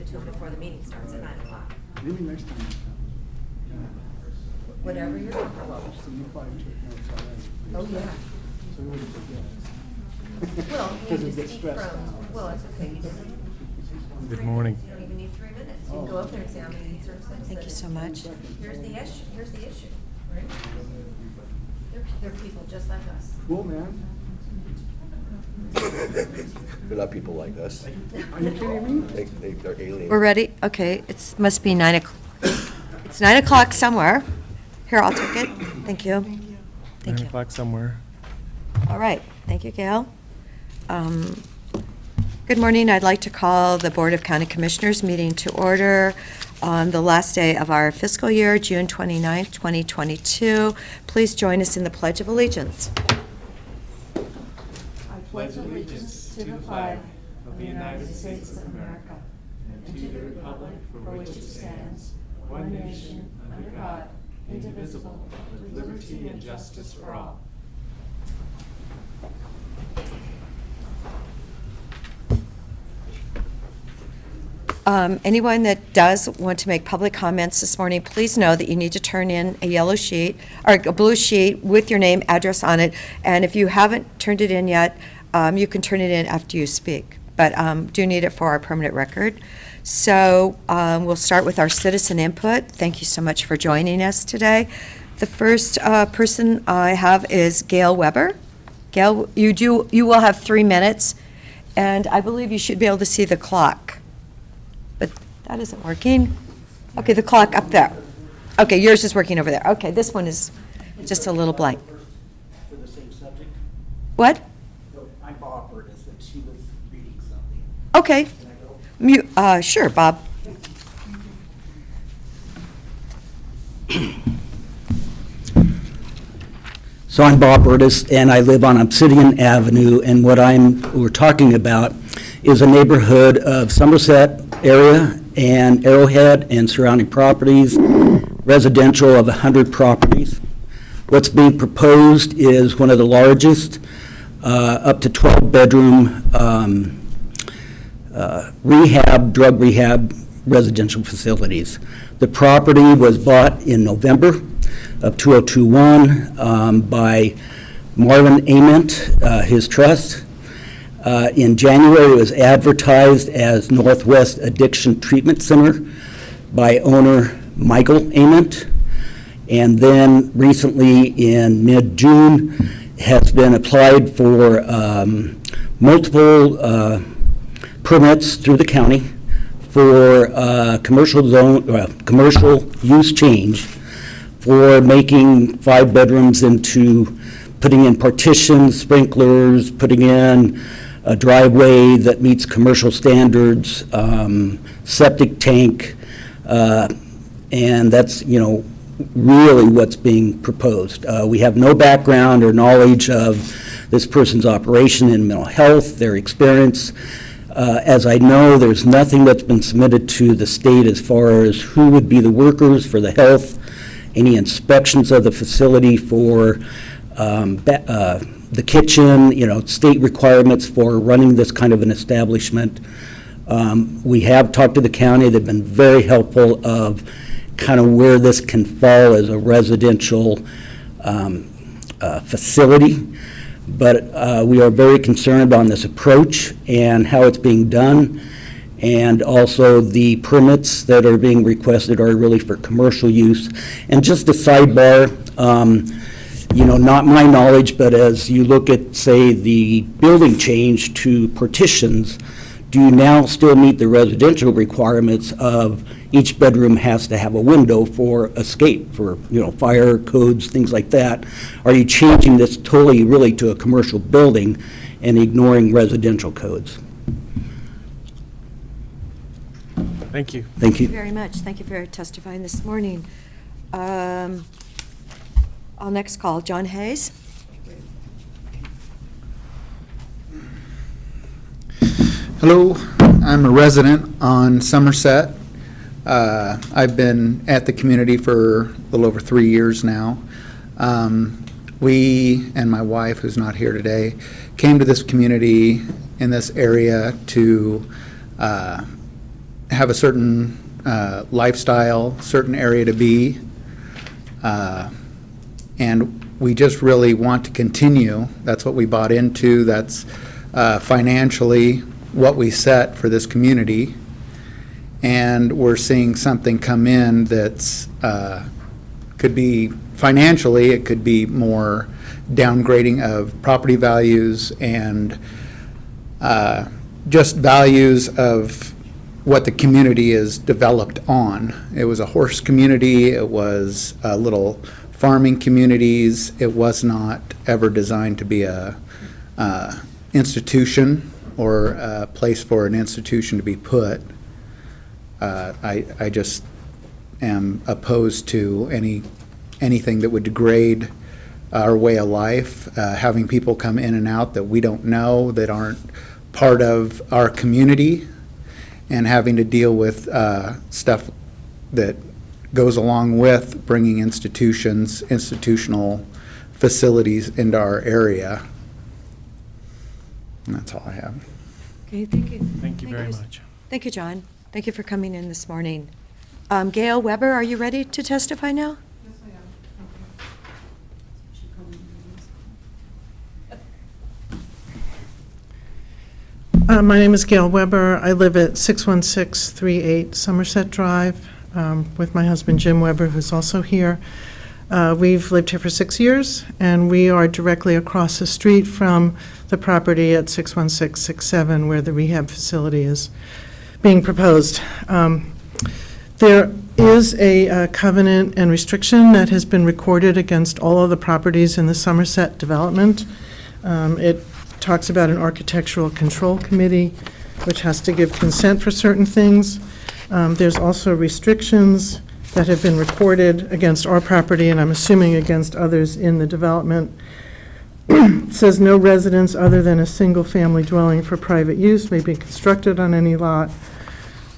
it to them before the meeting starts at 9 o'clock. Maybe next time. Whatever you're comfortable. So you probably took notes already. Oh, yeah. So you wouldn't forget. Well, Because you it gets speak stressed from, out. well, it's okay. You just, Good morning. you don't even need 3 minutes. You can go up there and say, I'm going to need services. Thank you so much. Here's the issue, right? They're people just like us. Cool, man. They're not people like us. Are you kidding me? They're aliens. We're ready? Okay, it must be 9 o'clock. It's 9 o'clock somewhere. Here, I'll take it. Thank you. Thank 9 you. o'clock somewhere. All right, thank you, Gail. Good morning. I'd like to call the Board of County Commissioners meeting to order on the last day of our fiscal year, June 29th, 2022. Please join us in the Pledge of Allegiance. I pledge allegiance to the flag of the United States of America and to the republic for which it stands, one nation, under God, indivisible, with liberty and justice for all. Anyone that does want to make public comments this morning, please know that you need to turn in a yellow sheet or a blue sheet with your name, address on it. And if you haven't turned it in yet, you can turn it in after you speak. But do need it for our permanent record. So we'll start with our citizen input. Thank you so much for joining us today. The first person I have is Gail Weber. Gail, you will have 3 minutes, and I believe you should be able to see the clock. But that isn't working. Okay, the clock up there. Okay, yours is working over there. Okay, this one is just a little blank. For the same subject? What? So I'm Bob Burtis, and she was reading something. Okay. Can I go? Sure, Bob. So I'm Bob Burtis, and I live on Obsidian Avenue, and what we're talking about is a neighborhood of Somerset area and Arrowhead and surrounding properties, residential of 100 properties. What's being proposed is one of the largest, up to 12-bedroom drug rehab residential facilities. The property was bought in November of 2021 by Marvin Ament, his trust. In January, it was advertised as Northwest Addiction Treatment Center by owner Michael Ament. And then recently in mid-June has been applied for multiple permits through the county for commercial use change for making 5 bedrooms into putting in partitions, sprinklers, putting in a driveway that meets commercial standards, septic tank, and that's, really what's being proposed. We have no background or knowledge of this person's operation in mental health, their experience. As I know, there's nothing that's been submitted to the state as far as who would be the workers for the health, any inspections of the facility for the kitchen, state requirements for running this kind of an establishment. We have talked to the county. They've been very helpful of kind of where this can fall as a residential facility. But we are very concerned on this approach and how it's being done. And also the permits that are being requested are really for commercial use. And just a sidebar, not my knowledge, but as you look at, say, the building change to partitions, do you now still meet the residential requirements of each bedroom has to have a window for escape, for, fire codes, things like that? Are you changing this totally really to a commercial building and ignoring residential codes? Thank you. Thank you. Very much. Thank you for testifying this morning. I'll next call John Hayes. Hello, I'm a resident on Somerset. I've been at the community for a little over 3 years now. We and my wife, who's not here today, came to this community in this area to have a certain lifestyle, certain area to be. And we just really want to continue. That's what we bought into. That's financially what we set for this community. And we're seeing something come in that's could be financially, it could be more downgrading of property values and just values of what the community is developed on. It was a horse community. It was a little farming communities. It was not ever designed to be a institution or a place for an institution to be put. I just am opposed to anything that would degrade our way of life, having people come in and out that we don't know, that aren't part of our community, and having to deal with stuff that goes along with bringing institutional facilities into our area. And that's all I have. Okay, thank you. Thank you very much. Thank you, John. Thank you for coming in this morning. Gail Weber, are you ready to testify now? Yes, I am. My name is Gail Weber. I live at 61638 Somerset Drive with my husband Jim Weber, who's also here. We've lived here for 6 years, and we are directly across the street from the property at 61667 where the rehab facility is being proposed. There is a covenant and restriction that has been recorded against all of the properties in the Somerset development. It talks about an architectural control committee, which has to give consent for certain things. There's also restrictions that have been recorded against our property, and I'm assuming against others in the development. It says no residence other than a single-family dwelling for private use may be constructed on any lot.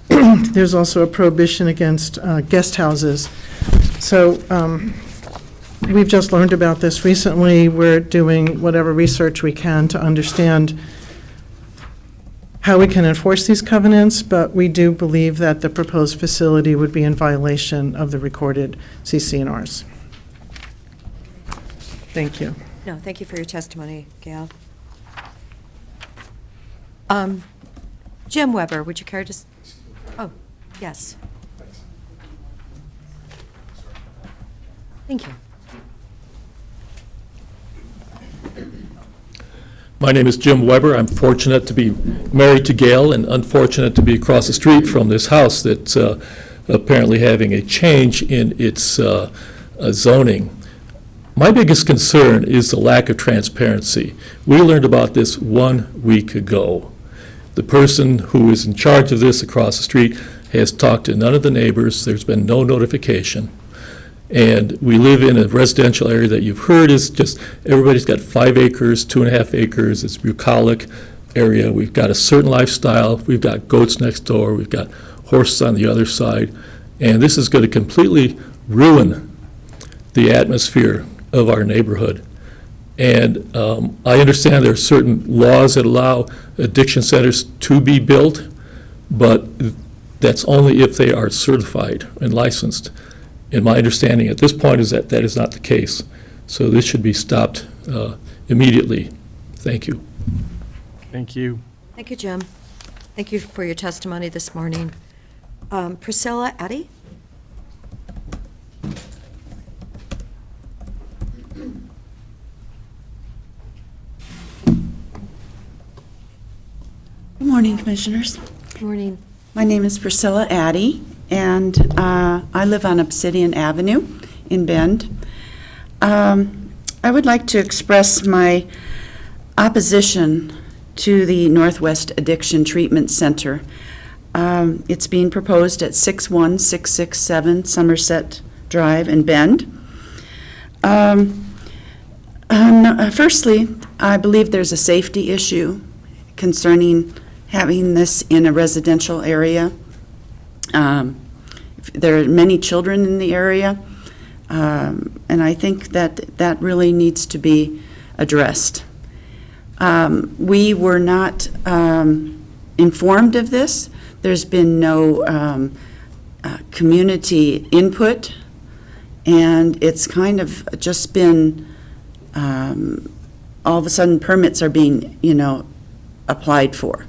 There's also a prohibition against guest houses. So we've just learned about this recently. We're doing whatever research we can to understand how we can enforce these covenants, but we do believe that the proposed facility would be in violation of the recorded CC&Rs. Thank you. No, thank you for your testimony, Gail. Jim Weber, would you care to? Oh, yes. Thank you. My name is Jim Weber. I'm fortunate to be married to Gail and unfortunate to be across the street from this house that's apparently having a change in its zoning. My biggest concern is the lack of transparency. We learned about this 1 week ago. The person who is in charge of this across the street has talked to none of the neighbors. There's been no notification. And we live in a residential area that you've heard is just, everybody's got 5 acres, 2.5 acres. It's bucolic area. We've got a certain lifestyle. We've got goats next door. We've got horses on the other side. And this is going to completely ruin the atmosphere of our neighborhood. And I understand there are certain laws that allow addiction centers to be built, but that's only if they are certified and licensed. And my understanding at this point is that that is not the case. So this should be stopped immediately. Thank you. Thank you. Thank you, Jim. Thank you for your testimony this morning. Priscilla Addy? Good morning, Commissioners. Good morning. My name is Priscilla Addy, and I live on Obsidian Avenue in Bend. I would like to express my opposition to the Northwest Addiction Treatment Center. It's being proposed at 61667 Somerset Drive in Bend. Firstly, I believe there's a safety issue concerning having this in a residential area. There are many children in the area, and I think that really needs to be addressed. We were not informed of this. There's been no community input, and it's kind of just been, all of a sudden permits are being, applied for.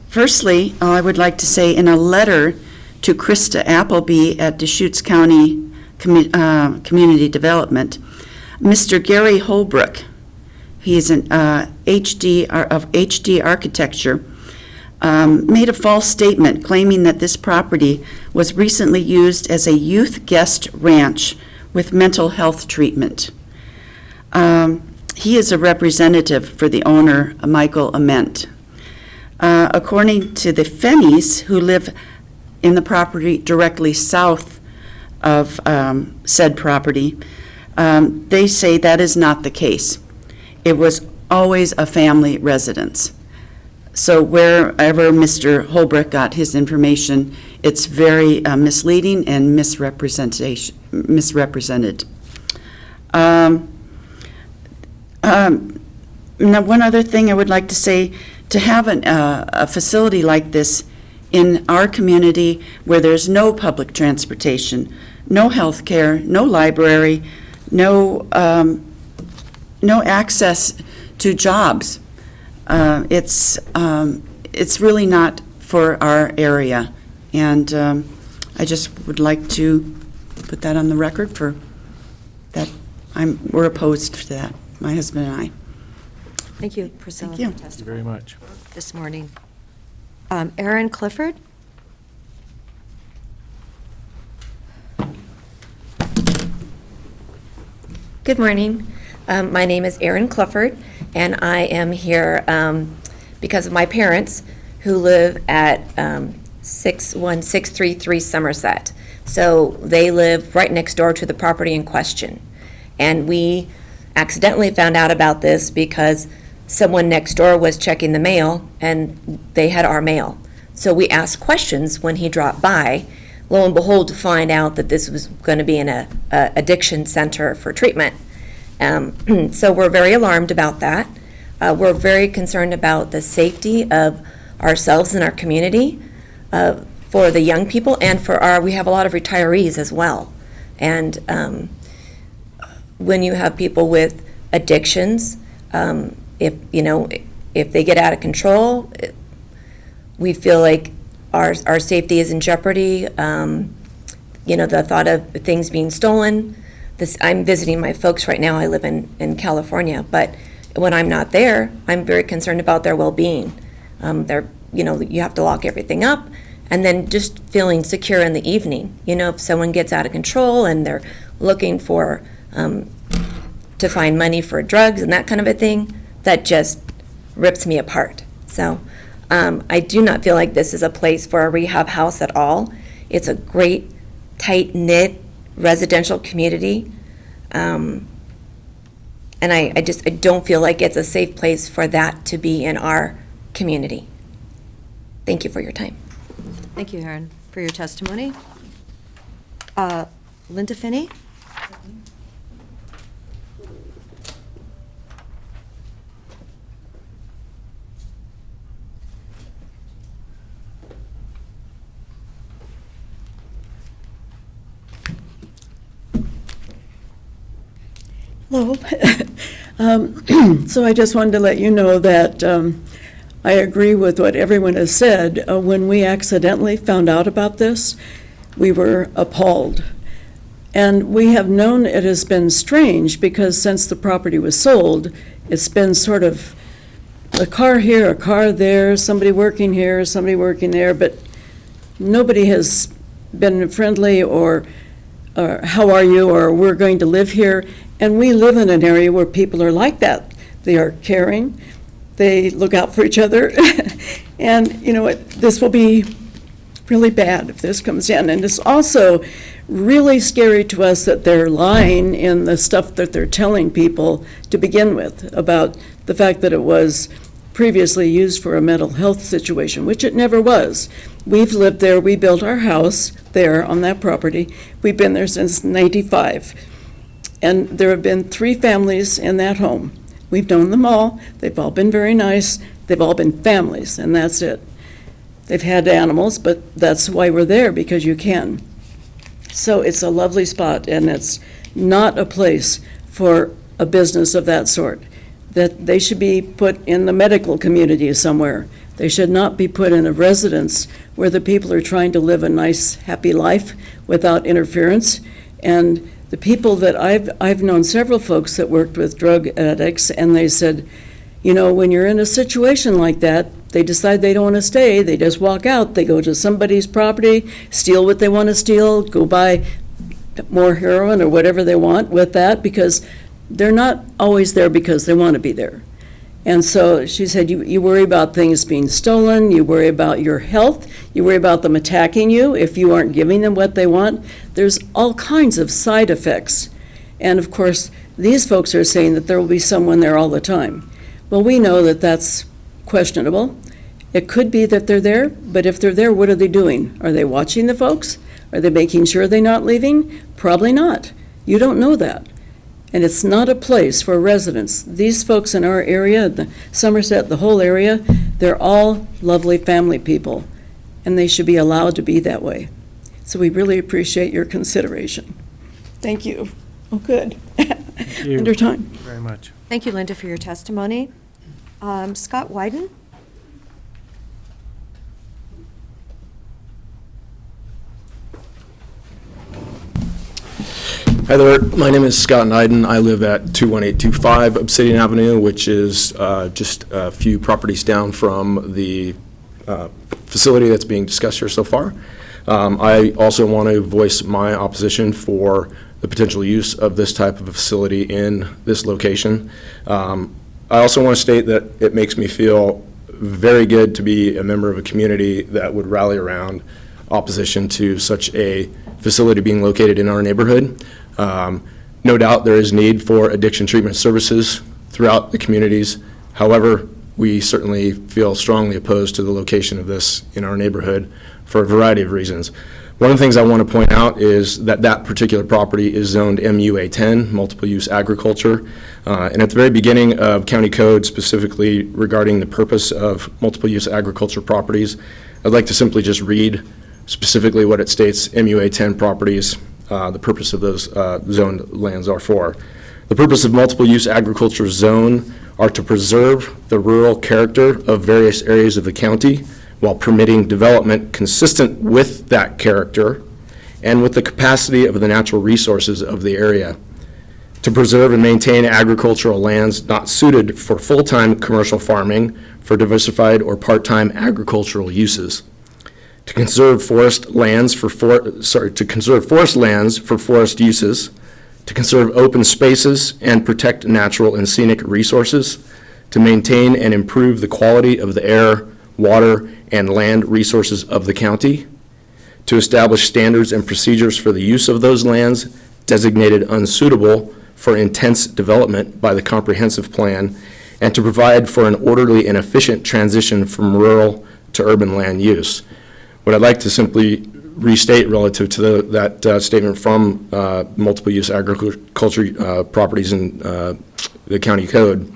Firstly, I would like to say in a letter to Krista Appleby at Deschutes County Community Development, Mr. Gary Holbrook, he is an HD Architecture, made a false statement claiming that this property was recently used as a youth guest ranch with mental health treatment. He is a representative for the owner, Michael Ament. According to the Fenneys, who live in the property directly south of said property, they say that is not the case. It was always a family residence. So wherever Mr. Holbrook got his information, it's very misleading and misrepresented. Now, one other thing I would like to say, to have a facility like this in our community where there's no public transportation, no health care, no library, no access to jobs, it's really not for our area. And I just would like to put that on the record for that. We're opposed to that, my husband and I. Thank you, Priscilla, Thank you. for Thank you testifying very much. this morning. Erin Clifford? Good morning. My name is Erin Clifford, and I am here because of my parents who live at 61633 Somerset. So they live right next door to the property in question. And we accidentally found out about this because someone next door was checking the mail and they had our mail. So we asked questions when he dropped by, lo and behold, to find out that this was going to be in a addiction center for treatment. So we're very alarmed about that. We're very concerned about the safety of ourselves and our community, for the young people, and we have a lot of retirees as well. And when you have people with addictions, if they get out of control, we feel like our safety is in jeopardy. The thought of things being stolen. I'm visiting my folks right now. I live in California, but when I'm not there, I'm very concerned about their well-being. You have to lock everything up, and then just feeling secure in the evening. If someone gets out of control and they're looking for to find money for drugs and that kind of a thing, that just rips me apart. So I do not feel like this is a place for a rehab house at all. It's a great, tight-knit residential community. And I don't feel like it's a safe place for that to be in our community. Thank you for your time. Thank you, Erin, for your testimony. Linda Finney? Hello. So I just wanted to let you know that I agree with what everyone has said. When we accidentally found out about this, we were appalled. And we have known it has been strange because since the property was sold, it's been sort of a car here, a car there, somebody working here, somebody working there, but nobody has been friendly or how are you, or we're going to live here. And we live in an area where people are like that. They are caring, they look out for each other. And this will be really bad if this comes in. And it's also really scary to us that they're lying in the stuff that they're telling people to begin with about the fact that it was previously used for a mental health situation, which it never was. We've lived there, we built our house there on that property. We've been there since '95. And there have been 3 families in that home. We've known them all. They've all been very nice. They've all been families, and that's it. They've had animals, but that's why we're there, because you can. So it's a lovely spot, and it's not a place for a business of that sort. That they should be put in the medical community somewhere. They should not be put in a residence where the people are trying to live a nice, happy life without interference. And the people that I've known several folks that worked with drug addicts, and they said, you know, when you're in a situation like that, they decide they don't want to stay, they just walk out, they go to somebody's property, steal what they want to steal, go buy more heroin or whatever they want with that, because they're not always there because they want to be there. And so she said, you worry about things being stolen, you worry about your health, you worry about them attacking you if you aren't giving them what they want. There's all kinds of side effects. And of course, these folks are saying that there will be someone there all the time. Well, we know that that's questionable. It could be that they're there, but if they're there, what are they doing? Are they watching the folks? Are they making sure they're not leaving? Probably not. You don't know that. And it's not a place for residents. These folks in our area, the Somerset, the whole area, they're all lovely family people, and they should be allowed to be that way. So we really appreciate your consideration. Thank you. Oh, good. Thank you. Under time. Very much. Thank you, Linda, for your testimony. Scott Wyden? Hi there, my name is Scott Nyden. I live at 21825 Obsidian Avenue, which is just a few properties down from the facility that's being discussed here so far. I also want to voice my opposition for the potential use of this type of a facility in this location. I also want to state that it makes me feel very good to be a member of a community that would rally around opposition to such a facility being located in our neighborhood. No doubt there is need for addiction treatment services throughout the communities. However, we certainly feel strongly opposed to the location of this in our neighborhood for a variety of reasons. One of the things I want to point out is that that particular property is zoned MUA 10, multiple use agriculture. And at the very beginning of county code, specifically regarding the purpose of multiple use agriculture properties, I'd like to simply just read specifically what it states MUA 10 properties, the purpose of those zoned lands are for. The purpose of multiple use agriculture zone are to preserve the rural character of various areas of the county while permitting development consistent with that character and with the capacity of the natural resources of the area. To preserve and maintain agricultural lands not suited for full-time commercial farming for diversified or part-time agricultural uses. To conserve forest lands for forest uses, to conserve open spaces and protect natural and scenic resources, to maintain and improve the quality of the air, water, and land resources of the county, to establish standards and procedures for the use of those lands designated unsuitable for intense development by the comprehensive plan, and to provide for an orderly and efficient transition from rural to urban land use. What I'd like to simply restate relative to that statement from multiple use agriculture properties in the county code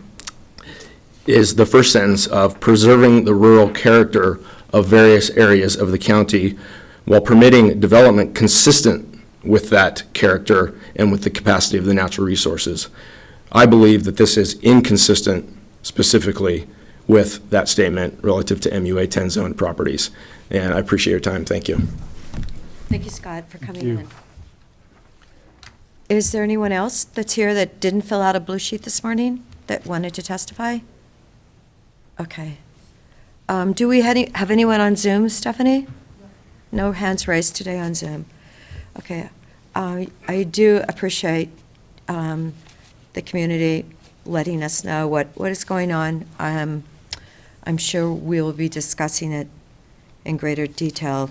is the first sentence of preserving the rural character of various areas of the county while permitting development consistent with that character and with the capacity of the natural resources. I believe that this is inconsistent specifically with that statement relative to MUA 10 zone properties. And I appreciate your time. Thank you. Thank you, Scott, for coming you. in. Is there anyone else that's here that didn't fill out a blue sheet this morning that wanted to testify? Okay. Do we have anyone on Zoom, Stephanie? No hands raised today on Zoom. Okay. I do appreciate the community letting us know what is going on. I'm sure we'll be discussing it in greater detail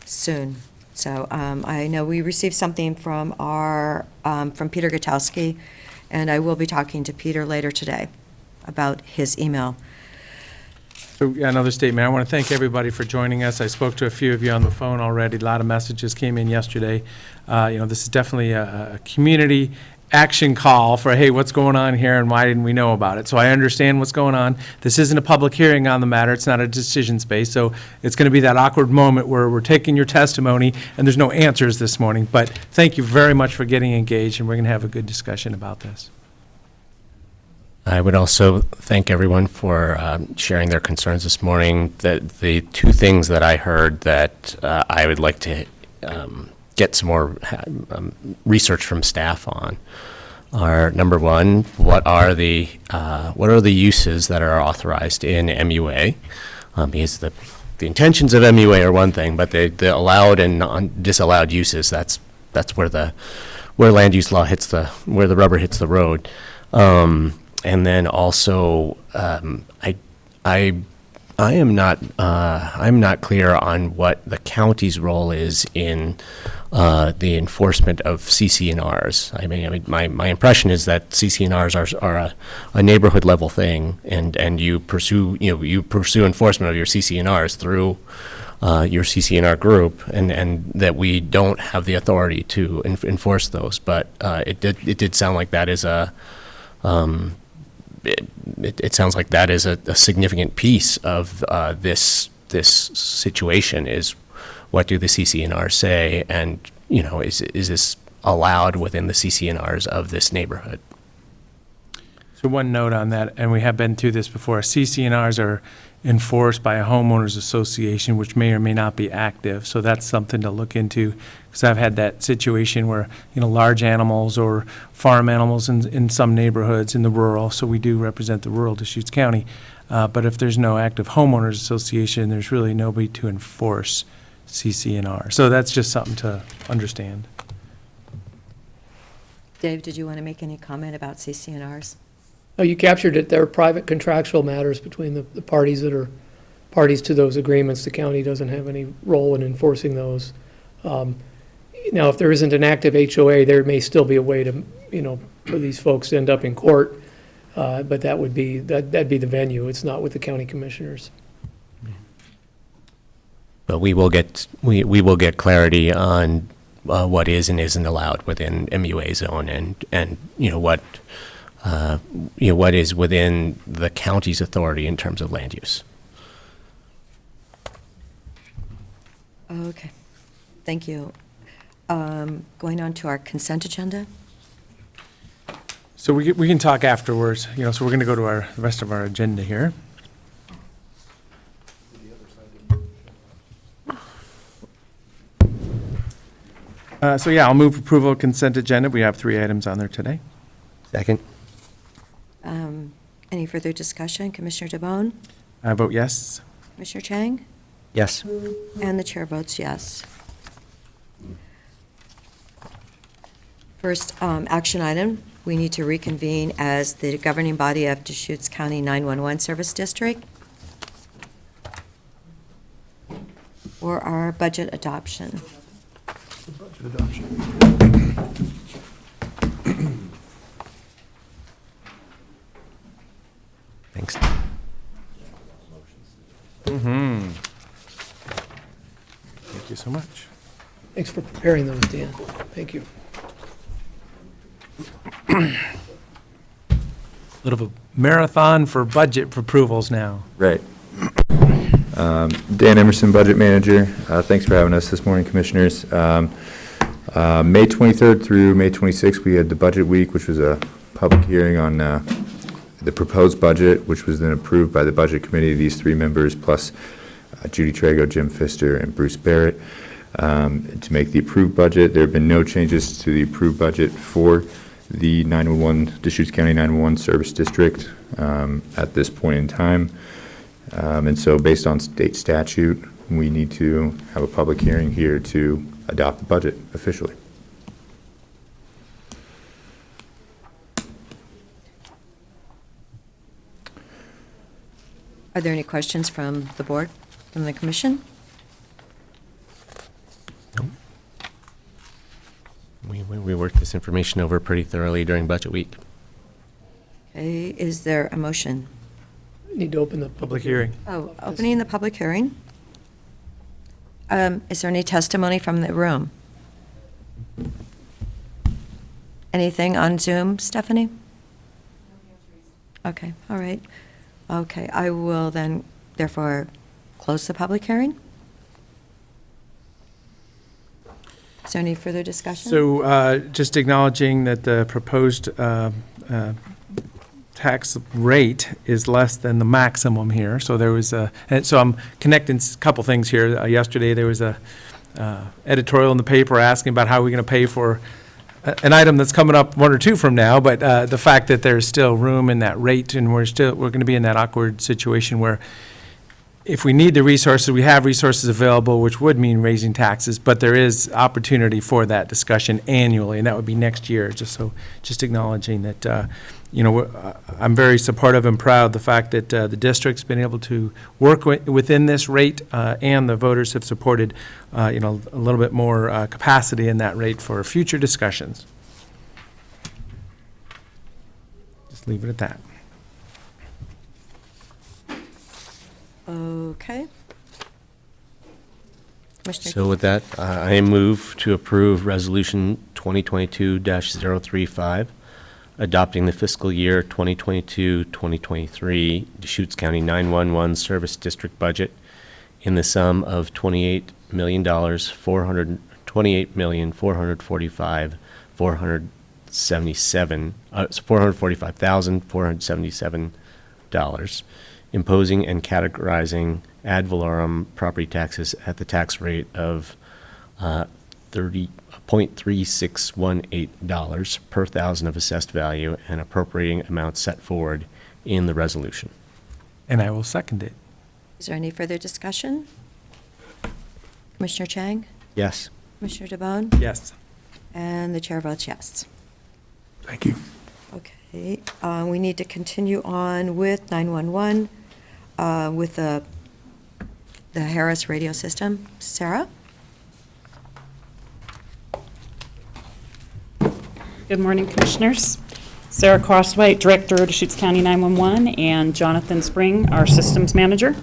soon. So I know we received something from from Peter Gutowski, and I will be talking to Peter later today about his email. So, yeah, another statement. I want to thank everybody for joining us. I spoke to a few of you on the phone already. A lot of messages came in yesterday. This is definitely a community action call for, hey, what's going on here and why didn't we know about it? So I understand what's going on. This isn't a public hearing on the matter. It's not a decision space. So it's going to be that awkward moment where we're taking your testimony and there's no answers this morning. But thank you very much for getting engaged, and we're going to have a good discussion about this. I would also thank everyone for sharing their concerns this morning. The two things that I heard that I would like to get some more research from staff on are, number one, what are the uses that are authorized in MUA? Because the intentions of MUA are one thing, but the allowed and disallowed uses, that's where land use law where the rubber hits the road. And then also, I'm not clear on what the county's role is in the enforcement of CC&Rs. I mean, my impression is that CC&Rs are a neighborhood level thing, and you pursue enforcement of your CC&Rs through your CC&R group, and that we don't have the authority to enforce those. But it did sound like that is it sounds like that is a significant piece of this situation, is what do the CC&Rs say, and is this allowed within the CC&Rs of this neighborhood? So one note on that, and we have been through this before, CC&Rs are enforced by a homeowners association, which may or may not be active. So that's something to look into, because I've had that situation where, large animals or farm animals in some neighborhoods in the rural, so we do represent the rural Deschutes County. But if there's no active homeowners association, there's really nobody to enforce CC&R. So that's just something to understand. Dave, did you want to make any comment about CC&Rs? Oh, you captured it. They're private contractual matters between the parties that are parties to those agreements. The county doesn't have any role in enforcing those. Now, if there isn't an active HOA, there may still be a way to, for these folks to end up in court, but that'd be the venue. It's not with the county commissioners. But we will get clarity on what is and isn't allowed within MUA zone, and what is within the county's authority in terms of land use. Okay, thank you. Going on to our consent agenda. So we can talk afterwards, so we're going to go to the rest of our agenda here. I'll move approval of consent agenda. We have 3 items on there today. Second. Any further discussion? Commissioner DeBonne? I vote yes. Commissioner Chang? Yes. And the chair votes yes. First action item, we need to reconvene as the governing body of Deschutes County 911 Service District for our budget adoption. Budget adoption. Thanks. Thank you so much. Thanks for preparing those, Dan. Thank you. Bit of a marathon for budget approvals now. Right. Dan Emerson, Budget Manager. Thanks for having us this morning, Commissioners. May 23rd through May 26th, we had the Budget Week, which was a public hearing on the proposed budget, which was then approved by the Budget Committee, these 3 members, plus Judy Trago, Jim Pfister, and Bruce Barrett, to make the approved budget. There have been no changes to the approved budget for the Deschutes County 911 Service District at this point in time. And so based on state statute, we need to have a public hearing here to adopt the budget officially. Are there any questions from the board, from the commission? We worked this information over pretty thoroughly during Budget Week. Okay, is there a motion? Need to open the Public hearing. Oh, opening the public hearing. Is there any testimony from the room? Anything on Zoom, Stephanie? Okay, all right. Okay, I will then therefore close the public hearing. Is there any further discussion? So just acknowledging that the proposed tax rate is less than the maximum here. So there was and so I'm connecting a couple things here. Yesterday, there was a editorial in the paper asking about how we're going to pay for an item that's coming up 1 or 2 from now, but the fact that there's still room in that rate, and we're going to be in that awkward situation where if we need the resources, we have resources available, which would mean raising taxes, but there is opportunity for that discussion annually, and that would be next year. Just acknowledging that, I'm very supportive and proud of the fact that the district's been able to work within this rate, and the voters have supported, a little bit more capacity in that rate for future discussions. Just leave it at that. Okay. Commissioner. So with that, I move to approve Resolution 2022-035, adopting the fiscal year 2022-2023 Deschutes County 911 Service District budget in the sum of $445,477, imposing and categorizing ad valorem property taxes at the tax rate of $30.3618 per thousand of assessed value, and appropriating amounts set forward in the resolution. And I will second it. Is there any further discussion? Commissioner Chang? Yes. Commissioner DeBonne? Yes. And the chair votes yes. Thank you. Okay, we need to continue on with 911, with the Harris radio system. Sarah? Good morning, Commissioners. Sarah Crosswhite, Director of Deschutes County 911, and Jonathan Spring, our Systems Manager.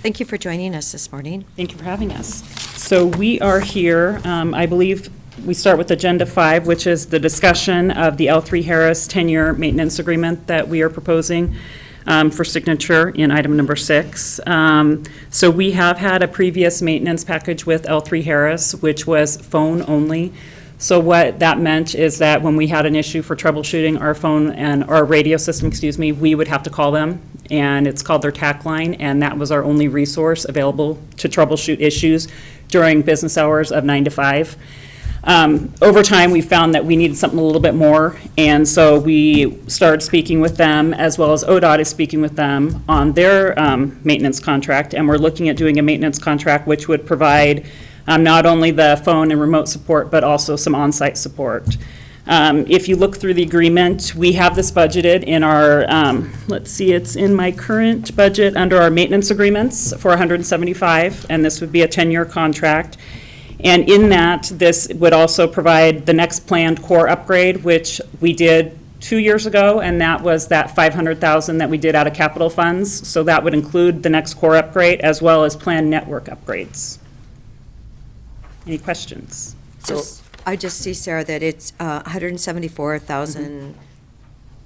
Thank you for joining us this morning. Thank you for having us. So we are here, I believe we start with Agenda 5, which is the discussion of the L3 Harris 10-year maintenance agreement that we are proposing for signature in item number 6. So we have had a previous maintenance package with L3 Harris, which was phone only. So what that meant is that when we had an issue for troubleshooting our phone and our radio system, we would have to call them, and it's called their TAC line, and that was our only resource available to troubleshoot issues during business hours of 9 to 5. Over time, we found that we needed something a little bit more, and so we started speaking with them, as well as ODOT is speaking with them on their maintenance contract, and we're looking at doing a maintenance contract which would provide not only the phone and remote support, but also some on-site support. If you look through the agreement, we have this budgeted in our, let's see, it's in my current budget under our maintenance agreements for $175, and this would be a 10-year contract. And in that, this would also provide the next planned core upgrade, which we did 2 years ago, and that was that $500,000 that we did out of capital funds. So that would include the next core upgrade as well as planned network upgrades. Any questions? I just see, Sarah, that it's $174,000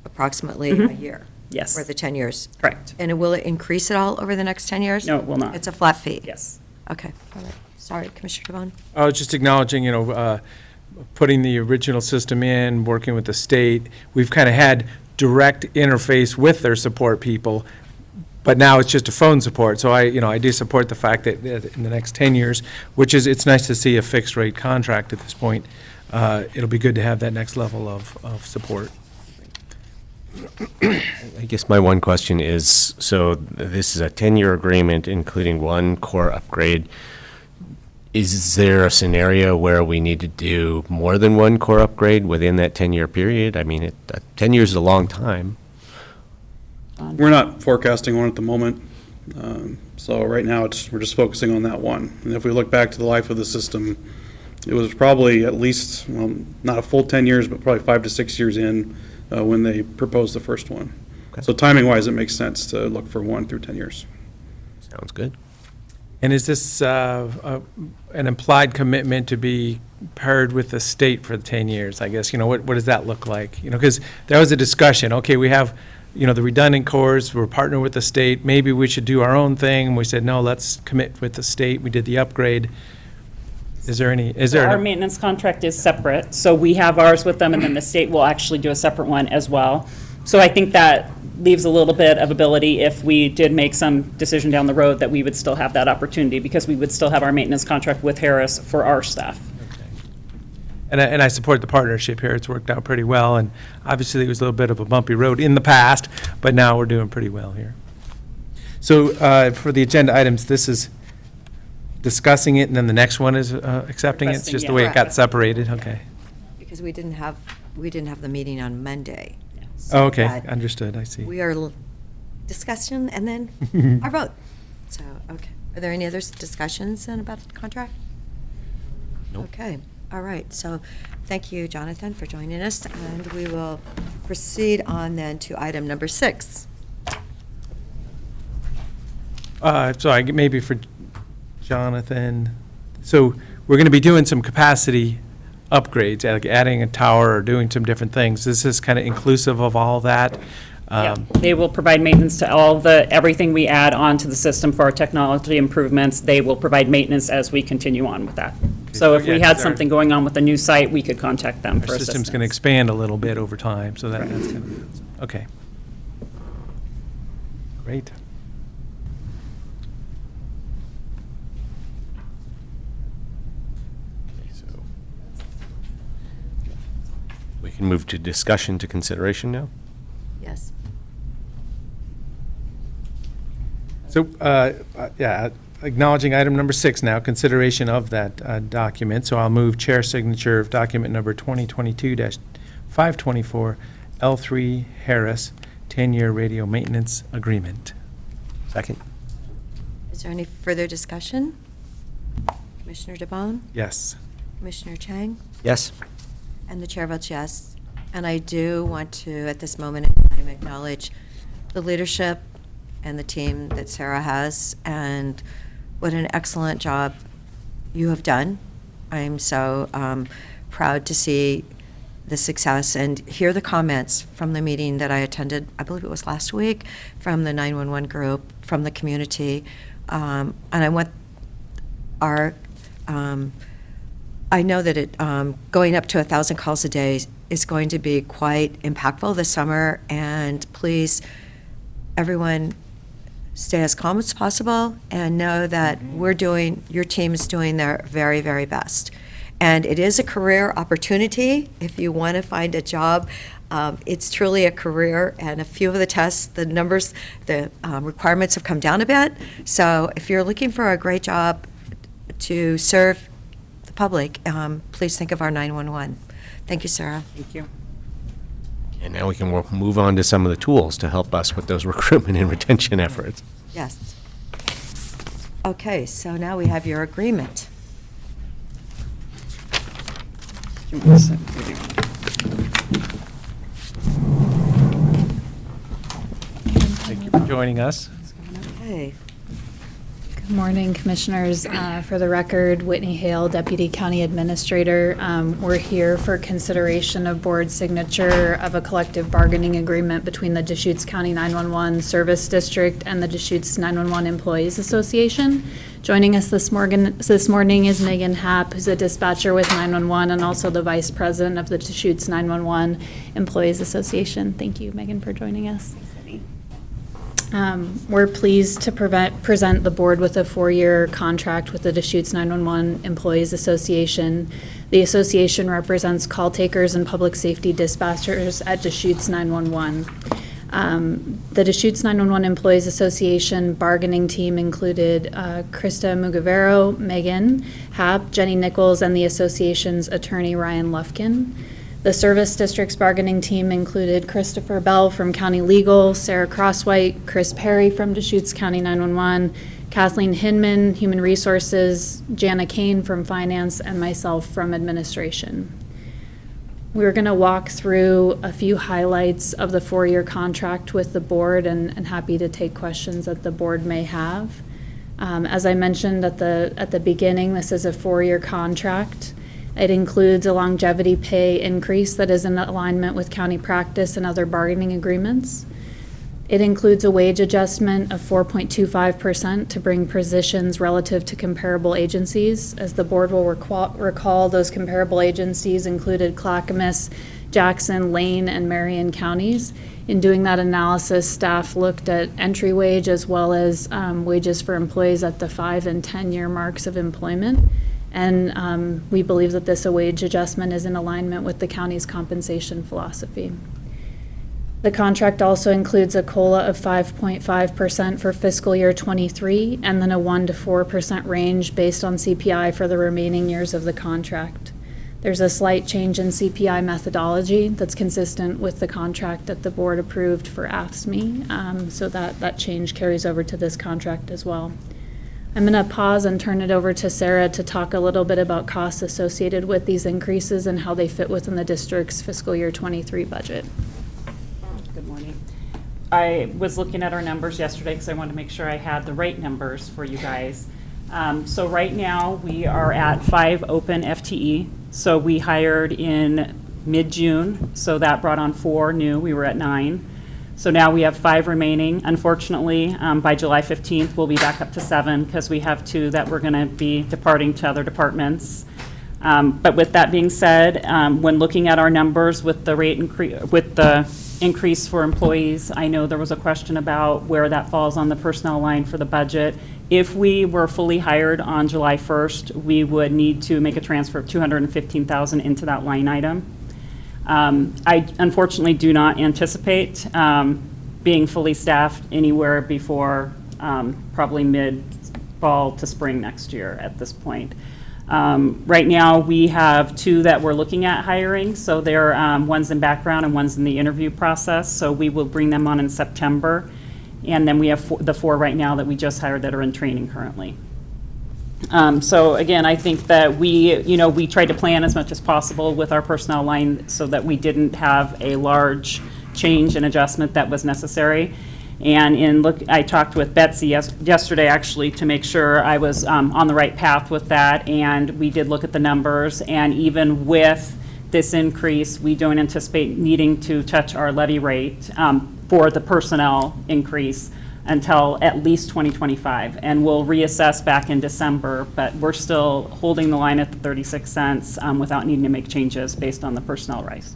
approximately a year. Yes. For the 10 years. Correct. And will it increase at all over the next 10 years? No, it will not. It's a flat fee? Yes. Okay, all right. Sorry, Commissioner DeBonne. I was just acknowledging, putting the original system in, working with the state. We've kind of had direct interface with their support people, but now it's just a phone support. So I do support the fact that in the next 10 years, it's nice to see a fixed rate contract at this point. It'll be good to have that next level of support. I guess my one question is, so this is a 10-year agreement including one core upgrade. Is there a scenario where we need to do more than one core upgrade within that 10-year period? I mean, 10 years is a long time. We're not forecasting one at the moment. So right now, we're just focusing on that one. And if we look back to the life of the system, it was probably at least, well, not a full 10 years, but probably 5 to 6 years in when they proposed the first one. Okay. So timing-wise, it makes sense to look for 1 through 10 years. Sounds good. And is this an implied commitment to be paired with the state for the 10 years? I guess, what does that look like? Because there was a discussion, okay, we have, the redundant cores, we're partnering with the state, maybe we should do our own thing, and we said, no, let's commit with the state, we did the upgrade. Our maintenance contract is separate, so we have ours with them, and then the state will actually do a separate one as well. So I think that leaves a little bit of ability if we did make some decision down the road that we would still have that opportunity, because we would still have our maintenance contract with Harris for our staff. And I support the partnership here. It's worked out pretty well, and obviously it was a little bit of a bumpy road in the past, but now we're doing pretty well here. So for the agenda items, this is discussing it, and then the next one is accepting it? It's just the way it got separated? Okay. Because we didn't have the meeting on Monday. Oh, okay, understood, I see. We are discussion and then our vote. So, okay. Are there any other discussions then about the contract? Nope. Okay, all right. So thank you, Jonathan, for joining us. And we will proceed on then to item number 6. So maybe for Jonathan, so we're going to be doing some capacity upgrades, like adding a tower or doing some different things. This is kind of inclusive of all that. Yeah, they will provide maintenance to everything we add onto the system for our technology improvements. They will provide maintenance as we continue on with that. So if we had something going on with a new site, we could contact them for Our assistance. system's going to expand a little bit over time, so that's kind of, okay. Great. We can move to discussion to consideration now. Yes. So, acknowledging item number 6 now, consideration of that document. So I'll move chair signature of document number 2022-524, L3 Harris 10-year radio maintenance agreement. Second. Is there any further discussion? Commissioner DeBonne? Yes. Commissioner Chang? Yes. And the chair votes yes. And I do want to, at this moment in time, acknowledge the leadership and the team that Sarah has, and what an excellent job you have done. I'm so proud to see the success and hear the comments from the meeting that I attended, I believe it was last week, from the 911 group, from the community. And I want our, I know that going up to 1,000 calls a day is going to be quite impactful this summer, and please, everyone, stay as calm as possible and know that your team is doing their very, very best. And it is a career opportunity. If you want to find a job, it's truly a career, and a few of the tests, the numbers, the requirements have come down a bit. So if you're looking for a great job to serve the public, please think of our 911. Thank you, Sarah. Thank you. And now we can move on to some of the tools to help us with those recruitment and retention efforts. Yes. Okay, so now we have your agreement. Thank you for joining us. Okay. Good morning, Commissioners. For the record, Whitney Hale, Deputy County Administrator. We're here for consideration of board signature of a collective bargaining agreement between the Deschutes County 911 Service District and the Deschutes 911 Employees Association. Joining us this morning is Megan Happ, who's a dispatcher with 911 and also the Vice President of the Deschutes 911 Employees Association. Thank you, Megan, for joining us. We're pleased to present the board with a 4-year contract with the Deschutes 911 Employees Association. The association represents call takers and public safety dispatchers at Deschutes 911. The Deschutes 911 Employees Association bargaining team included Krista Mugavero, Megan Happ, Jenny Nichols, and the association's attorney Ryan Lufkin. The service district's bargaining team included Christopher Bell from County Legal, Sarah Crosswhite, Chris Perry from Deschutes County 911, Kathleen Hinman, Human Resources, Jana Kane from Finance, and myself from Administration. We're going to walk through a few highlights of the 4-year contract with the board, and happy to take questions that the board may have. As I mentioned at the beginning, this is a 4-year contract. It includes a longevity pay increase that is in alignment with county practice and other bargaining agreements. It includes a wage adjustment of 4.25% to bring positions relative to comparable agencies. As the board will recall, those comparable agencies included Clackamas, Jackson, Lane, and Marion counties. In doing that analysis, staff looked at entry wage as well as wages for employees at the 5 and 10-year marks of employment. And we believe that this wage adjustment is in alignment with the county's compensation philosophy. The contract also includes a COLA of 5.5% for fiscal year '23, and then a 1 to 4% range based on CPI for the remaining years of the contract. There's a slight change in CPI methodology that's consistent with the contract that the board approved for AFSCME, so that change carries over to this contract as well. I'm going to pause and turn it over to Sarah to talk a little bit about costs associated with these increases and how they fit within the district's fiscal year '23 budget. Good morning. I was looking at our numbers yesterday because I wanted to make sure I had the right numbers for you guys. So right now we are at 5 open FTE. So we hired in mid-June, so that brought on 4 new. We were at 9. So now we have 5 remaining. Unfortunately, by July 15th, we'll be back up to 7 because we have 2 that we're going to be departing to other departments. But with that being said, when looking at our numbers with the rate increase for employees, I know there was a question about where that falls on the personnel line for the budget. If we were fully hired on July 1st, we would need to make a transfer of $215,000 into that line item. I unfortunately do not anticipate being fully staffed anywhere before probably mid-fall to spring next year at this point. Right now, we have 2 that we're looking at hiring, so they're one's in background and one's in the interview process, so we will bring them on in September. And then we have the 4 right now that we just hired that are in training currently. So again, I think that we tried to plan as much as possible with our personnel line so that we didn't have a large change and adjustment that was necessary. And I talked with Betsy yesterday actually to make sure I was on the right path with that, and we did look at the numbers, and even with this increase, we don't anticipate needing to touch our levy rate for the personnel increase until at least 2025, and we'll reassess back in December, but we're still holding the line at the 36 cents without needing to make changes based on the personnel rise.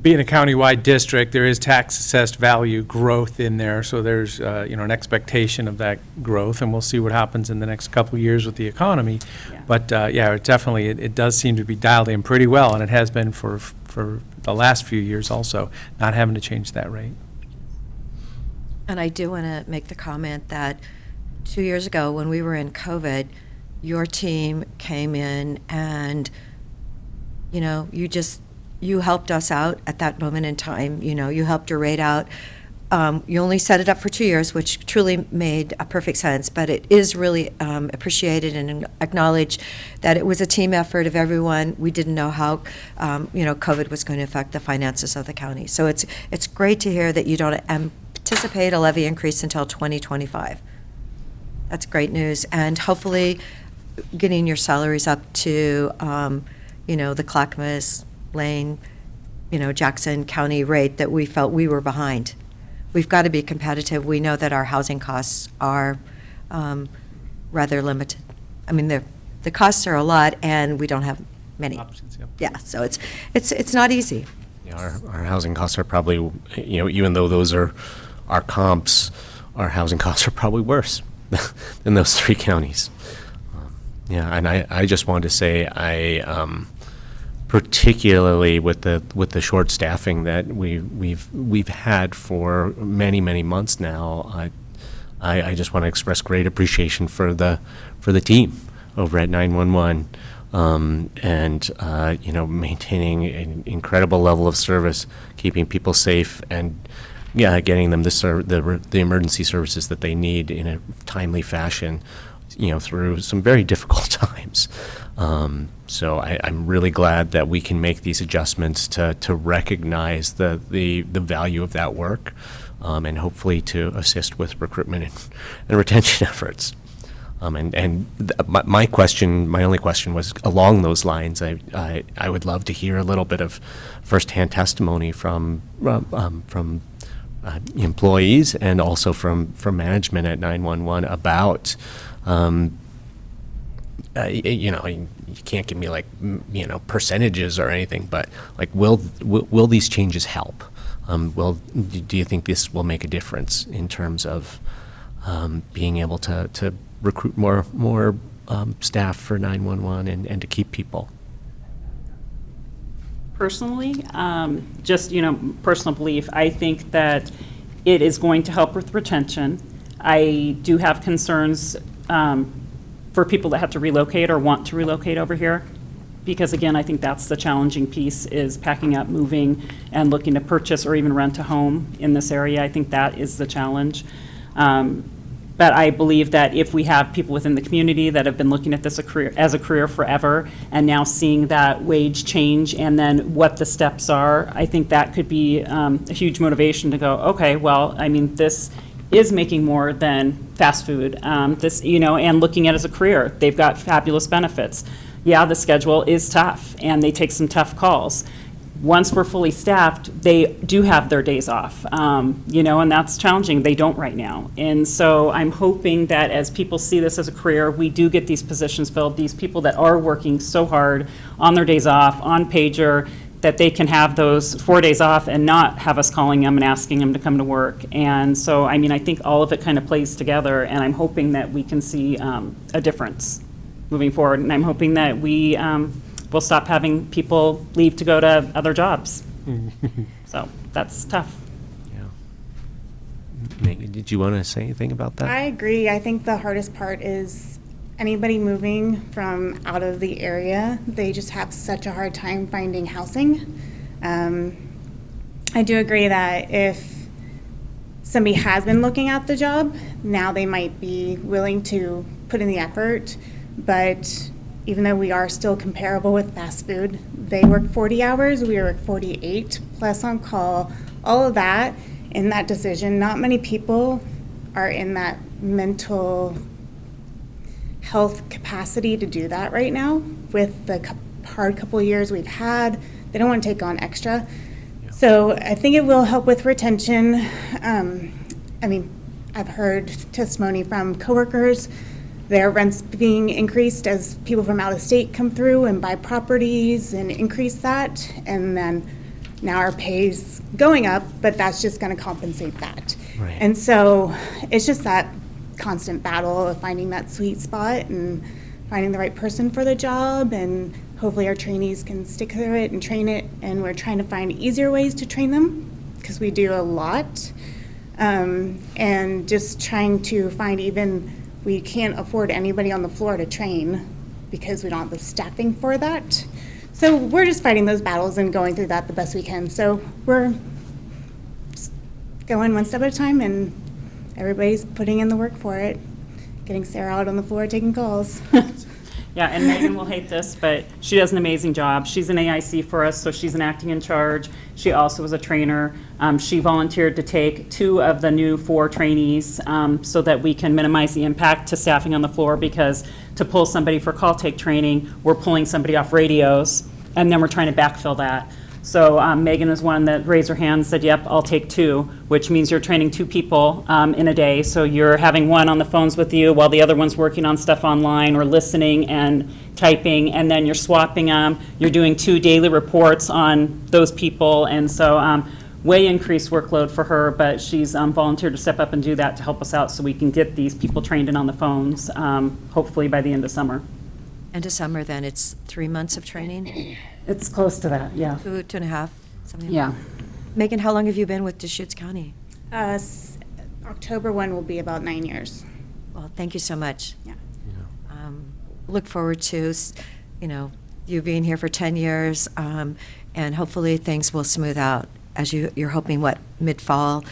Being a countywide district, there is tax assessed value growth in there, so there's an expectation of that growth, and we'll see what happens in the next couple of years with the economy. Yeah. But it does seem to be dialed in pretty well, and it has been for the last few years also, not having to change that rate. And I do want to make the comment that 2 years ago, when we were in COVID, your team came in and, you helped us out at that moment in time. You helped your rate out. You only set it up for 2 years, which truly made a perfect sense, but it is really appreciated and acknowledged that it was a team effort of everyone. We didn't know how, COVID was going to affect the finances of the county. So it's great to hear that you don't anticipate a levy increase until 2025. That's great news, and hopefully getting your salaries up to, the Clackamas, Lane, Jackson County rate that we felt we were behind. We've got to be competitive. We know that our housing costs are rather limited. I mean, the costs are a lot, and we don't have many options. Yeah, so it's not easy. Yeah, our housing costs are probably, even though those are our comps, our housing costs are probably worse than those 3 counties. And I just wanted to say particularly with the short staffing that we've had for many months now, I just want to express great appreciation for the team over at 911, maintaining an incredible level of service, keeping people safe, and getting them the emergency services that they need in a timely fashion, through some very difficult times. So I'm really glad that we can make these adjustments to recognize the value of that work. and hopefully to assist with recruitment and retention efforts. My question, my only question was along those lines. I would love to hear a little bit of firsthand testimony from employees and also from management at 911 about, you can't give me like, percentages or anything, but like, will these changes help? Do you think this will make a difference in terms of being able to recruit more staff for 911 and to keep people? Personally, just, personal belief, I think that it is going to help with retention. I do have concerns for people that have to relocate or want to relocate over here. Because again, I think that's the challenging piece, is packing up, moving, and looking to purchase or even rent a home in this area. I think that is the challenge. But I believe that if we have people within the community that have been looking at this as a career forever, and now seeing that wage change and then what the steps are, I think that could be a huge motivation to go, okay, well, I mean, this is making more than fast food. And looking at it as a career. They've got fabulous benefits. Yeah, the schedule is tough, and they take some tough calls. Once we're fully staffed, they do have their days off, and that's challenging. They don't right now. And so I'm hoping that as people see this as a career, we do get these positions filled, these people that are working so hard on their days off, on pager, that they can have those 4 days off and not have us calling them and asking them to come to work. And so, I mean, I think all of it kind of plays together, and I'm hoping that we can see a difference moving forward. And I'm hoping that we will stop having people leave to go to other jobs. So that's tough. Yeah. Megan, did you want to say anything about that? I agree. I think the hardest part is anybody moving from out of the area, they just have such a hard time finding housing. I do agree that if somebody has been looking at the job, now they might be willing to put in the effort. But even though we are still comparable with fast food, they work 40 hours, we work 48, plus on call, all of that in that decision. Not many people are in that mental health capacity to do that right now. With the hard couple of years we've had, they don't want to take on extra. Yeah. So I think it will help with retention. I've heard testimony from coworkers, their rents being increased as people from out of state come through and buy properties and increase that. And then now our pay's going up, but that's just going to compensate that. Right. And so it's just that constant battle of finding that sweet spot and finding the right person for the job. And hopefully our trainees can stick through it and train it. And we're trying to find easier ways to train them, because we do a lot. And just trying to find, even we can't afford anybody on the floor to train because we don't have the staffing for that. So we're just fighting those battles and going through that the best we can. So we're just going one step at a time, and everybody's putting in the work for it, getting Sarah out on the floor taking calls. Yeah, and Megan will hate this, but she does an amazing job. She's an AIC for us, so she's an acting in charge. She also is a trainer. She volunteered to take 2 of the new 4 trainees so that we can minimize the impact to staffing on the floor, because to pull somebody for call take training, we're pulling somebody off radios, and then we're trying to backfill that. So Megan is one that raised her hand and said, yep, I'll take 2, which means you're training 2 people in a day. So you're having one on the phones with you while the other one's working on stuff online or listening and typing, and then you're swapping them. You're doing 2 daily reports on those people. And so way increased workload for her, but she's volunteered to step up and do that to help us out so we can get these people trained in on the phones, hopefully by the end of summer. End of summer, then it's 3 months of training? It's close to that, yeah. 2.5, something Yeah. like that. Megan, how long have you been with Deschutes County? October 1 will be about 9 years. Well, thank you so much. Yeah. Look forward to, you being here for 10 years, and hopefully things will smooth out as you're hoping, mid-fall,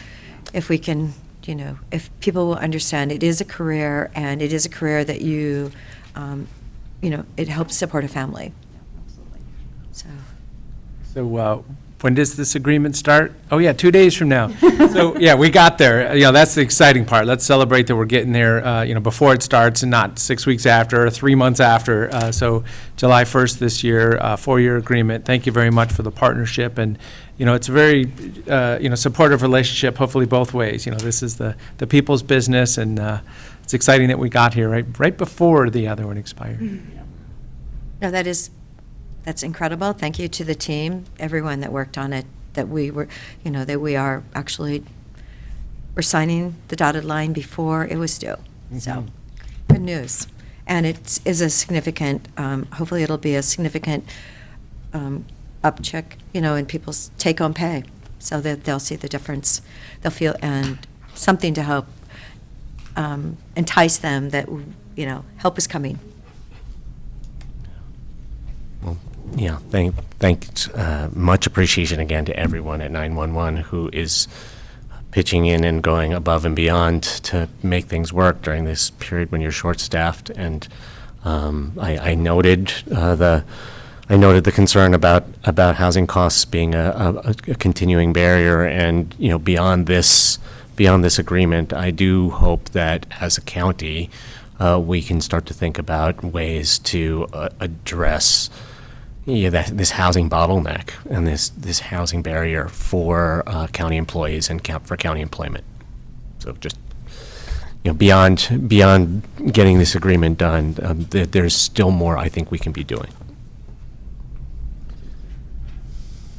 if we can, if people will understand it is a career, and it is a career that you, it helps support a family. So when does this agreement start? Oh, yeah, 2 days from now. So, yeah, we got there. That's the exciting part. Let's celebrate that we're getting there, before it starts and not 6 weeks after or 3 months after. So July 1st this year, 4-year agreement. Thank you very much for the partnership. And, it's a very, supportive relationship, hopefully both ways. This is the people's business, and it's exciting that we got here right before the other one expired. No, that's incredible. Thank you to the team, everyone that worked on it, that we were, that we are actually, we're signing the dotted line before it was due. So, good news. And it is a significant, hopefully it'll be a significant uptick, in people's take-home pay, so that they'll see the difference. They'll feel, and something to help entice them that, help is coming. Yeah, thanks, much appreciation again to everyone at 911 who is pitching in and going above and beyond to make things work during this period when you're short-staffed. And I noted the concern about housing costs being a continuing barrier, and beyond this agreement, I do hope that as a county we can start to think about ways to address this housing bottleneck and this housing barrier for county employees and for county employment. So just beyond getting this agreement done, there's still more I think we can be doing.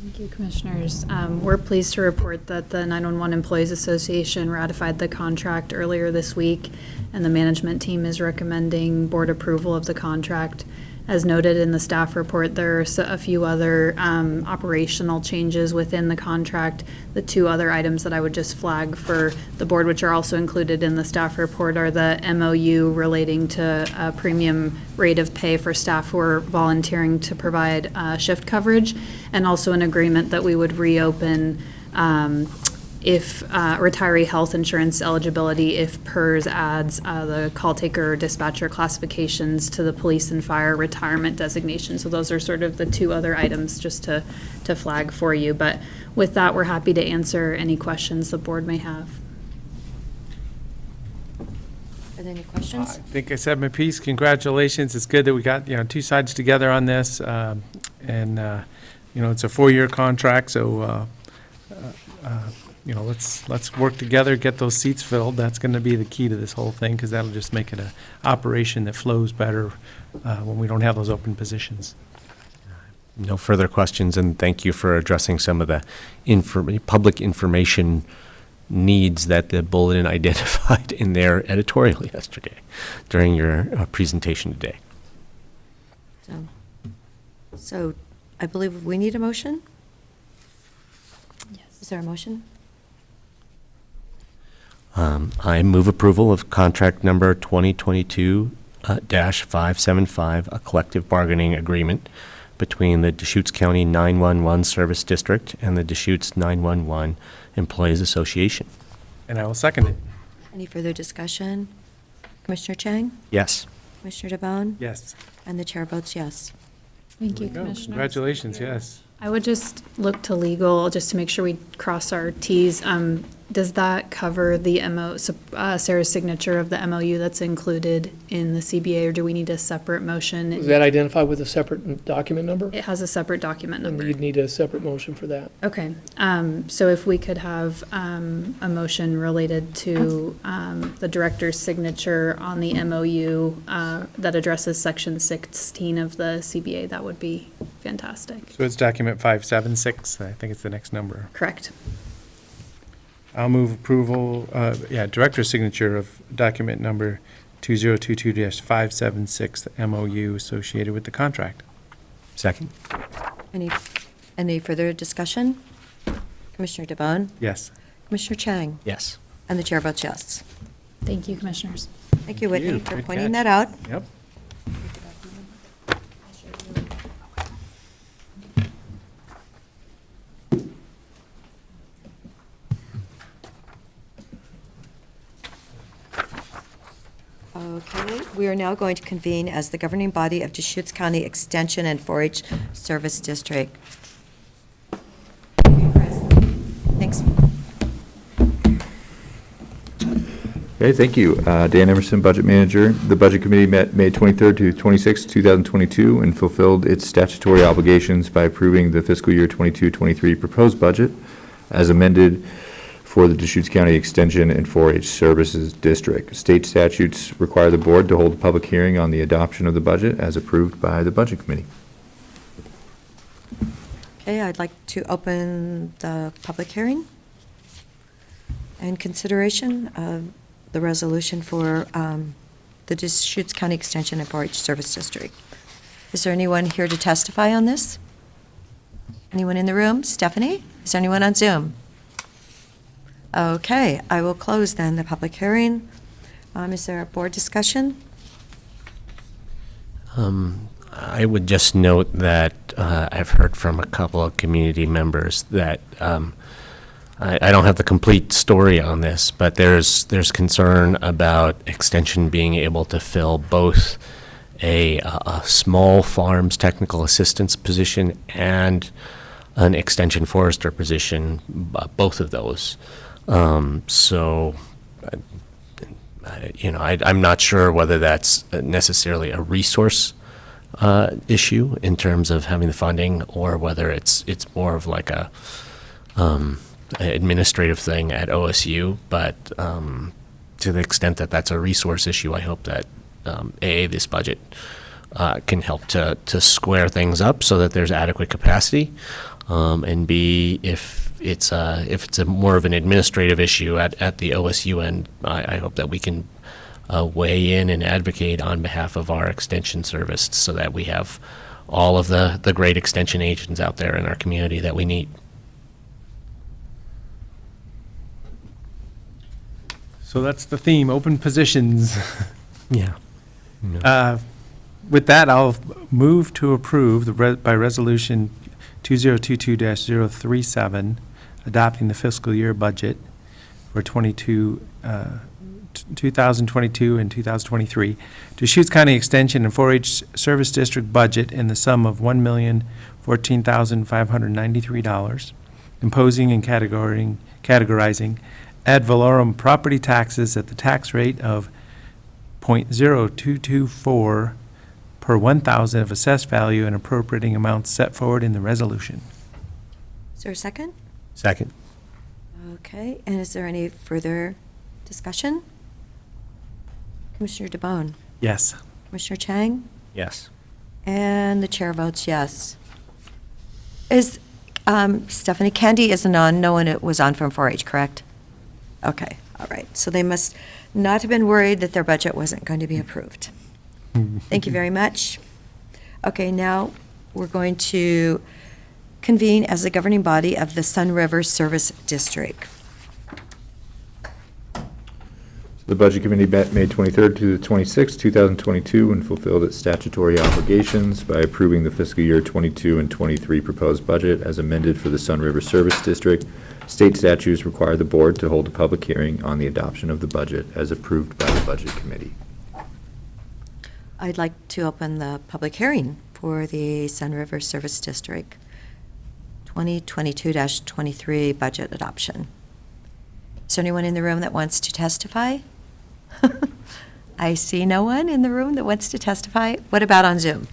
Thank you, Commissioners. We're pleased to report that the 911 Employees Association ratified the contract earlier this week, and the management team is recommending board approval of the contract. As noted in the staff report, there are a few other operational changes within the contract. The two other items that I would just flag for the board, which are also included in the staff report, are the MOU relating to a premium rate of pay for staff who are volunteering to provide shift coverage, and also an agreement that we would reopen if retiree health insurance eligibility, if PERS adds the call taker or dispatcher classifications to the police and fire retirement designation. So those are sort of the two other items just to flag for you. But with that, we're happy to answer any questions the board may have. Are there any questions? I think I said my piece. Congratulations. It's good that we got, two sides together on this. And it's a 4-year contract, so let's work together, get those seats filled. That's going to be the key to this whole thing, because that'll just make it an operation that flows better when we don't have those open positions. No further questions, and thank you for addressing some of the public information needs that the Bulletin identified in their editorial yesterday during your presentation today. So I believe we need a motion? Yes. Is there a motion? I move approval of contract number 2022-575, a collective bargaining agreement between the Deschutes County 911 Service District and the Deschutes 911 Employees Association. And I will second it. Any further discussion? Commissioner Chang? Yes. Commissioner DeBonne? Yes. And the chair votes yes. Thank you, There we go. Commissioner. Congratulations, yes. I would just look to legal, just to make sure we cross our Ts. Does that cover the Sarah's signature of the MOU that's included in the CBA, or do we need a separate motion? Is that identified with a separate document number? It has a separate document And number. you'd need a separate motion for that. Okay, so if we could have a motion related to the director's signature on the MOU that addresses section 16 of the CBA, that would be fantastic. So it's document 576, I think it's the next number. Correct. I'll move approval, director's signature of document number 2022-576, the MOU associated with the contract. Second. Any further discussion? Commissioner DeBonne? Yes. Commissioner Chang? Yes. And the chair votes yes. Thank you, Commissioners. Thank you, Whitney, for Good pointing catch. that out. Yep. Okay, we are now going to convene as the governing body of Deschutes County Extension and 4-H Service District. Thanks. Okay, thank you. Dan Emerson, Budget Manager. The Budget Committee met May 23rd to 26th, 2022, and fulfilled its statutory obligations by approving the fiscal year 22-23 proposed budget as amended for the Deschutes County Extension and 4-H Services District. State statutes require the board to hold a public hearing on the adoption of the budget as approved by the Budget Committee. Okay, I'd like to open the public hearing and consideration of the resolution for the Deschutes County Extension and 4-H Service District. Is there anyone here to testify on this? Anyone in the room? Stephanie? Is there anyone on Zoom? Okay, I will close then the public hearing. Is there a board discussion? I would just note that I've heard from a couple of community members that I don't have the complete story on this, but there's concern about Extension being able to fill both a small farms technical assistance position and an Extension forester position, both of those. So, I'm not sure whether that's necessarily a resource issue in terms of having the funding, or whether it's more of like a administrative thing at OSU. But to the extent that that's a resource issue, I hope that this budget can help to square things up so that there's adequate capacity, and B, if it's a more of an administrative issue at the OSU end, I hope that we can weigh in and advocate on behalf of our extension service so that we have all of the great extension agents out there in our community that we need. So that's the theme, open positions. Yeah. With that, I'll move to approve by resolution 2022-037, adopting the fiscal year budget for 2022 and 2023, Deschutes County Extension and 4-H Service District budget in the sum of $1,014,593, imposing and categorizing ad valorem property taxes at the tax rate of 0.0224 per 1,000 of assessed value and appropriating amounts set forward in the resolution. Is there a second? Second. Okay, and is there any further discussion? Commissioner DeBonne? Yes. Commissioner Chang? Yes. And the chair votes yes. Is, Stephanie, Candy isn't on, no one was on from 4-H, correct? Okay, all right. So they must not have been worried that their budget wasn't going to be approved. Thank you very much. Okay, now we're going to convene as the governing body of the Sun River Service District. The Budget Committee met May 23rd to the 26th, 2022, and fulfilled its statutory obligations by approving the fiscal year 22 and 23 proposed budget as amended for the Sun River Service District. State statutes require the board to hold a public hearing on the adoption of the budget as approved by the Budget Committee. I'd like to open the public hearing for the Sun River Service District 2022-23 budget adoption. Is there anyone in the room that wants to testify? I see no one in the room that wants to testify. What about on Zoom?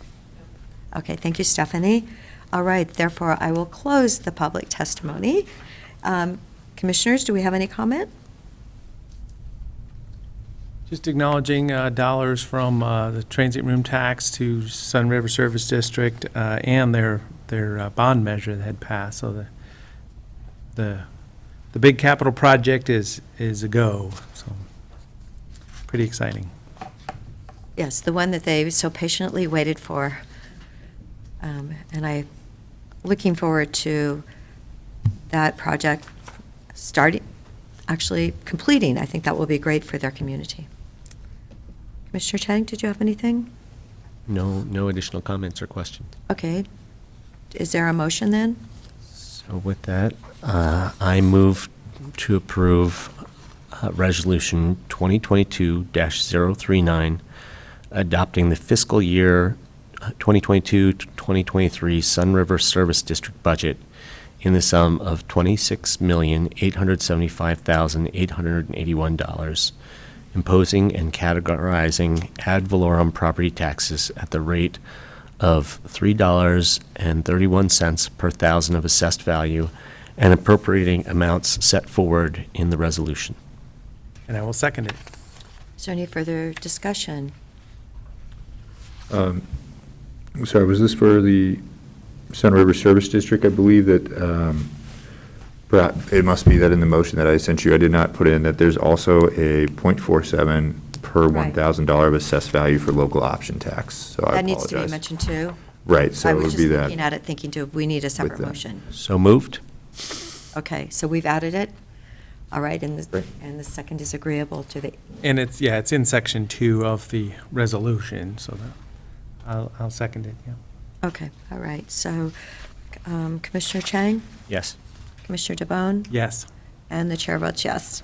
Okay, thank you, Stephanie. All right, therefore, I will close the public testimony. Commissioners, do we have any comment? Just acknowledging dollars from the transient room tax to Sun River Service District and their bond measure that had passed. So the big capital project is a go. So pretty exciting. Yes, the one that they so patiently waited for. And I'm looking forward to that project actually completing. I think that will be great for their community. Commissioner Chang, did you have anything? No additional comments or questions. Okay. Is there a motion then? So with that, I move to approve Resolution 2022-039, adopting the fiscal year 2022-2023 Sun River Service District budget in the sum of $26,875,881, imposing and categorizing ad valorem property taxes at the rate of $3.31 per thousand of assessed value, and appropriating amounts set forward in the resolution. And I will second it. Is there any further discussion? Sorry, was this for the Sun River Service District? I believe that, it must be that in the motion that I sent you, I did not put in that there's also a .47 per Right. $1,000 of assessed value for local option tax, so I That needs to be apologize. mentioned too. Right, so I it was would just be that. looking at it, thinking, do we need a separate that. motion? So moved? Okay, so we've added it. All right, and Great. the second is agreeable to the, And it's, yeah, it's in section 2 of the resolution, so I'll second it, yeah. okay, all right. So Commissioner Chang, Yes. Commissioner DeBonne, Yes. and the chair votes yes.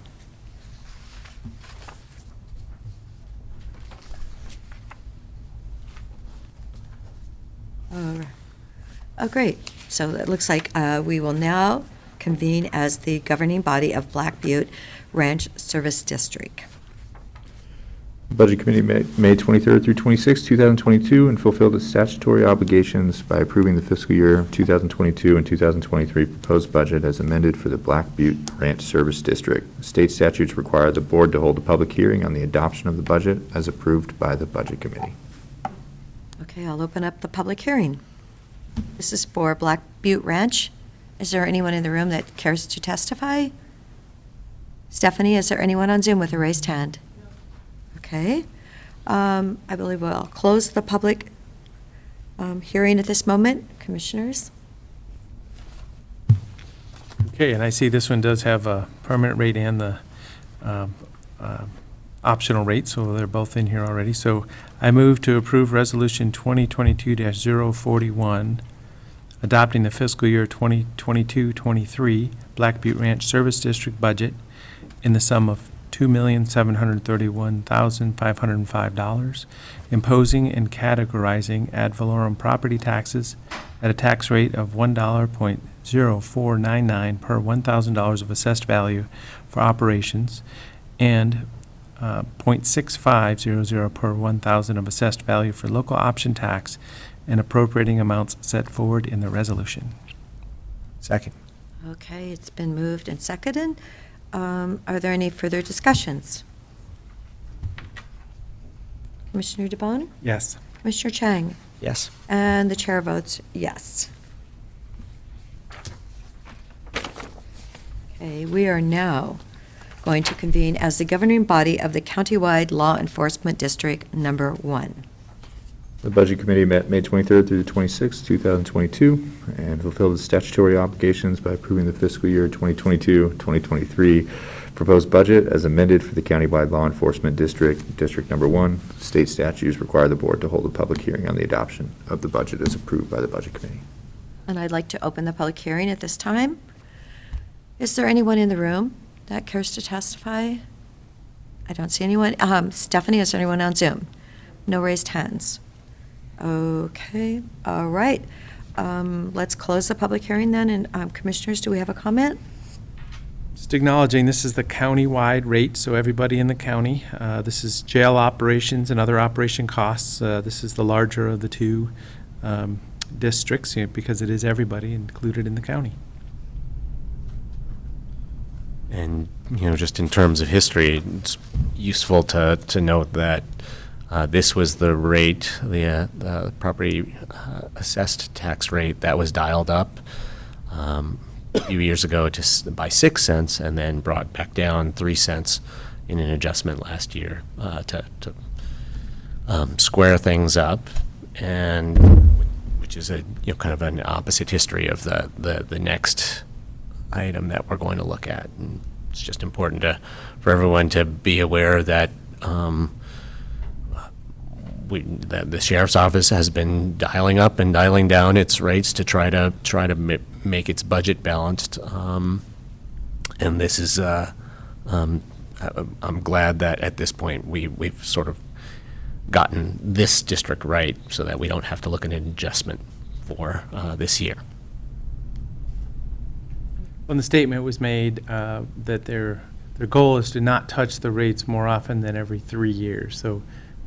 Oh, great. So it looks like we will now convene as the governing body of Black Butte Ranch Service District. Budget Committee met May 23rd through 26th, 2022, and fulfilled its statutory obligations by approving the fiscal year 2022 and 2023 proposed budget as amended for the Black Butte Ranch Service District. State statutes require the board to hold a public hearing on the adoption of the budget as approved by the Budget Committee. Okay, I'll open up the public hearing. This is for Black Butte Ranch. Is there anyone in the room that cares to testify? Stephanie, is there anyone on Zoom with a raised hand? Okay. I believe we'll close the public hearing at this moment. Commissioners? Okay, and I see this one does have a permanent rate and the optional rate, so they're both in here already. So I move to approve Resolution 2022-041, adopting the fiscal year 2022-23 Black Butte Ranch Service District budget in the sum of $2,731,505, imposing and categorizing ad valorem property taxes at a tax rate of $1.0499 per $1,000 of assessed value for operations, and .6500 per 1,000 of assessed value for local option tax, and appropriating amounts set forward in the resolution. Second. Okay, it's been moved and seconded. Are there any further discussions? Commissioner DeBonne? Yes. Commissioner Chang? Yes. And the chair votes yes. Okay, we are now going to convene as the governing body of the countywide law enforcement district number 1. The Budget Committee met May 23rd through the 26th, 2022, and fulfilled its statutory obligations by approving the fiscal year 2022-2023 proposed budget as amended for the countywide law enforcement district, District Number 1. State statutes require the board to hold a public hearing on the adoption of the budget as approved by the Budget Committee. And I'd like to open the public hearing at this time. Is there anyone in the room that cares to testify? I don't see anyone. Stephanie, is there anyone on Zoom? No raised hands. Okay, all right. Let's close the public hearing then, and commissioners, do we have a comment? Just acknowledging this is the county-wide rate, so everybody in the county. This is jail operations and other operation costs. This is the larger of the two districts, because it is everybody included in the county. And, just in terms of history, it's useful to note that this was the rate, the property assessed tax rate that was dialed up a few years ago by 6 cents, and then brought back down 3 cents in an adjustment last year to square things up, and which is a kind of an opposite history of the next item that we're going to look at. And it's just important for everyone to be aware that that the sheriff's office has been dialing up and dialing down its rates to try to make its budget balanced, and this is I'm glad that at this point we've sort of gotten this district right, so that we don't have to look at an adjustment for this year. When the statement was made that their goal is to not touch the rates more often than every 3 years. So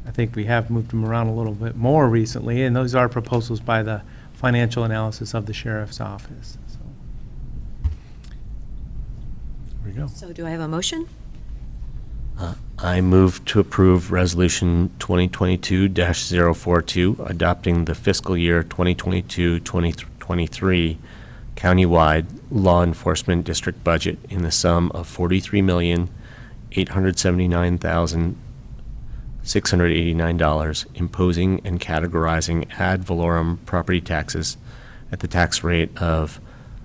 I think we have moved them around a little bit more recently, and those are proposals by the financial analysis of the sheriff's office. So there we go. So do I have a motion? I move to approve Resolution 2022-042, adopting the fiscal year 2022-2023 countywide law enforcement district budget in the sum of $43,879,689, imposing and categorizing ad valorem property taxes at the tax rate of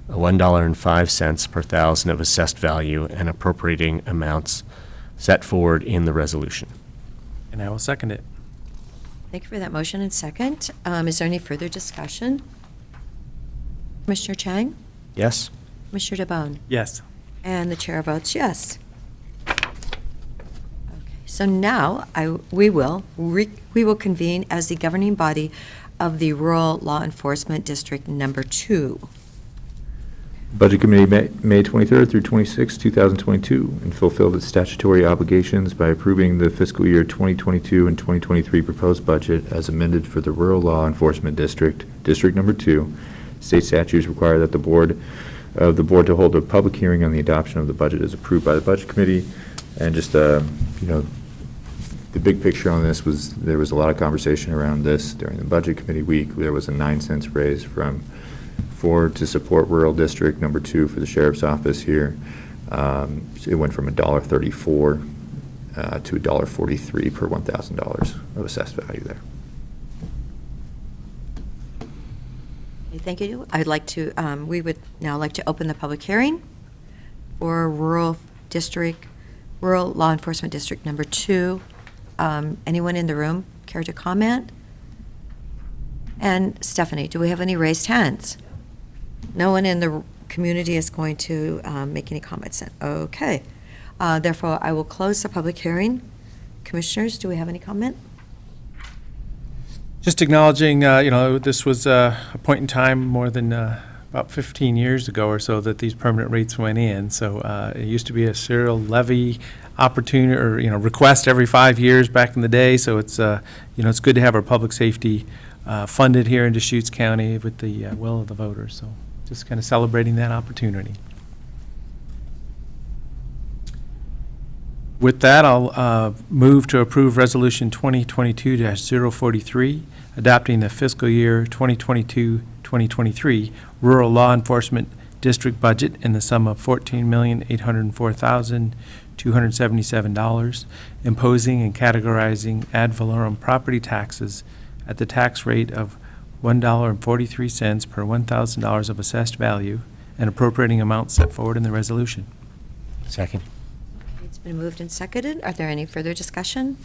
$1.05 per thousand of assessed value and appropriating amounts set forward in the resolution. And I will second it. Thank you for that motion and second. Is there any further discussion? Commissioner Chang? Yes? Commissioner DeBonne? Yes. And the chair votes yes. Okay, so now we will convene as the governing body of the Rural Law Enforcement District Number 2. Budget Committee met May 23rd through 26th, 2022, and fulfilled its statutory obligations by approving the fiscal year 2022 and 2023 proposed budget as amended for the Rural Law Enforcement District, District Number 2. State statutes require that the board to hold a public hearing on the adoption of the budget as approved by the Budget Committee. And just, the big picture on this was there was a lot of conversation around this during the Budget Committee week. There was a 9-cent raise to support Rural District Number 2 for the Sheriff's Office here. It went from $1.34 to $1.43 per $1,000 of assessed value there. Thank you. We would now like to open the public hearing for Rural Law Enforcement District Number 2. Anyone in the room care to comment? And Stephanie, do we have any raised hands? No one in the community is going to make any comments. Okay. Therefore, I will close the public hearing. Commissioners, do we have any comment? Just acknowledging, this was a point in time more than about 15 years ago or so that these permanent rates went in. So it used to be a serial levy opportunity or, request every 5 years back in the day. So it's, it's good to have our public safety funded here in Deschutes County with the will of the voters. So just kind of celebrating that opportunity. With that, I'll move to approve Resolution 2022-043, adopting the fiscal year 2022-2023 Rural Law Enforcement District budget in the sum of $14,804,277, imposing and categorizing ad valorem property taxes at the tax rate of $1.43 per $1,000 of assessed value and appropriating amounts set forward in the resolution. Second. It's been moved and seconded. Are there any further discussion?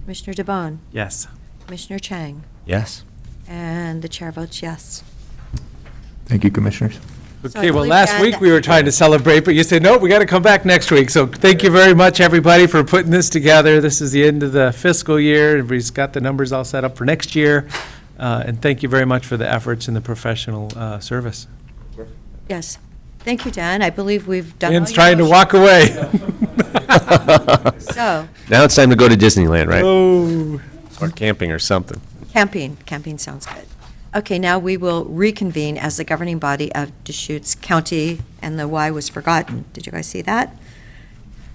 Commissioner DeBonne? Yes. Commissioner Chang? Yes? And the chair votes yes. Thank you, Commissioners. Okay, well, last week we were trying to celebrate, but you said, no, we got to come back next week. So thank you very much, everybody, for putting this together. This is the end of the fiscal year. Everybody's got the numbers all set up for next year. And thank you very much for the efforts and the professional service. Yes. Thank you, Dan. I believe we've done. Dan's trying to walk away. So. Now it's time to go to Disneyland, right? Oh. Or camping or something. Camping sounds good. Okay, now we will reconvene as the governing body of Deschutes County, and the Y was forgotten. Did you guys see that?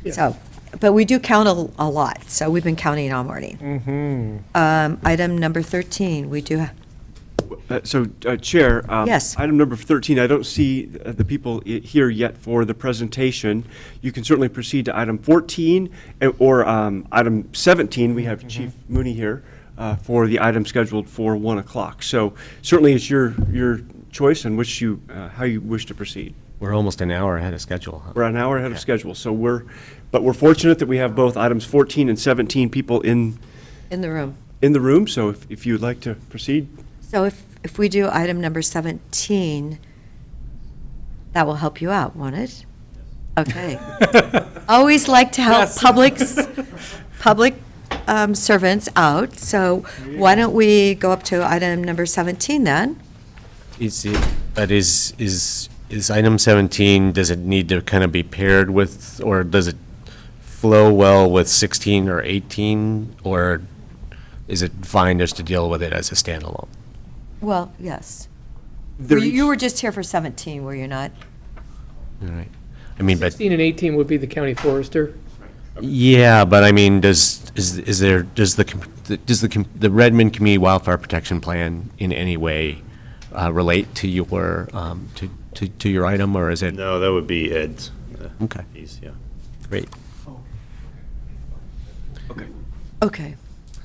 Yeah. So, but we do count a lot, so we've been counting all morning. Item number 13, we do. Chair. Yes. Item number 13, I don't see the people here yet for the presentation. You can certainly proceed to item 14 or item 17. We have Chief Mooney here for the item scheduled for 1 o'clock. So certainly it's your choice and how you wish to proceed. We're almost an hour ahead of schedule. Huh? We're an hour ahead of schedule. So we're fortunate that we have both items 14 and 17 people in the room. So if you'd like to proceed. So if we do item number 17, that will help you out, won't it? Okay. Always like to help public servants out. So why don't we go up to item number 17 then? Is is item 17, does it need to kind of be paired with, or does it flow well with 16 or 18? Or is it fine just to deal with it as a standalone? Well, yes. They're You were just here for 17, were you not? All right. I mean, but, 16 and 18 would be the county forester. yeah, but I mean, does the Redmond Community Wildfire Protection Plan in any way relate to your, to your item, or is it? No, that would be Ed's. Okay. Piece, yeah. Great. Okay. Okay,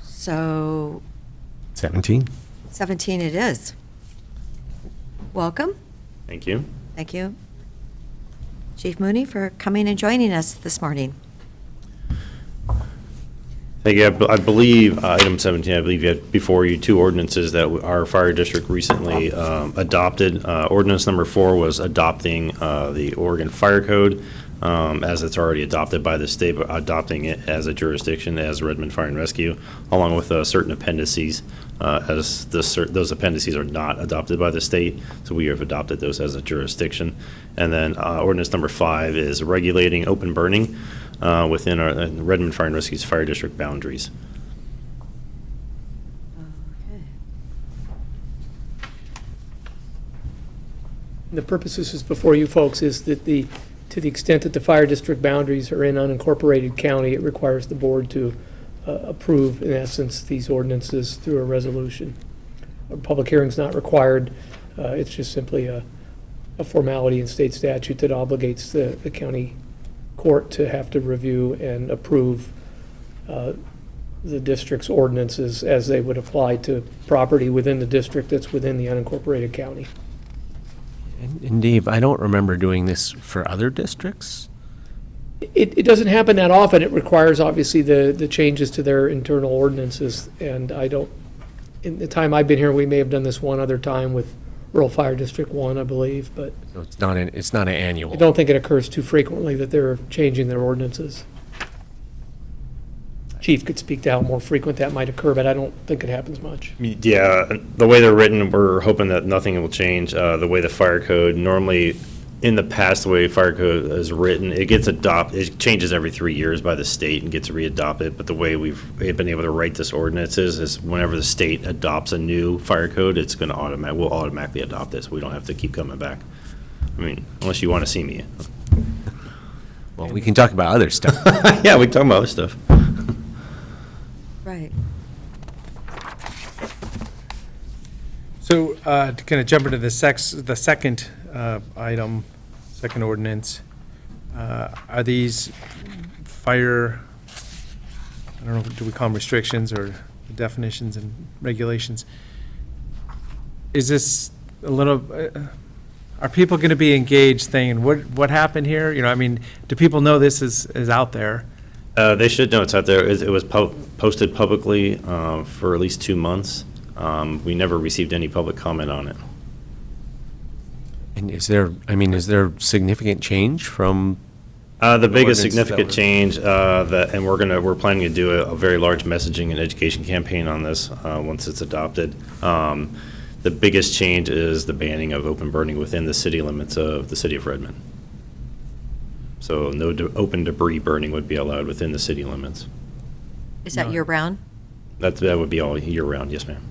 so 17? 17 it is. Welcome. Thank you. Thank you. Chief Mooney for coming and joining us this morning. Thank you. I believe, item 17, I believe you had before you two ordinances that our fire district recently adopted. Ordinance number 4 was adopting the Oregon Fire Code as it's already adopted by the state, but adopting it as a jurisdiction as Redmond Fire and Rescue, along with certain appendices, as those appendices are not adopted by the state, so we have adopted those as a jurisdiction. And then ordinance number 5 is regulating open burning within our Redmond Fire and Rescue's fire district boundaries. The purpose this is before you folks is that to the extent that the fire district boundaries are in unincorporated county, it requires the board to approve, in essence, these ordinances through a resolution. A public hearing's not required. It's just simply a formality in state statute that obligates the county court to have to review and approve the district's ordinances as they would apply to property within the district that's within the unincorporated county. And Dave, I don't remember doing this for other districts. It doesn't happen that often. It requires, obviously, the changes to their internal ordinances, and I don't, in the time I've been here, we may have done this one other time with Rural Fire District 1, I believe, but So it's not an annual. I don't think it occurs too frequently that they're changing their ordinances. Chief could speak to how more frequent that might occur, but I don't think it happens much. Yeah, the way they're written, we're hoping that nothing will change. The way the fire code, normally, in the past, the way fire code is written, it gets adopted, it changes every 3 years by the state and gets readopted, but the way we've been able to write this ordinances is whenever the state adopts a new fire code, it's going to we'll automatically adopt this. We don't have to keep coming back. I mean, unless you want to see me. Well, we can talk about other stuff. Yeah, we can talk about other stuff. Right. So to kind of jump into the second item, second ordinance, are these fire, I don't know, do we call them restrictions or definitions and regulations? Is this a little, are people going to be engaged saying, what happened here? You know, I mean, do people know this is out there? They should know it's out there. It was posted publicly for at least 2 months. We never received any public comment on it. And is there significant change from? The biggest significant change, and we're planning to do a very large messaging and education campaign on this once it's adopted. The biggest change is the banning of open burning within the city limits of the city of Redmond. So no open debris burning would be allowed within the city limits. Is that year-round? That would be all year-round, yes, ma'am.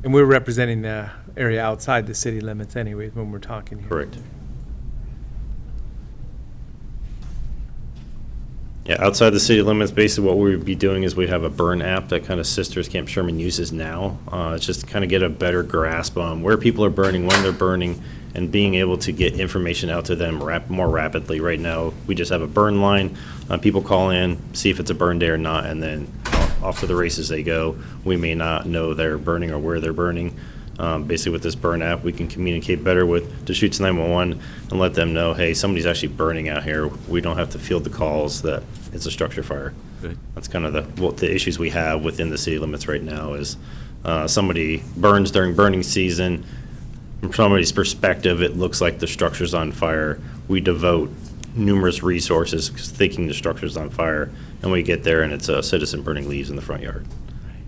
And we're representing the area outside the city limits anyway when we're talking here. Correct. Yeah, outside the city limits, basically what we would be doing is we'd have a burn app that kind of Sisters Camp Sherman uses now. It's just to kind of get a better grasp on where people are burning, when they're burning, and being able to get information out to them more rapidly. Right now, we just have a burn line. People call in, see if it's a burn day or not, and then off to the races they go. We may not know they're burning or where they're burning. Basically, with this burn app, we can communicate better with Deschutes 911 and let them know, hey, somebody's actually burning out here. We don't have to field the calls that it's a structure fire. Good. That's kind of the issues we have within the city limits right now is somebody burns during burning season. From somebody's perspective, it looks like the structure's on fire. We devote numerous resources thinking the structure's on fire, and we get there and it's a citizen burning leaves in the front yard.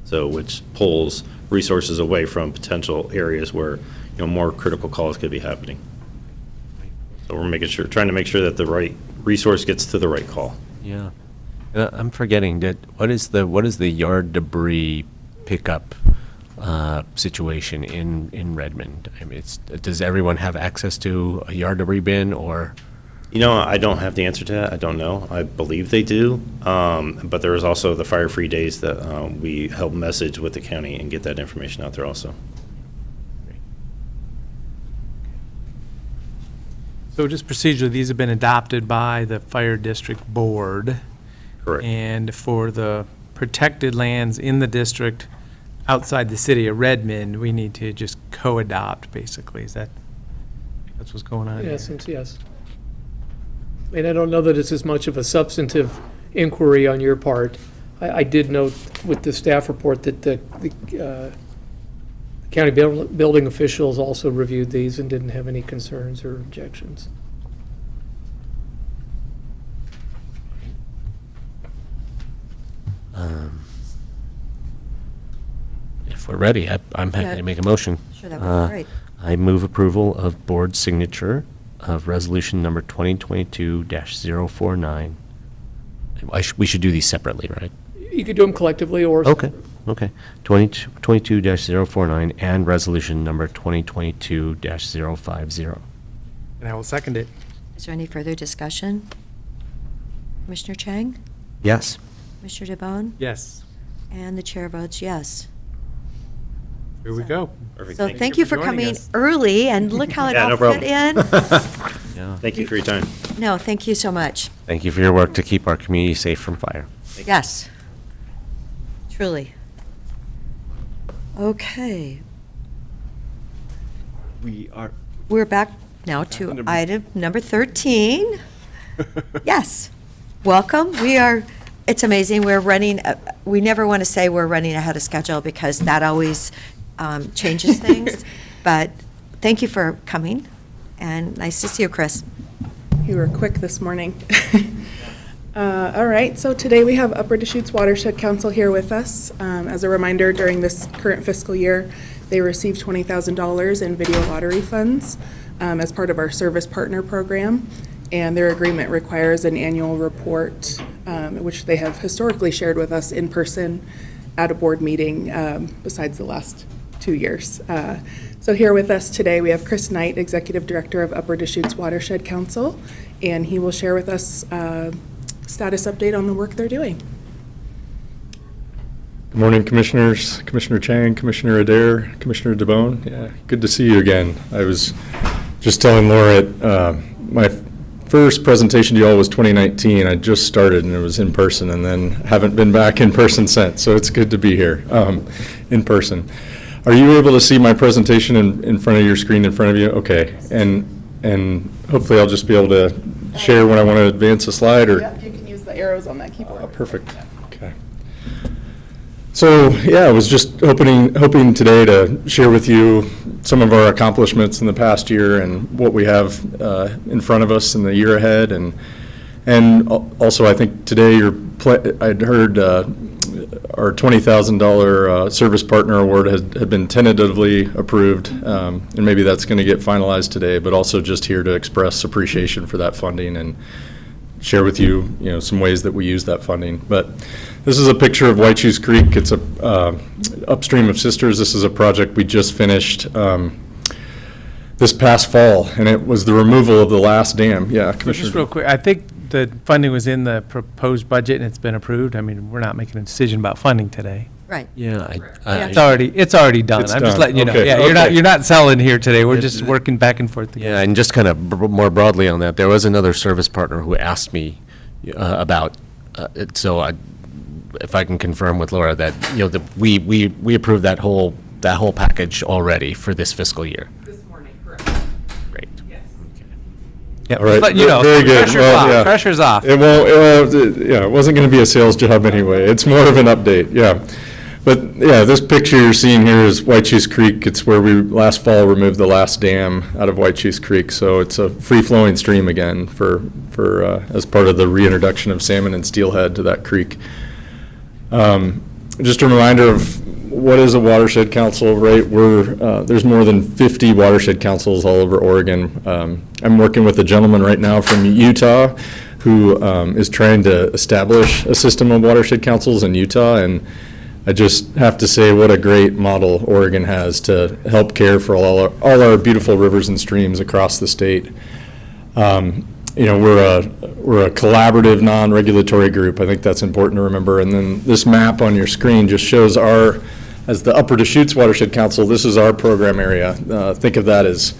So, which pulls resources away from potential areas where, more critical calls could be happening. So we're trying to make sure that the right resource gets to the right call. Yeah. I'm forgetting what is the yard debris pickup situation in Redmond? I mean, does everyone have access to a yard debris bin, or? You know, I don't have the answer to that. I don't know. I believe they do. But there is also the fire-free days that we help message with the county and get that information out there also. So just procedurally, these have been adopted by the fire district board. Correct. And for the protected lands in the district outside the city of Redmond, we need to just co-adopt, basically. That's what's going on In here? essence, yes. I mean, I don't know that it's as much of a substantive inquiry on your part. I did note with the staff report that the county building officials also reviewed these and didn't have any concerns or objections. If we're ready, I'm happy to make a motion. Sure, that would be great. I move approval of board signature of resolution number 2022-049. We should do these separately, right? You could do them collectively or. Okay. 22-049 and resolution number 2022-050. And I will second it. Is there any further discussion? Commissioner Chang? Yes. Commissioner DeBonne? Yes. And the chair votes yes. Here we go. Perfect. So thank you for joining coming us. early, and look how it Yeah, all no fit problem. in. Yeah. Thank you for your time. No, thank you so much. Thank you for your work to keep our community safe from fire. Yes. Truly. Okay. We're back now to number- item number 13. Yes. Welcome. It's amazing. We're running, we never want to say we're running ahead of schedule because that always changes things. But thank you for coming, and nice to see you, Chris. You were quick this morning. All right, so today we have Upper Deschutes Watershed Council here with us. As a reminder, during this current fiscal year, they received $20,000 in video lottery funds as part of our service partner program, and their agreement requires an annual report, which they have historically shared with us in person at a board meeting besides the last 2 years. So here with us today, we have Chris Knight, Executive Director of Upper Deschutes Watershed Council, and he will share with us status update on the work they're doing. Good morning, Commissioners, Commissioner Chang, Commissioner Adair, Commissioner DeBonne. Yeah, good to see you again. I was just telling Laura, my first presentation to you all was 2019. I just started and it was in person, and then haven't been back in person since, so it's good to be here in person. Are you able to see my presentation in front of your screen in front of you? Okay, and hopefully I'll just be able to share when I want to advance a slide, or? Yep, you can use the arrows on that keyboard. Perfect. Okay. So, yeah, I was just hoping today to share with you some of our accomplishments in the past year and what we have in front of us in the year ahead. And also, I think today I'd heard our $20,000 service partner award had been tentatively approved, and maybe that's going to get finalized today, but also just here to express appreciation for that funding and share with you, some ways that we use that funding. But this is a picture of Wychus Creek. It's upstream of Sisters. This is a project we just finished this past fall, and it was the removal of the last dam. Yeah, Commissioner. Just real quick, I think the funding was in the proposed budget and it's been approved. I mean, we're not making a decision about funding today. Right. Yeah, It's already done. It's I'm just done. letting you know. Okay, Yeah, okay. you're not selling here today. We're just working back and forth together. Yeah, and just kind of more broadly on that, there was another service partner who asked me about it, so if I can confirm with Laura that we approved that whole package already for this fiscal year. This morning, correct. Great. Yeah, All right. but, Very good. pressure's Well, off. yeah. Pressure's off. It wasn't going to be a sales job anyway. It's more of an update, yeah. But, yeah, this picture you're seeing here is Wychus Creek. It's where we last fall removed the last dam out of Wychus Creek. So it's a free-flowing stream again for as part of the reintroduction of salmon and steelhead to that creek. Just a reminder of what is a watershed council, right? There's more than 50 watershed councils all over Oregon. I'm working with a gentleman right now from Utah who is trying to establish a system of watershed councils in Utah, and I just have to say what a great model Oregon has to help care for all our beautiful rivers and streams across the state. We're a collaborative, non-regulatory group. I think that's important to remember. And then this map on your screen just shows as the Upper Deschutes Watershed Council, this is our program area. Think of that as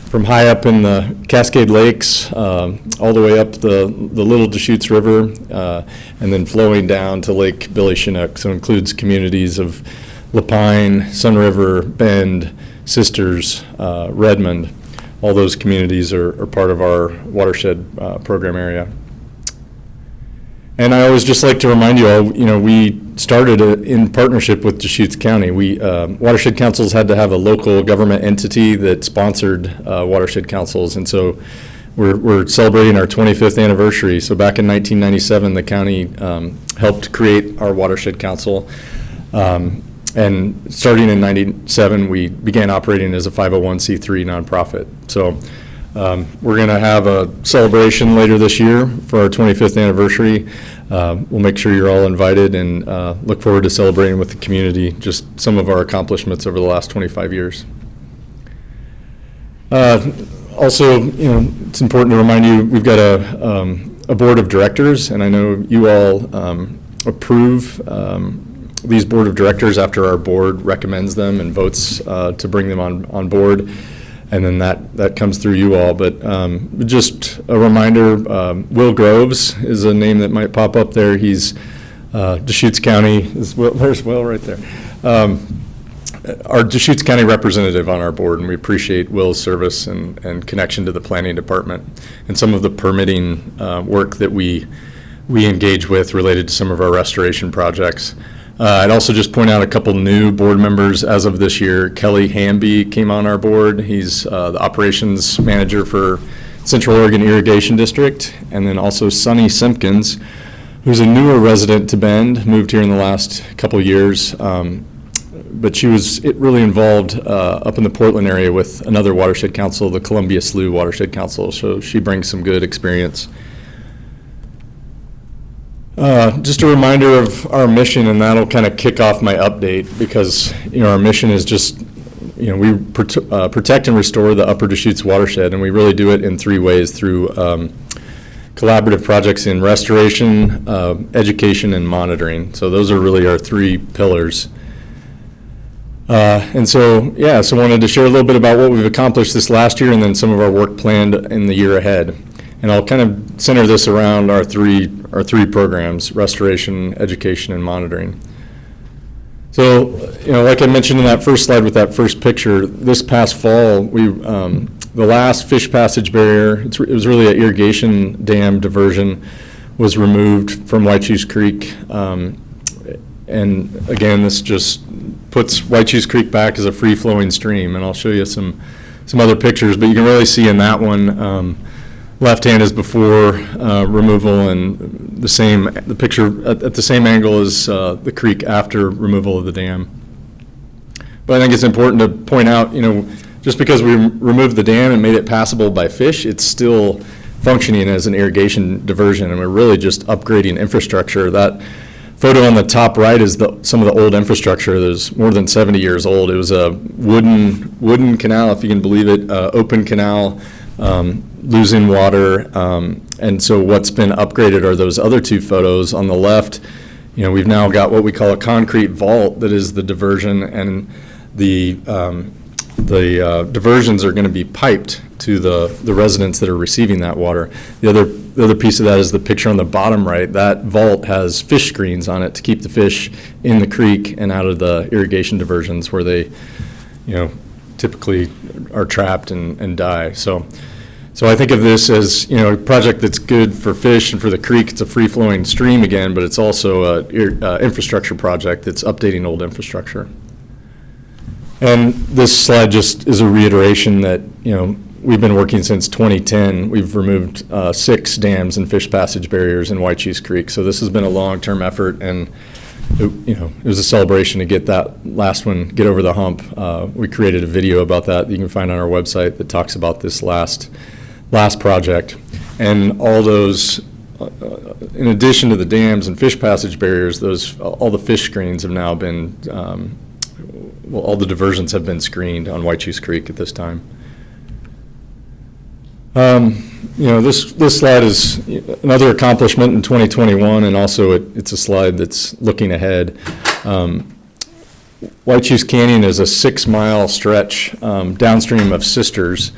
from high up in the Cascade Lakes, all the way up the Little Deschutes River, and then flowing down to Lake Billy Chinook. So it includes communities of Lapine, Sun River, Bend, Sisters, Redmond. All those communities are part of our watershed program area. And I always just like to remind you all, we started in partnership with Deschutes County. Watershed councils had to have a local government entity that sponsored watershed councils, and so we're celebrating our 25th anniversary. So back in 1997, the county helped create our watershed council. And starting in 97, we began operating as a 501c3 nonprofit. So we're going to have a celebration later this year for our 25th anniversary. We'll make sure you're all invited and look forward to celebrating with the community just some of our accomplishments over the last 25 years. Also, it's important to remind you, we've got a board of directors, and I know you all approve these board of directors after our board recommends them and votes to bring them on board, and then that comes through you all. But just a reminder, Will Groves is a name that might pop up there. He's Deschutes County, there's Will right there. Our Deschutes County representative on our board, and we appreciate Will's service and connection to the planning department and some of the permitting work that we engage with related to some of our restoration projects. I'd also just point out a couple new board members as of this year. Kelly Hamby came on our board. He's the operations manager for Central Oregon Irrigation District. And then also Sunny Simpkins, who's a newer resident to Bend, moved here in the last couple years. But she was really involved up in the Portland area with another watershed council, the Columbia Slough Watershed Council. So she brings some good experience. Just a reminder of our mission, and that'll kind of kick off my update, because our mission is just, we protect and restore the Upper Deschutes watershed, and we really do it in three ways: through collaborative projects in restoration, education, and monitoring. So those are really our three pillars. And so I wanted to share a little bit about what we've accomplished this last year, and then some of our work planned in the year ahead. And I'll kind of center this around our three programs: restoration, education, and monitoring. So, like I mentioned in that first slide with that first picture, this past fall, the last fish passage barrier, it was really an irrigation dam diversion, was removed from Wychus Creek. And again, this just puts Wychus Creek back as a free-flowing stream. And I'll show you some other pictures, but you can really see in that one, left hand is before removal, and the picture at the same angle as the creek after removal of the dam. But I think it's important to point out, just because we removed the dam and made it passable by fish, it's still functioning as an irrigation diversion, and we're really just upgrading infrastructure. That photo on the top right is some of the old infrastructure. There's more than 70 years old. It was a wooden canal, if you can believe it, open canal, losing water, and so what's been upgraded are those other two photos. On the left, we've now got what we call a concrete vault that is the diversion, and the diversions are going to be piped to the residents that are receiving that water. The other piece of that is the picture on the bottom right. That vault has fish screens on it to keep the fish in the creek and out of the irrigation diversions where they, typically are trapped and die. So I think of this as, a project that's good for fish and for the creek. It's a free-flowing stream again, but it's also an infrastructure project that's updating old infrastructure. And this slide just is a reiteration that, we've been working since 2010. We've removed 6 dams and fish passage barriers in Wychus Creek. So this has been a long-term effort, and it was a celebration to get that last one, get over the hump. We created a video about that you can find on our website that talks about this last project. And all those, in addition to the dams and fish passage barriers, all the fish screens have now been, all the diversions have been screened on Wychus Creek at this time. This slide is another accomplishment in 2021, and also it's a slide that's looking ahead. Wychus Canyon is a 6-mile stretch downstream of Sisters.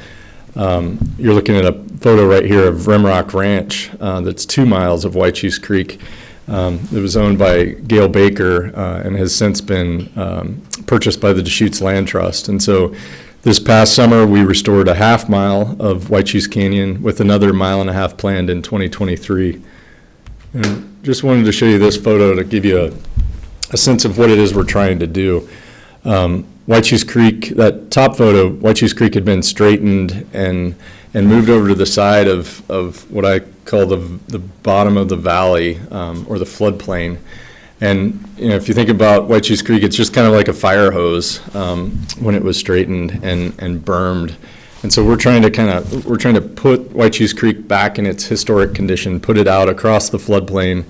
You're looking at a photo right here of Rimrock Ranch that's 2 miles of Wychus Creek. It was owned by Gail Baker and has since been purchased by the Deschutes Land Trust. And so this past summer, we restored a 1/2 mile of Wychus Canyon with another 1.5 miles planned in 2023. And just wanted to show you this photo to give you a sense of what it is we're trying to do. Wychus Creek, that top photo, Wychus Creek had been straightened and moved over to the side of what I call the bottom of the valley, or the floodplain. And if you think about Wychus Creek, it's just kind of like a fire hose when it was straightened and bermed. And so we're trying to put Wychus Creek back in its historic condition, put it out across the floodplain,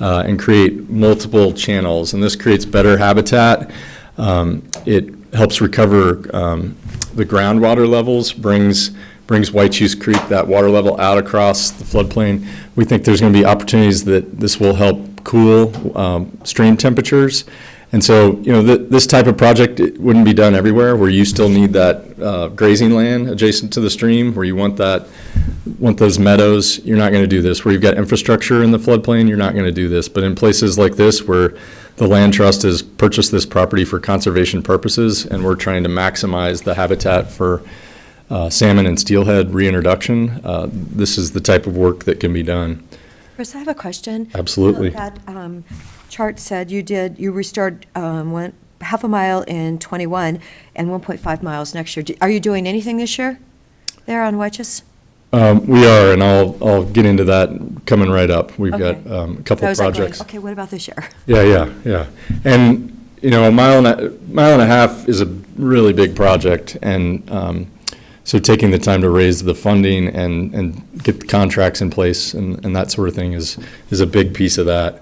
and create multiple channels. And this creates better habitat. It helps recover the groundwater levels, brings Wychus Creek, that water level, out across the floodplain. We think there's going to be opportunities that this will help cool stream temperatures. And so, this type of project, it wouldn't be done everywhere, where you still need that grazing land adjacent to the stream, where you want those meadows. You're not going to do this. Where you've got infrastructure in the floodplain, you're not going to do this. But in places like this, where the land trust has purchased this property for conservation purposes, and we're trying to maximize the habitat for salmon and steelhead reintroduction, this is the type of work that can be done. Chris, I have a question. Absolutely. That chart said you restored 1/2 mile in '21 and 1.5 miles next year. Are you doing anything this year there on Wychus? We are, and I'll get into that coming right up. We've got a couple projects. Okay, what about this year? Yeah. And, a mile and a half is a really big project, and so taking the time to raise the funding and get the contracts in place and that sort of thing is a big piece of that.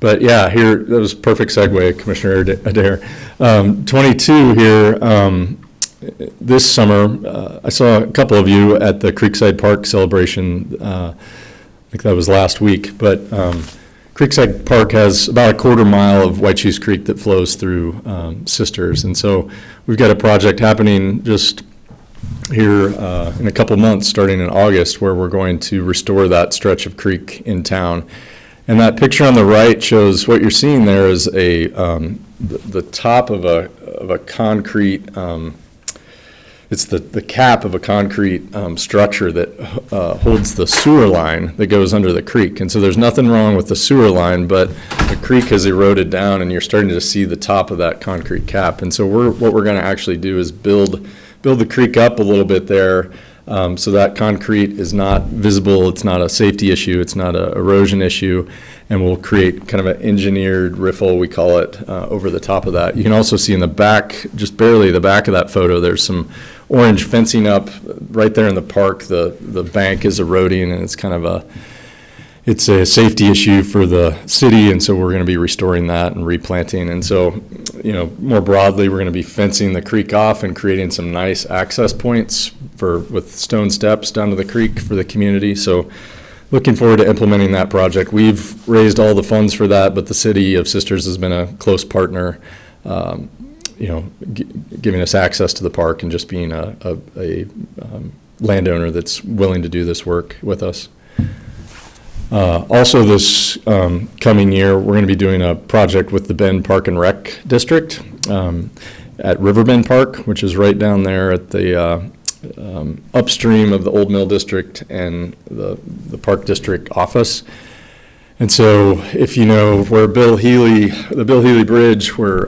But yeah, here, that was a perfect segue, Commissioner Adair. 22 here, this summer, I saw a couple of you at the Creekside Park celebration. I think that was last week, but Creekside Park has about a 1/4 mile of Wychus Creek that flows through Sisters. And so we've got a project happening just here in a couple months, starting in August, where we're going to restore that stretch of creek in town. And that picture on the right shows what you're seeing there is the top of a concrete, it's the cap of a concrete structure that holds the sewer line that goes under the creek. And so there's nothing wrong with the sewer line, but the creek has eroded down and you're starting to see the top of that concrete cap. And so what we're going to actually do is build the creek up a little bit there, so that concrete is not visible, it's not a safety issue, it's not an erosion issue, and we'll create kind of an engineered riffle, we call it, over the top of that. You can also see in the back, just barely the back of that photo, there's some orange fencing up right there in the park. The bank is eroding, and it's a safety issue for the city, and so we're going to be restoring that and replanting. And so, more broadly, we're going to be fencing the creek off and creating some nice access points with stone steps down to the creek for the community. So looking forward to implementing that project. We've raised all the funds for that, but the city of Sisters has been a close partner, giving us access to the park and just being a landowner that's willing to do this work with us. Also this coming year, we're going to be doing a project with the Bend Park and Rec District at Riverbend Park, which is right down there at the upstream of the Old Mill District and the Park District office. And so if you know where the Bill Healy Bridge, where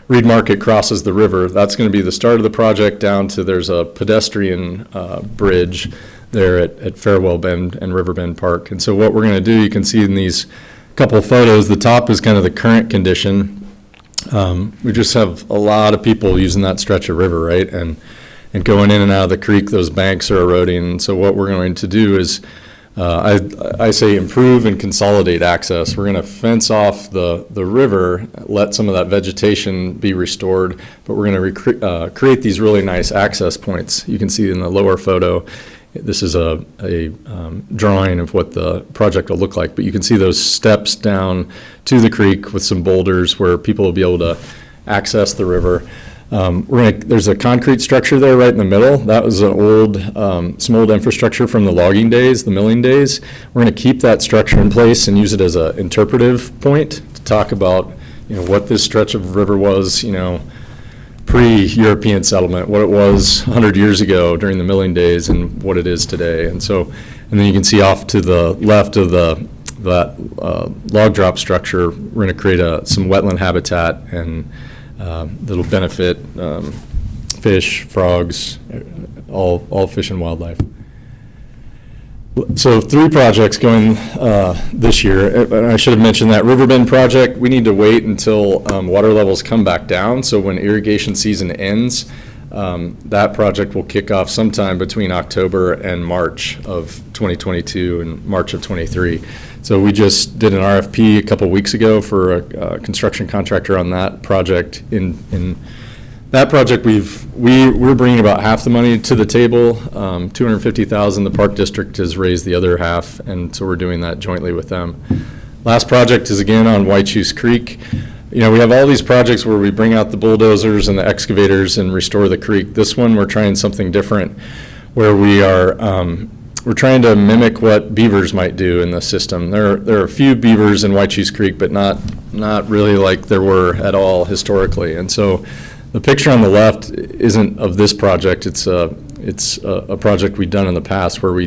Reed Market crosses the river, that's going to be the start of the project down to, there's a pedestrian bridge there at Farewell Bend and Riverbend Park. And so what we're going to do, you can see in these couple of photos. The top is kind of the current condition. We just have a lot of people using that stretch of river, right? And going in and out of the creek, those banks are eroding. And so what we're going to do is, I say improve and consolidate access. We're going to fence off the river, let some of that vegetation be restored, but we're going to create these really nice access points. You can see in the lower photo, this is a drawing of what the project will look like, but you can see those steps down to the creek with some boulders where people will be able to access the river. There's a concrete structure there right in the middle. That was some old infrastructure from the logging days, the milling days. We're going to keep that structure in place and use it as an interpretive point to talk about, what this stretch of river was, pre-European settlement, what it was 100 years ago during the milling days and what it is today. And then you can see off to the left of that log drop structure, we're going to create some wetland habitat and that'll benefit fish, frogs, all fish and wildlife. So 3 projects going this year. And I should have mentioned that Riverbend project, we need to wait until water levels come back down. So when irrigation season ends, that project will kick off sometime between October and March of 2022 and March of 23. So we just did an RFP a couple weeks ago for a construction contractor on that project. In that project, we're bringing about half the money to the table, $250,000. The Park District has raised the other half, and so we're doing that jointly with them. Last project is again on Wychus Creek. We have all these projects where we bring out the bulldozers and the excavators and restore the creek. This one, we're trying something different, where we're trying to mimic what beavers might do in the system. There are a few beavers in Wychus Creek, but not really like there were at all historically. And so the picture on the left isn't of this project. It's a project we've done in the past where we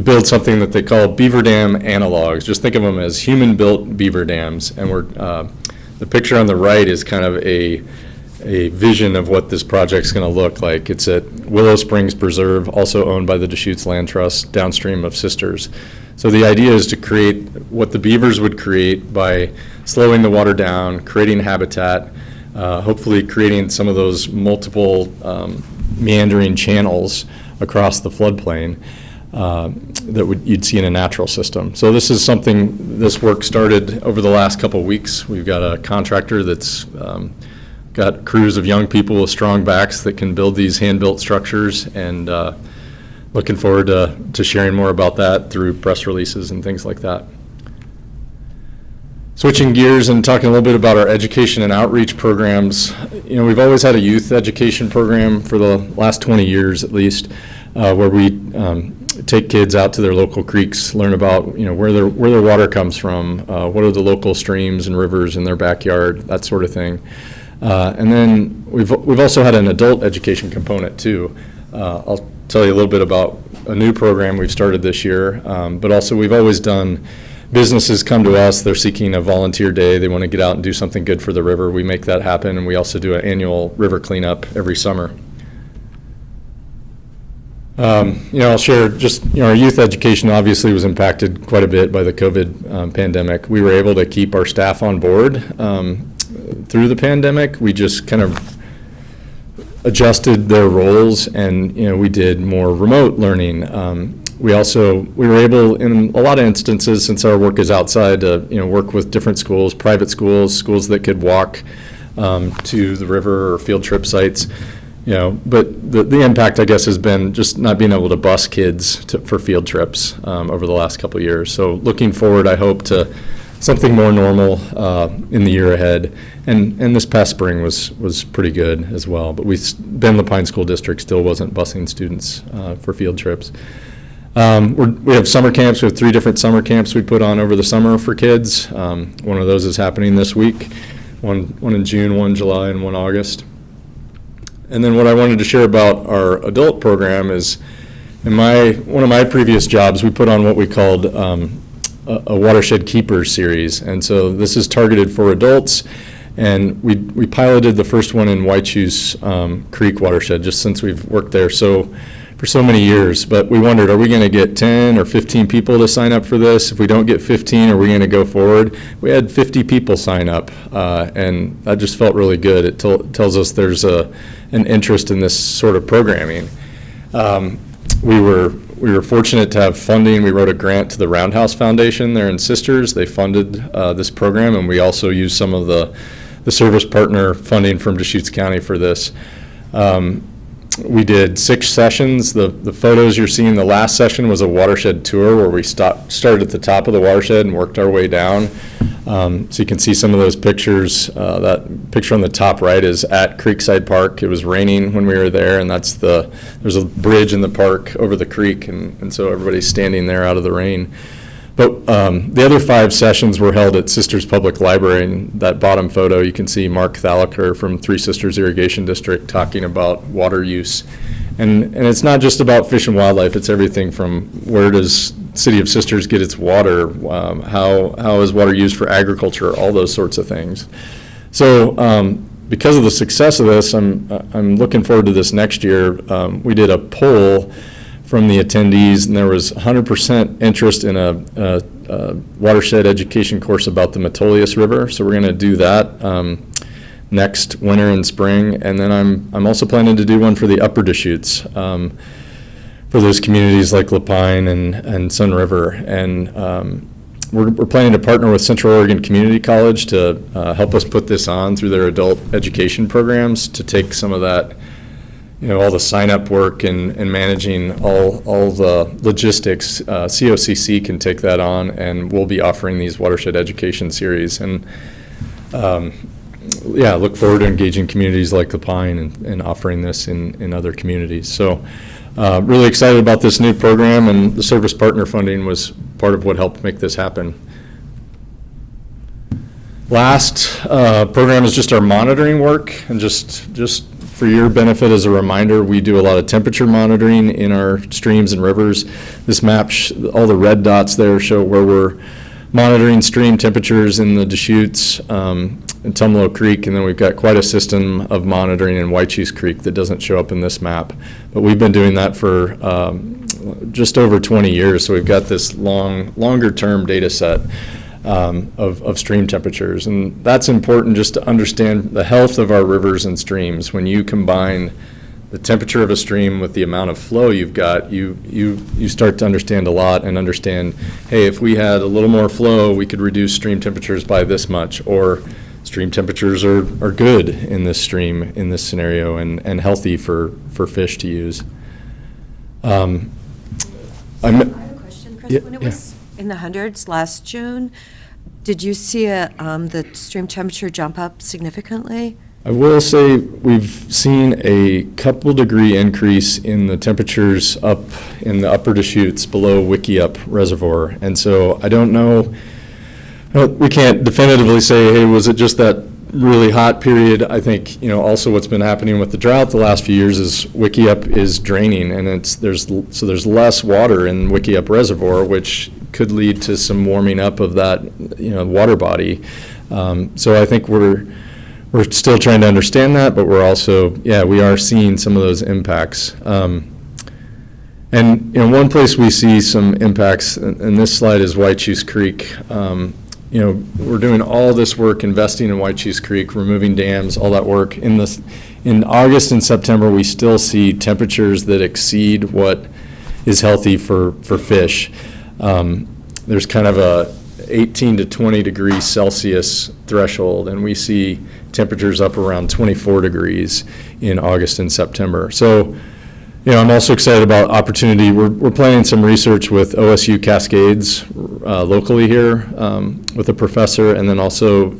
build something that they call Beaver Dam Analogs. Just think of them as human-built beaver dams. And the picture on the right is kind of a vision of what this project's going to look like. It's at Willow Springs Preserve, also owned by the Deschutes Land Trust, downstream of Sisters. So the idea is to create what the beavers would create by slowing the water down, creating habitat, hopefully creating some of those multiple meandering channels across the floodplain that you'd see in a natural system. So this work started over the last couple of weeks. We've got a contractor that's got crews of young people with strong backs that can build these hand-built structures, and looking forward to sharing more about that through press releases and things like that. Switching gears and talking a little bit about our education and outreach programs. We've always had a youth education program for the last 20 years at least, where we take kids out to their local creeks, learn about where their water comes from, what are the local streams and rivers in their backyard, that sort of thing. And then we've also had an adult education component too. I'll tell you a little bit about a new program we've started this year, but also we've always done, businesses come to us, they're seeking a volunteer day, they want to get out and do something good for the river. We make that happen, and we also do an annual river cleanup every summer. I'll share just, our youth education obviously was impacted quite a bit by the COVID pandemic. We were able to keep our staff on board through the pandemic. We just kind of adjusted their roles, and we did more remote learning. We were able, in a lot of instances, since our work is outside, to work with different schools, private schools that could walk to the river or field trip sites. But the impact, I guess, has been just not being able to bus kids for field trips over the last couple of years. So looking forward, I hope to something more normal in the year ahead. And this past spring was pretty good as well. But Bend LaPine School District still wasn't busing students for field trips. We have summer camps. We have 3 different summer camps we put on over the summer for kids. One of those is happening this week, one in June, one in July, and one August. And then what I wanted to share about our adult program is, in one of my previous jobs, we put on what we called a Watershed Keepers series. And so this is targeted for adults, and we piloted the first one in Wychus Creek Watershed, just since we've worked there so for so many years, but we wondered, are we going to get 10 or 15 people to sign up for this? If we don't get 15, are we going to go forward? We had 50 people sign up, and that just felt really good. It tells us there's an interest in this sort of programming. We were fortunate to have funding. We wrote a grant to the Roundhouse Foundation there in Sisters. They funded this program, and we also used some of the service partner funding from Deschutes County for this. We did 6 sessions. The photos you're seeing, the last session was a watershed tour where we started at the top of the watershed and worked our way down. So you can see some of those pictures. That picture on the top right is at Creekside Park. It was raining when we were there, and there's a bridge in the park over the creek, and so everybody's standing there out of the rain. But the other 5 sessions were held at Sisters Public Library. In that bottom photo, you can see Mark Thalacker from Three Sisters Irrigation District talking about water use. And it's not just about fish and wildlife, it's everything from where does City of Sisters get its water, how is water used for agriculture, all those sorts of things. So because of the success of this, I'm looking forward to this next year. We did a poll from the attendees, and there was 100% interest in a watershed education course about the Metolius River. So we're going to do that next winter and spring, and then I'm also planning to do one for the Upper Deschutes for those communities like Lapine and Sun River. And we're planning to partner with Central Oregon Community College to help us put this on through their adult education programs to take some of that, all the sign-up work and managing all the logistics. COCC can take that on, and we'll be offering these watershed education series. And look forward to engaging communities like the Pine and offering this in other communities. So really excited about this new program, and the service partner funding was part of what helped make this happen. Last program is just our monitoring work, and just for your benefit as a reminder, we do a lot of temperature monitoring in our streams and rivers. This map, all the red dots there show where we're monitoring stream temperatures in the Deschutes and Tumalo Creek, and then we've got quite a system of monitoring in Wychus Creek that doesn't show up in this map. But we've been doing that for just over 20 years, so we've got this longer-term data set of stream temperatures. And that's important just to understand the health of our rivers and streams. When you combine the temperature of a stream with the amount of flow you've got, you start to understand a lot and understand, hey, if we had a little more flow, we could reduce stream temperatures by this much, or stream temperatures are good in this stream, in this scenario, and healthy for fish to use. I have a question, Chris. When it was in the hundreds last June, did you see the stream temperature jump up significantly? I will say we've seen a couple degree increase in the temperatures up in the upper Deschutes below Wikiup Reservoir. And so I don't know, we can't definitively say, hey, was it just that really hot period? I think, also what's been happening with the drought the last few years is Wikiup is draining, and there's less water in Wikiup Reservoir, which could lead to some warming up of that, water body. So I think we're still trying to understand that, but we're also, we are seeing some of those impacts. And one place we see some impacts, and this slide is Wychus Creek. We're doing all this work, investing in Wychus Creek, removing dams, all that work. In August and September, we still see temperatures that exceed what is healthy for fish. There's kind of a 18 to 20 degrees Celsius threshold, and we see temperatures up around 24 degrees in August and September. So, I'm also excited about opportunity. We're planning some research with OSU Cascades locally here with a professor, and then also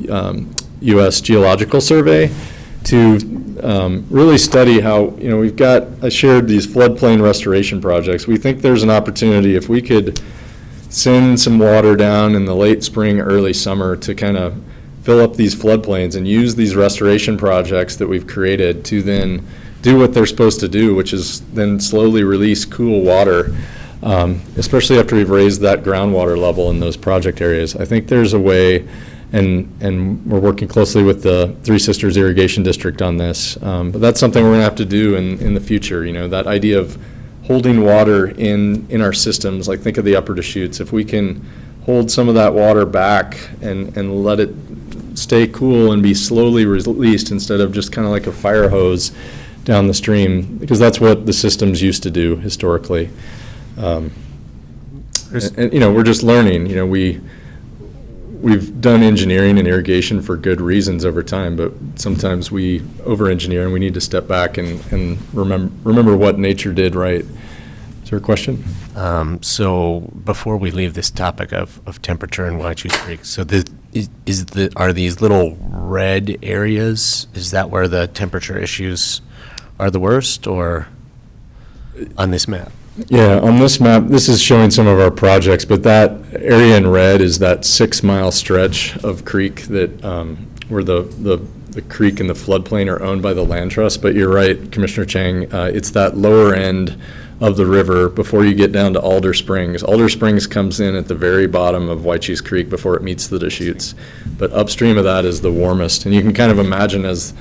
U.S. Geological Survey to really study how, I shared these floodplain restoration projects. We think there's an opportunity if we could send some water down in the late spring, early summer to kind of fill up these floodplains and use these restoration projects that we've created to then do what they're supposed to do, which is then slowly release cool water, especially after we've raised that groundwater level in those project areas. I think there's a way, and we're working closely with the Three Sisters Irrigation District on this, but that's something we're going to have to do in the future. That idea of holding water in our systems, like think of the upper Deschutes, if we can hold some of that water back and let it stay cool and be slowly released instead of just kind of like a fire hose down the stream, because that's what the systems used to do historically. And we're just learning, we've done engineering and irrigation for good reasons over time, but sometimes we over-engineer and we need to step back and remember what nature did right. Is there a question? So before we leave this topic of temperature in Wychus Creek, so are these little red areas, is that where the temperature issues are the worst, or on this map? Yeah, on this map, this is showing some of our projects, but that area in red is that 6-mile stretch of creek that where the creek and the floodplain are owned by the land trust. But you're right, Commissioner Chang, it's that lower end of the river before you get down to Alder Springs. Alder Springs comes in at the very bottom of Wychus Creek before it meets the Deschutes. But upstream of that is the warmest. And you can kind of imagine as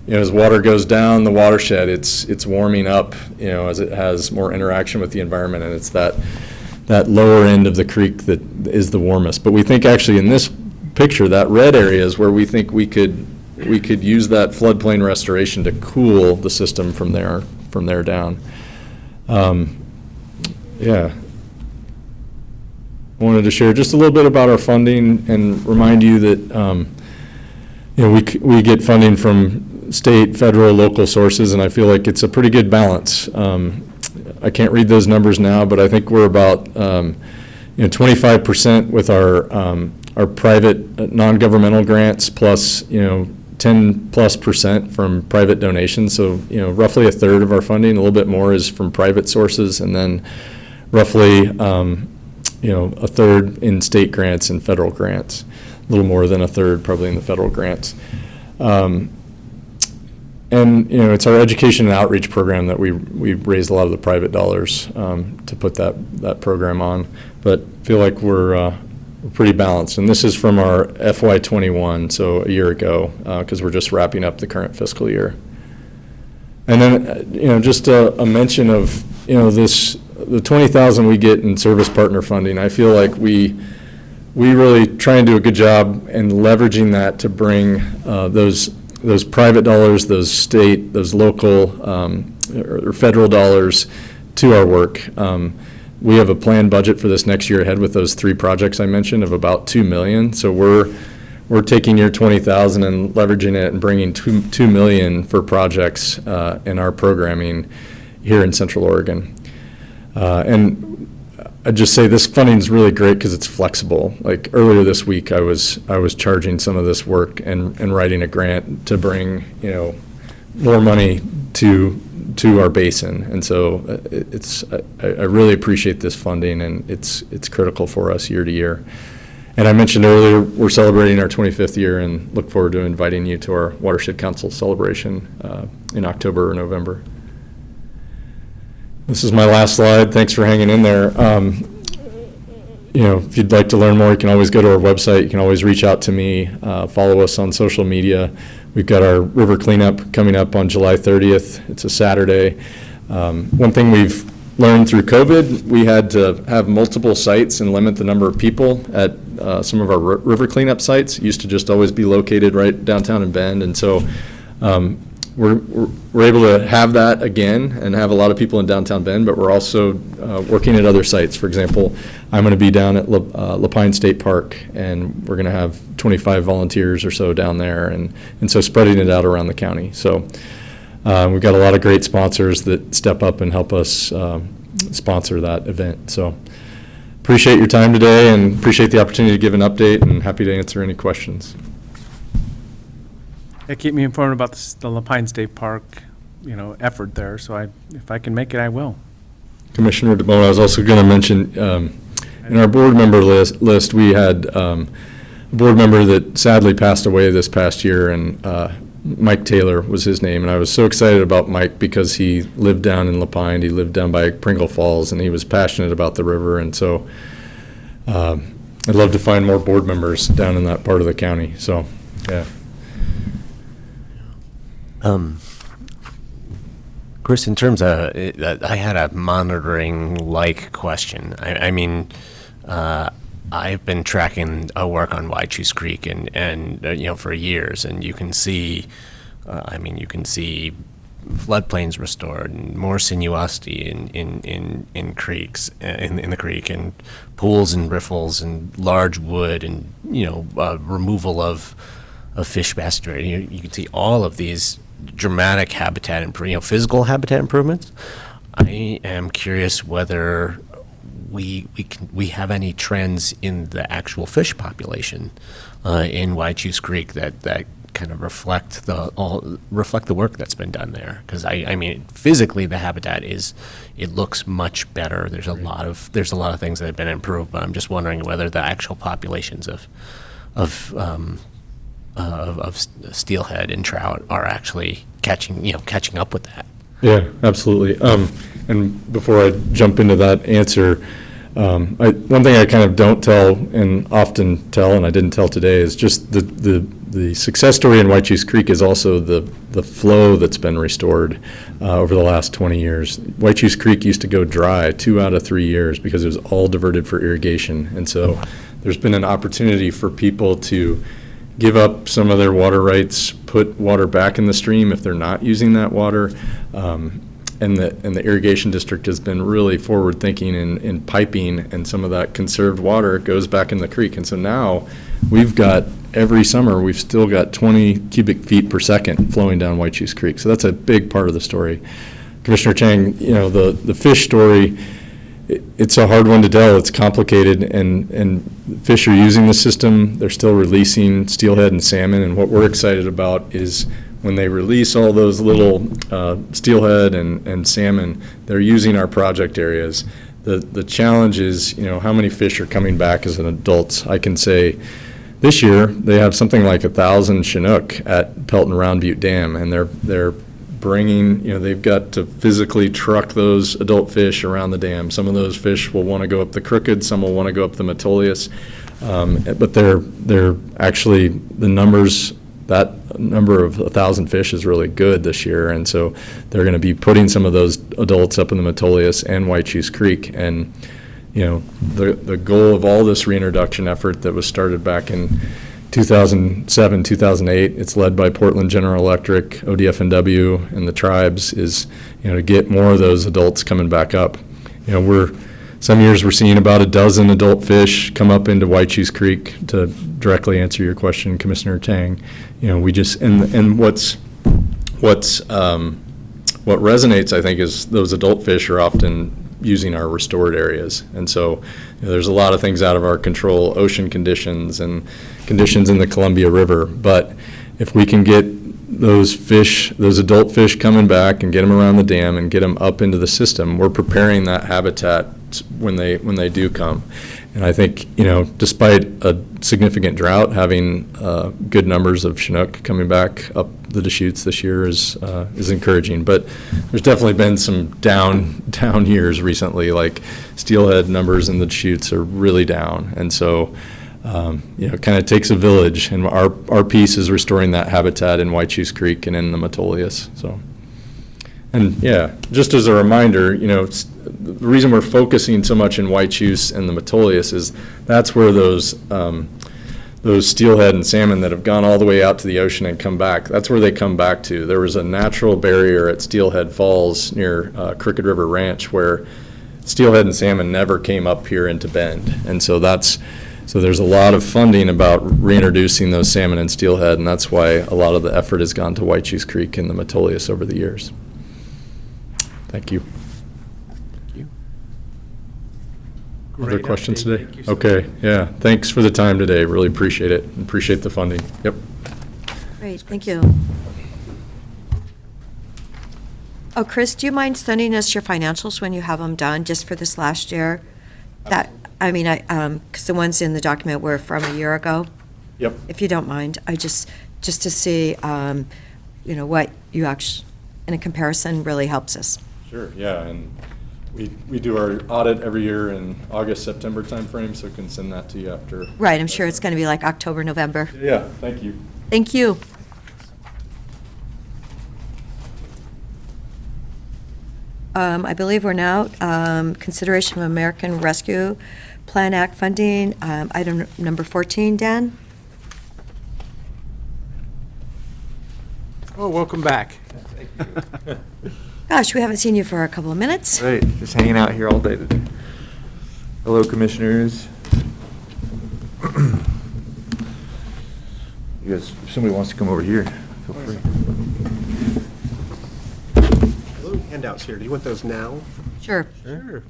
water goes down the watershed, it's warming up, as it has more interaction with the environment, and it's that lower end of the creek that is the warmest. But we think actually in this picture, that red area is where we think we could use that floodplain restoration to cool the system from there down. Yeah. I wanted to share just a little bit about our funding and remind you that we get funding from state, federal, local sources, and I feel like it's a pretty good balance. I can't read those numbers now, but I think we're about 25% with our private non-governmental grants, plus 10+% from private donations. So roughly a third of our funding, a little bit more, is from private sources, and then roughly a third in state grants and federal grants. A little more than a third probably in the federal grants. And it's our education and outreach program that we raised a lot of the private dollars to put that program on, but feel like we're pretty balanced. And this is from our FY21, so a year ago, because we're just wrapping up the current fiscal year. And then just a mention of the $20,000 we get in service partner funding. I feel like we really try and do a good job in leveraging that to bring those private dollars, those state, those local or federal dollars to our work. We have a planned budget for this next year ahead with those 3 projects I mentioned of about $2 million. So we're taking your $20,000 and leveraging it and bringing $2 million for projects in our programming here in Central Oregon. And I'd just say this funding is really great because it's flexible. Like earlier this week, I was charging some of this work and writing a grant to bring more money to our basin, and so I really appreciate this funding, and it's critical for us year to year. And I mentioned earlier we're celebrating our 25th year, and look forward to inviting you to our Watershed Council celebration in October or November. This is my last slide. Thanks for hanging in there. If you'd like to learn more, you can always go to our website. You can always reach out to me, follow us on social media. We've got our river cleanup coming up on July 30th. It's a Saturday. One thing we've learned through COVID, we had to have multiple sites and limit the number of people at some of our river cleanup sites. It used to just always be located right downtown in Bend, and so we're able to have that again and have a lot of people in downtown Bend, but we're also working at other sites. For example, I'm going to be down at Lapine State Park, and we're going to have 25 volunteers or so down there, and so spreading it out around the county. So we've got a lot of great sponsors that step up and help us sponsor that event. So appreciate your time today and appreciate the opportunity to give an update, and happy to answer any questions. Keep me informed about the Lapine State Park, effort there. So if I can make it, I will. Commissioner DeBona, I was also going to mention, in our board member list, we had a board member that sadly passed away this past year, and Mike Taylor was his name. And I was so excited about Mike because he lived down in Lapine. He lived down by Pringle Falls, and he was passionate about the river. And so I'd love to find more board members down in that part of the county. So, yeah. Chris, in terms of, I had a monitoring-like question. I mean, I've been tracking work on Wychus Creek and for years, and you can see, you can see floodplains restored and more sinuosity in creeks, in the creek, and pools and riffles and large wood and, removal of fish pasture. You can see all of these dramatic habitat, physical habitat improvements. I am curious whether we have any trends in the actual fish population in Wychus Creek that kind of reflect the work that's been done there. Because I mean, physically the habitat it looks much better. There's a lot of things that have been improved, but I'm just wondering whether the actual populations of steelhead and trout are actually catching up with that. Yeah, absolutely. And before I jump into that answer, one thing I kind of don't tell and often tell, and I didn't tell today, is just the success story in Wychus Creek is also the flow that's been restored over the last 20 years. Wychus Creek used to go dry 2 out of 3 years because it was all diverted for irrigation. And so there's been an opportunity for people to give up some of their water rights, put water back in the stream if they're not using that water. And the irrigation district has been really forward-thinking in piping, and some of that conserved water goes back in the creek. And so now we've got, every summer, we've still got 20 cubic feet per second flowing down Wychus Creek. So that's a big part of the story. Commissioner Chang, the fish story, it's a hard one to tell. It's complicated, and fish are using the system. They're still releasing steelhead and salmon, and what we're excited about is when they release all those little steelhead and salmon, they're using our project areas. The challenge is, how many fish are coming back as an adults? I can say this year they have something like 1,000 Chinook at Pelton Round Butte Dam, and they're bringing, they've got to physically truck those adult fish around the dam. Some of those fish will want to go up the Crooked, some will want to go up the Metolius, but they're actually, that number of 1,000 fish is really good this year, and so they're going to be putting some of those adults up in the Metolius and Wychus Creek. And the goal of all this reintroduction effort that was started back in 2007, 2008, it's led by Portland General Electric, ODF&W, and the tribes, is to get more of those adults coming back up. Some years we're seeing about 12 adult fish come up into Wychus Creek. To directly answer your question, Commissioner Tang, we just, and what resonates, I think, is those adult fish are often using our restored areas. And so there's a lot of things out of our control, ocean conditions and conditions in the Columbia River. But if we can get those fish, those adult fish coming back and get them around the dam and get them up into the system, we're preparing that habitat when they do come. And I think, despite a significant drought, having good numbers of Chinook coming back up the Deschutes this year is encouraging. But there's definitely been some down years recently, like steelhead numbers in the Deschutes are really down. And so, it kind of takes a village, and our piece is restoring that habitat in Wychus Creek and in the Metolius. So, and yeah, just as a reminder, the reason we're focusing so much in Wychus and the Metolius is that's where those steelhead and salmon that have gone all the way out to the ocean and come back, that's where they come back to. There was a natural barrier at Steelhead Falls near Crooked River Ranch where steelhead and salmon never came up here into Bend. And so there's a lot of funding about reintroducing those salmon and steelhead, and that's why a lot of the effort has gone to Wychus Creek and the Metolius over the years. Thank you. Other Great questions update. today? Thank you so Okay, yeah, thanks for the time today, really appreciate it, and appreciate the funding. Yep. Great, thank you. Oh, Chris, do you mind sending us your financials when you have them done, just for this last year? Because the ones in the document were from a year ago. Yep. If you don't mind, just to see, what you actually, in a comparison, really helps us. Sure, yeah, and we do our audit every year in August, September timeframe, so can send that to you after. Right, I'm sure it's going to be like October, November. Yeah, thank you. Thank you. I believe we're now, consideration of American Rescue Plan Act funding, item number 14, Dan? Oh, welcome back. Gosh, we haven't seen you for a couple of minutes. Right, just hanging out here all day today. Hello, commissioners. You guys, if somebody wants to come over here, feel free. Little handouts here. Do you want those now? Sure. Sure.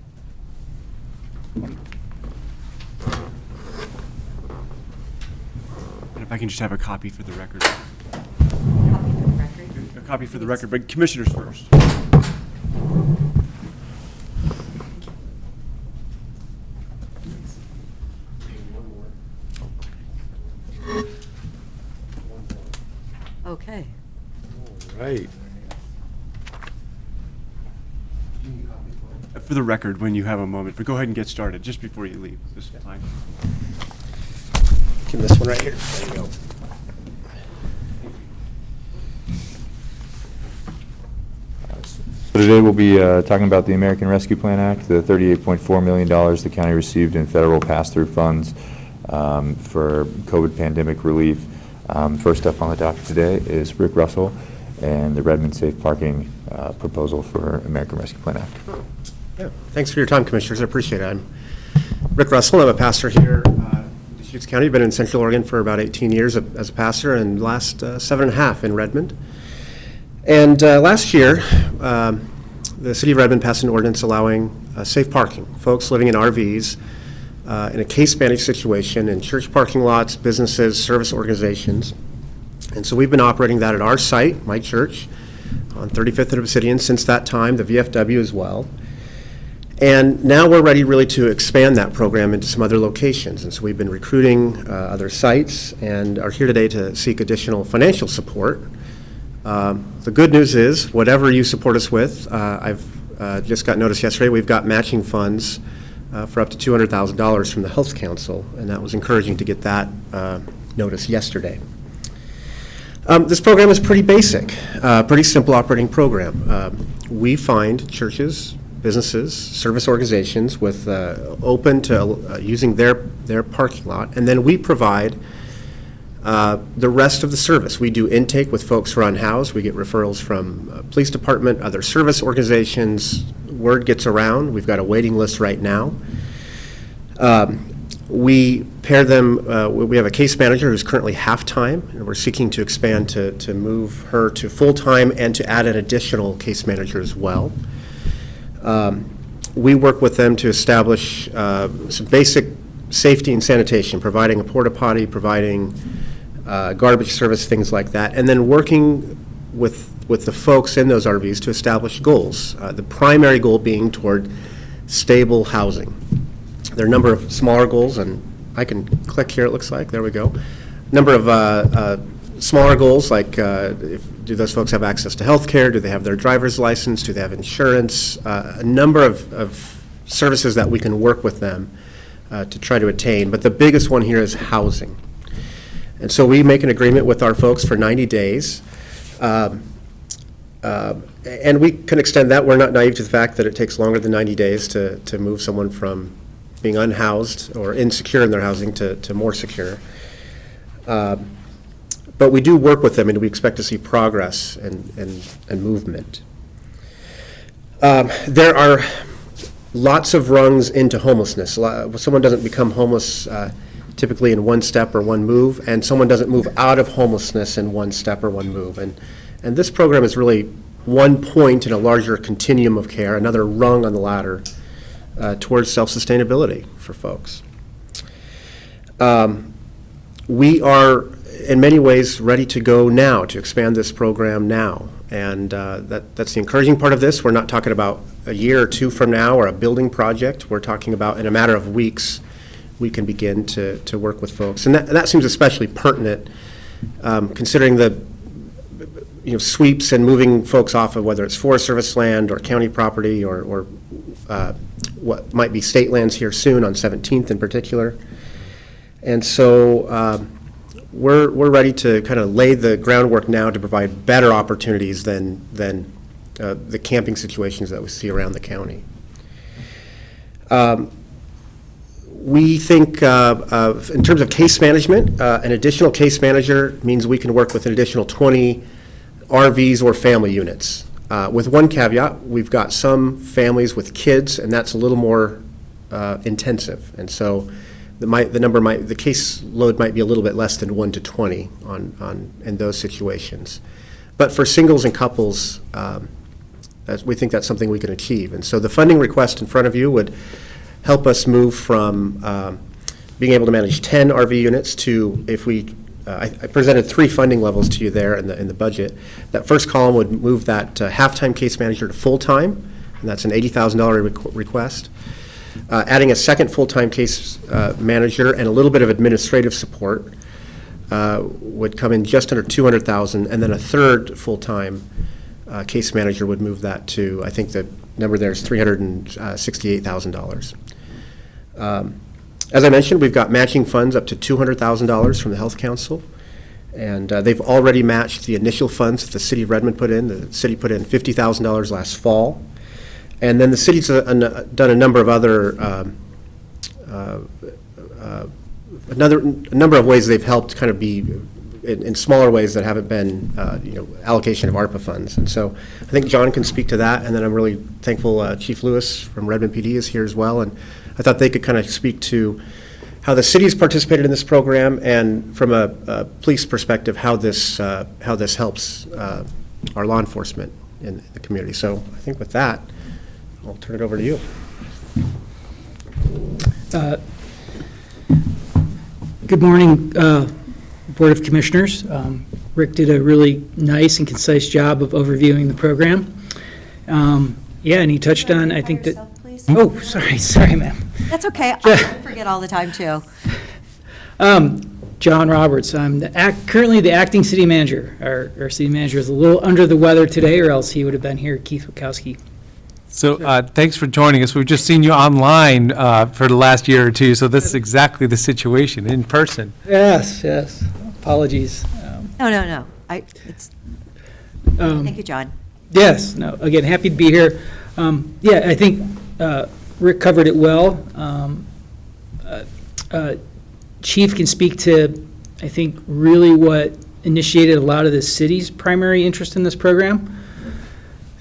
And if I can just have a copy for the record. A copy for the record, but commissioners first. Okay. Right. For the record, when you have a moment, but go ahead and get started, just before you leave. This is fine. Give me this one right here. There you go. So today we'll be talking about the American Rescue Plan Act, the $38.4 million the county received in federal pass-through funds for COVID pandemic relief. First up on the docket today is Rick Russell and the Redmond Safe Parking proposal for American Rescue Plan Act. Yeah. Thanks for your time, commissioners. I appreciate it. I'm Rick Russell. I'm a pastor here in Deschutes County. I've been in Central Oregon for about 18 years as a pastor, and last 7.5 in Redmond. And last year, the city of Redmond passed an ordinance allowing safe parking. Folks living in RVs in a case-managed situation in church parking lots, businesses, service organizations. And so we've been operating that at our site, my church, on 35th and Obsidian since that time, the VFW as well. And now we're ready really to expand that program into some other locations. And so we've been recruiting other sites and are here today to seek additional financial support. The good news is, whatever you support us with, I've just got notice yesterday, we've got matching funds for up to $200,000 from the Health Council, and that was encouraging to get that notice yesterday. This program is pretty basic, pretty simple operating program. We find churches, businesses, service organizations with open to using their parking lot, and then we provide the rest of the service. We do intake with folks who are unhoused. We get referrals from police department, other service organizations. Word gets around. We've got a waiting list right now. We pair them, we have a case manager who's currently half-time, and we're seeking to expand to move her to full-time and to add an additional case manager as well. We work with them to establish some basic safety and sanitation, providing a porta potty, providing garbage service, things like that, and then working with the folks in those RVs to establish goals. The primary goal being toward stable housing. There are a number of smaller goals, and I can click here, it looks like, there we go. Number of smaller goals, like do those folks have access to health care? Do they have their driver's license? Do they have insurance? A number of services that we can work with them to try to attain. But the biggest one here is housing. And so we make an agreement with our folks for 90 days. And we can extend that. We're not naive to the fact that it takes longer than 90 days to move someone from being unhoused or insecure in their housing to more secure. But we do work with them, and we expect to see progress and movement. There are lots of rungs into homelessness. Someone doesn't become homeless typically in one step or one move, and someone doesn't move out of homelessness in one step or one move. And this program is really one point in a larger continuum of care, another rung on the ladder towards self-sustainability for folks. We are, in many ways, ready to go now, to expand this program now. And that's the encouraging part of this. We're not talking about a year or two from now or a building project. We're talking about in a matter of weeks, we can begin to work with folks. And that seems especially pertinent considering the sweeps and moving folks off of whether it's Forest Service land or county property or what might be state lands here soon on 17th in particular. And so we're ready to kind of lay the groundwork now to provide better opportunities than the camping situations that we see around the county. We think, in terms of case management, an additional case manager means we can work with an additional 20 RVs or family units. With one caveat, we've got some families with kids, and that's a little more intensive. And so the caseload might be a little bit less than 1 to 20 in those situations. But for singles and couples, we think that's something we can achieve. And so the funding request in front of you would help us move from being able to manage 10 RV units to, if we, I presented 3 funding levels to you there in the budget. That first column would move that half-time case manager to full-time, and that's an $80,000 request. Adding a second full-time case manager and a little bit of administrative support would come in just under $200,000, and then a third full-time case manager would move that to, I think the number there is $368,000. As I mentioned, we've got matching funds up to $200,000 from the Health Council, and they've already matched the initial funds that the city of Redmond put in. The city put in $50,000 last fall, and then the city's done a number of other a number of ways they've helped kind of be in smaller ways that haven't been allocation of ARPA funds. And so I think John can speak to that, and then I'm really thankful Chief Lewis from Redmond PD is here as well, and I thought they could kind of speak to how the city's participated in this program, and from a police perspective, how this helps our law enforcement in the community. So I think with that, I'll turn it over to you. Good morning, Board of Commissioners. Rick did a really nice and concise job of overviewing the program. Yeah, and he touched on, I think that. Oh, sorry, ma'am. That's okay. I forget all the time, too. John Roberts. I'm currently the acting city manager. Our city manager is a little under the weather today, or else he would have been here, Keith Wachowski. So thanks for joining us. We've just seen you online for the last year or two, so this is exactly the situation, in person. Yes. Apologies. No. Thank you, John. Yes, no, again, happy to be here. Yeah, I think Rick covered it well. Chief can speak to, I think, really what initiated a lot of the city's primary interest in this program,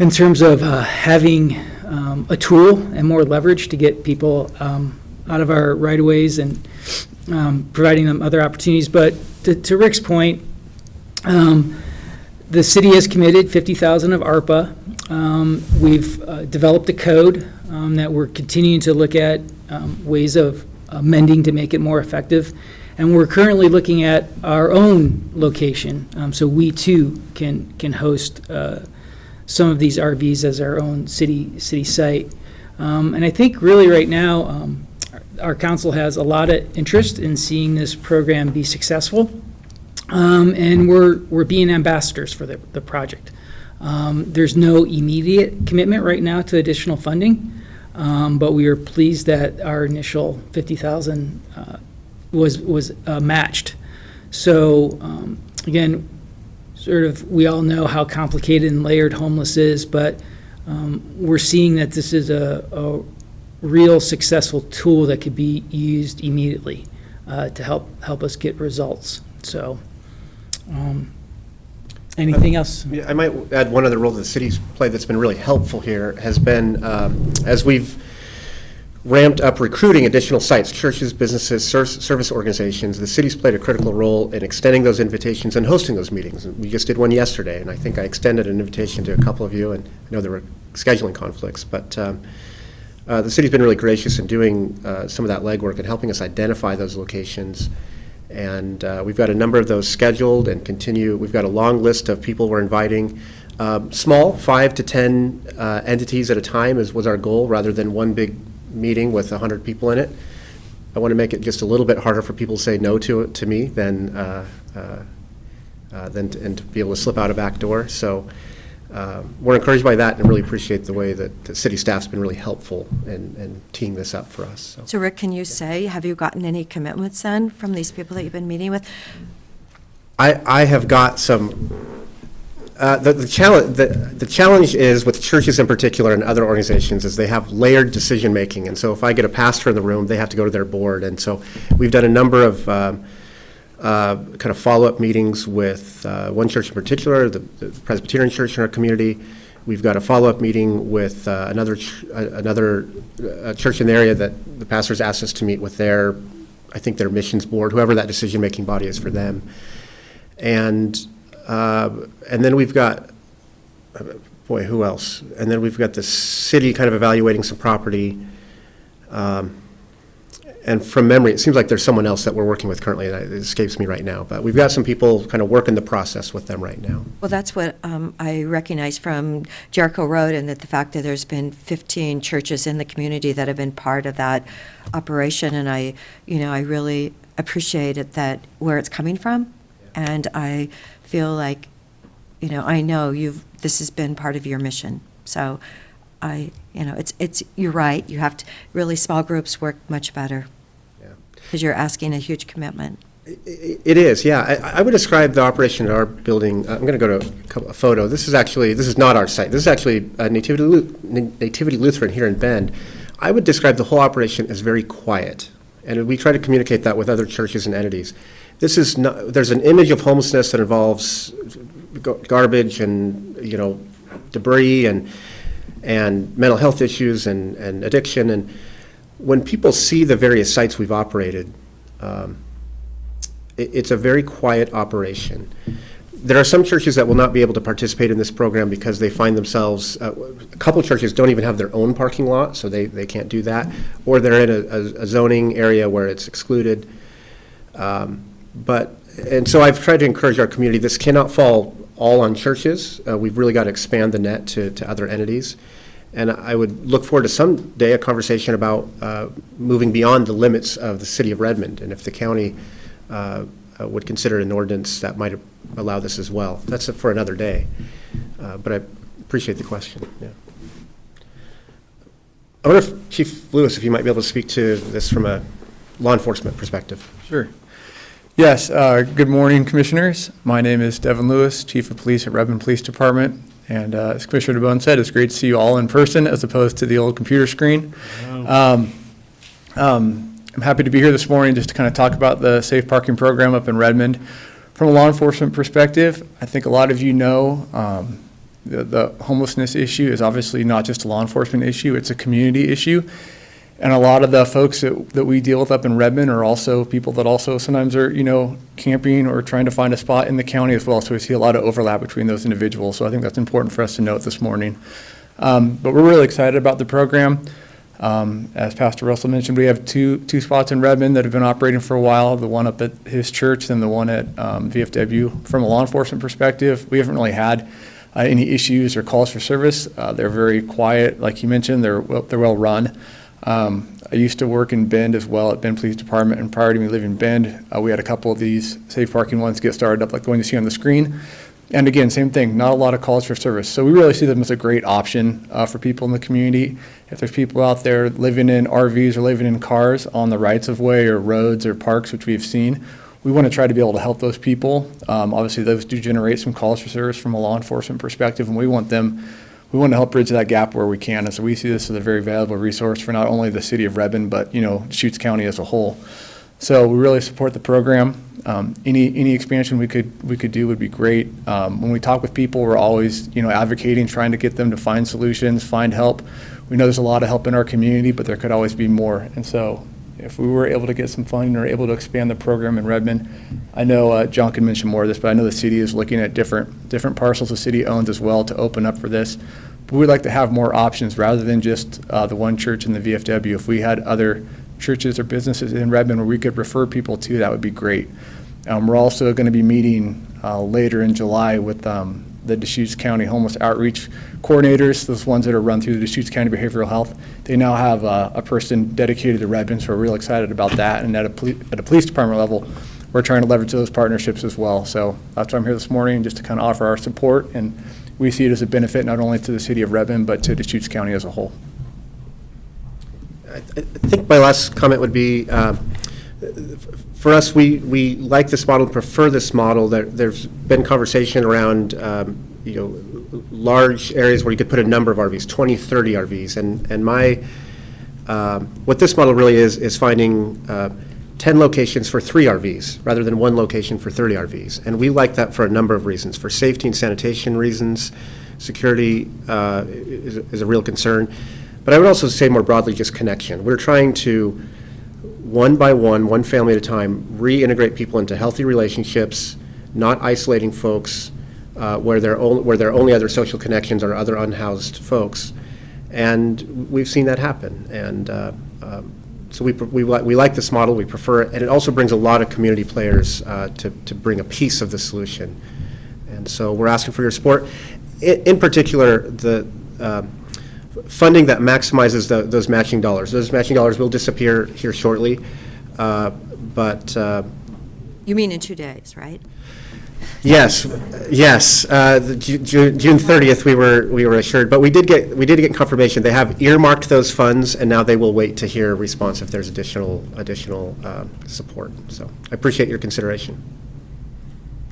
in terms of having a tool and more leverage to get people out of our right-of-ways and providing them other opportunities. But to Rick's point, the city has committed $50,000 of ARPA. We've developed a code that we're continuing to look at ways of amending to make it more effective. And we're currently looking at our own location, so we too can host some of these RVs as our own city site. And I think really right now, our council has a lot of interest in seeing this program be successful. And we're being ambassadors for the project. There's no immediate commitment right now to additional funding, but we are pleased that our initial $50,000 was matched. So again, sort of, we all know how complicated and layered homeless is, but we're seeing that this is a real successful tool that could be used immediately to help us get results. So anything else? Yeah, I might add one other role that the city's played that's been really helpful here has been, as we've ramped up recruiting additional sites, churches, businesses, service organizations, the city's played a critical role in extending those invitations and hosting those meetings. We just did one yesterday, and I think I extended an invitation to a couple of you, and I know there were scheduling conflicts, but the city's been really gracious in doing some of that legwork and helping us identify those locations. And we've got a number of those scheduled and continue. We've got a long list of people we're inviting. Small, 5 to 10 entities at a time was our goal, rather than one big meeting with 100 people in it. I want to make it just a little bit harder for people to say no to me than to be able to slip out a back door. So we're encouraged by that and really appreciate the way that the city staff's been really helpful in teeing this up for us. So Rick, can you say, have you gotten any commitments then from these people that you've been meeting with? I have got some The challenge is with churches in particular and other organizations is they have layered decision-making. And so if I get a pastor in the room, they have to go to their board. And so we've done a number of kind of follow-up meetings with one church in particular, the Presbyterian church in our community. We've got a follow-up meeting with another church in the area that the pastors asked us to meet with their missions board, whoever that decision-making body is for them. And then we've got, who else? And then we've got the city kind of evaluating some property. And from memory, it seems like there's someone else that we're working with currently, and it escapes me right now. But we've got some people kind of working the process with them right now. Well, that's what I recognize from Jericho Road, and that the fact that there's been 15 churches in the community that have been part of that operation, and I really appreciate it, that where it's coming from, and I feel like, I know this has been part of your mission. So you're right. You have to really, small groups work much better. Because you're asking a huge commitment. It is, yeah. I would describe the operation at our building. I'm going to go to a photo. This is not our site. This is actually Nativity Lutheran here in Bend. I would describe the whole operation as very quiet, and we try to communicate that with other churches and entities. There's an image of homelessness that involves garbage and debris and mental health issues and addiction. And when people see the various sites we've operated, it's a very quiet operation. There are some churches that will not be able to participate in this program because they find themselves, a couple churches don't even have their own parking lot, so they can't do that, or they're in a zoning area where it's excluded. And so I've tried to encourage our community, this cannot fall all on churches. We've really got to expand the net to other entities. And I would look forward to someday a conversation about moving beyond the limits of the city of Redmond, and if the county would consider an ordinance that might allow this as well. That's for another day. But I appreciate the question. Yeah. I wonder if Chief Lewis, if you might be able to speak to this from a law enforcement perspective. Sure. Yes. Good morning, Commissioners. My name is Devin Lewis, Chief of Police at Redmond Police Department. And as Commissioner DeBone said, it's great to see you all in person as opposed to the old computer screen. I'm happy to be here this morning just to kind of talk about the safe parking program up in Redmond. From a law enforcement perspective, I think a lot of you know the homelessness issue is obviously not just a law enforcement issue, it's a community issue. And a lot of the folks that we deal with up in Redmond are also people that also sometimes are, camping or trying to find a spot in the county as well. So we see a lot of overlap between those individuals. So I think that's important for us to note this morning. But we're really excited about the program. As Pastor Russell mentioned, we have two spots in Redmond that have been operating for a while, the one up at his church and the one at VFW. From a law enforcement perspective, we haven't really had any issues or calls for service. They're very quiet. Like you mentioned, they're well run. I used to work in Bend as well at Bend Police Department, and prior to me living in Bend, we had a couple of these safe parking ones get started up like the one you see on the screen. And again, same thing, not a lot of calls for service. So we really see them as a great option for people in the community. If there's people out there living in RVs or living in cars on the rights of way or roads or parks, which we've seen, we want to try to be able to help those people. Obviously, those do generate some calls for service from a law enforcement perspective, and we want to help bridge that gap where we can. And so we see this as a very valuable resource for not only the city of Redmond, but Deschutes County as a whole. So we really support the program. Any expansion we could do would be great. When we talk with people, we're always advocating, trying to get them to find solutions, find help. We know there's a lot of help in our community, but there could always be more. And so if we were able to get some funding or able to expand the program in Redmond, I know John can mention more of this, but I know the city is looking at different parcels the city owns as well to open up for this. But we'd like to have more options rather than just the one church in the VFW. If we had other churches or businesses in Redmond where we could refer people to, that would be great. We're also going to be meeting later in July with the Deschutes County Homeless Outreach Coordinators, those ones that are run through the Deschutes County Behavioral Health. They now have a person dedicated to Redmond, so we're real excited about that. And at a police department level, we're trying to leverage those partnerships as well. So that's why I'm here this morning, just to kind of offer our support. And we see it as a benefit not only to the city of Redmond, but to Deschutes County as a whole. I think my last comment would be, for us, we like this model, prefer this model. There's been conversation around, large areas where you could put a number of RVs, 20, 30 RVs. And what this model really is finding 10 locations for 3 RVs rather than 1 location for 30 RVs. And we like that for a number of reasons. For safety and sanitation reasons, security is a real concern. But I would also say more broadly just connection. We're trying to, one by one family at a time, reintegrate people into healthy relationships, not isolating folks where their only other social connections are other unhoused folks. And we've seen that happen. And so we like this model, we prefer it, and it also brings a lot of community players to bring a piece of the solution. And so we're asking for your support. In particular, the funding that maximizes those matching dollars. Those matching dollars will disappear here shortly, but... You mean in 2 days, right? Yes. June 30th, we were assured, but we did get confirmation. They have earmarked those funds, and now they will wait to hear a response if there's additional support. So I appreciate your consideration,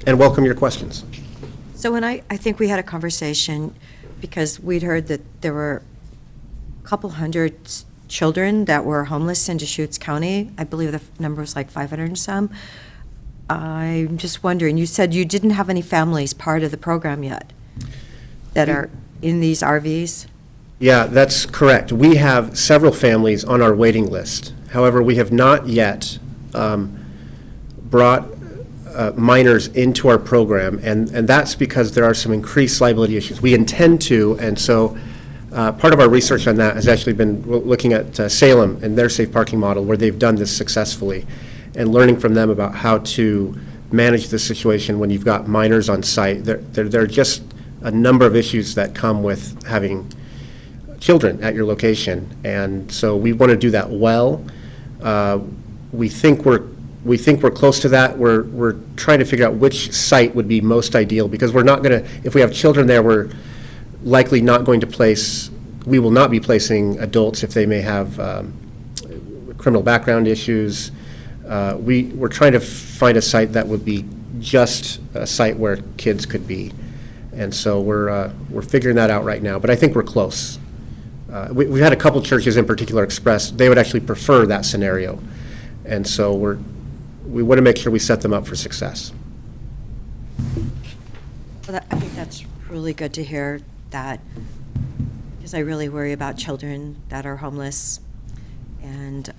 and welcome your questions. So when I think we had a conversation, because we'd heard that there were a couple hundred children that were homeless in Deschutes County. I believe the number was like 500 and some. I'm just wondering, you said you didn't have any families part of the program yet that are in these RVs? Yeah, that's correct. We have several families on our waiting list. However, we have not yet brought minors into our program, and that's because there are some increased liability issues. We intend to, and so part of our research on that has actually been looking at Salem and their safe parking model, where they've done this successfully, and learning from them about how to manage the situation when you've got minors on site. There are just a number of issues that come with having children at your location, and so we want to do that well. We think we're close to that. We're trying to figure out which site would be most ideal, because we're not going to, if we have children there, we're likely not going to place, we will not be placing adults if they may have criminal background issues. We're trying to find a site that would be just a site where kids could be. And so we're figuring that out right now, but I think we're close. We've had a couple churches in particular express they would actually prefer that scenario. And so we want to make sure we set them up for success. Well, I think that's really good to hear that, because I really worry about children that are homeless, and,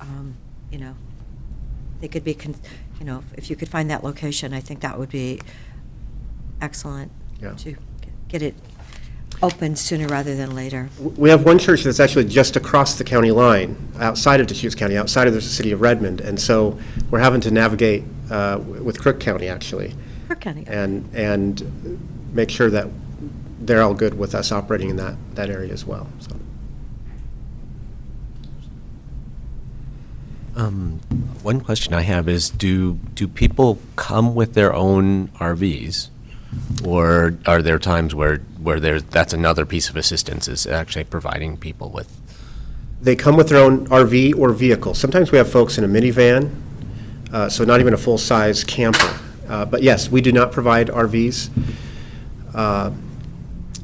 they could be, if you could find that location, I think that would be excellent to get it open sooner rather than later. We have one church that's actually just across the county line, outside of Deschutes County, outside of the city of Redmond, and so we're having to navigate with Crook County, actually. Crook County. And make sure that they're all good with us operating in that area as well. So. One question I have is, do people come with their own RVs, or are there times where that's another piece of assistance, is actually providing people with? They come with their own RV or vehicle. Sometimes we have folks in a minivan, so not even a full-size camper. But yes, we do not provide RVs.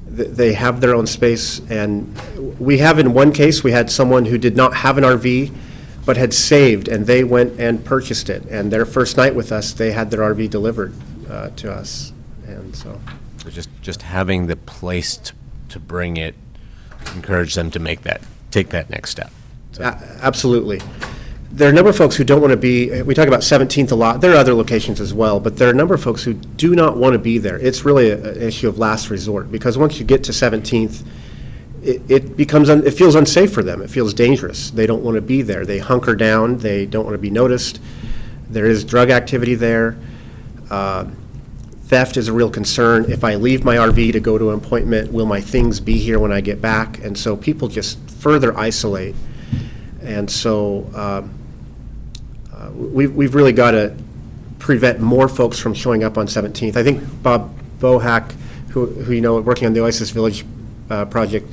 They have their own space, and we have, in one case, we had someone who did not have an RV but had saved, and they went and purchased it. And their first night with us, they had their RV delivered to us, and so. Just having the place to bring it, encourage them to take that next step. So. Absolutely. There are a number of folks who don't want to be, we talk about 17th a lot, there are other locations as well, but there are a number of folks who do not want to be there. It's really an issue of last resort, because once you get to 17th, it feels unsafe for them. It feels dangerous. They don't want to be there. They hunker down. They don't want to be noticed. There is drug activity there. Theft is a real concern. If I leave my RV to go to an appointment, will my things be here when I get back? And so people just further isolate. And so we've really got to prevent more folks from showing up on 17th. I think Bob Bohack, who you know, working on the Oasis Village project,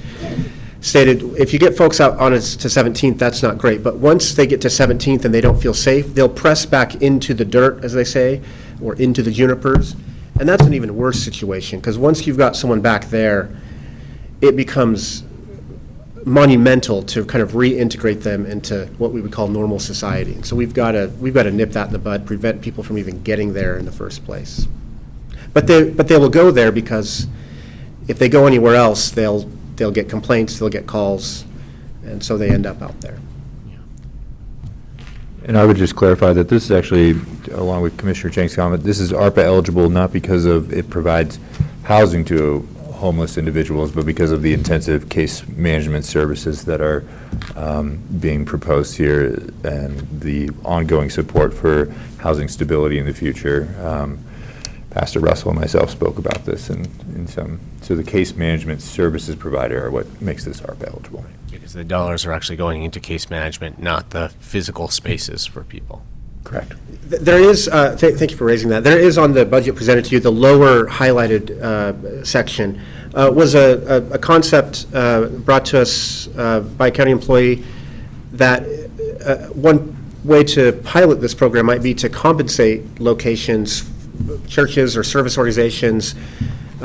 stated if you get folks out on it to 17th, that's not great. But once they get to 17th and they don't feel safe, they'll press back into the dirt, as they say, or into the junipers, And that's an even worse situation, because once you've got someone back there, it becomes monumental to kind of reintegrate them into what we would call normal society. And so we've got to nip that in the bud, prevent people from even getting there in the first place. But they will go there, because if they go anywhere else, they'll get complaints, they'll get calls, and so they end up out there. And I would just clarify that this is actually, along with Commissioner Chang's comment, this is ARPA eligible not because of it provides housing to homeless individuals, but because of the intensive case management services that are being proposed here and the ongoing support for housing stability in the future. Pastor Russell and myself spoke about this in some, so the case management services provider are what makes this ARPA eligible. Because the dollars are actually going into case management, not the physical spaces for people. Correct. There is, thank you for raising that. There is on the budget presented to you, the lower highlighted section, was a concept brought to us by a county employee that one way to pilot this program might be to compensate locations, churches or service organizations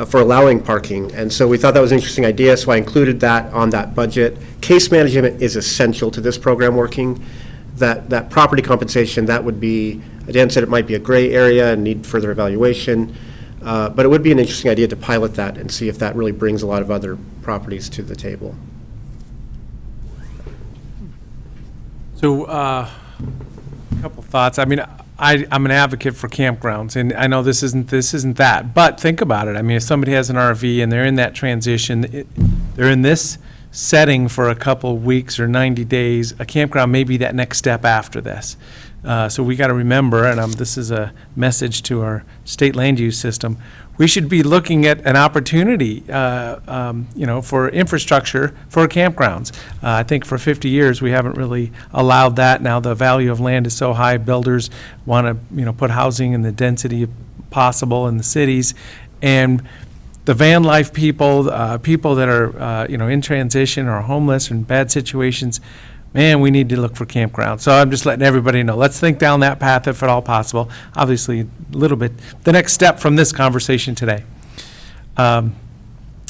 for allowing parking. And so we thought that was an interesting idea, so I included that on that budget. Case management is essential to this program working. That property compensation, that would be, Dan said it might be a gray area and need further evaluation, but it would be an interesting idea to pilot that and see if that really brings a lot of other properties to the table. So, a couple thoughts. I mean, I'm an advocate for campgrounds, and I know this isn't that, but think about it. I mean, if somebody has an RV and they're in that transition, they're in this setting for a couple weeks or 90 days, a campground may be that next step after this. So we got to remember, and this is a message to our state land use system, we should be looking at an opportunity, for infrastructure for campgrounds. I think for 50 years, we haven't really allowed that. Now the value of land is so high, builders want to, put housing in the density possible in the cities. And the van life people, people that are, in transition or homeless or in bad situations, man, we need to look for campgrounds. So I'm just letting everybody know. Let's think down that path if at all possible. Obviously, a little bit, the next step from this conversation today. I'm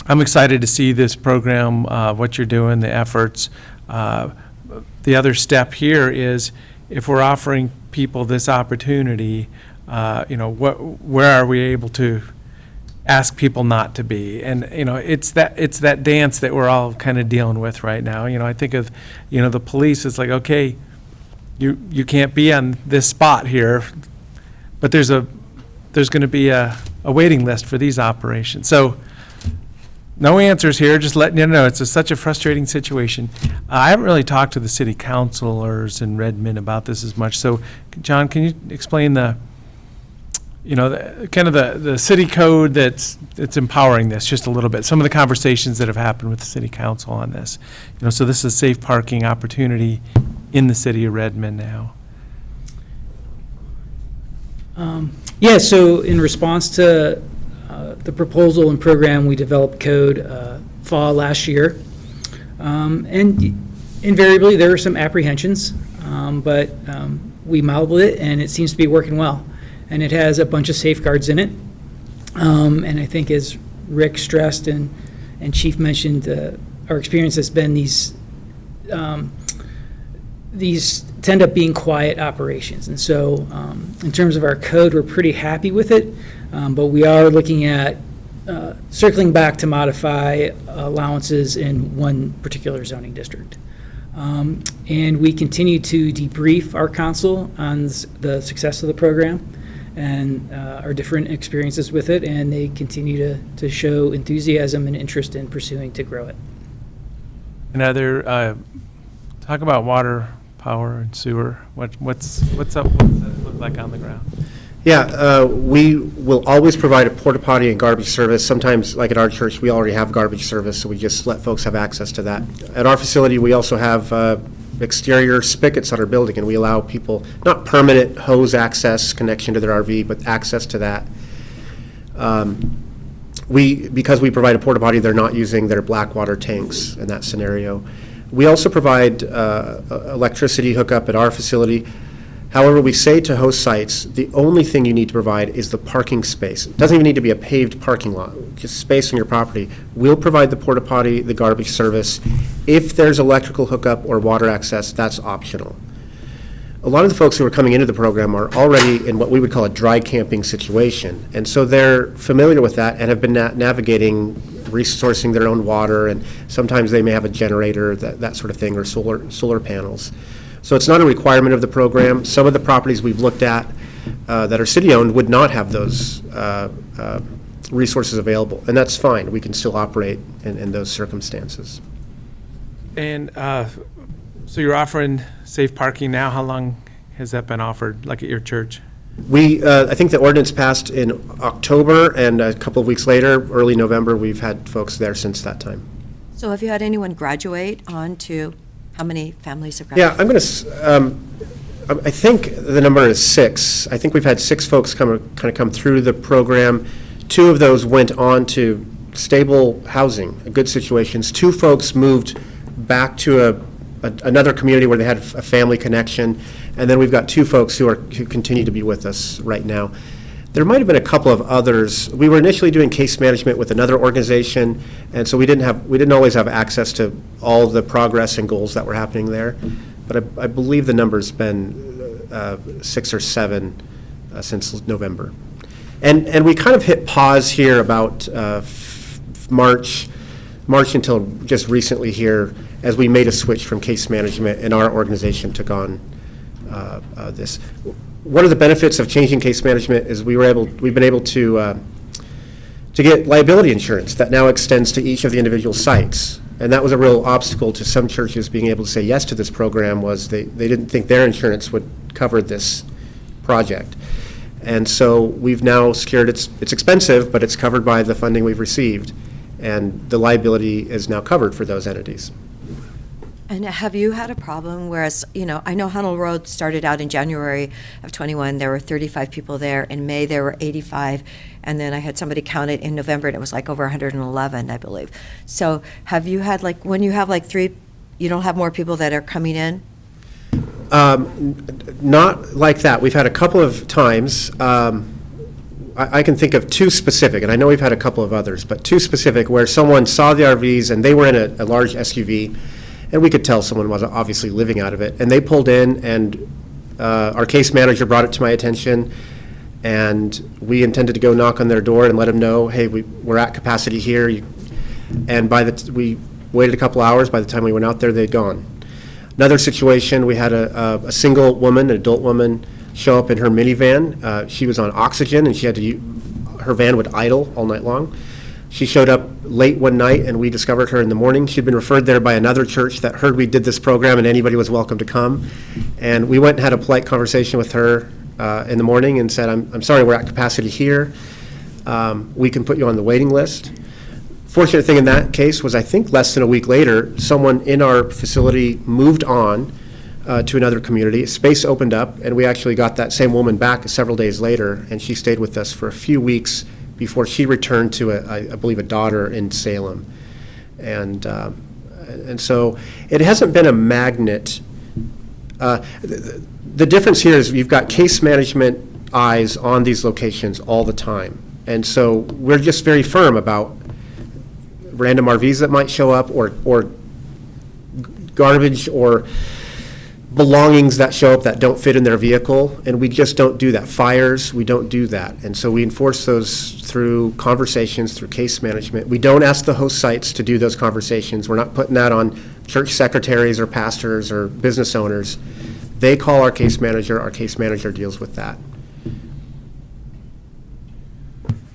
excited to see this program, what you're doing, the efforts. The other step here is if we're offering people this opportunity, where are we able to ask people not to be? And, it's that dance that we're all kind of dealing with right now. I think of, the police, it's like, okay, you can't be on this spot here, but there's going to be a waiting list for these operations. So no answers here, just letting you know, it's such a frustrating situation. I haven't really talked to the city councilors in Redmond about this as much. So, John, can you explain the city code that's empowering this just a little bit, some of the conversations that have happened with the city council on this. So this is a safe parking opportunity in the city of Redmond now. So in response to the proposal and program, we developed code fall last year. And invariably, there are some apprehensions, but we modeled it, and it seems to be working well. And it has a bunch of safeguards in it. And I think as Rick stressed and Chief mentioned, our experience has been these tend up being quiet operations. And so in terms of our code, we're pretty happy with it, but we are looking at circling back to modify allowances in one particular zoning district. And we continue to debrief our council on the success of the program and our different experiences with it, and they continue to show enthusiasm and interest in pursuing to grow it. And talk about water, power, and sewer. What's up? What does that look like on the ground? Yeah, we will always provide a porta potty and garbage service. Sometimes, like at our church, we already have garbage service, so we just let folks have access to that. At our facility, we also have exterior spigots on our building, and we allow people, not permanent hose access connection to their RV, but access to that. Because we provide a porta potty, they're not using their black water tanks in that scenario. We also provide electricity hookup at our facility. However, we say to host sites, the only thing you need to provide is the parking space. It doesn't even need to be a paved parking lot, just space on your property. We'll provide the porta potty, the garbage service. If there's electrical hookup or water access, that's optional. A lot of the folks who are coming into the program are already in what we would call a dry camping situation. And so they're familiar with that and have been navigating resourcing their own water, and sometimes they may have a generator, that sort of thing, or solar panels. So it's not a requirement of the program. Some of the properties we've looked at that are city-owned would not have those resources available, and that's fine. We can still operate in those circumstances. And so you're offering safe parking now. How long has that been offered, like at your church? I think the ordinance passed in October, and a couple of weeks later, early November, we've had folks there since that time. So have you had anyone graduate on to, how many families have graduated? Yeah, I'm going to, I think the number is 6. I think we've had 6 folks kind of come through the program. 2 of those went on to stable housing, good situations. 2 folks moved back to another community where they had a family connection, and then we've got 2 folks who continue to be with us right now. There might have been a couple of others. We were initially doing case management with another organization, and so we didn't always have access to all the progress and goals that were happening there. But I believe the number's been 6 or 7 since November. And we kind of hit pause here about March until just recently here, as we made a switch from case management and our organization took on this. One of the benefits of changing case management is we've been able to get liability insurance that now extends to each of the individual sites. And that was a real obstacle to some churches being able to say yes to this program, was they didn't think their insurance would cover this project. And so we've now secured, it's expensive, but it's covered by the funding we've received, and the liability is now covered for those entities. And have you had a problem, whereas, I know Hunnell Road started out in January of 21, there were 35 people there. In May, there were 85. And then I had somebody count it in November, and it was like over 111, I believe. So have you had, when you have 3, you don't have more people that are coming in? Not like that. We've had a couple of times. I can think of 2 specific, and I know we've had a couple of others, but 2 specific where someone saw the RVs and they were in a large SUV. And we could tell someone was obviously living out of it. And they pulled in, and our case manager brought it to my attention, and we intended to go knock on their door and let them know, hey, we're at capacity here. And we waited a couple hours. By the time we went out there, they'd gone. Another situation, we had a single woman, an adult woman, show up in her minivan. She was on oxygen, and her van would idle all night long. She showed up late one night, and we discovered her in the morning. She'd been referred there by another church that heard we did this program, and anybody was welcome to come. And we went and had a polite conversation with her in the morning and said, I'm sorry, we're at capacity here. We can put you on the waiting list. Fortunate thing in that case was, I think less than a week later, someone in our facility moved on to another community. Space opened up, and we actually got that same woman back several days later, and she stayed with us for a few weeks before she returned to, I believe, a daughter in Salem. And so it hasn't been a magnet. The difference here is you've got case management eyes on these locations all the time. And so we're just very firm about random RVs that might show up, or garbage or belongings that show up that don't fit in their vehicle, and we just don't do that. Fires, we don't do that. And so we enforce those through conversations, through case management. We don't ask the host sites to do those conversations. We're not putting that on church secretaries or pastors or business owners. They call our case manager deals with that.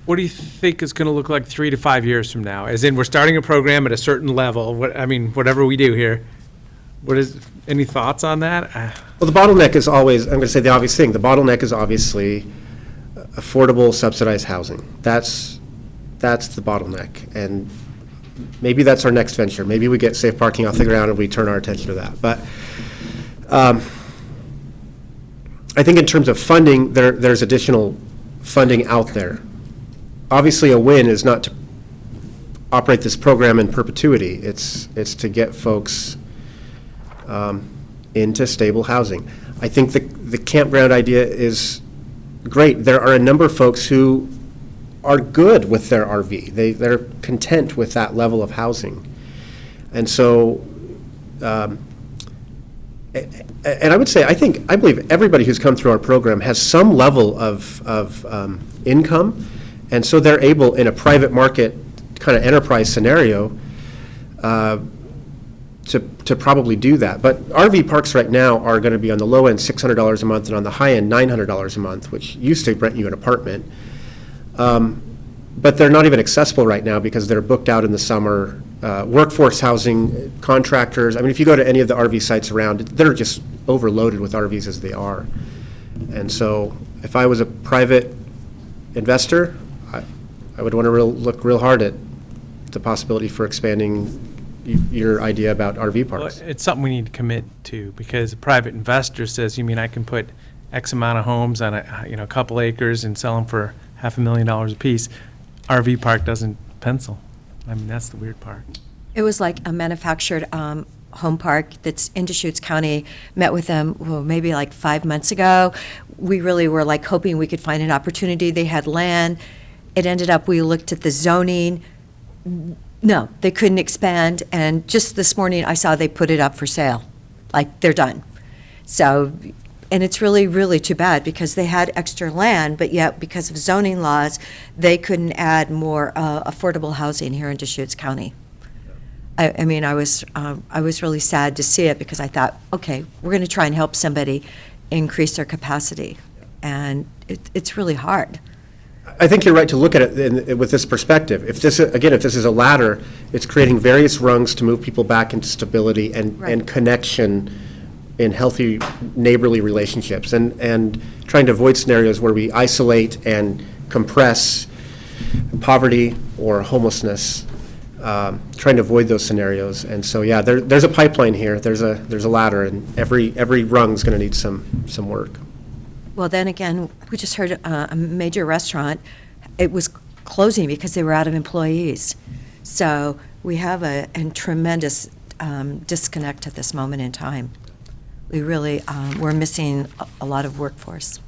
What do you think is going to look like 3 to 5 years from now? As in, we're starting a program at a certain level, whatever we do here. Any thoughts on that? Well, the bottleneck is always, I'm going to say the obvious thing, the bottleneck is obviously affordable subsidized housing. That's the bottleneck. And maybe that's our next venture. Maybe we get safe parking off the ground and we turn our attention to that. But I think in terms of funding, there's additional funding out there. Obviously, a win is not to operate this program in perpetuity. It's to get folks into stable housing. I think the campground idea is great. There are a number of folks who are good with their RV. They're content with that level of housing. And so, and I would say, I believe everybody who's come through our program has some level of income, and so they're able, in a private market kind of enterprise scenario, to probably do that. But RV parks right now are going to be on the low end $600 a month, and on the high end $900 a month, which used to rent you an apartment. But they're not even accessible right now because they're booked out in the summer. Workforce housing, contractors, I mean, if you go to any of the RV sites around, they're just overloaded with RVs as they are. And so if I was a private investor, I would want to look real hard at the possibility for expanding your idea about RV parks. Well, it's something we need to commit to, because a private investor says, you mean I can put X amount of homes on a couple acres and sell them for $500,000 a piece? RV park doesn't pencil. I mean, that's the weird part. It was like a manufactured home park that's in Deschutes County. Met with them, maybe like 5 months ago. We really were like hoping we could find an opportunity. They had land. It ended up, we looked at the zoning. No, they couldn't expand. And just this morning, I saw they put it up for sale. Like, they're done. So, and it's really, really too bad, because they had extra land, but yet because of zoning laws, they couldn't add more affordable housing here in Deschutes County. I mean, I was really sad to see it, because I thought, okay, we're going to try and help somebody increase their capacity, and it's really hard. I think you're right to look at it with this perspective. If this is a ladder, it's creating various rungs to move people back into stability and connection in healthy neighborly relationships, and trying to avoid scenarios where we isolate and compress poverty or homelessness, trying to avoid those scenarios. And so, yeah, there's a pipeline here, there's a ladder, and every rung's going to need some work. Well, then again, we just heard a major restaurant, it was closing because they were out of employees. So we have a tremendous disconnect at this moment in time. We really, we're missing a lot of workforce.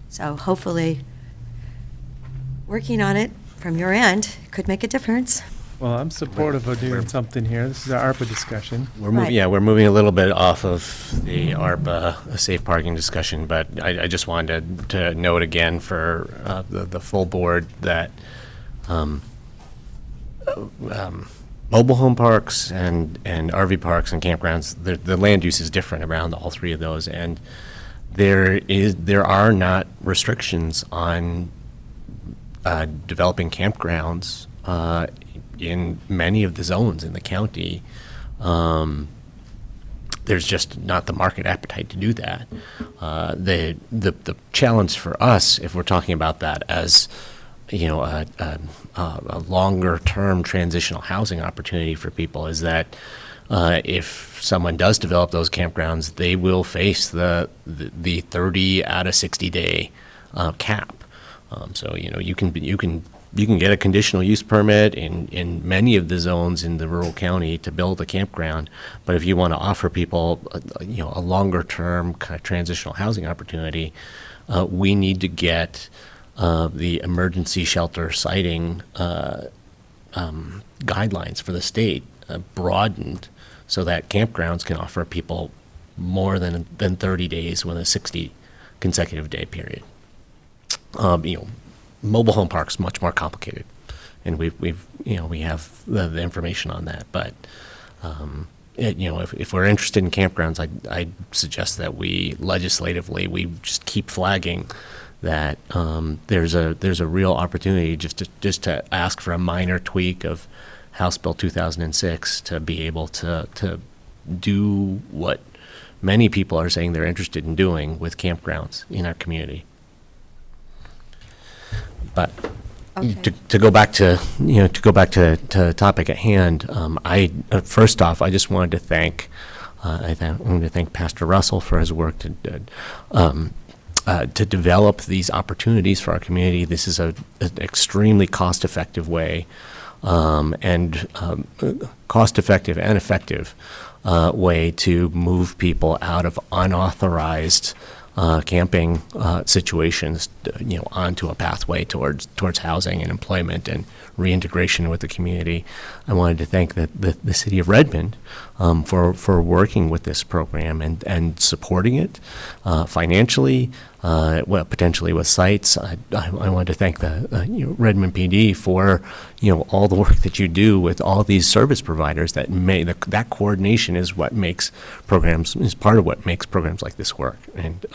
So hopefully, working on it from your end could make a difference. Well, I'm supportive of doing something here. This is our ARPA discussion. We're moving a little bit off of the ARPA safe parking discussion, but I just wanted to note again for the full board that mobile home parks and RV parks and campgrounds, the land use is different around all three of those, and there are not restrictions on developing campgrounds in many of the zones in the county. There's just not the market appetite to do that. The challenge for us, if we're talking about that as a longer-term transitional housing opportunity for people, is that if someone does develop those campgrounds, they will face the 30 out of 60-day cap. So you can get a conditional use permit in many of the zones in the rural county to build a campground, but if you want to offer people a longer-term kind of transitional housing opportunity, we need to get the emergency shelter siting guidelines for the state broadened so that campgrounds can offer people more than 30 days within a 60 consecutive day period. Mobile home parks much more complicated, and we have the information on that. But if we're interested in campgrounds, I suggest that we legislatively just keep flagging that there's a real opportunity just to ask for a minor tweak of House Bill 2006 to be able to do what many people are saying they're interested in doing with campgrounds in our community. But to go back to the topic at hand, first off, I just wanted to thank Pastor Russell for his work to develop these opportunities for our community. This is an extremely cost-effective way and cost-effective and effective way to move people out of unauthorized camping situations, onto a pathway towards housing and employment and reintegration with the community. I wanted to thank the city of Redmond for working with this program and supporting it financially, potentially with sites. I wanted to thank the Redmond PD for all the work that you do with all these service providers. That coordination is what makes programs, is part of what makes programs like this work. And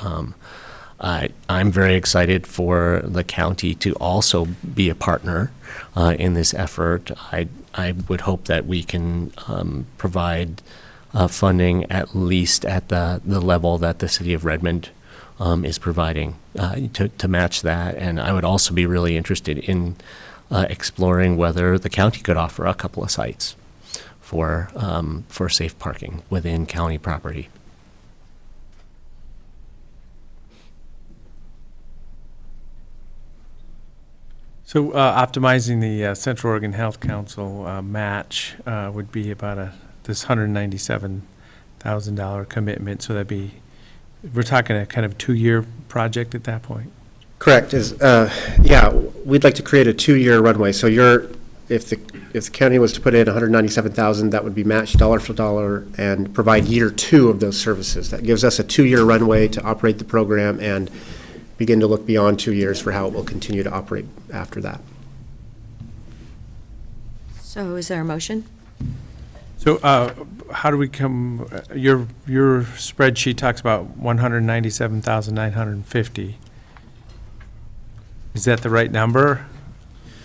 I'm very excited for the county to also be a partner in this effort. I would hope that we can provide funding at least at the level that the city of Redmond is providing to match that. And I would also be really interested in exploring whether the county could offer a couple of sites for safe parking within county property. So optimizing the Central Oregon Health Council match would be about this $197,000 commitment. So we're talking a kind of 2-year project at that point. Correct. We'd like to create a 2-year runway. So if the county was to put in $197,000, that would be matched dollar for dollar and provide year 2 of those services. That gives us a 2-year runway to operate the program and begin to look beyond 2 years for how it will continue to operate after that. So is there a motion? So how do we come, your spreadsheet talks about 197,950. Is that the right number?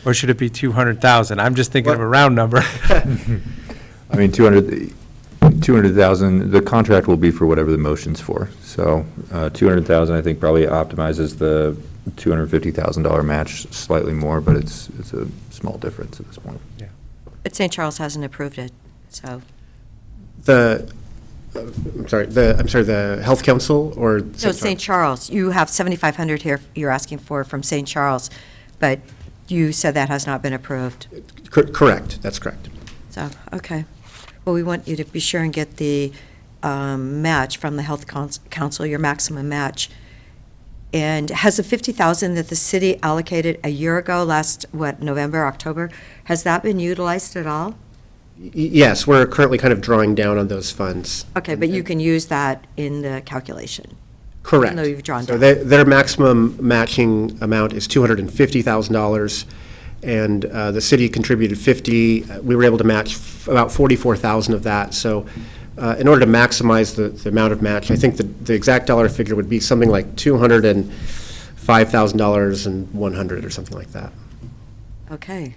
Or should it be 200,000? I'm just thinking of a round number. I mean, 200,000, the contract will be for whatever the motion's for. So 200,000, I think, probably optimizes the $250,000 match slightly more, but it's a small difference at this point. Yeah. But St. Charles hasn't approved it, so. The Health Council or? No, St. Charles. You have 7,500 here you're asking for from St. Charles, but you said that has not been approved. Correct. That's correct. So, okay. Well, we want you to be sure and get the match from the Health Council, your maximum match. And has the $50,000 that the city allocated a year ago, November, October, has that been utilized at all? Yes, we're currently kind of drawing down on those funds. Okay, but you can use that in the calculation? Correct. Even though you've drawn So down? their maximum matching amount is $250,000, and the city contributed $50,000. We were able to match about $44,000 of that. So in order to maximize the amount of match, I think the exact dollar figure would be something like $205,000 and $100 or something like that. Okay.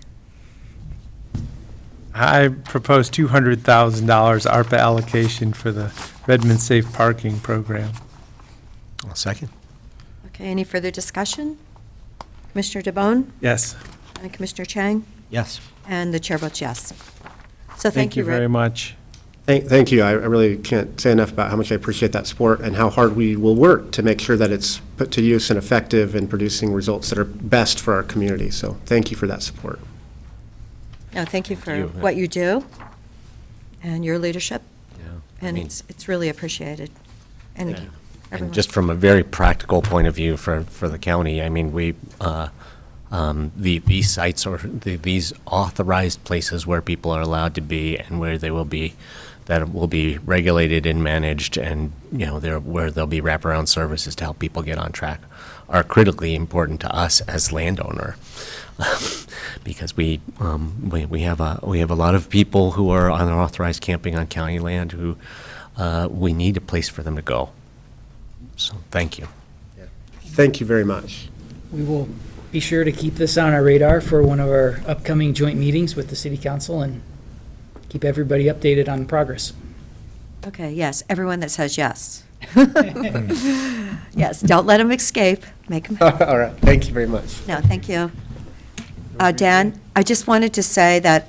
I propose $200,000 ARPA allocation for the Redmond Safe Parking Program. I'll second. Okay, any further discussion? Commissioner DeBonne? Yes. And Commissioner Chang? Yes. And the chair votes yes. So Thank you very Rick. much. Thank you. I really can't say enough about how much I appreciate that support and how hard we will work to make sure that it's put to use and effective in producing results that are best for our community. So thank you for that support. No, thank you for what you do and your leadership. Yeah. And it's really appreciated. And everyone. And just from a very practical point of view for the county, I mean, these sites or these authorized places where people are allowed to be and where they will be, that will be regulated and managed, and where there'll be wraparound services to help people get on track, are critically important to us as landowner, because we have a lot of people who are unauthorized camping on county land who we need a place for them to go. So thank you. Yeah. Thank you very much. We will be sure to keep this on our radar for one of our upcoming joint meetings with the city council and keep everybody updated on progress. Okay, yes, everyone that says yes. Yes, don't let them escape. Make them. All right. Thank you very much. No, thank you. Dan, I just wanted to say that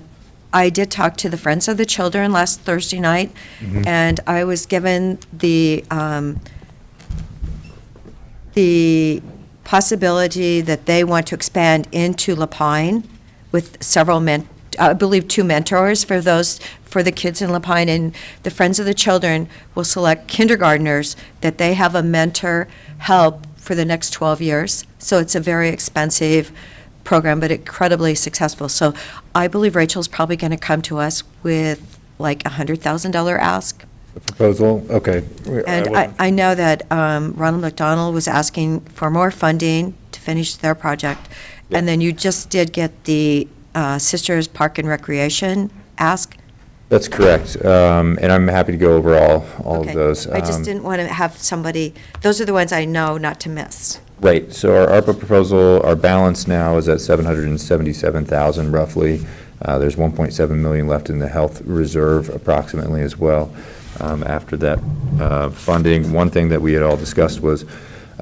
I did talk to the Friends of the Children last Thursday night, and I was given the possibility that they want to expand into Lapine with several I believe, 2 mentors for the kids in Lapine, and the Friends of the Children will select kindergartners that they have a mentor help for the next 12 years. So it's a very expensive program, but incredibly successful. So I believe Rachel's probably going to come to us with like a $100,000 ask. The proposal, okay. And I know that Ronald McDonald was asking for more funding to finish their project. And then you just did get the Sisters Park and Recreation ask. That's correct. And I'm happy to go over all of Okay. those. I just didn't want to have somebody, those are the ones I know not to miss. Right, so our ARPA proposal, our balance now is at $777,000 roughly. There's $1.7 million left in the health reserve approximately as well. After that funding, one thing that we had all discussed was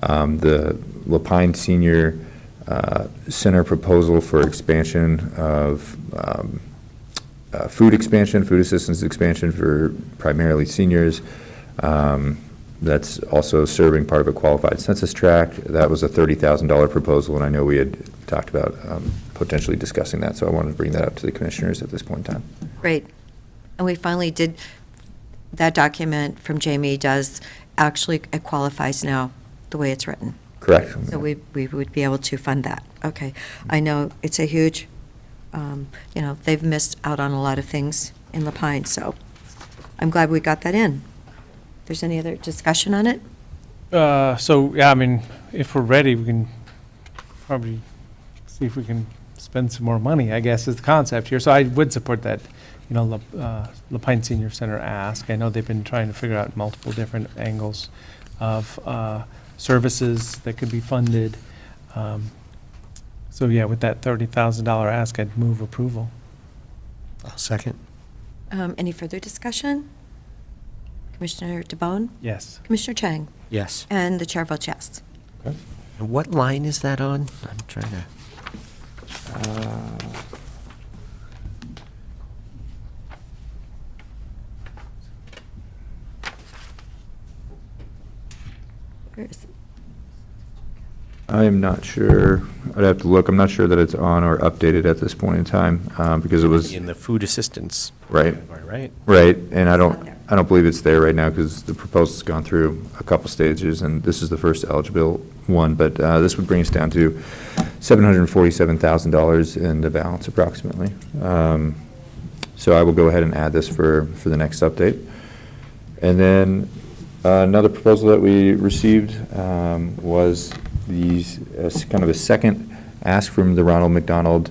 the Lapine Senior Center proposal for expansion of food assistance expansion for primarily seniors. That's also serving part of a qualified census tract. That was a $30,000 proposal, and I know we had talked about potentially discussing that, so I wanted to bring that up to the commissioners at this point in time. Great. And we finally did, that document from Jamie it qualifies now, the way it's written. Correct. So we would be able to fund that. Okay. I know it's a huge, they've missed out on a lot of things in Lapine, so I'm glad we got that in. If there's any other discussion on it? So, yeah, I mean, if we're ready, we can probably see if we can spend some more money, I guess, is the concept here. So I would support that, Lapine Senior Center ask. I know they've been trying to figure out multiple different angles of services that could be funded. So, yeah, with that $30,000 ask, I'd move approval. I'll second. Any further discussion? Commissioner DeBonne? Yes. Commissioner Chang? Yes. And the chair votes yes. And what line is that on? I'm trying to. Where is it? I am not sure. I'd have to look. I'm not sure that it's on or updated at this point in time because it was In the food assistance. right. Right. Right, and I don't believe it's there right now because the proposal's gone through a couple stages, and this is the first eligible one. But this would bring us down to $747,000 in the balance approximately. So I will go ahead and add this for the next update. And then another proposal that we received was these kind of a second ask from the Ronald McDonald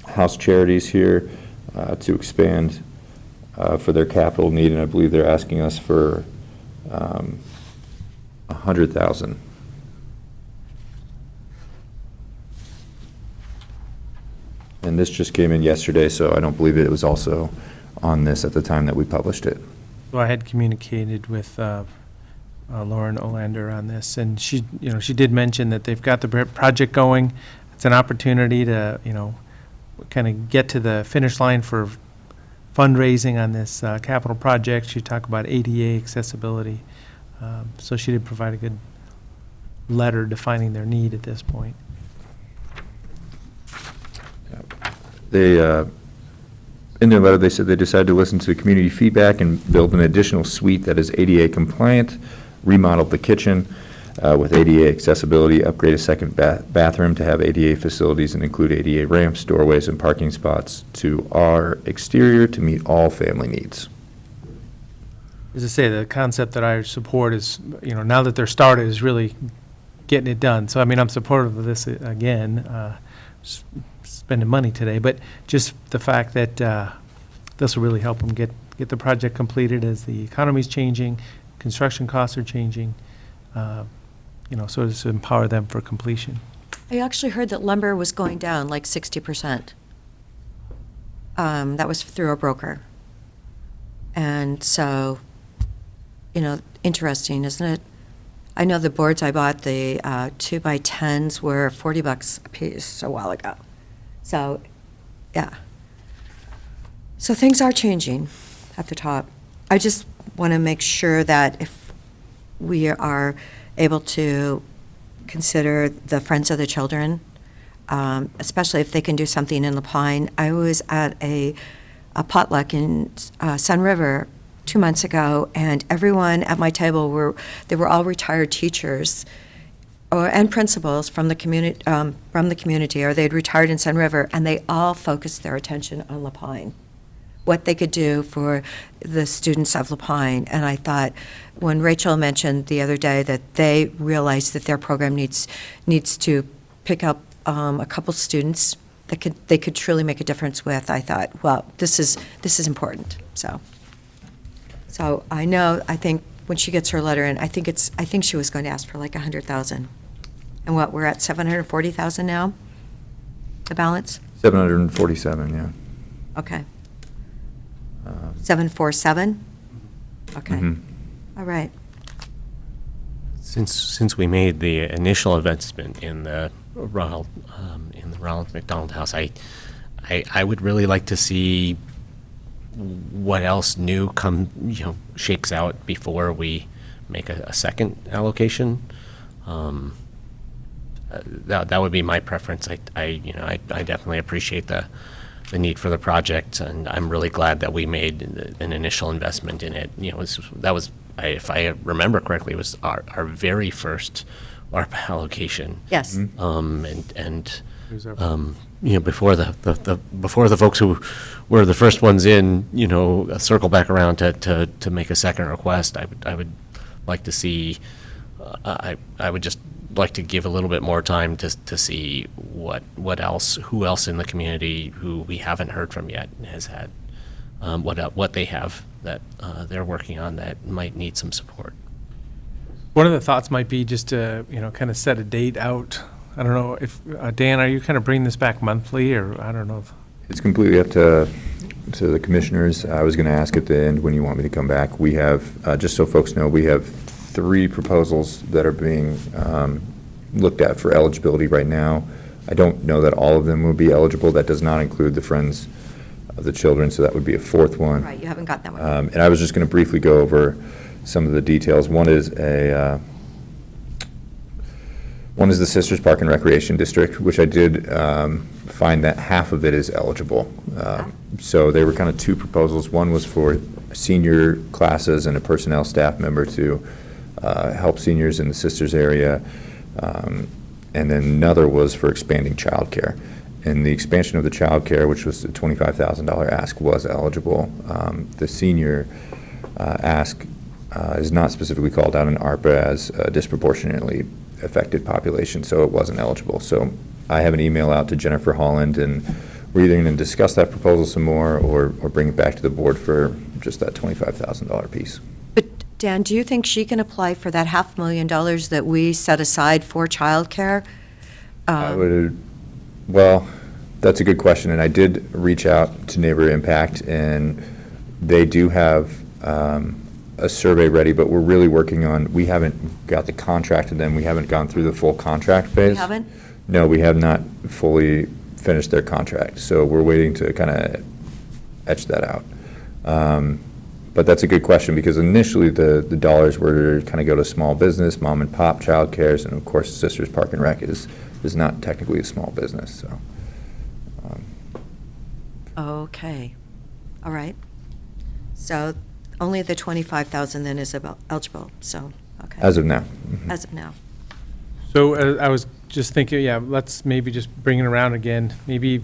House Charities here to expand for their capital need, and I believe they're asking us for $100,000. And this just came in yesterday, so I don't believe it was also on this at the time that we published it. So I had communicated with Lauren Olander on this, and she did mention that they've got the project going. It's an opportunity to, kind of get to the finish line for fundraising on this capital project. She talked about ADA accessibility. So she did provide a good letter defining their need at this point. They, in their letter, they said they decided to listen to community feedback and build an additional suite that is ADA compliant, remodeled the kitchen with ADA accessibility, upgrade a second bathroom to have ADA facilities and include ADA ramps, doorways, and parking spots to our exterior to meet all family needs. As I say, the concept that I support is, now that they're started, is really getting it done. So, I mean, I'm supportive of this again, spending money today, but just the fact that this will really help them get the project completed as the economy's changing, construction costs are changing, so as to empower them for completion. I actually heard that lumber was going down like 60%. That was through a broker. And so, interesting, isn't it? I know the boards I bought, the 2x10s were $40 a piece a while ago. So, yeah. So things are changing at the top. I just want to make sure that if we are able to consider the Friends of the Children especially if they can do something in La Pine. I was at a potluck in Sun River 2 months ago, and everyone at my table they were all retired teachers and principals from the community, or they'd retired in Sun River, and they all focused their attention on La Pine, what they could do for the students of La Pine. And I thought, when Rachel mentioned the other day that they realized that their program needs to pick up a couple students that they could truly make a difference with, I thought, well, this is important. So I think when she gets her letter in, I think she was going to ask for like 100,000. And what, we're at 740,000 now, the balance? 747, yeah. Okay. 747? Okay. Mhm. All right. Since we made the initial investment in the Ronald McDonald House, I would really like to see what else new shakes out before we make a second allocation. That would be my preference. I definitely appreciate the need for the project, and I'm really glad that we made an initial investment in it. If I remember correctly, it was our very first ARPA allocation. Yes. Before the folks who were the first ones in, circle back around to make a second request, I would like to see. I would just like to give a little bit more time to see who else in the community who we haven't heard from yet has had what they have that they're working on that might need some support. One of the thoughts might be just to, kind of set a date out. I don't know if, Dan, are you kind of bringing this back monthly, or I don't know? It's completely up to the commissioners. I was going to ask at the end when you want me to come back. We have, just so folks know, we have 3 proposals that are being looked at for eligibility right now. I don't know that all of them will be eligible. That does not include the Friends of the Children, so that would be a 4th one. Right, you haven't got that one. And I was just going to briefly go over some of the details. One is the Sisters Park and Recreation District, which I did find that half of it is eligible. So they were kind of 2 proposals. One was for senior classes and a personnel staff member to help seniors in the Sisters area. And then another was for expanding childcare. And the expansion of the childcare, which was the $25,000 ask, was eligible. The senior ask is not specifically called out in ARPA as a disproportionately affected population, so it wasn't eligible. So I have an email out to Jennifer Holland, and we're either going to discuss that proposal some more or bring it back to the board for just that $25,000 piece. But Dan, do you think she can apply for that $500,000 that we set aside for childcare? Well, that's a good question, and I did reach out to Neighbor Impact, and they do have a survey ready, but we're really working on, we haven't got the contract to them. We haven't gone through the full contract phase. You haven't? No, we have not fully finished their contract, so we're waiting to kind of etch that out. But that's a good question, because initially the dollars were to kind of go to small business, mom and pop childcares, and of course Sisters Park and Rec is not technically a small business, so. Okay, all right. So only the 25,000 then is eligible, so, okay. As of now. As of now. So I was just thinking, let's maybe just bring it around again, maybe,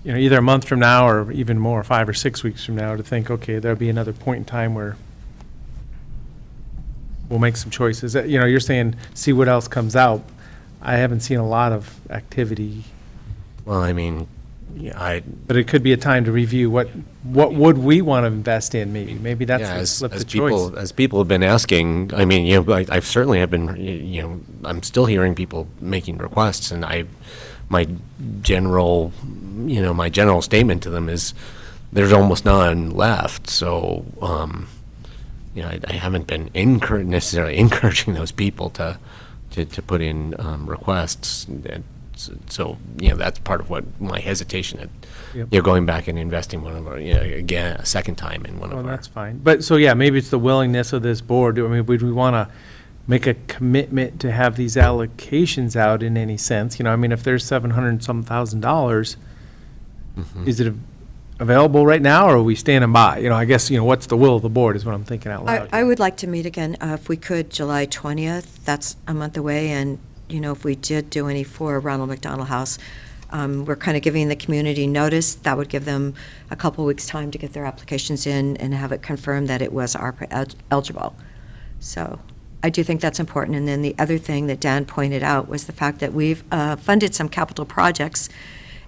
either a month from now or even more, 5 or 6 weeks from now, to think, okay, there'll be another point in time where we'll make some choices. You're saying, see what else comes out. I haven't seen a lot of activity. Well, I mean, But it could be a time to review what would we want to invest in, maybe that's the choice. As people have been asking, I mean, I certainly have been, I'm still hearing people making requests, and my general statement to them is there's almost none left. So, I haven't been necessarily encouraging those people to put in requests. So, that's part of what my hesitation at, going back and investing one of our, again, a second time in one of our. Well, that's fine. But, so, maybe it's the willingness of this board. I mean, would we want to make a commitment to have these allocations out in any sense. You know, I mean, if there's $700,000, is it available right now, or are we standing by? You know, I guess, you know, what's the will of the board is what I'm thinking out loud. I would like to meet again, if we could, July 20th. That's a month away, and, you know, if we did do any for Ronald McDonald House, we're kind of giving the community notice. That would give them a couple weeks' time to get their applications in and have it confirmed that it was ARPA eligible. So I do think that's important. And then the other thing that Dan pointed out was the fact that we've funded some capital projects,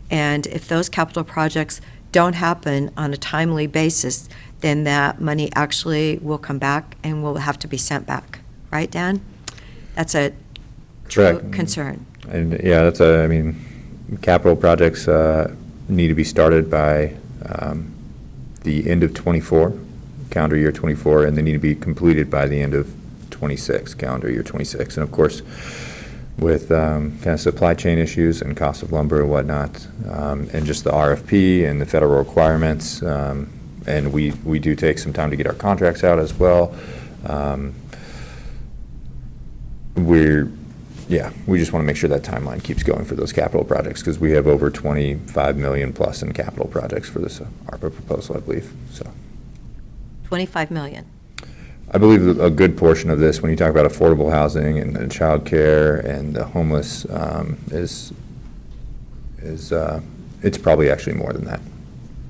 and if those capital projects don't happen on a timely basis, then that money actually will come back and will have to be sent back. Right, Dan? That's a true concern. And yeah, I mean, capital projects need to be started by the end of '24, calendar year '24, and they need to be completed by the end of '26, calendar year '26. And of course, with kind of supply chain issues and cost of lumber and whatnot, and just the RFP and the federal requirements, and we do take some time to get our contracts out as well. We just want to make sure that timeline keeps going for those capital projects, because we have over 25 million plus in capital projects for this ARPA proposal, I believe. So 25 million. I believe a good portion of this, when you talk about affordable housing and child care and the homeless, it's probably actually more than that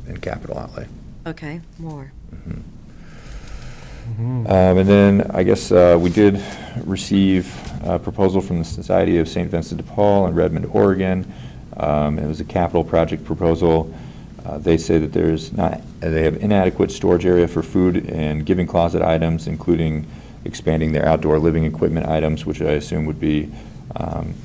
in capital outlay. Okay, more. And then I guess we did receive a proposal from the Society of St. Vincent de Paul in Redmond, Oregon. It was a capital project proposal. They say that they have inadequate storage area for food and giving closet items, including expanding their outdoor living equipment items, which I assume would be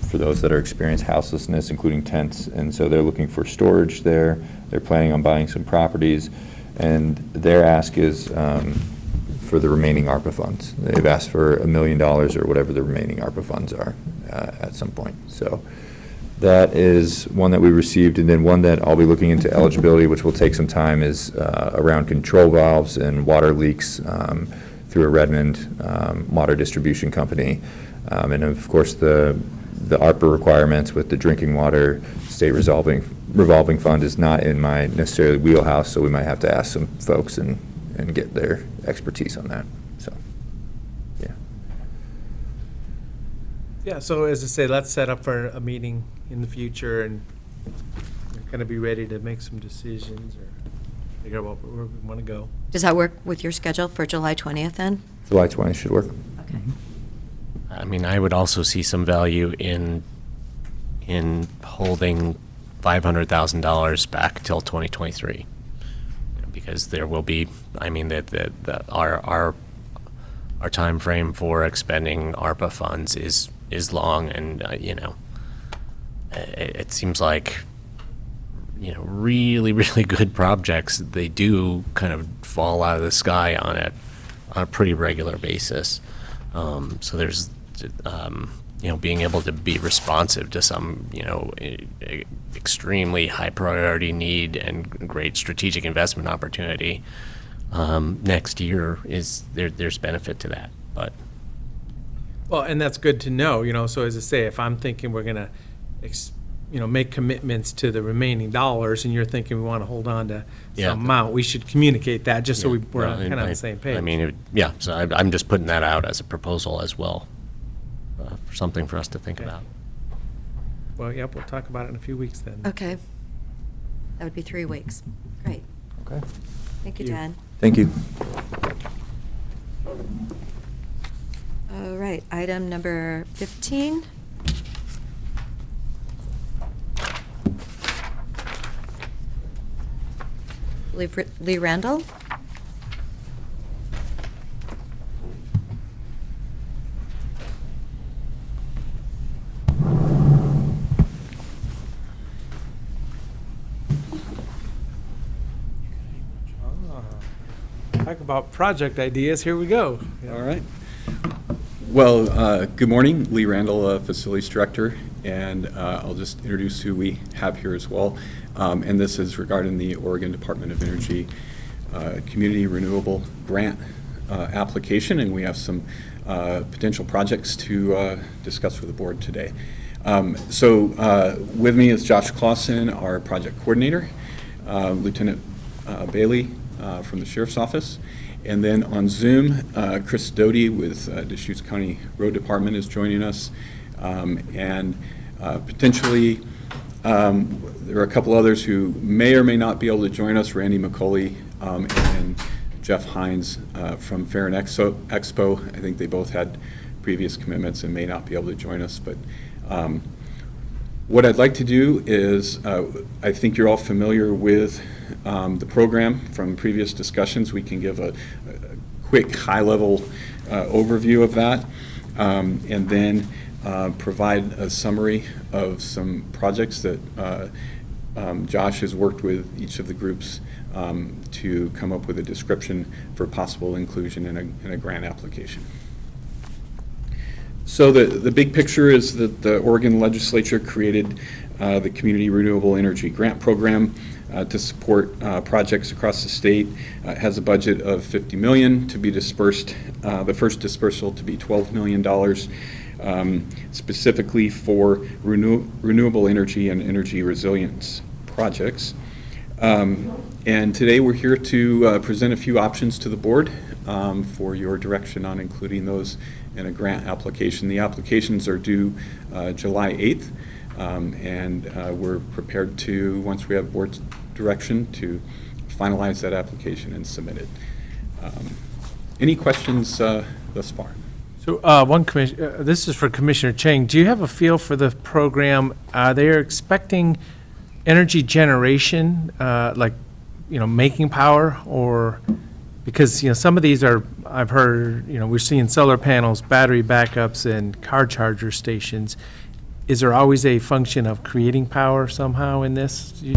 for those that are experiencing houselessness, including tents. And so they're looking for storage there. They're planning on buying some properties, and their ask is for the remaining ARPA funds. They've asked for $1 million or whatever the remaining ARPA funds are at some point. So that is one that we received. And then one that I'll be looking into eligibility, which will take some time, is around control valves and water leaks through a Redmond water distribution company. And of course, the ARPA requirements with the drinking water state revolving fund is not in my necessarily wheelhouse, so we might have to ask some folks and get their expertise on that. So, yeah. Yeah, so as I say, let's set up for a meeting in the future, and we're going to be ready to make some decisions or figure out where we want to go. Does that work with your schedule for July 20th then? July 20th should work. Okay. I mean, I would also see some value in holding $500,000 back till 2023, because there will be, I mean, our time frame for expending ARPA funds is long, and it seems like really good projects, they do kind of fall out of the sky on a pretty regular basis. So there's being able to be responsive to some extremely high priority need and great strategic investment opportunity next year there's benefit to that. But well, and that's good to know, so as I say, if I'm thinking we're going to make commitments to the remaining dollars, and you're thinking we want to hold on to some amount, we should communicate that just so we're kind of on the same page. I mean, so I'm just putting that out as a proposal as well, for something for us to think about. Well, yep, we'll talk about it in a few weeks then. Okay. That would be 3 weeks. Great. Okay. Thank you, Dan. Thank you. All right, item number 15. Lee Randall. Talk about project ideas, here we go. All right. Well, good morning, Lee Randall, Facilities Director, and I'll just introduce who we have here as well. And this is regarding the Oregon Department of Energy Community Renewable Grant application, and we have some potential projects to discuss with the board today. So with me is Josh Clausen, our project coordinator, Lieutenant Bailey from the Sheriff's Office, and then on Zoom, Chris Doty with Deschutes County Road Department is joining us, and potentially there are a couple others who may or may not be able to join us, Randy McCauley and Jeff Hines from Fair and Expo. I think they both had previous commitments and may not be able to join us, but what I'd like to do is, I think you're all familiar with the program from previous discussions. We can give a quick high-level overview of that, and then provide a summary of some projects that Josh has worked with each of the groups to come up with a description for possible inclusion in a grant application. So the big picture is that the Oregon legislature created the Community Renewable Energy Grant Program to support projects across the state. It has a budget of $50 million to be dispersed, the first dispersal to be $12 million, specifically for renewable energy and energy resilience projects. And today we're here to present a few options to the board for your direction on including those in a grant application. The applications are due July 8th, and we're prepared to, once we have board's direction, to finalize that application and submit it. Any questions thus far? So this is for Commissioner Chang. Do you have a feel for the program? They're expecting energy generation, like, making power, or because, some of these are, I've heard, we're seeing solar panels, battery backups, and car charger stations. Is there always a function of creating power somehow in this? I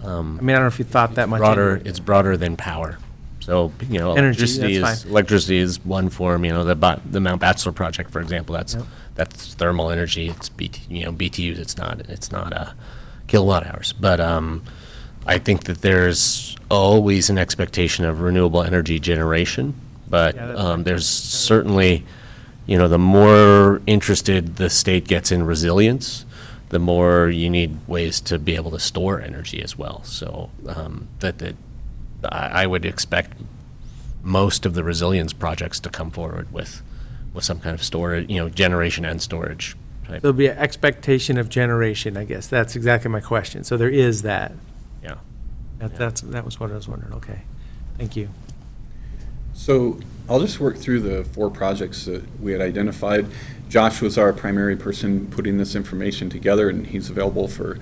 don't know if you thought that much. It's broader than power. So, Energy, electricity is one form, the Mount Bachelor project, for example, that's thermal energy. It's BTUs, it's not kilowatt hours. But I think that there's always an expectation of renewable energy generation, but there's certainly, the more interested the state gets in resilience, the more you need ways to be able to store energy as well. So I would expect most of the resilience projects to come forward with some kind of storage, generation and storage. There'll be an expectation of generation, I guess. That's exactly my question. So there is that. Yeah. That was what I was wondering. Okay. Thank you. So I'll just work through the 4 projects that we had identified. Josh was our primary person putting this information together, and he's available for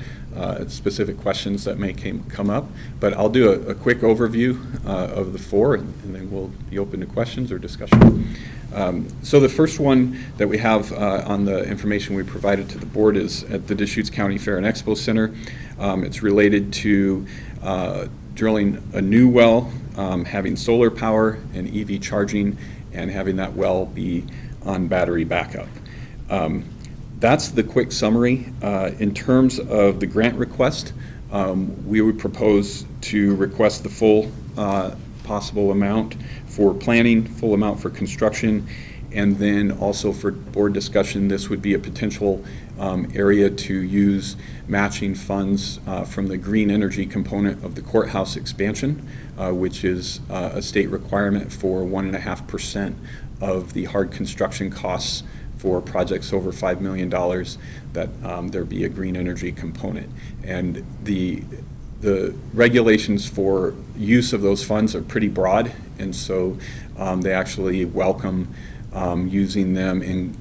specific questions that may come up. But I'll do a quick overview of the 4, and then we'll be open to questions or discussion. So the first one that we have on the information we provided to the board is at the Deschutes County Fair and Expo Center. It's related to drilling a new well, having solar power and EV charging, and having that well be on battery backup. That's the quick summary. In terms of the grant request, we would propose to request the full possible amount for planning, full amount for construction, and then also for board discussion, this would be a potential area to use matching funds from the green energy component of the courthouse expansion, which is a state requirement for 1.5% of the hard construction costs for projects over $5 million, that there be a green energy component. And the regulations for use of those funds are pretty broad, and so they actually welcome using them in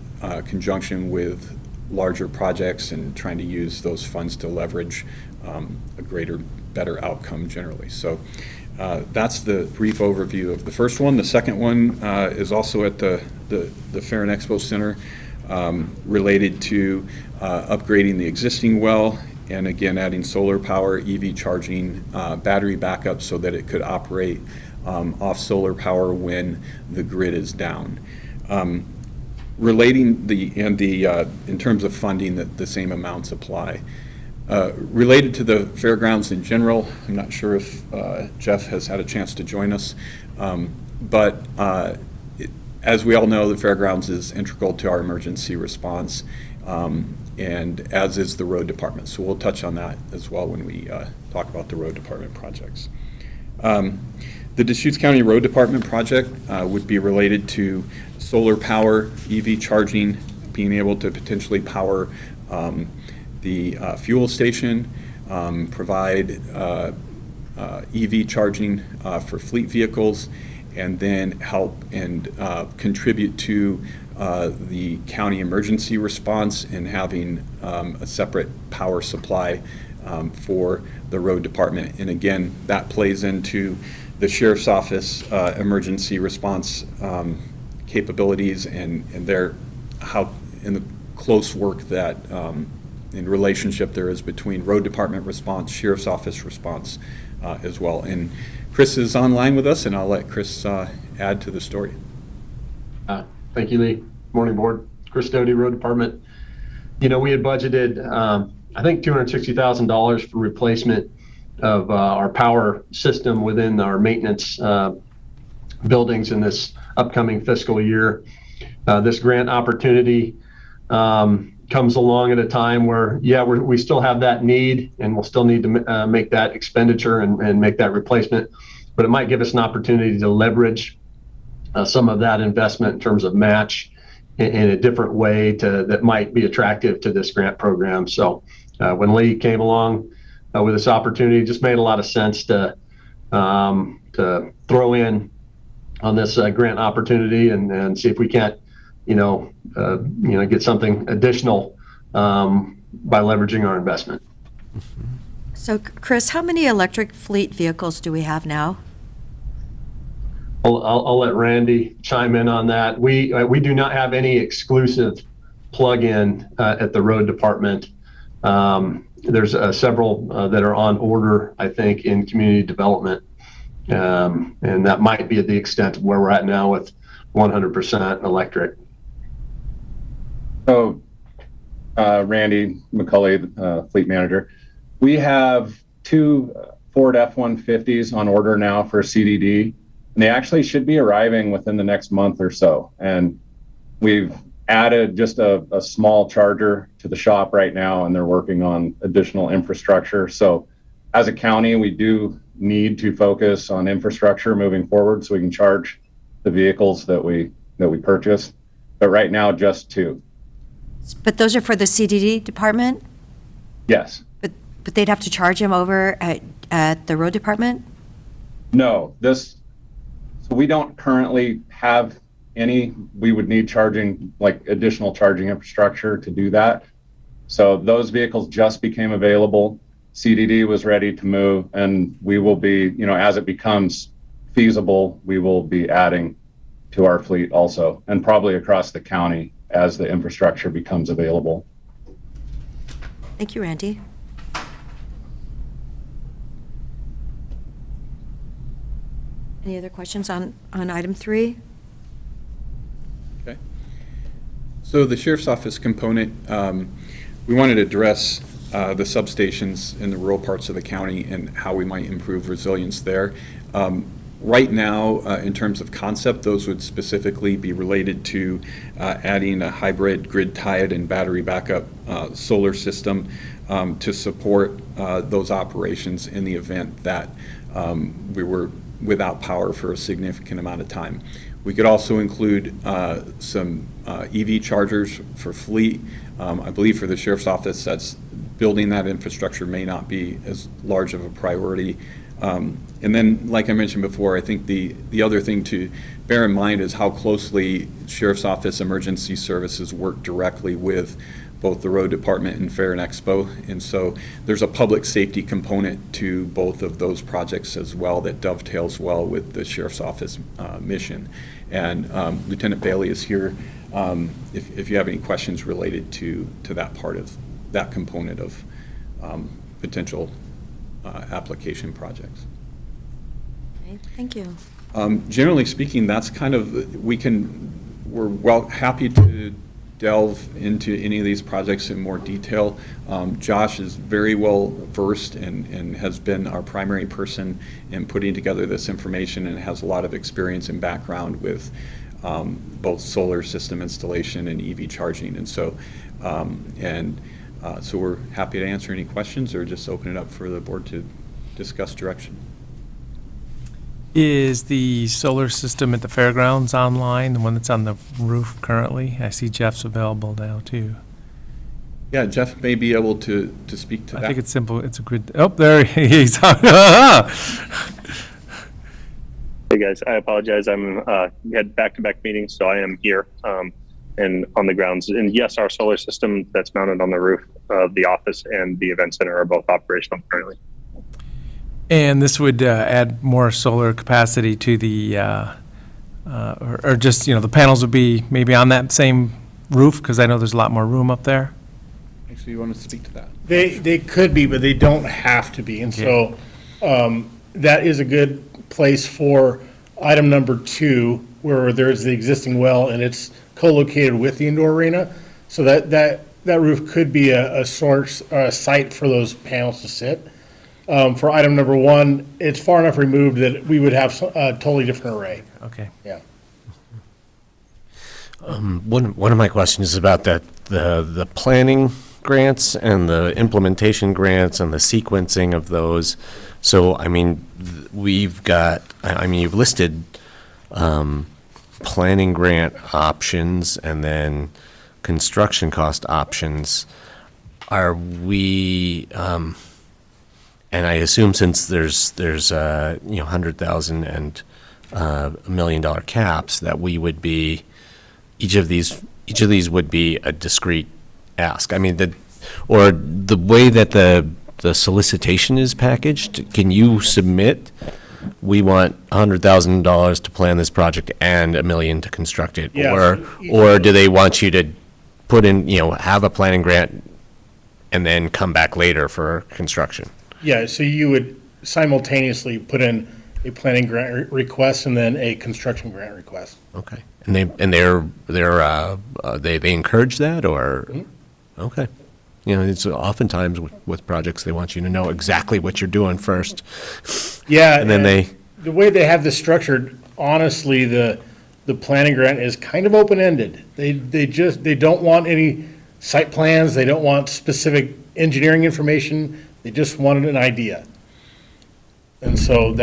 conjunction with larger projects and trying to use those funds to leverage a better outcome generally. So that's the brief overview of the first one. The second one is also at the Fair and Expo Center, related to upgrading the existing well, and again adding solar power, EV charging, battery backup so that it could operate off solar power when the grid is down. Relating in terms of funding, that the same amounts apply. Related to the fairgrounds in general, I'm not sure if Jeff has had a chance to join us, but as we all know, the fairgrounds is integral to our emergency response, and as is the road department. So we'll touch on that as well when we talk about the road department projects. The Deschutes County Road Department project would be related to solar power, EV charging, being able to potentially power the fuel station, provide EV charging for fleet vehicles, and then help and contribute to the county emergency response and having a separate power supply for the road department. And again, that plays into the sheriff's office emergency response capabilities and their how in the close work that in relationship there is between road department response, sheriff's office response as well. And Chris is online with us, and I'll let Chris add to the story. Thank you, Lee. Morning, board. Chris Doty, Road Department. You know, we had budgeted, I think, $260,000 for replacement of our power system within our maintenance buildings in this upcoming fiscal year. This grant opportunity comes along at a time where, yeah, we still have that need, and we'll still need to make that expenditure and make that replacement, but it might give us an opportunity to leverage some of that investment in terms of match in a different way that might be attractive to this grant program. So when Lee came along with this opportunity, it just made a lot of sense to throw in on this grant opportunity and see if we can't, get something additional by leveraging our investment. So, Chris, how many electric fleet vehicles do we have now? I'll let Randy chime in on that. We do not have any exclusive plug-in at the road department. There's several that are on order, I think, in community development, and that might be at the extent of where we're at now with 100% electric. So, Randy McCulley, fleet manager. We have 2 Ford F-150s on order now for CDD, and they actually should be arriving within the next month or so. And we've added just a small charger to the shop right now, and they're working on additional infrastructure. So as a county, we do need to focus on infrastructure moving forward so we can charge the vehicles that we purchase. But right now, just 2. But those are for the CDD department? Yes. But they'd have to charge them over at the road department? No, so we don't currently have any. We would need charging, like additional charging infrastructure to do that. So those vehicles just became available. CDD was ready to move, and we will be, as it becomes feasible, we will be adding to our fleet also, and probably across the county as the infrastructure becomes available. Thank you, Randy. Any other questions on item 3? Okay. So the sheriff's office component, we wanted to address the substations in the rural parts of the county and how we might improve resilience there. Right now, in terms of concept, those would specifically be related to adding a hybrid grid-tied and battery backup solar system to support those operations in the event that we were without power for a significant amount of time. We could also include some EV chargers for fleet. I believe for the sheriff's office, that's building that infrastructure may not be as large of a priority. And then, like I mentioned before, I think the other thing to bear in mind is how closely Sheriff's Office Emergency Services work directly with both the Road Department and Fair and Expo. And so there's a public safety component to both of those projects as well that dovetails well with the Sheriff's Office mission. And Lieutenant Bailey is here if you have any questions related to that part of that component of potential application projects. Okay, thank you. Generally speaking, that's kind of, we're happy to delve into any of these projects in more detail. Josh is very well versed and has been our primary person in putting together this information and has a lot of experience and background with both solar system installation and EV charging. And so, so we're happy to answer any questions or just open it up for the board to discuss direction. Is the solar system at the fairgrounds online, the one that's on the roof currently? I see Jeff's available now, too. Yeah, Jeff may be able to speak to that. I think it's simple. It's a good, oh, there he is. Hey guys, I apologize. I'm had back-to-back meetings, so I am here and on the grounds. And yes, our solar system that's mounted on the roof of the office and the event center are both operational currently. And this would add more solar capacity to the, or just, the panels would be maybe on that same roof, because I know there's a lot more room up there. Actually, you want to speak to that? They could be, but they don't have to be. And so that is a good place for item number 2, where there's the existing well and it's co-located with the indoor arena. So that roof could be a source, a site for those panels to sit. For item number 1, it's far enough removed that we would have a totally different array. Okay. Yeah. One of my questions is about the planning grants and the implementation grants and the sequencing of those. So, I mean, you've listed planning grant options and then construction cost options. Are we, and I assume since there's $100,000 and $1 million caps, that we would be, each of these would be a discrete ask. I mean, the way that the solicitation is packaged, can you submit, we want $100,000 to plan this project and $1 million to construct it? Yeah, or do they want you to put in, have a planning grant and then come back later for construction? Yeah, so you would simultaneously put in a planning grant request and then a construction grant request. Okay. And they encourage that, or? Mm-hmm. Okay. It's oftentimes with projects, they want you to know exactly what you're doing first. Yeah. And then the way they have this structured, honestly, the planning grant is kind of open-ended. They don't want any site plans. They don't want specific engineering information. They just wanted an idea. And so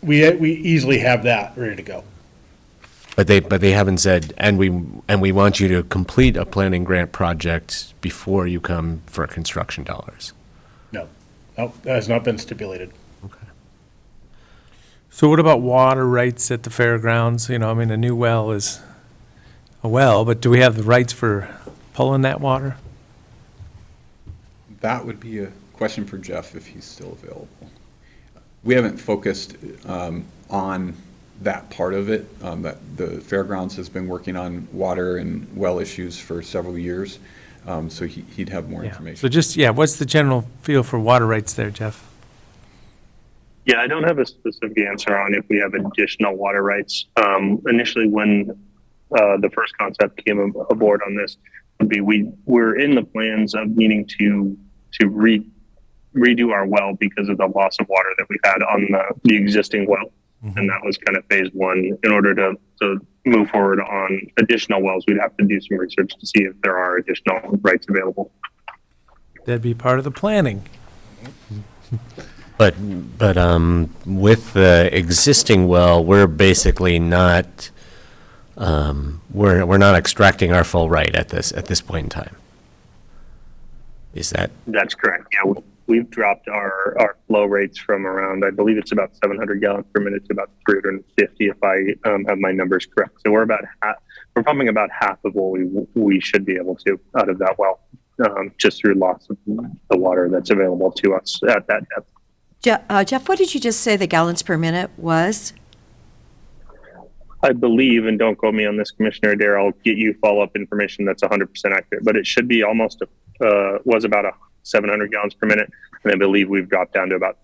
we easily have that ready to go. But they haven't said, and we want you to complete a planning grant project before you come for construction dollars. No, that has not been stipulated. Okay. So what about water rights at the fairgrounds? A new well is a well, but do we have the rights for pulling that water? That would be a question for Jeff if he's still available. We haven't focused on that part of it. That the fairgrounds has been working on water and well issues for several years, so he'd have more information. So what's the general feel for water rights there, Jeff? Yeah, I don't have a specific answer on if we have additional water rights. Initially, when the first concept came aboard on this, would be we're in the plans of needing to redo our well because of the loss of water that we had on the existing well. Mm-hmm. And that was kind of phase 1. In order to move forward on additional wells, we'd have to do some research to see if there are additional rights available. That'd be part of the planning. But with the existing well, we're basically not we're not extracting our full right at this point in time. Is that? That's correct. Yeah, we've dropped our flow rates from around, I believe it's about 700 gallons per minute to about 350 if I have my numbers correct. So we're pumping about half of what we should be able to out of that well, just through loss of the water that's available to us at that depth. Jeff, what did you just say the gallons per minute was? I believe, and don't quote me on this, Commissioner Adair, I'll get you follow-up information that's 100% accurate, but it should be was about 700 gallons per minute, and I believe we've dropped down to about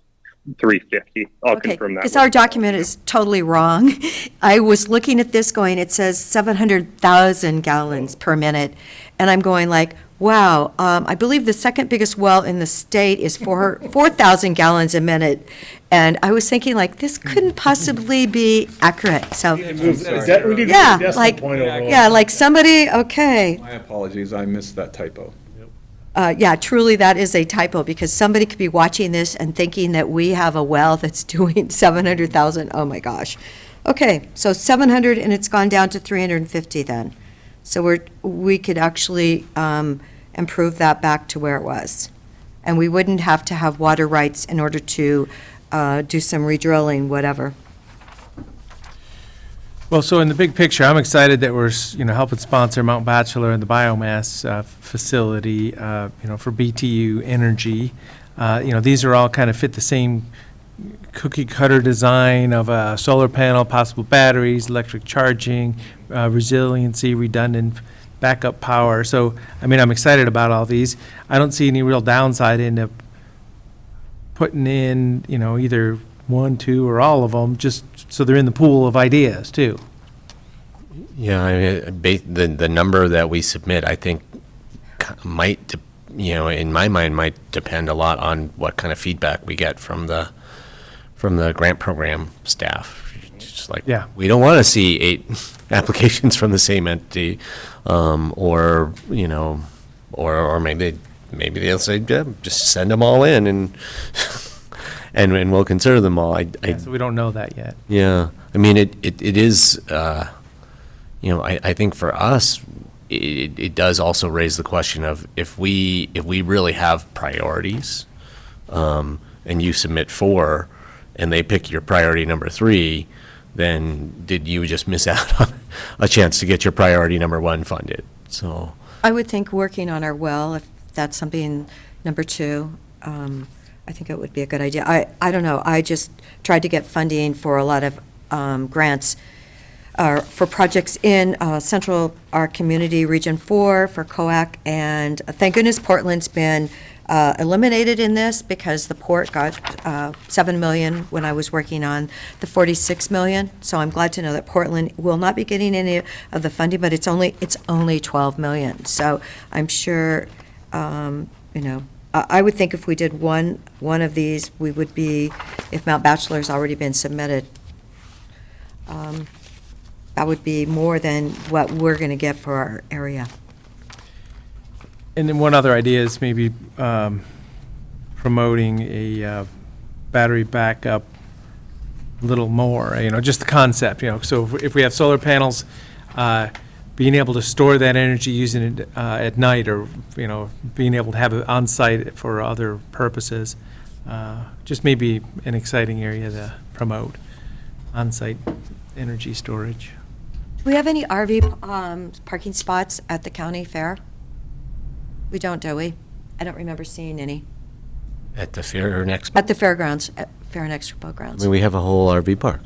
350. I'll Okay, confirm that. because our document is totally wrong. I was looking at this going, it says 700,000 gallons per minute, and I'm going like, wow, I believe the second biggest well in the state is 4,000 gallons a minute. And I was thinking like, this couldn't possibly be accurate, so. We need to move the Yeah, decimal like, point over. yeah, like somebody, okay. My apologies, I missed that typo. Yeah, truly, that is a typo, because somebody could be watching this and thinking that we have a well that's doing 700,000. Oh, my gosh. Okay, so 700, and it's gone down to 350 then. So we could actually improve that back to where it was. And we wouldn't have to have water rights in order to do some redrilling, whatever. Well, so in the big picture, I'm excited that we're, helping sponsor Mount Bachelor and the biomass facility, for BTU Energy. These are all kind of fit the same cookie cutter design of a solar panel, possible batteries, electric charging, resiliency, redundant backup power. So, I'm excited about all these. I don't see any real downside in putting in, either one, two, or all of them, just so they're in the pool of ideas, too. Yeah, the number that we submit, I think, might, in my mind, might depend a lot on what kind of feedback we get from the grant program staff. Just like, Yeah. we don't want to see 8 applications from the same entity, or maybe they'll say, yeah, just send them all in and and we'll consider them all. So we don't know that yet. Yeah, it is, I think for us, it does also raise the question of if we really have priorities, and you submit 4, and they pick your priority number 3, then did you just miss out on a chance to get your priority number 1 funded? So I would think working on our well, if that's something, number 2, I think it would be a good idea. I don't know, I just tried to get funding for a lot of grants for projects in central, our community, Region 4, for COAC, and thank goodness Portland's been eliminated in this, because the port got $7 million when I was working on the $46 million. So I'm glad to know that Portland will not be getting any of the funding, but it's only $12 million. So I'm sure, I would think if we did one of these, we would be, if Mount Bachelor's already been submitted, that would be more than what we're going to get for our area. And then one other idea is maybe promoting a battery backup a little more, just the concept, So if we have solar panels, being able to store that energy using it at night, or, being able to have it on site for other purposes, just maybe an exciting area to promote, on-site energy storage. Do we have any RV parking spots at the county fair? We don't, do we? I don't remember seeing any. at the Fair and Expo, At the fairgrounds, at Fair and Expo grounds. we have a whole RV park.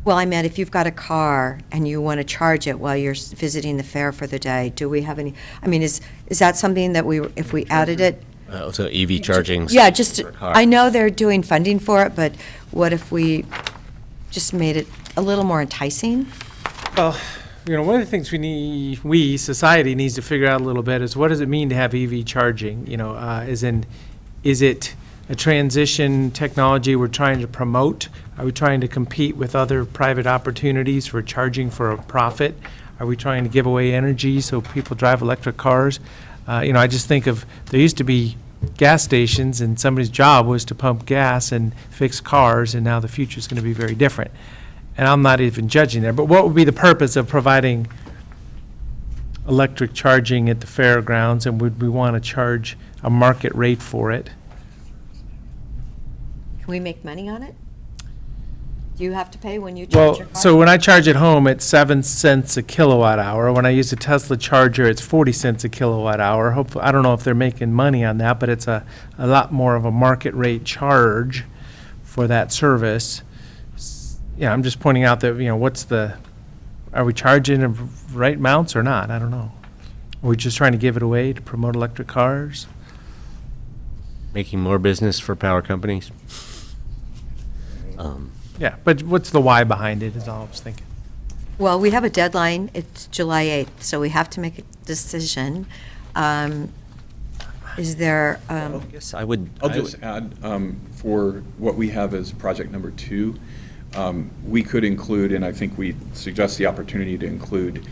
Well, I meant if you've got a car and you want to charge it while you're visiting the fair for the day, do we have any, is that something that if we added it? So EV charging. Yeah, just, for cars. I know they're doing funding for it, but what if we just made it a little more enticing? Well, one of the things society needs to figure out a little bit is, what does it mean to have EV charging? Is it a transition technology we're trying to promote? Are we trying to compete with other private opportunities for charging for a profit? Are we trying to give away energy so people drive electric cars? I just think of, there used to be gas stations and somebody's job was to pump gas and fix cars, and now the future's going to be very different. And I'm not even judging there, but what would be the purpose of providing electric charging at the fairgrounds, and would we want to charge a market rate for it? Can we make money on it? Do you have to pay when you charge your Well, car? so when I charge at home, it's 7 cents a kilowatt hour. When I use a Tesla charger, it's 40 cents a kilowatt hour. Hopefully, I don't know if they're making money on that, but it's a lot more of a market rate charge for that service. Yeah, I'm just pointing out that, are we charging the right amounts or not? I don't know. Are we just trying to give it away to promote electric cars? Making more business for power companies. Yeah, but what's the why behind it is all I was thinking. Well, we have a deadline, it's July 8th, so we have to make a decision. Is there, Yes, I would. I'll just add, for what we have as project number 2, we could include, and I think we suggest the opportunity to include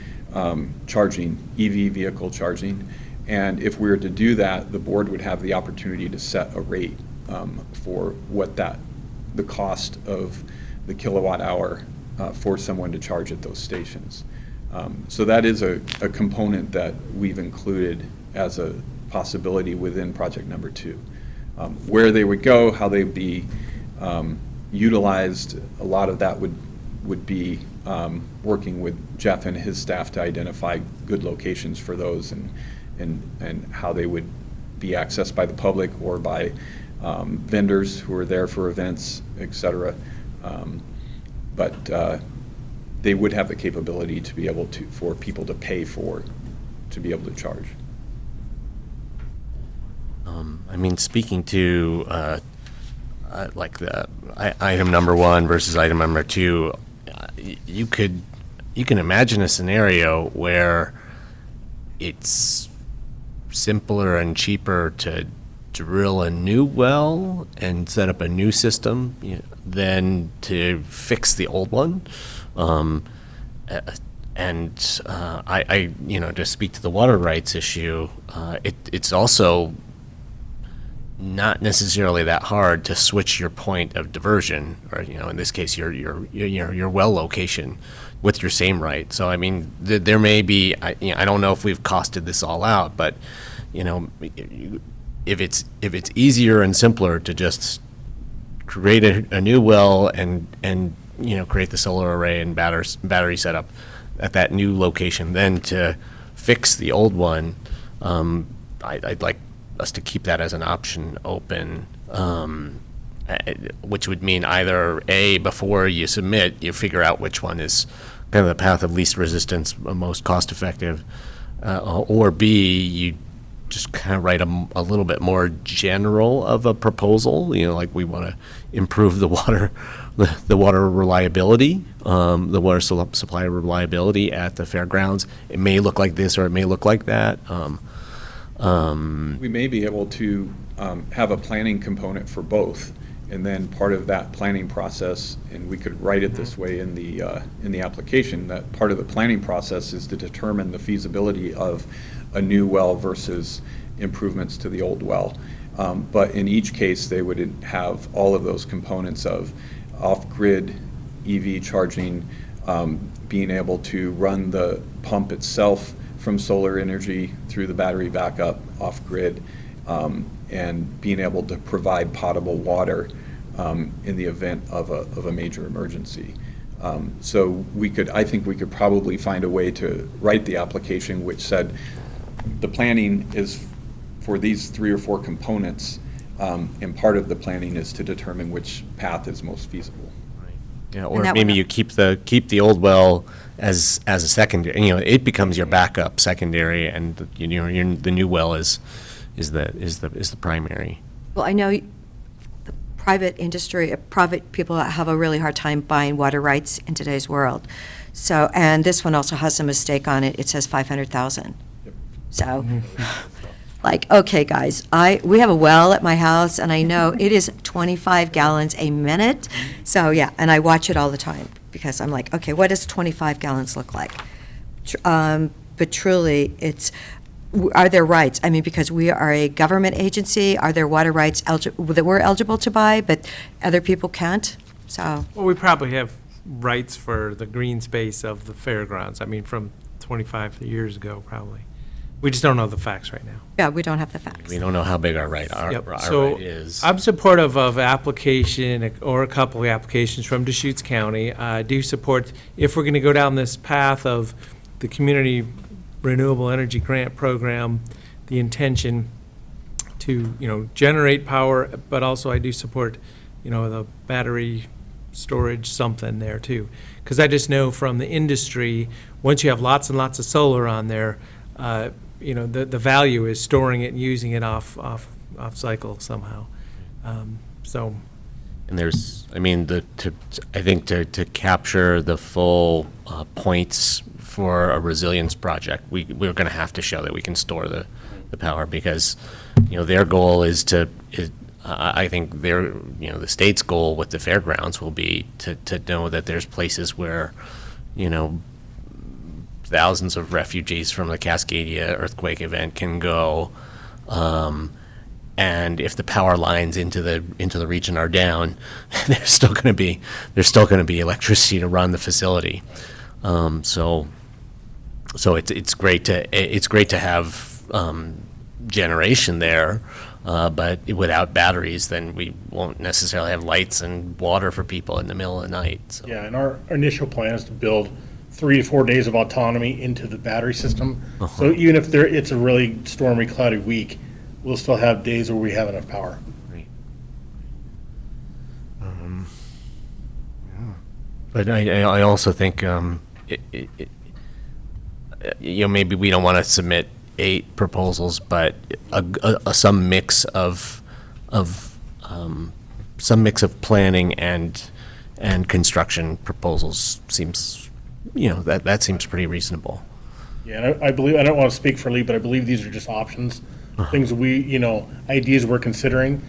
charging, EV vehicle charging. And if we were to do that, the board would have the opportunity to set a rate for what the cost of the kilowatt hour for someone to charge at those stations. So that is a component that we've included as a possibility within project number 2. Where they would go, how they'd be utilized, a lot of that would be working with Jeff and his staff to identify good locations for those and how they would be accessed by the public or by vendors who are there for events, et cetera. But they would have the capability to be able to, for people to pay for, to be able to charge. I mean, speaking to like the item number 1 versus item number 2, you can imagine a scenario where it's simpler and cheaper to drill a new well and set up a new system than to fix the old one. And to speak to the water rights issue, it's also not necessarily that hard to switch your point of diversion, or in this case, your well location, with your same right. So I mean, there may be. I don't know if we've costed this all out, but if it's easier and simpler to just create a new well and create the solar array and battery setup at that new location, then to fix the old one, I'd like us to keep that as an option open, which would mean either A, before you submit, you figure out which one is kind of the path of least resistance, most cost effective, or B, you just kind of write a little bit more general of a proposal, like we want to improve the water reliability, the water supply reliability at the fairgrounds. It may look like this or it may look like that. We may be able to have a planning component for both, and then part of that planning process, and we could write it this way in the application, that part of the planning process is to determine the feasibility of a new well versus improvements to the old well. But in each case, they would have all of those components of off-grid EV charging, being able to run the pump itself from solar energy through the battery backup off-grid, and being able to provide potable water in the event of a major emergency. So I think we could probably find a way to write the application which said the planning is for these 3 or 4 components, and part of the planning is to determine which path is most feasible. Yeah, or maybe you keep the old well as a secondary. It becomes your backup secondary, and the new well is the primary. well, I know the private industry, private people have a really hard time buying water rights in today's world. So, and this one also has a mistake on it. It says 500,000. So, like, okay, guys, we have a well at my house, and I know it is 25 gallons a minute. So, yeah, and I watch it all the time because I'm like, okay, what does 25 gallons look like? But truly, are there rights? I mean, because we are a government agency, are there water rights that we're eligible to buy, but other people can't? So. Well, we probably have rights for the green space of the fairgrounds. I mean, from 25 years ago, probably. We just don't know the facts right now. Yeah, we don't have the facts. We don't know how big our right is. I'm supportive of application or a couple of applications from Deschutes County. I do support, if we're going to go down this path of the Community Renewable Energy Grant Program, the intention to, generate power, but also I do support, the battery storage something there too. Because I just know from the industry, once you have lots and lots of solar on there, the value is storing it and using it off cycle somehow. And there's, I mean, I think to capture the full points for a resilience project, we're going to have to show that we can store the power, because, their goal is I think the state's goal with the fairgrounds will be to know that there's places where, thousands of refugees from the Cascadia earthquake event can go. And if the power lines into the region are down, there's still going to be electricity to run the facility. So it's great to have generation there, but without batteries, then we won't necessarily have lights and water for people in the middle of the night. So. Yeah, and our initial plan is to build 3 to 4 days of autonomy into the battery system. So even if it's a really stormy, cloudy week, we'll still have days where we have enough power. Right. But I also think maybe we don't want to submit 8 proposals, but some mix of planning and construction proposals seems, that seems pretty reasonable. Yeah, and I believe, I don't want to speak for Lee, but I believe these are just options, things we, ideas we're considering.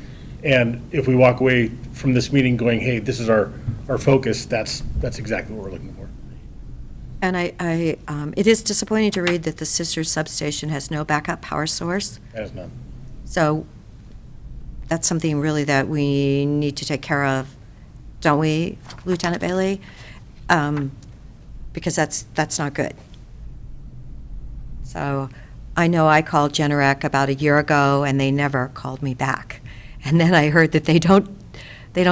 And if we walk away from this meeting going, hey, this is our focus, that's exactly what we're looking for. And it is disappointing to read that the Sisters substation has no backup power source. That is none. So that's something really that we need to take care of, don't we, Lieutenant Bailey? Because that's not good. So I know I called Generac about a year ago, and they never called me back. And then I heard that they don't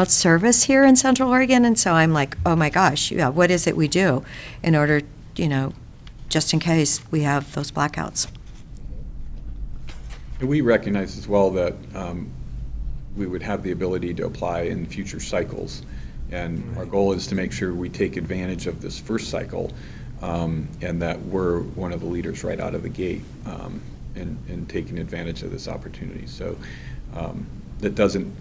service here in Central Oregon, and so I'm like, oh my gosh, yeah, what is it we do in order, just in case we have those blackouts? And we recognize as well that we would have the ability to apply in future cycles. And our goal is to make sure we take advantage of this first cycle, and that we're one of the leaders right out of the gate in taking advantage of this opportunity. So that doesn't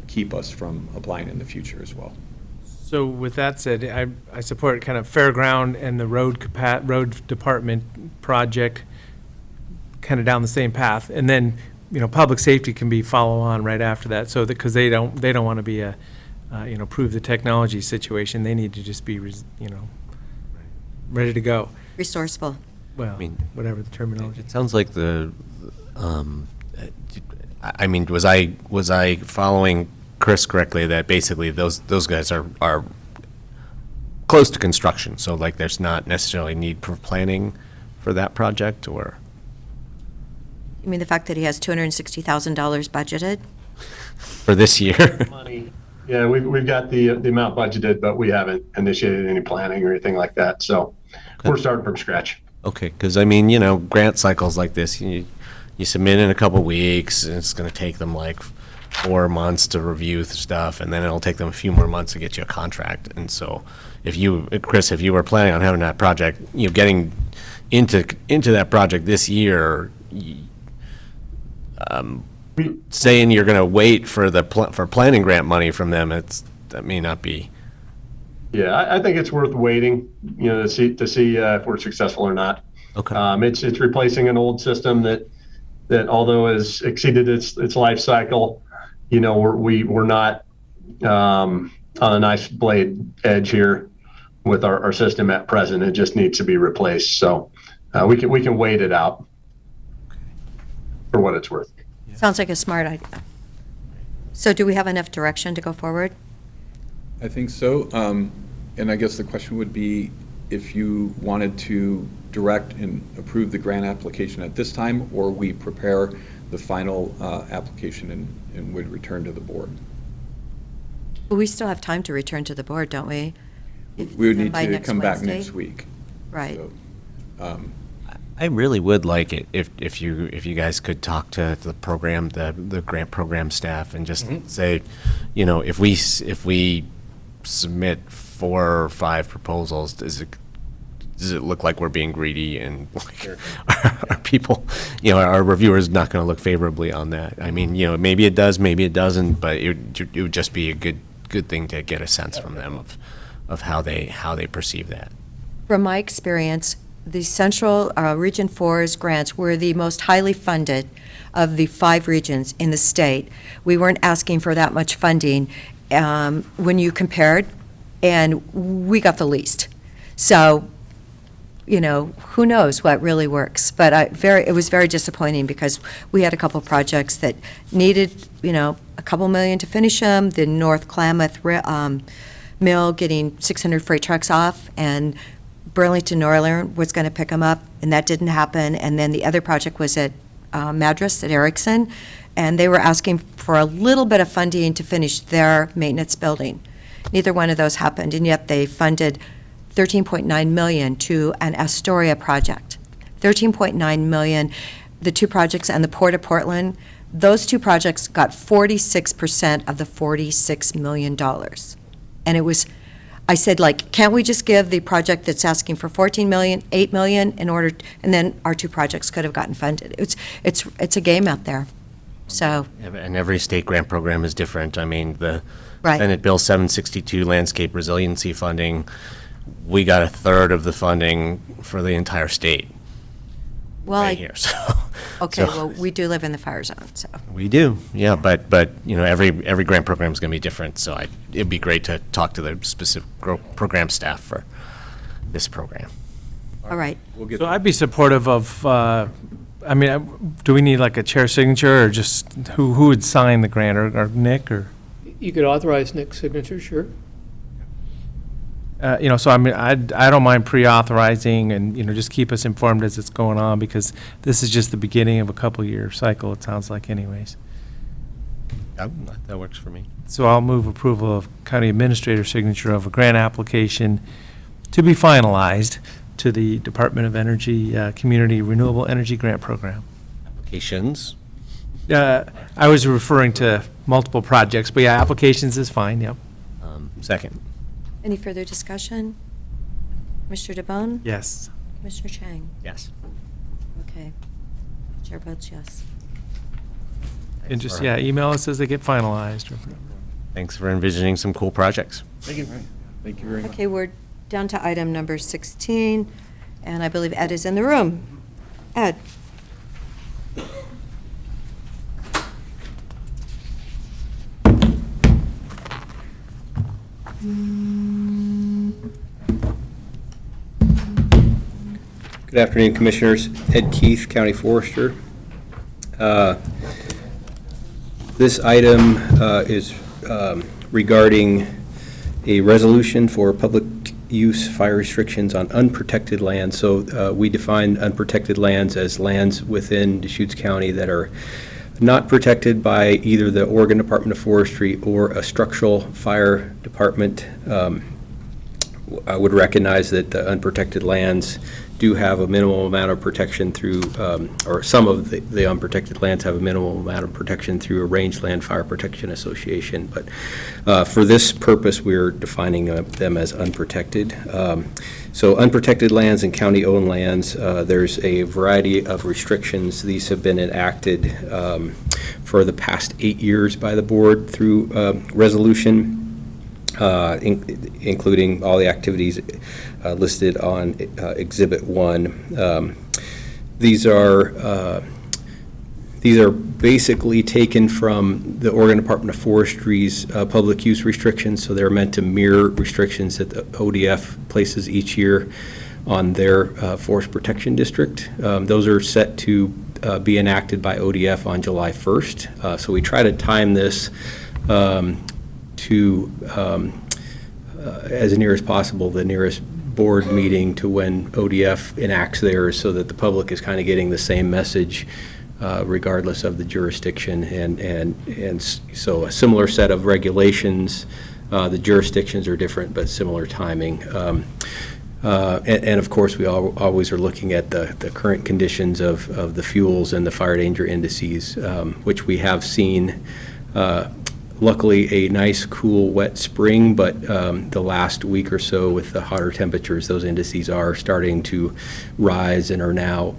keep us from applying in the future as well. So with that said, I support kind of fairground and the road department project kind of down the same path. And then, public safety can be follow on right after that. So because they don't want to be a, prove the technology situation. They need to just be, ready to go. Resourceful. Well, whatever the terminology. It sounds like was I following Chris correctly, that basically those guys are close to construction, so like there's not necessarily need for planning for that project? Or You mean the fact that he has $260,000 budgeted? for this year? Yeah, we've got the amount budgeted, but we haven't initiated any planning or anything like that. So we're starting from scratch. Okay, because grant cycles like this, you submit in a couple weeks, and it's going to take them like 4 months to review stuff, and then it'll take them a few more months to get you a contract. And so, Chris, if you were planning on having that project, getting into that project this year, saying you're going to wait for for planning grant money from them, that may not be. Yeah, I think it's worth waiting, to see if we're successful or not. Okay. It's replacing an old system that although has exceeded its life cycle, we're not on a nice blade edge here with our system at present. It just needs to be replaced. So we can wait it out for what it's worth. Sounds like a smart idea. So do we have enough direction to go forward? I think so. And I guess the question would be if you wanted to direct and approve the grant application at this time, or we prepare the final application and would return to the board. But we still have time to return to the board, don't we? We would need By to next come back Wednesday? next week. Right. So, I really would like it if you guys could talk to the program, the grant program staff, and just say, if we submit 4 or 5 proposals, does it look like we're being greedy and like, are people, our reviewer's not going to look favorably on that. I mean, maybe it does, maybe it doesn't, but it would just be a good thing to get a sense from them of how they perceive that. From my experience, the Central Region 4's grants were the most highly funded of the 5 regions in the state. We weren't asking for that much funding when you compared, and we got the least. So, who knows what really works? But it was very disappointing because we had a couple projects that needed, a couple million to finish them. The North Klamath Mill getting 600 freight trucks off, and Burlington Northern was going to pick them up, and that didn't happen. And then the other project was at Madras at Erickson, and they were asking for a little bit of funding to finish their maintenance building. Neither one of those happened, and yet they funded $13.9 million to an Astoria project. $13.9 million, the 2 projects and the Port of Portland, those 2 projects got 46% of the $46 million. And it was, I said, can't we just give the project that's asking for $14 million, $8 million in order, and then our 2 projects could have gotten funded. It's a game out there, so. And every state grant program is different. I mean, the Right. Senate Bill 762 landscape resiliency funding, we got a third of the funding for the entire state. Well, right here, so. Okay, well, we do live in the fire zone, so. We do, yeah, but every grant program is going to be different, so it'd be great to talk to the specific program staff for this program. All right. So I'd be supportive of, do we need like a chair signature, or just who would sign the grant, or Nick, or? You could authorize Nick's signature, sure. So I don't mind pre-authorizing and, just keep us informed as it's going on, because this is just the beginning of a couple-year cycle, it sounds like anyways. That works for me. So I'll move approval of county administrator signature of a grant application to be finalized to the Department of Energy Community Renewable Energy Grant Program. Applications? I was referring to multiple projects, but yeah, applications is fine, yep. Second. Any further discussion? Mr. DeBonne? Yes. Commissioner Chang? Yes. Okay. Chair votes yes. And just, email us as they get finalized. Thanks for envisioning some cool projects. Thank you. Thank you very much. Okay, we're down to item number 16, and I believe Ed is in the room. Ed? Good afternoon, Commissioners. Ed Keith, County Forester. This item is regarding a resolution for public use fire restrictions on unprotected land. So we define unprotected lands as lands within Deschutes County that are not protected by either the Oregon Department of Forestry or a structural fire department. I would recognize that the unprotected lands do have a minimal amount of protection through, or some of the unprotected lands have a minimal amount of protection through a rangeland fire protection association. But for this purpose, we're defining them as unprotected. So unprotected lands and county-owned lands, there's a variety of restrictions. These have been enacted for the past 8 years by the board through resolution. Including all the activities listed on Exhibit 1. These are basically taken from the Oregon Department of Forestry's public use restrictions, so they're meant to mirror restrictions that the ODF places each year on their forest protection district. Those are set to be enacted by ODF on July 1st. So we try to time this to, as near as possible, the nearest board meeting to when ODF enacts theirs, so that the public is kind of getting the same message regardless of the jurisdiction. And so a similar set of regulations. The jurisdictions are different, but similar timing. And of course, we always are looking at the current conditions of the fuels and the fire danger indices, which we have seen luckily a nice, cool, wet spring, but the last week or so with the hotter temperatures, those indices are starting to rise and are now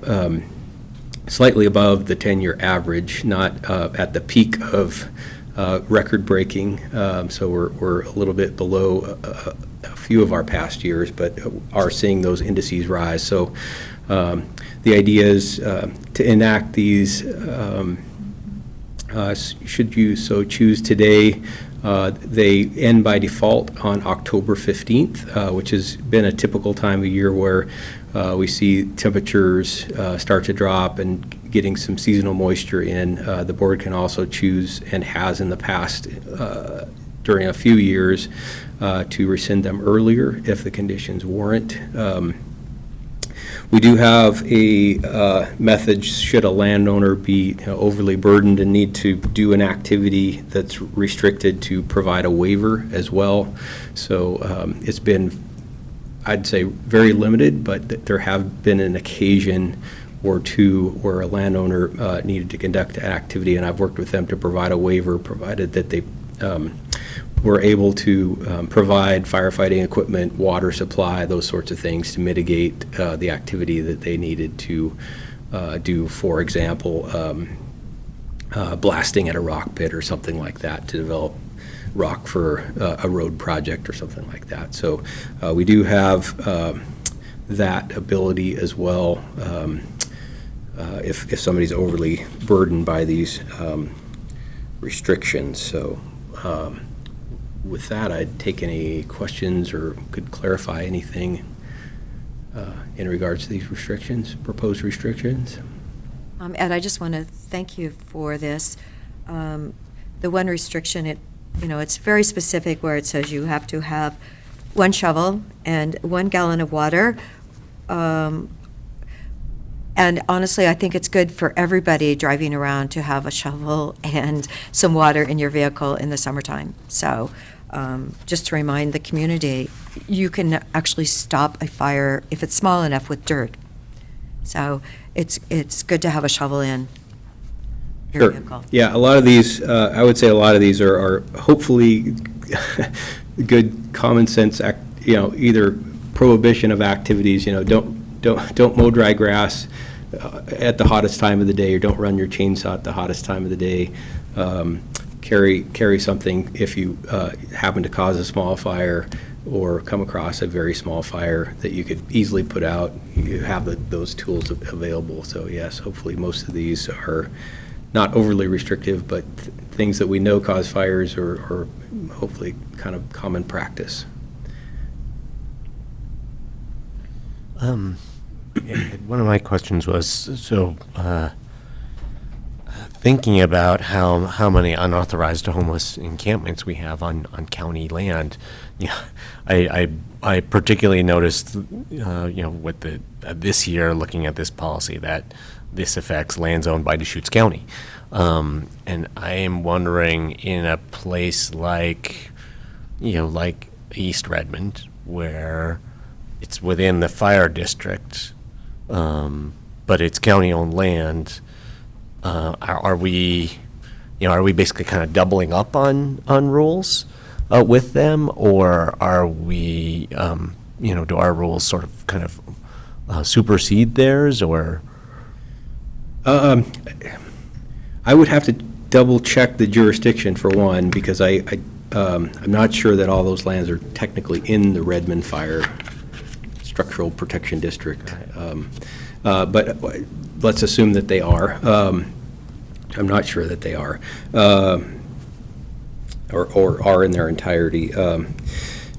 slightly above the 10-year average, not at the peak of record-breaking. So we're a little bit below a few of our past years, but are seeing those indices rise. So the idea is to enact these, should you so choose today, they end by default on October 15th, which has been a typical time of year where we see temperatures start to drop and getting some seasonal moisture in. The board can also choose, and has in the past during a few years, to rescind them earlier if the conditions warrant. We do have a method should a landowner be overly burdened and need to do an activity that's restricted, to provide a waiver as well. So it's been, I'd say, very limited, but there have been an occasion or two where a landowner needed to conduct an activity, and I've worked with them to provide a waiver, provided that they were able to provide firefighting equipment, water supply, those sorts of things to mitigate the activity that they needed to do. For example, blasting at a rock pit or something like that to develop rock for a road project or something like that. So we do have that ability as well if somebody's overly burdened by these restrictions. So with that, I'd take any questions or could clarify anything in regards to these restrictions, proposed restrictions. Ed, I just want to thank you for this. The one restriction, it's very specific, where it says you have to have 1 shovel and 1 gallon of water. And honestly, I think it's good for everybody driving around to have a shovel and some water in your vehicle in the summertime. So just to remind the community, you can actually stop a fire if it's small enough with dirt. So it's good to have a shovel in your vehicle. Yeah, a lot of these, I would say a lot of these are hopefully good common sense, either prohibition of activities, don't mow dry grass at the hottest time of the day, or don't run your chainsaw at the hottest time of the day. Carry something if you happen to cause a small fire or come across a very small fire that you could easily put out. You have those tools available. So yes, hopefully most of these are not overly restrictive, but things that we know cause fires, or hopefully kind of common practice. One of my questions was, so thinking about how many unauthorized homeless encampments we have on county land, I particularly noticed, with this year, looking at this policy, that this affects lands owned by Deschutes County. And I am wondering, in a place like East Redmond, where it's within the fire district, but it's county-owned land, are we basically kind of doubling up on rules with them, or are we, do our rules sort of kind of supersede theirs, or? I would have to double check the jurisdiction for one, because I'm not sure that all those lands are technically in the Redmond Fire Structural Protection District. But let's assume that they are. I'm not sure that they are, or are in their entirety.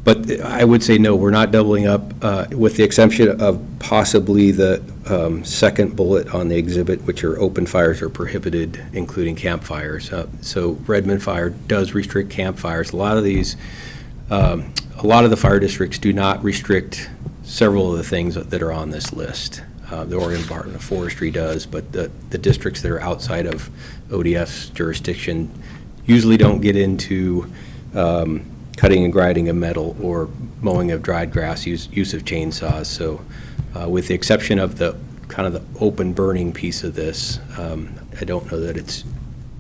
But I would say no, we're not doubling up, with the exception of possibly the second bullet on the exhibit, which are open fires are prohibited, including campfires. So Redmond Fire does restrict campfires. A lot of the fire districts do not restrict several of the things that are on this list. The Oregon Department of Forestry does, but the districts that are outside of ODF's jurisdiction usually don't get into cutting and grinding of metal or mowing of dried grass, use of chainsaws. So with the exception of the kind of the open burning piece of this, I don't know that it's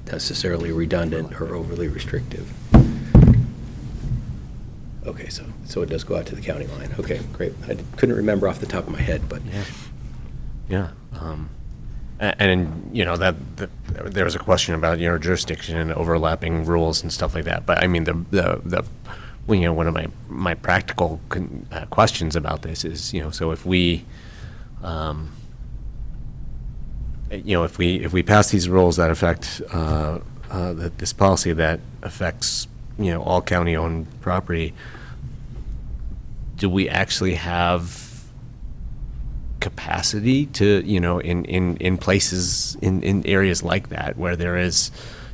necessarily redundant or overly restrictive. Okay, so it does go out to the county line. Okay, great. I couldn't remember off the top of my head, but. Yeah. And, you know, there was a question about, you know, jurisdiction and overlapping rules and stuff like that. But I mean, well, you know, one of my practical questions about this is, you know, so if we, you know, if we pass these rules that affect this policy that affects, you know, all county-owned property, do we actually have capacity to, you know, in places, in areas like that where there is,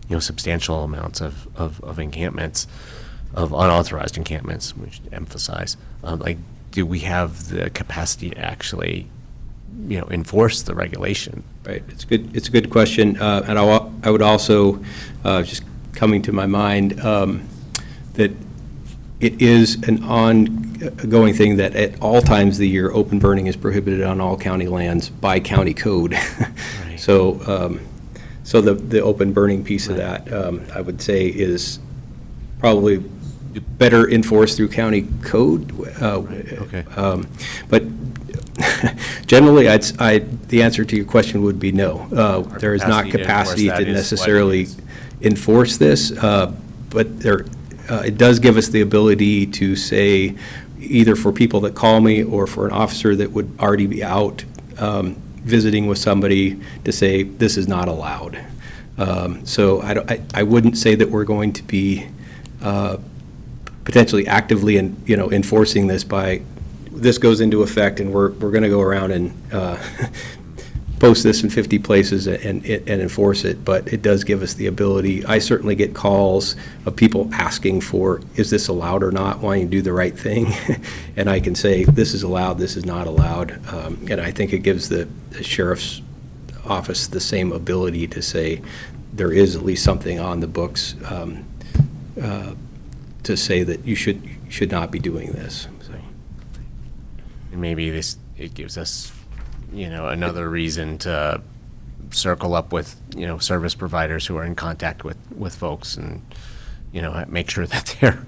you know, substantial amounts of encampments, of unauthorized encampments, which emphasize, like, do we have the capacity to actually, you know, enforce the regulation? Right, it's a good question, and I would also, just coming to my mind, that it is an ongoing thing that at all times of the year, open burning is prohibited on all county lands by county code. Right. So the open burning piece of that, I would say, is probably better enforced through county code. Okay. But generally, the answer to your question would be no. There is not capacity to necessarily enforce this, but there. It does give us the ability to say, either for people that call me or for an officer that would already be out visiting with somebody, to say this is not allowed. So I wouldn't say that we're going to be potentially actively enforcing this by this goes into effect and we're going to go around and post this in 50 places and enforce it, but it does give us the ability. I certainly get calls of people asking for, is this allowed or not, wanting to do the right thing, and I can say, this is allowed, this is not allowed, and I think it gives the sheriff's office the same ability to say, there is at least something on the books to say that you should not be doing this. So. And maybe it gives us, you know, another reason to circle up with, you know, service providers who are in contact with folks, and, you know, make sure that they're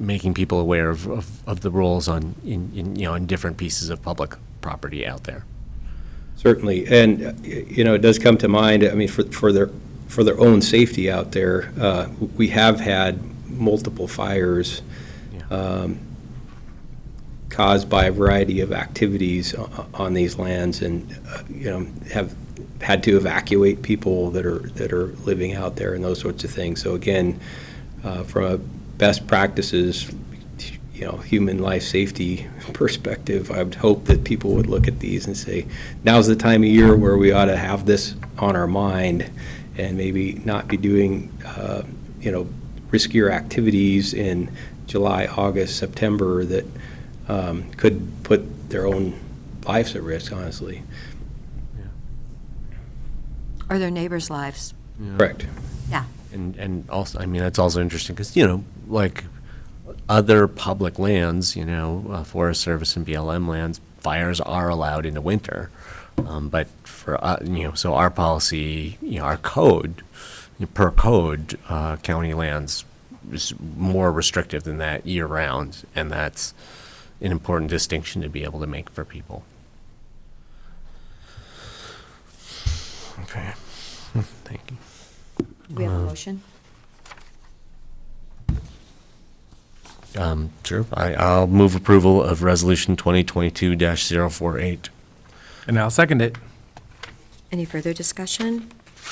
making people aware of the rules in different pieces of public property out there. Certainly, and you know, it does come to mind. I mean, for their own safety out there, we have had multiple fires. Yeah. Caused by a variety of activities on these lands, and you know, have had to evacuate people that are living out there and those sorts of things. So again, from a best practices, you know, human life safety perspective, I would hope that people would look at these and say, now's the time of year where we ought to have this on our mind, and maybe not be doing you know, riskier activities in July, August, September that could put their own lives at risk, honestly. Or their neighbors' lives. Yeah. Correct. Yeah. And also, I mean, that's also interesting because, you know, like other public lands, you know, Forest Service and BLM lands, fires are allowed in the winter. But for, you know, so our policy, you know, our code, per code, county lands is more restrictive than that year round. And that's an important distinction to be able to make for people. Okay. Thank you. We have a motion? Sure. I'll move approval of Resolution 2022-048. And I'll second it. Any further discussion?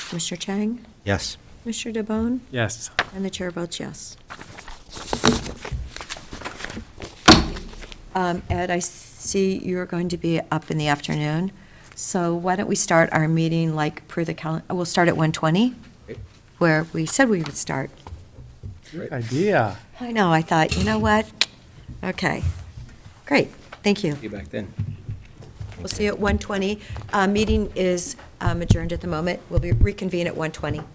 Commissioner Chang? Yes. Commissioner DeBonne? Yes. And the chair votes yes. Ed, I see you're going to be up in the afternoon, so why don't we start our meeting like per the calendar? We'll start at 1:20, where we said we would start. Great idea. I know, I thought, you know what? Okay, great, thank you. See you back then. We'll see you at 1:20. Meeting is adjourned at the moment. We'll be reconvene at 1:20.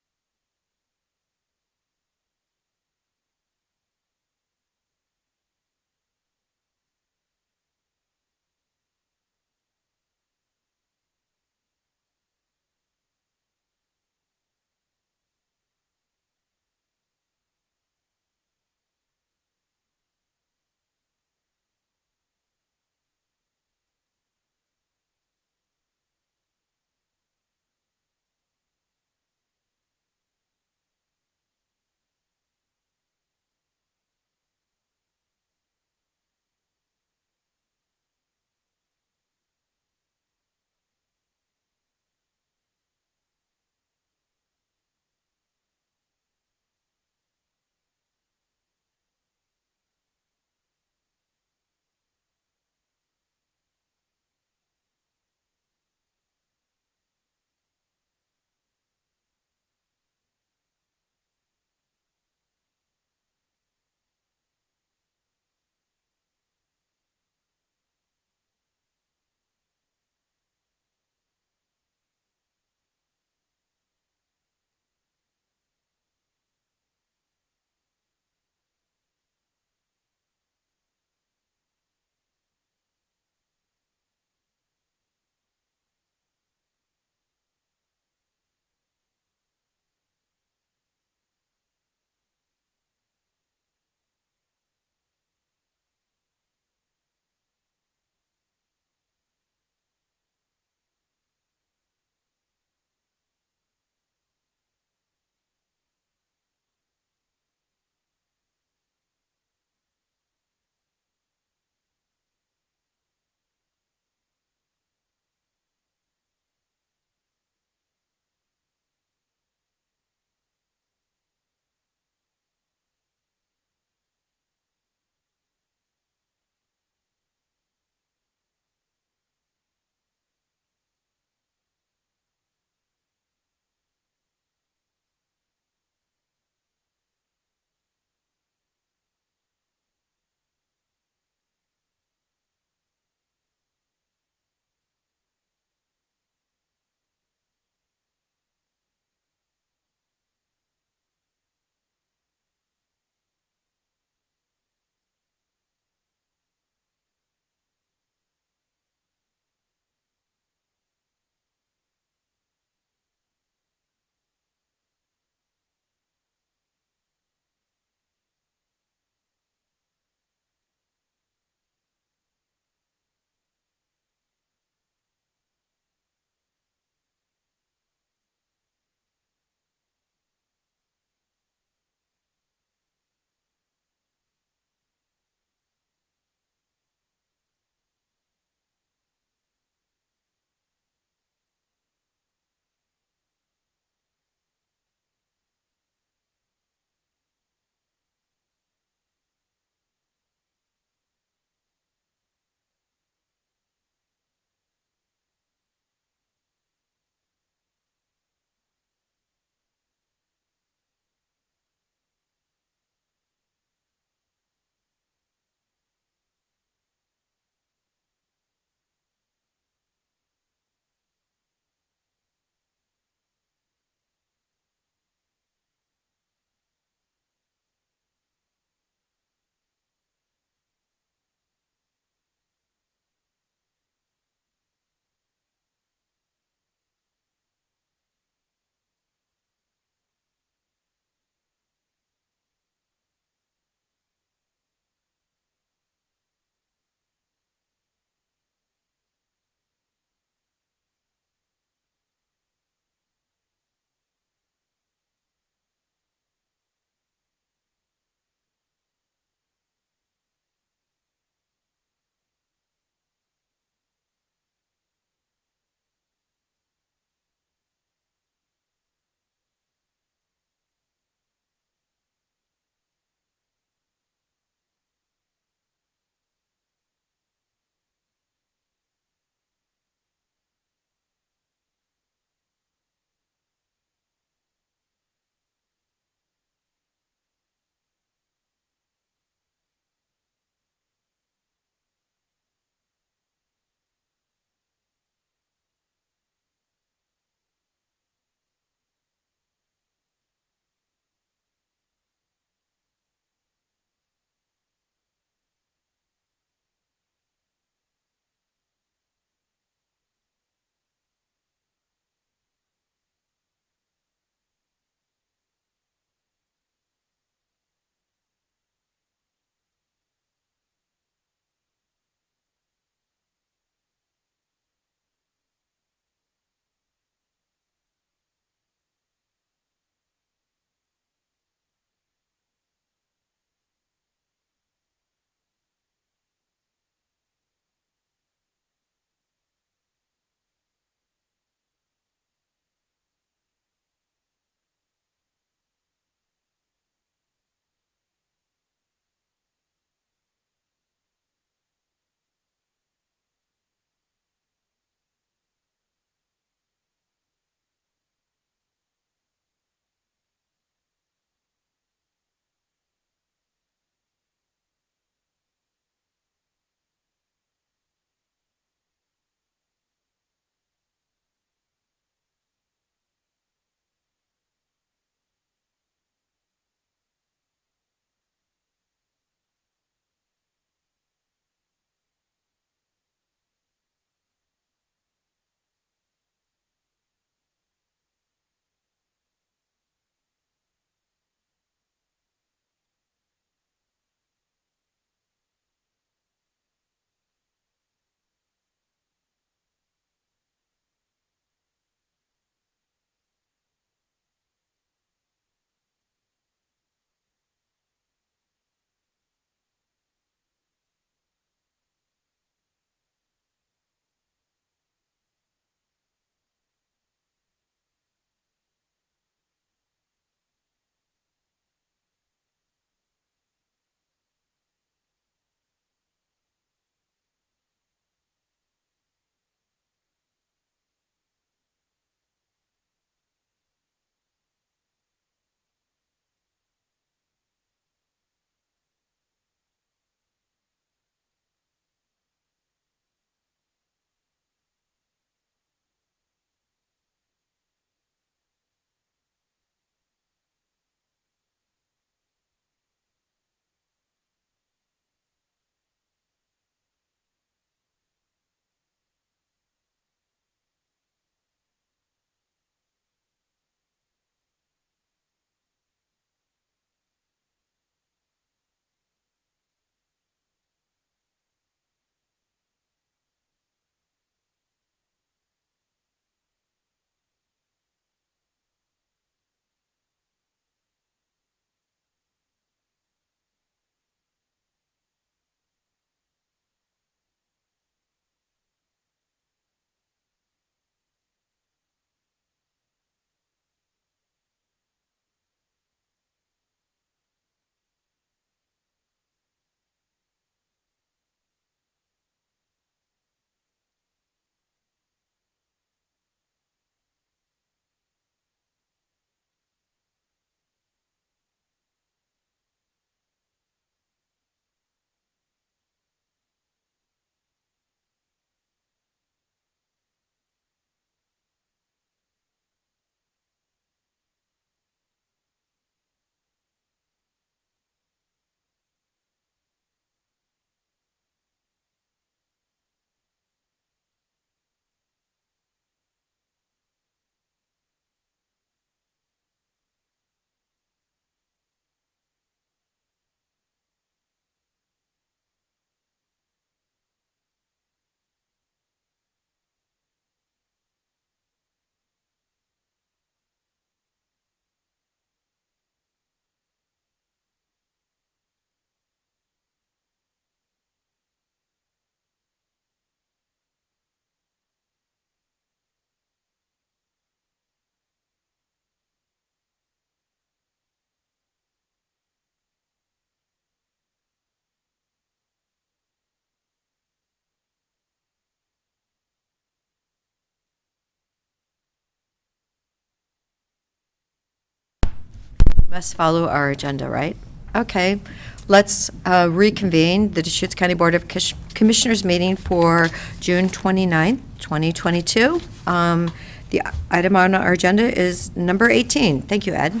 Must follow our agenda, right? Okay, let's reconvene the Deschutes County Board of Commissioners meeting for June 29th, 2022. The item on our agenda is number 18. Thank you, Ed.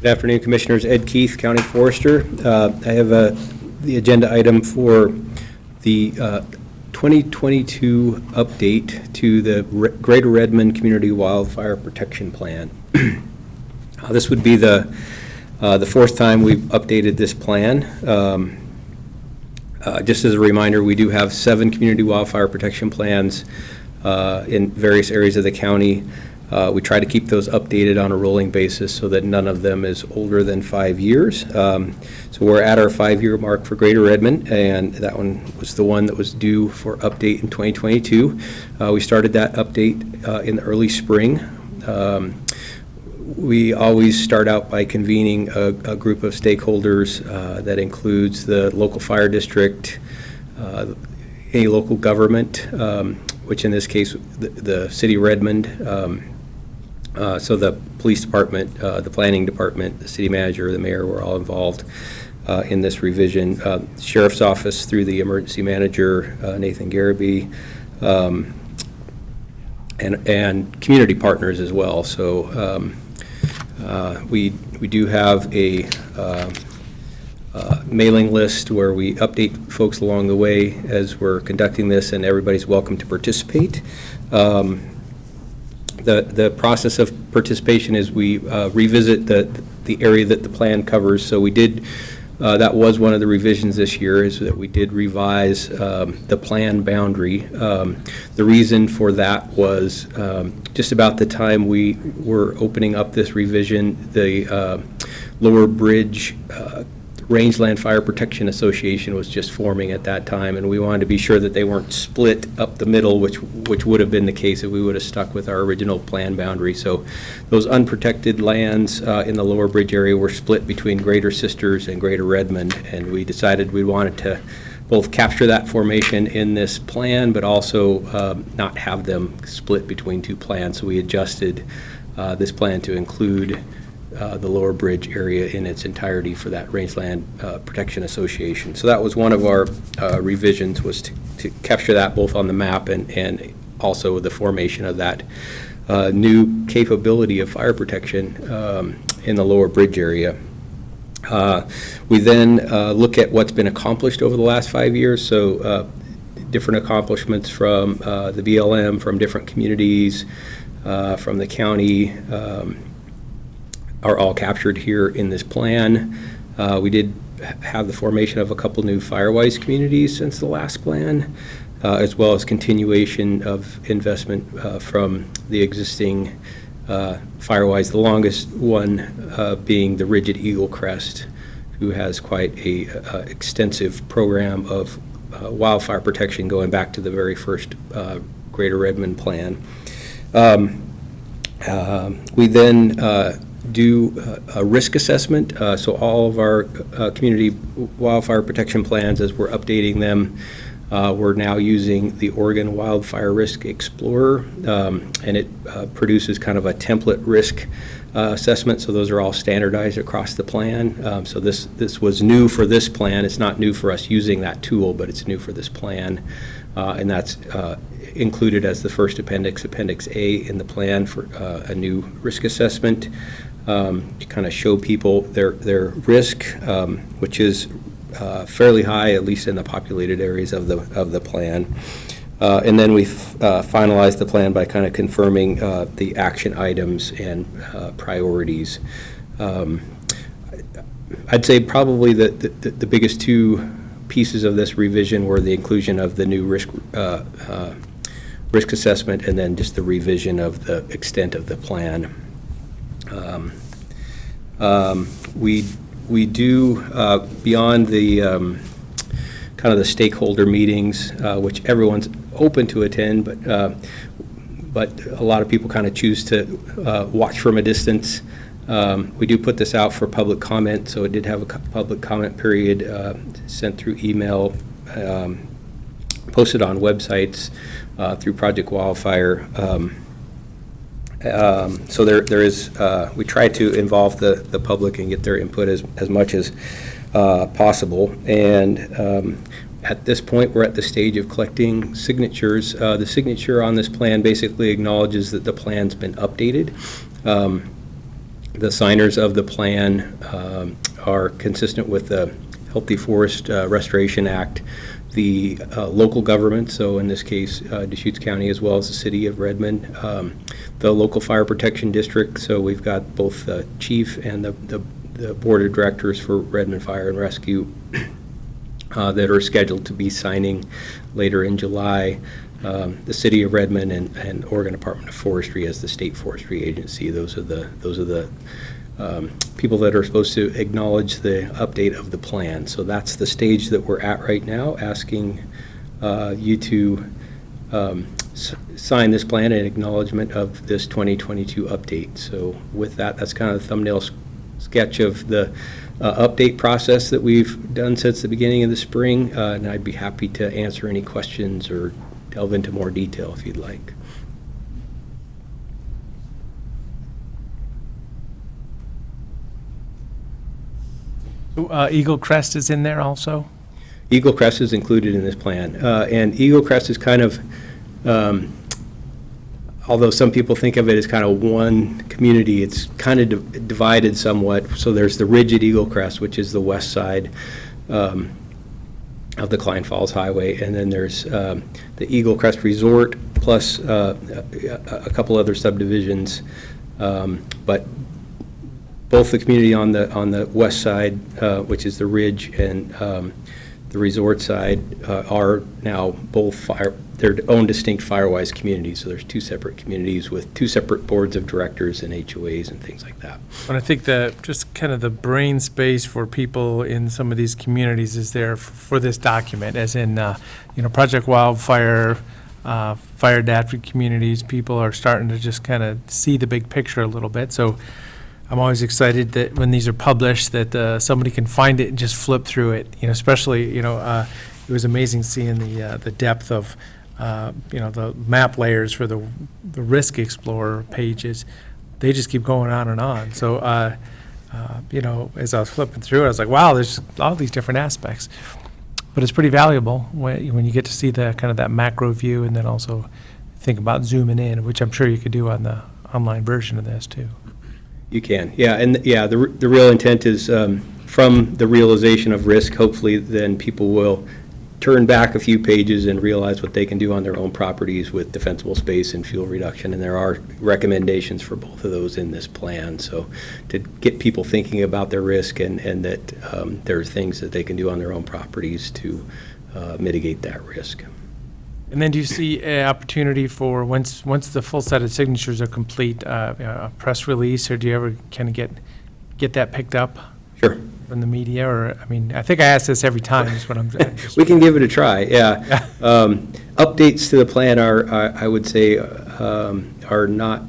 Good afternoon, Commissioners. Ed Keith, County Forester. I have the agenda item for the 2022 update to the Greater Redmond Community Wildfire Protection Plan. This would be the fourth time we've updated this plan. Just as a reminder, we do have 7 community wildfire protection plans in various areas of the county. We try to keep those updated on a rolling basis so that none of them is older than 5 years. So we're at our 5-year mark for Greater Redmond, and that one was the one that was due for update in 2022. We started that update in the early spring. We always start out by convening a group of stakeholders that includes the local fire district, any local government, which in this case, the city of Redmond, so the police department, the planning department, the city manager, the mayor were all involved in this revision. Sheriff's office through the emergency manager, Nathan Garrity, and community partners as well. So we do have a mailing list where we update folks along the way as we're conducting this, and everybody's welcome to participate. The process of participation is we revisit the area that the plan covers. So we did, that was one of the revisions this year, is that we did revise the plan boundary. The reason for that was just about the time we were opening up this revision, the Lower Bridge Rangeland Fire Protection Association was just forming at that time, and we wanted to be sure that they weren't split up the middle, which would have been the case if we would have stuck with our original plan boundary. So those unprotected lands in the Lower Bridge area were split between Greater Sisters and Greater Redmond, and we decided we wanted to both capture that formation in this plan, but also not have them split between two plans. So we adjusted this plan to include the Lower Bridge area in its entirety for that Rangeland Protection Association. So that was one of our revisions, was to capture that both on the map and also the formation of that new capability of fire protection in the Lower Bridge area. We then look at what's been accomplished over the last 5 years. So different accomplishments from the BLM, from different communities, from the county, are all captured here in this plan. We did have the formation of a couple new Firewise communities since the last plan, as well as continuation of investment from the existing Firewise, the longest one being the Rigid Eagle Crest, who has quite a extensive program of wildfire protection going back to the very first Greater Redmond plan. We then do a risk assessment. So all of our community wildfire protection plans, as we're updating them, we're now using the Oregon Wildfire Risk Explorer, and it produces kind of a template risk assessment. So those are all standardized across the plan. So this was new for this plan. It's not new for us using that tool, but it's new for this plan. And that's included as the first appendix, Appendix A in the plan for a new risk assessment. To kind of show people their risk, which is fairly high, at least in the populated areas of the plan. And then we finalized the plan by kind of confirming the action items and priorities. I'd say probably the biggest two pieces of this revision were the inclusion of the new risk assessment, and then just the revision of the extent of the plan. We do, beyond the kind of the stakeholder meetings, which everyone's open to attend, but a lot of people kind of choose to watch from a distance. We do put this out for public comment, so it did have a public comment period sent through email, posted on websites through Project Wildfire. So there is, we try to involve the public and get their input as much as possible. And at this point, we're at the stage of collecting signatures. The signature on this plan basically acknowledges that the plan's been updated. The signers of the plan are consistent with the Healthy Forest Restoration Act, the local government, so in this case, Deschutes County as well as the city of Redmond, the local fire protection district, so we've got both the chief and the board of directors for Redmond Fire and Rescue that are scheduled to be signing later in July. The city of Redmond and Oregon Department of Forestry as the state forestry agency. Those are the people that are supposed to acknowledge the update of the plan. So that's the stage that we're at right now, asking you to sign this plan in acknowledgement of this 2022 update. So with that, that's kind of the thumbnail sketch of the update process that we've done since the beginning of the spring, and I'd be happy to answer any questions or delve into more detail if you'd like. Eagle Crest is in there also? Eagle Crest is included in this plan, and Eagle Crest is kind of, although some people think of it as kind of one community, it's kind of divided somewhat. So there's the ridge at Eagle Crest, which is the west side of the Klein Falls Highway, and then there's the Eagle Crest Resort plus a couple other subdivisions, but both the community on the west side, which is the ridge, and the resort side are now both their own distinct Firewise communities. So there's two separate communities with two separate boards of directors and HOAs and things like that. And I think that just kind of the brain space for people in some of these communities is there for this document, as in, Project Wildfire, fire adapted communities, people are starting to just kind of see the big picture a little bit. So I'm always excited that when these are published, that somebody can find it and just flip through it. Especially, it was amazing seeing the depth of, the map layers for the Risk Explorer pages. They just keep going on and on. So, as I was flipping through it, I was like, wow, there's all these different aspects. But it's pretty valuable when you get to see the kind of that macro view, and then also think about zooming in, which I'm sure you could do on the online version of this too. You can, yeah, and the real intent is from the realization of risk, hopefully then people will turn back a few pages and realize what they can do on their own properties with defensible space and fuel reduction, and there are recommendations for both of those in this plan. So to get people thinking about their risk and that there are things that they can do on their own properties to mitigate that risk. And then do you see an opportunity for, once the full set of signatures are complete, a press release, or do you ever kind of get that picked up? Sure. From the media, or, I think I ask this every time, is what I'm We can give it a try, yeah. Updates to the plan are I would say, are not,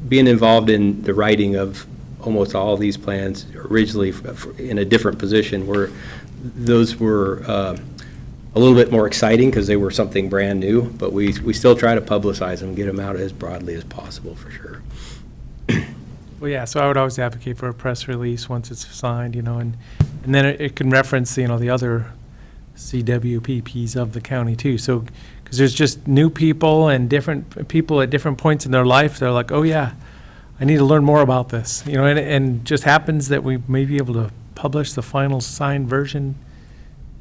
being involved in the writing of almost all of these plans originally in a different position, where those were a little bit more exciting because they were something brand new, but we still try to publicize them, get them out as broadly as possible, for sure. Well, yeah, so I would always advocate for a press release once it's signed, and then it can reference, the other CWPPs of the county too. So, because there's just new people and different people at different points in their life, they're like, oh yeah, I need to learn more about this, and just happens that we may be able to publish the final signed version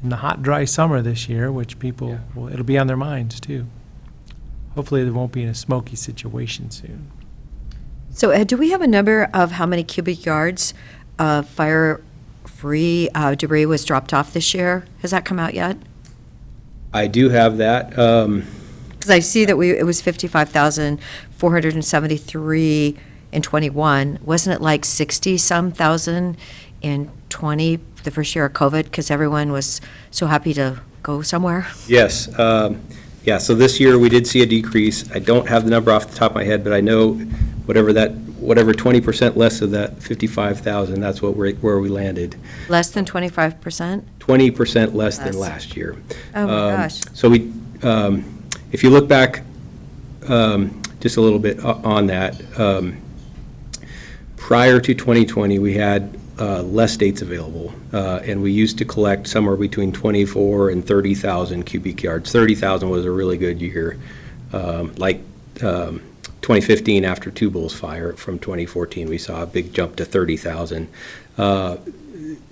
in the hot, dry summer this year, which people, it'll be on their minds too. Hopefully they won't be in a smoky situation soon. So Ed, do we have a number of how many cubic yards of fire-free debris was dropped off this year? Has that come out yet? I do have that. Because I see that it was 55,473 in 21. Wasn't it like 60-some thousand in 20, the first year of COVID, because everyone was so happy to go somewhere? Yes. Yeah, so this year we did see a decrease. I don't have the number off the top of my head, but I know whatever 20% less of that 55,000, that's where we landed. Less than 25%? 20% less than last year. Oh my gosh. So we, if you look back to just a little bit on that. Prior to 2020, we had less dates available, and we used to collect somewhere between 24 and 30,000 cubic yards. 30,000 was a really good year, like 2015 after Two Bulls fire. From 2014, we saw a big jump to 30,000.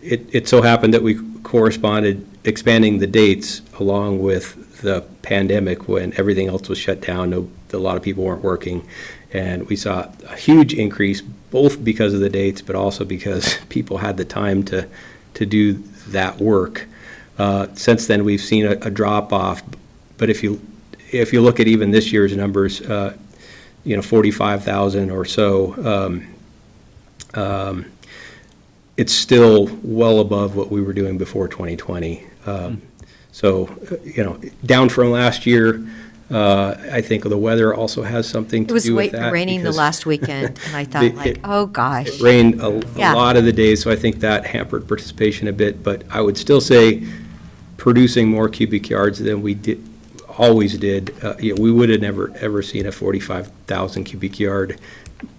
It so happened that we corresponded expanding the dates along with the pandemic when everything else was shut down. A lot of people weren't working, and we saw a huge increase, both because of the dates, but also because people had the time to do that work. Since then, we've seen a drop off, but if you look at even this year's numbers, 45,000 or so, it's still well above what we were doing before 2020. So, down from last year. I think the weather also has something to do with that. It was raining the last weekend, and I thought, oh, gosh. It rained a lot of the days, so I think that hampered participation a bit. But I would still say producing more cubic yards than we always did. We would have never, ever seen a 45,000 cubic yard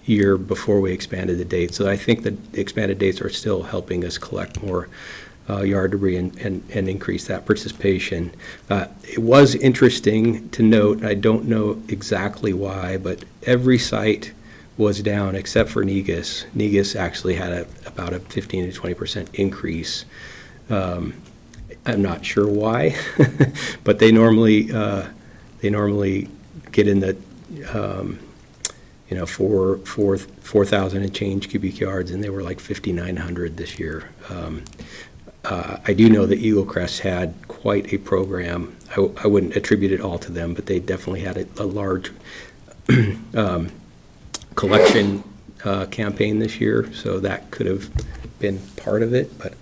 year before we expanded the date. So I think the expanded dates are still helping us collect more yard debris and increase that participation. It was interesting to note, I don't know exactly why, but every site was down except for Negus. Negus actually had about a 15 to 20% increase. I'm not sure why, but they normally get in the 4,000 and change cubic yards, and they were like 5,900 this year. I do know that Eagle Crest had quite a program. I wouldn't attribute it all to them, but they definitely had a large collection campaign this year, so that could have been part of it. But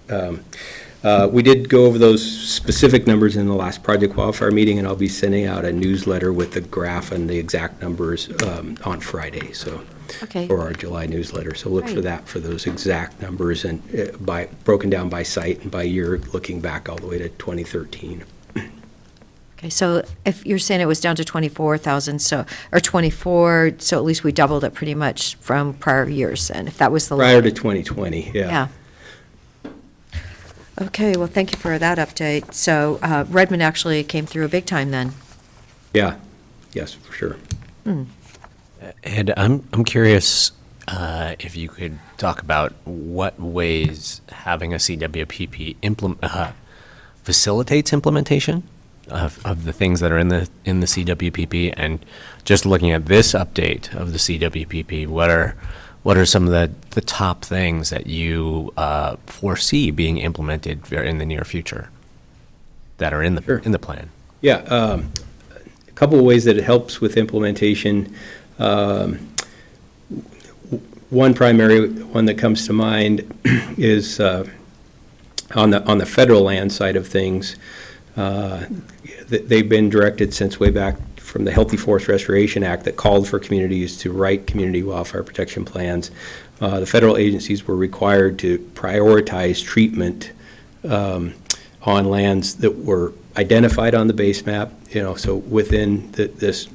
we did go over those specific numbers in the last Project Wildfire meeting, and I'll be sending out a newsletter with the graph and the exact numbers on Friday. So. Okay. For our July newsletter. So look for that, for those exact numbers, and broken down by site and by year, looking back all the way to 2013. Okay, so if you're saying it was down to 24,000, or 24, so at least we doubled it pretty much from prior years, and if that was the prior to 2020, yeah. Okay, well, thank you for that update. So Redmond actually came through a big time then. Yeah. Yes, for sure. Ed, I'm curious if you could talk about what ways having a CWPP facilitates implementation of the things that are in the CWPP, and just looking at this update of the CWPP, what are some of the top things that you foresee being implemented in the near future that are in the plan? Yeah, a couple of ways that it helps with implementation. One primary one that comes to mind is on the federal land side of things. They've been directed since way back from the Healthy Forest Restoration Act that called for communities to write community wildfire protection plans. The federal agencies were required to prioritize treatment on lands that were identified on the base map. So within this.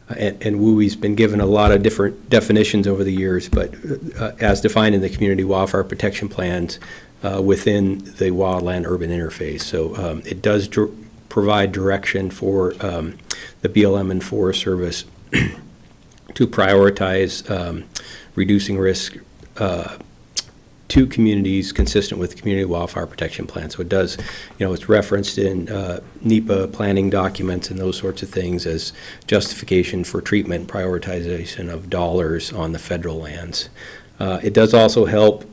And WUI's been given a lot of different definitions over the years, but as defined in the community wildfire protection plans within the wildland urban interface. So it does provide direction for the BLM and Forest Service to prioritize reducing risk to communities consistent with the community wildfire protection plan. So it does, it's referenced in NEPA planning documents and those sorts of things as justification for treatment and prioritization of dollars on the federal lands. It does also help,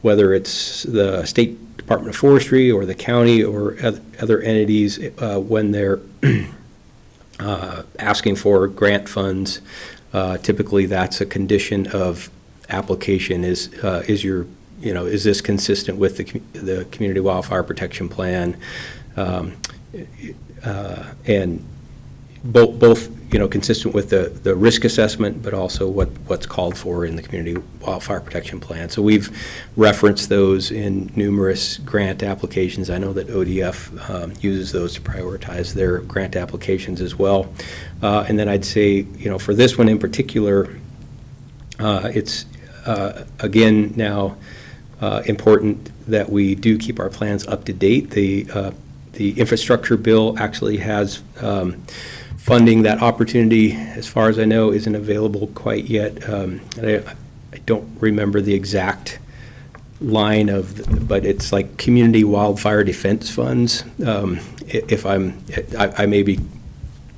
whether it's the State Department of Forestry or the county or other entities, when they're asking for grant funds. Typically, that's a condition of application is this consistent with the community wildfire protection plan, and both consistent with the risk assessment, but also what's called for in the Community Wildfire Protection Plan. So we've referenced those in numerous grant applications. I know that ODF uses those to prioritize their grant applications as well. And then I'd say, for this one in particular, it's, again, now important that we do keep our plans up to date. The infrastructure bill actually has funding. That opportunity, as far as I know, isn't available quite yet. I don't remember the exact line but it's like community wildfire defense funds. I may be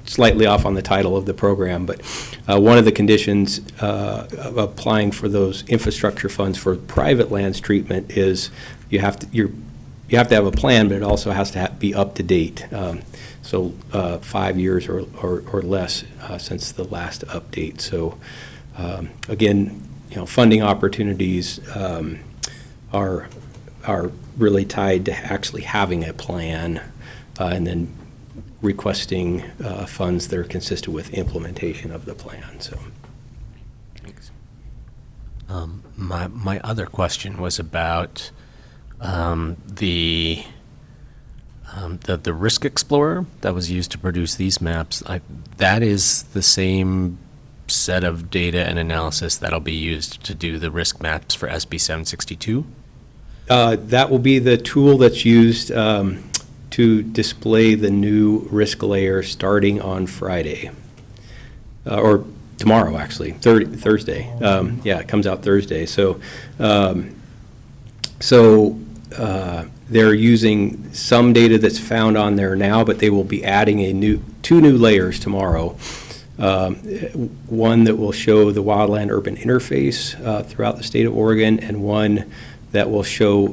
slightly off on the title of the program, but one of the conditions of applying for those infrastructure funds for private lands treatment is you have to have a plan, but it also has to be up to date. So 5 years or less since the last update. So again, funding opportunities are really tied to actually having a plan and then requesting funds that are consistent with implementation of the plan. So, thanks. My other question was about the Risk Explorer that was used to produce these maps. That is the same set of data and analysis that'll be used to do the risk maps for SB 762? That will be the tool that's used to display the new risk layer starting on Friday, or tomorrow, actually, Thursday. Yeah, it comes out Thursday. So, they're using some data that's found on there now, but they will be adding two new layers tomorrow. One that will show the wildland-urban interface throughout the state of Oregon, and one that will show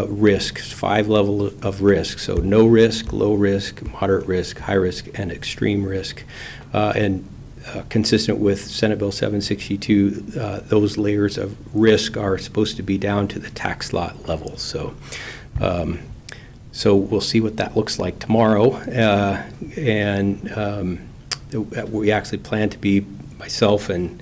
risk, 5 levels of risk. So no risk, low risk, moderate risk, high risk, and extreme risk. And consistent with Senate Bill 762, those layers of risk are supposed to be down to the tax lot level. So we'll see what that looks like tomorrow. We actually plan to be, myself and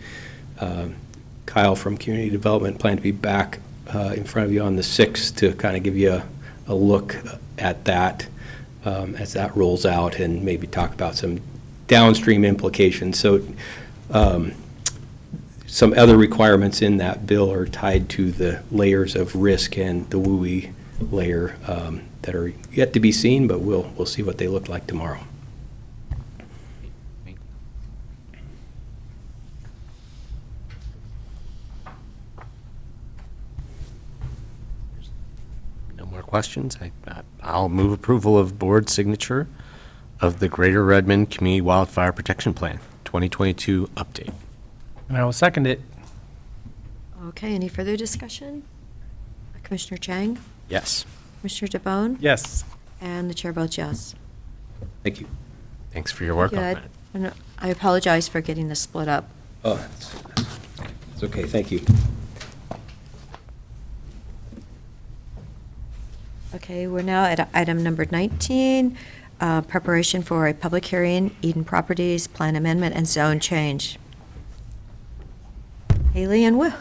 Kyle from Community Development plan to be back in front of you on the 6th to kind of give you a look at that as that rolls out, and maybe talk about some downstream implications. So some other requirements in that bill are tied to the layers of risk and the WUI layer that are yet to be seen, but we'll see what they look like tomorrow. Questions? I'll move approval of board signature of the Greater Redmond Community Wildfire Protection Plan 2022 update. And I will second it. Okay, any further discussion? Commissioner Chang? Yes. Commissioner DeBonne? Yes. And the chair votes yes. Thank you. Thanks for your work on that. And I apologize for getting this split up. Oh, it's okay. Thank you. Okay, we're now at item number 19, preparation for a public hearing, Eden Properties, plan amendment and zone change. Haley and Will.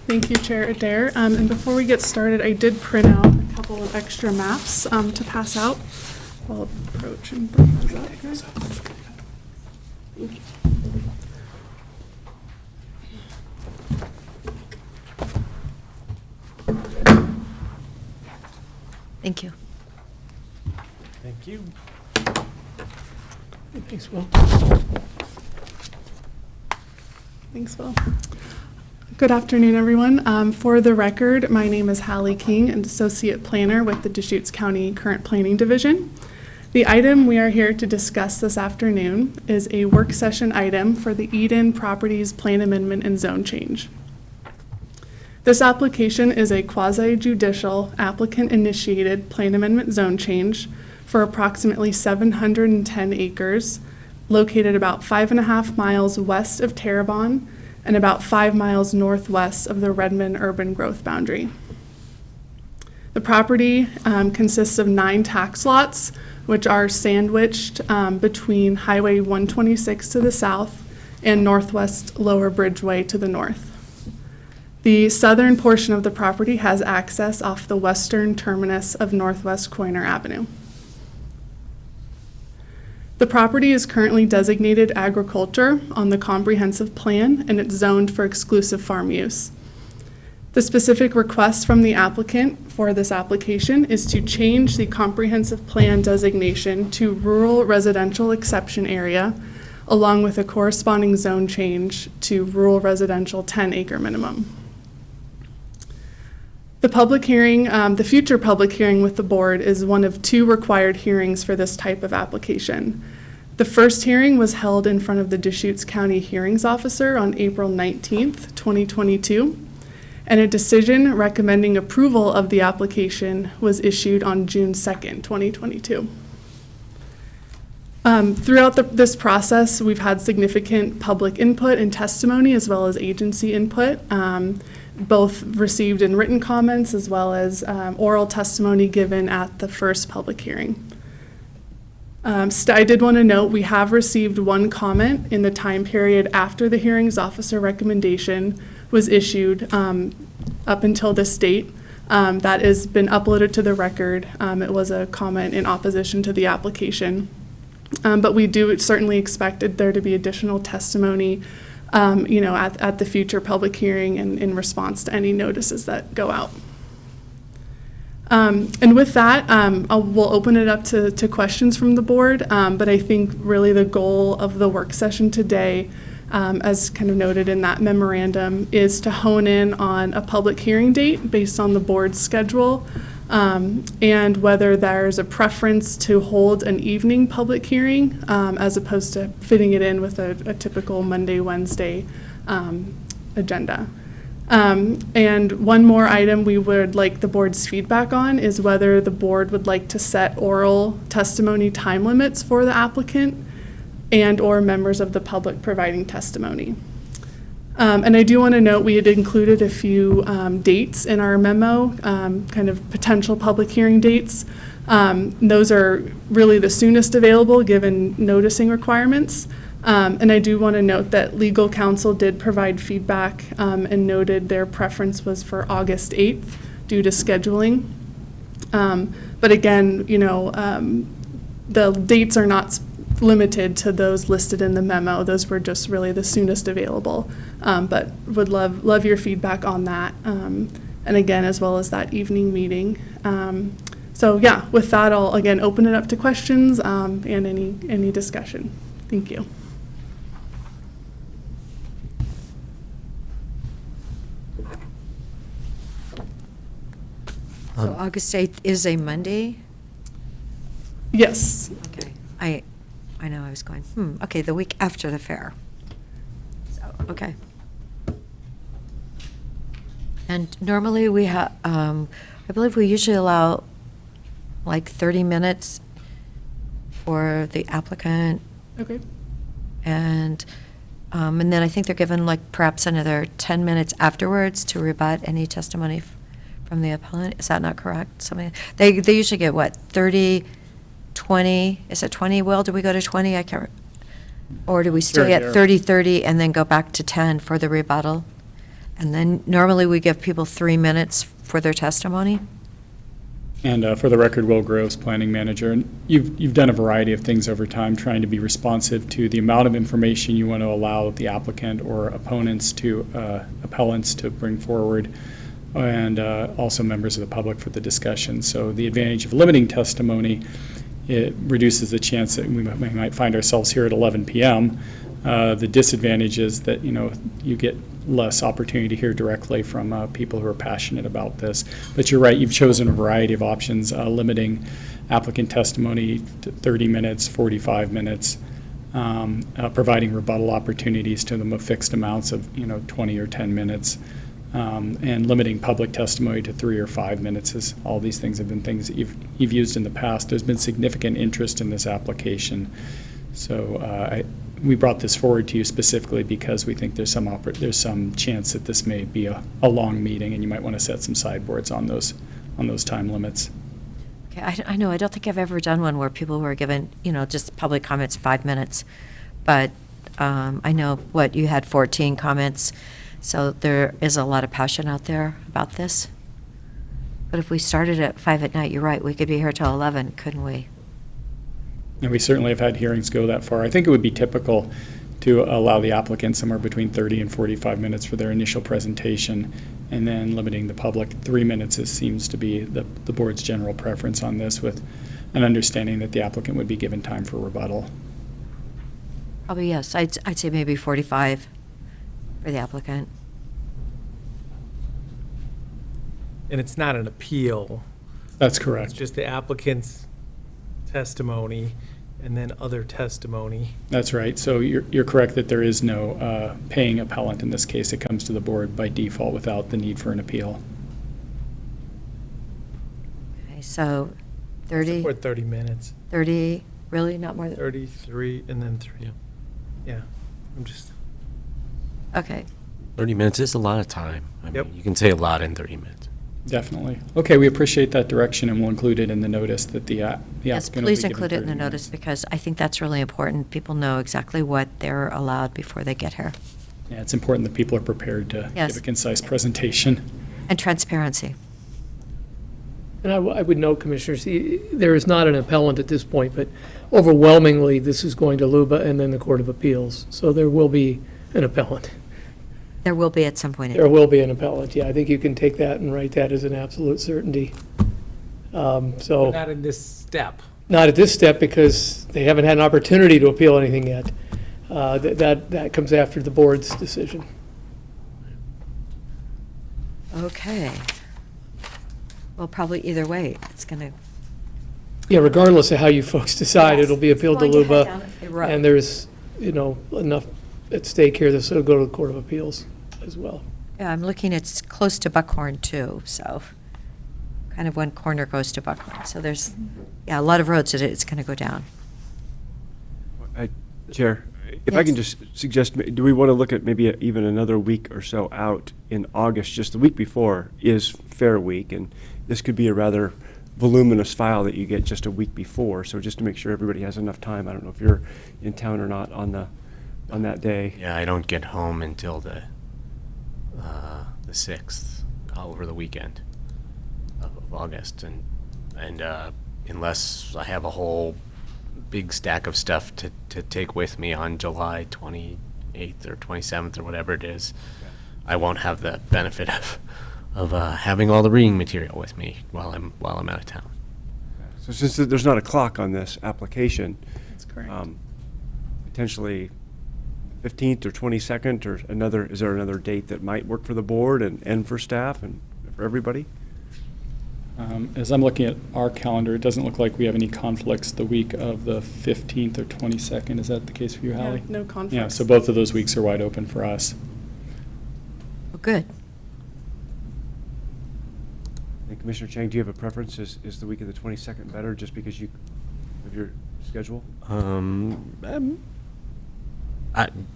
Thank you, Chair Adair. And before we get started, I did print out a couple of extra maps to pass out. I'll approach and bring those up. Thank you. Thank you. Thank you. Thanks, Will. Thanks, Will. Good afternoon, everyone. For the record, my name is Hallie King, and Associate Planner with the Deschutes County Current Planning Division. The item we are here to discuss this afternoon is a work session item for the Eden Properties Plan Amendment and Zone Change. This application is a quasi-judicial applicant-initiated plan amendment zone change for approximately 710 acres located about 5.5 miles west of Terrebonne and about 5 miles northwest of the Redmond urban growth boundary. The property consists of 9 tax lots, which are sandwiched between Highway 126 to the south and Northwest Lower Bridgeway to the north. The southern portion of the property has access off the western terminus of Northwest Coiner Avenue. The property is currently designated agriculture on the comprehensive plan, and it's zoned for exclusive farm use. The specific request from the applicant for this application is to change the comprehensive plan designation to rural residential exception area, along with a corresponding zone change to rural residential 10-acre minimum. The public hearing, the future public hearing with the board is one of 2 required hearings for this type of application. The first hearing was held in front of the Deschutes County Hearings Officer on April 19th, 2022, and a decision recommending approval of the application was issued on June 2nd, 2022. Throughout this process, we've had significant public input and testimony as well as agency input, both received in written comments as well as oral testimony given at the first public hearing. I did want to note we have received 1 comment in the time period after the hearings officer recommendation was issued up until this date. That has been uploaded to the record. It was a comment in opposition to the application. But we do certainly expect there to be additional testimony at the future public hearing and in response to any notices that go out. And with that, we'll open it up to questions from the board, but I think really the goal of the work session today, as kind of noted in that memorandum, is to hone in on a public hearing date based on the board's schedule, and whether there's a preference to hold an evening public hearing as opposed to fitting it in with a typical Monday, Wednesday agenda. And one more item we would like the board's feedback on is whether the board would like to set oral testimony time limits for the applicant and or members of the public providing testimony. And I do want to note we had included a few dates in our memo, kind of potential public hearing dates. Those are really the soonest available given noticing requirements. And I do want to note that legal counsel did provide feedback and noted their preference was for August 8th due to scheduling. But again, the dates are not limited to those listed in the memo. Those were just really the soonest available. But would love your feedback on that. And again, as well as that evening meeting. So yeah, with that, I'll again open it up to questions and any discussion. Thank you. So August 8th is a Monday? Yes. Okay. I know, I was going, okay, the week after the fair. So, okay. And normally we have, I believe we usually allow like 30 minutes for the applicant. Okay. And then I think they're given like perhaps another 10 minutes afterwards to rebut any testimony from the appellant. Is that not correct? They usually get what, 30, 20? Is it 20, Will? Do we go to 20? I can't. Or do we stay at 30 and then go back to 10 for the rebuttal? And then normally we give people 3 minutes for their testimony. And for the record, Will Groves, Planning Manager. And you've done a variety of things over time, trying to be responsive to the amount of information you want to allow the applicant or appellants to bring forward, and also members of the public for the discussion. So the advantage of limiting testimony, it reduces the chance that we might find ourselves here at 11 p.m. The disadvantage is that you get less opportunity to hear directly from people who are passionate about this. But you're right, you've chosen a variety of options, limiting applicant testimony to 30 minutes, 45 minutes, providing rebuttal opportunities to them of fixed amounts of 20 or 10 minutes, and limiting public testimony to 3 or 5 minutes. As all these things have been things that you've used in the past. There's been significant interest in this application. So we brought this forward to you specifically because we think there's some chance that this may be a long meeting, and you might want to set some sideboards on on those time limits. Okay, I know, I don't think I've ever done one where people were given, just public comments 5 minutes. But I know, you had 14 comments, so there is a lot of passion out there about this. But if we started at 5 at night, you're right, we could be here till 11, couldn't we? And we certainly have had hearings go that far. I think it would be typical to allow the applicant somewhere between 30 and 45 minutes for their initial presentation, and then limiting the public 3 minutes seems to be the board's general preference on this, with an understanding that the applicant would be given time for rebuttal. Probably, yes. I'd say maybe 45 for the applicant. And it's not an appeal. That's correct. It's just the applicant's testimony and then other testimony. That's right. So you're correct that there is no paying appellant in this case. It comes to the board by default without the need for an appeal. Okay, so 30, Or 30 minutes. 30, really, not more than? 33 and then 3. Yeah, I'm just. Okay. 30 minutes is a lot of time. I Yep. mean, you can say a lot in 30 minutes. Definitely. Okay, we appreciate that direction, and we'll include it in the notice that the Yes, applicant will be please given include it in the 30 notice, minutes. because I think that's really important. People know exactly what they're allowed before they get here. Yeah, it's important that people are prepared to Yes. give a concise presentation. And transparency. And I would note, Commissioners, there is not an appellant at this point, but overwhelmingly, this is going to LUBA and then the Court of Appeals. So there will be an appellant. There will be at some point. There will be an appellant, yeah. I think you can take that and write that as an absolute certainty. So, Not in this step. not at this step, because they haven't had an opportunity to appeal anything yet. That comes after the board's decision. Okay. Well, probably either way, it's going to. Yeah, regardless of how you folks decide, Yes, it'll be appealed to it's going to head LUBA. down a road. And there's, enough at stake here, this will go to the Court of Appeals as well. Yeah, I'm looking, it's close to Buckhorn too, so kind of one corner goes to Buckhorn. So there's, a lot of roads that it's going to go down. Chair, if I can Yes. just suggest, do we want to look at maybe even another week or so out in August? Just the week before is Fair Week, and this could be a rather voluminous file that you get just a week before. So just to make sure everybody has enough time, I don't know if you're in town or not on that day. Yeah, I don't get home until the 6th, over the weekend of August, and unless I have a whole big stack of stuff to take with me on July 28th or 27th or whatever it is, I won't have the benefit of having all the reading material with me while I'm out of town. So since there's not a clock on this application, That's correct. Potentially 15th or 22nd, or is there another date that might work for the board and for staff and for everybody? As I'm looking at our calendar, it doesn't look like we have any conflicts the week of the 15th or 22nd. Is that the case for you, Hallie? No conflicts. Yeah, so both of those weeks are wide open for us. Well, good. And Commissioner Chang, do you have a preference? Is the week of the 22nd better, just because of your schedule?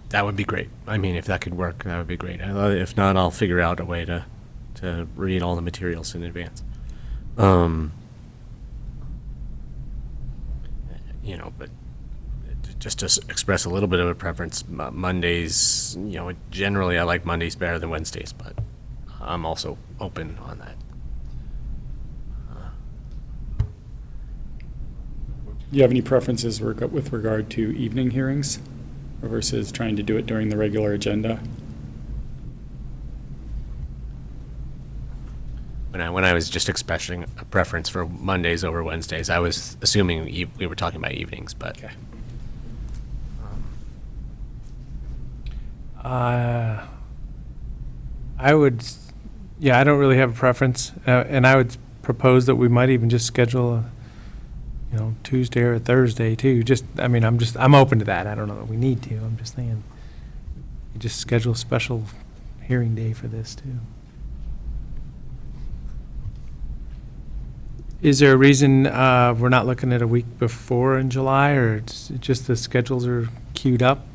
That would be great. I mean, if that could work, that would be great. If not, I'll figure out a way to read all the materials in advance. But just to express a little bit of a preference, Mondays, generally I like Mondays better than Wednesdays, but I'm also open on that. Do you have any preferences with regard to evening hearings versus trying to do it during the regular agenda? When I was just expressing a preference for Mondays over Wednesdays, I was assuming we were talking about evenings, but. Okay. I don't really have a preference, and I would propose that we might even just schedule Tuesday or Thursday too. I'm open to that. I don't know that we need to. I'm just saying, you just schedule a special hearing day for this too. Is there a reason we're not looking at a week before in July, or it's just the schedules are queued up?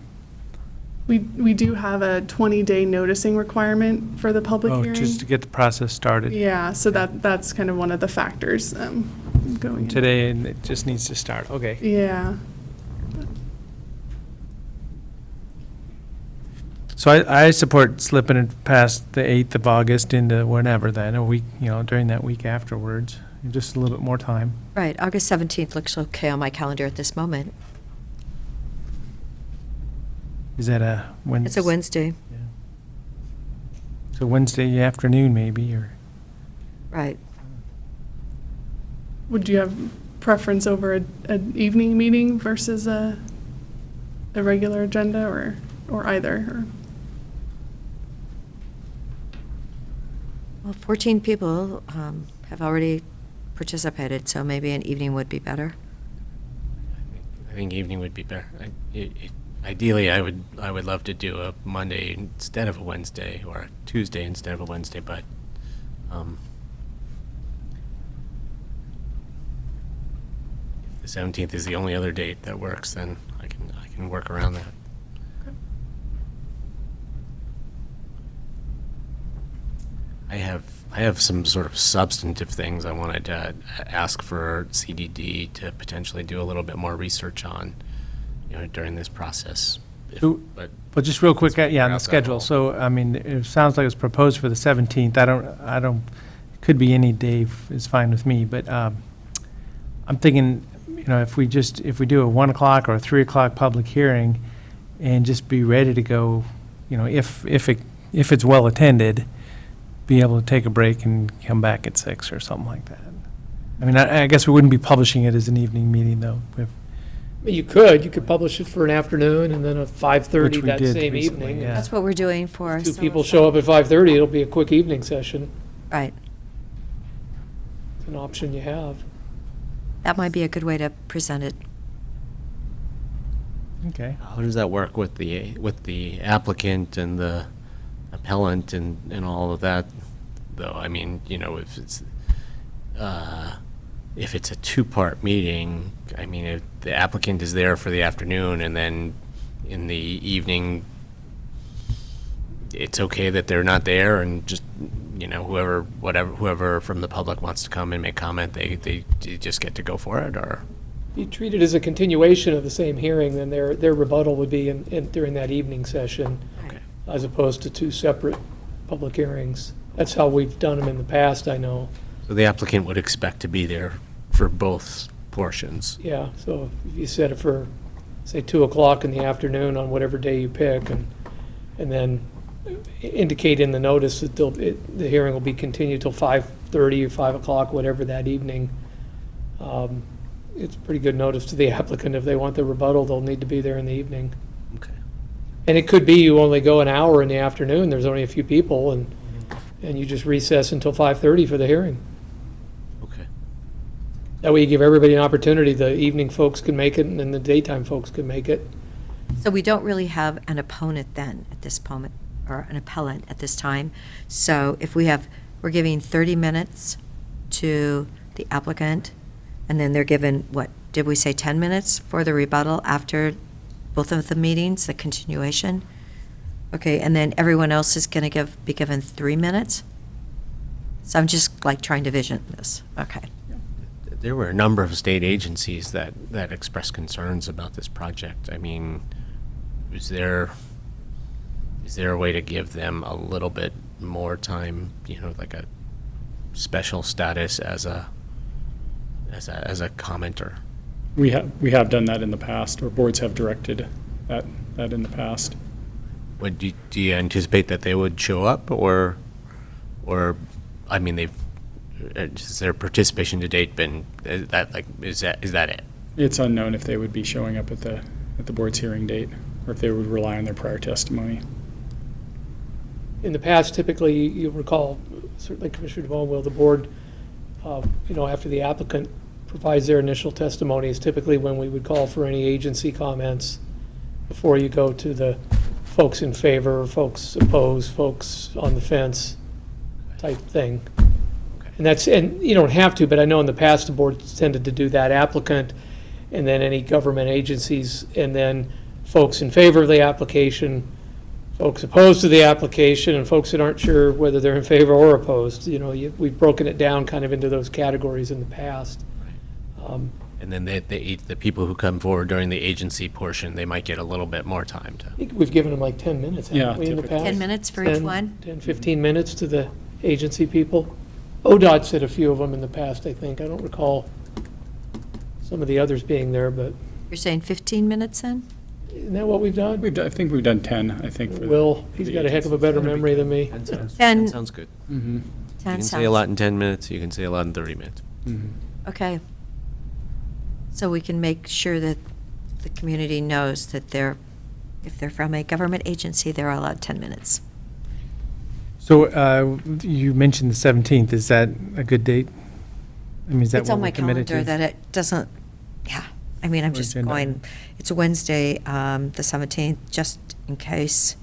We do have a 20-day noticing requirement for the public Oh, hearing. just to get the process started. Yeah, so that's kind of one of the factors going in. Today, and it just needs to start, okay. Yeah. So I support slipping it past the 8th of August into whenever then, a week, during that week afterwards, just a little bit more time. Right, August 17th looks okay on my calendar at this moment. Is that a Wednesday? It's a Wednesday. So Wednesday afternoon maybe, or? Right. Would you have preference over an evening meeting versus a regular agenda, or either? Or? Well, 14 people have already participated, so maybe an evening would be better. I think evening would be better. Ideally, I would love to do a Monday instead of a Wednesday, or a Tuesday instead of a Wednesday, but if the 17th is the only other date that works, then I can work around that. I have some sort of substantive things I wanted to ask for CDD to potentially do a little bit more research on, during this process. But just real quick, on the perhaps schedule. So, it sounds like it's proposed for the 17th. I don't, could be any day is fine with me, but I'm thinking, if we do a 1 o'clock or a 3 o'clock public hearing and just be ready to go, if it's well attended, be able to take a break and come back at 6 or something like that. I guess we wouldn't be publishing it as an evening meeting though. You could publish it for an afternoon and then a 5:30 Which we that did same recently, evening. yeah. That's what we're doing for. Two people show up at 5:30, it'll be a quick evening session. Right. It's an option you have. That might be a good way to present it. Okay. How does that work with the applicant and the appellant and all of that, though? If it's a two-part meeting, if the applicant is there for the afternoon and then in the evening, it's okay that they're not there, and just, whoever from the public wants to come and make comment, they just get to go for it, or? If you treat it as a continuation of the same hearing, then their rebuttal would be during that evening session, as opposed to two separate public hearings. That's how we've done them in the past, I know. So the applicant would expect to be there for both portions? Yeah, so if you set it for, say, 2 o'clock in the afternoon on whatever day you pick, and then indicate in the notice that the hearing will be continued till 5:30 or 5 o'clock, whatever that evening, it's pretty good notice to the applicant. If they want the rebuttal, they'll need to be there in the evening. Okay. And it could be you only go an hour in the afternoon, there's only a few people, and you just recess until 5:30 for the hearing. Okay. That way you give everybody an opportunity. The evening folks can make it, and then the daytime folks can make it. So we don't really have an opponent then at this moment, or an appellant at this time. So if we're giving 30 minutes to the applicant, and then they're given, what, did we say 10 minutes for the rebuttal after both of the meetings, the continuation? Okay, and then everyone else is going to be given 3 minutes? So I'm just trying to vision this. Okay. There were a number of state agencies that expressed concerns about this project. Is there a way to give them a little bit more time, like a special status as a commenter? We have done that in the past, or boards have directed that in the past. Do you anticipate that they would show up, or has their participation to date been, is that it? It's unknown if they would be showing up at the board's hearing date, or if they would rely on their prior testimony. In the past, typically, you'll recall, certainly Commissioner DeBonne will, the board, after the applicant provides their initial testimony, is typically when we would call for any agency comments before you go to the folks in favor, folks opposed, folks on the fence type thing. And you don't have to, but I know in the past the board tended to do that, applicant, and then any government agencies, and then folks in favor of the application, folks opposed to the application, and folks that aren't sure whether they're in favor or opposed. You know, we've broken it down kind of into those categories in the past. And then the people who come forward during the agency portion, they might get a little bit more time to. I think we've given them like 10 minutes, haven't Yeah, we, in the typically. past? 10 minutes for each one? 10, 15 minutes to the agency people. ODOT said a few of them in the past, I think. I don't recall some of the others being there, but You're saying 15 minutes then? isn't that what we've done? I think we've done 10, I think. for the- Will, he's the got a heck of a better memory than me. 10 Sounds good. Mhm. You 10 can say a sounds, lot in 10 minutes, you can say a lot in 30 minutes. okay. So we can make sure that the community knows that if they're from a government agency, they're allowed 10 minutes. So you mentioned the 17th. Is that a good date? I mean, is that It's what on we're my committed calendar to? that it doesn't, yeah. I mean, I'm Or just agenda going, item. it's a Wednesday, the 17th, just in case.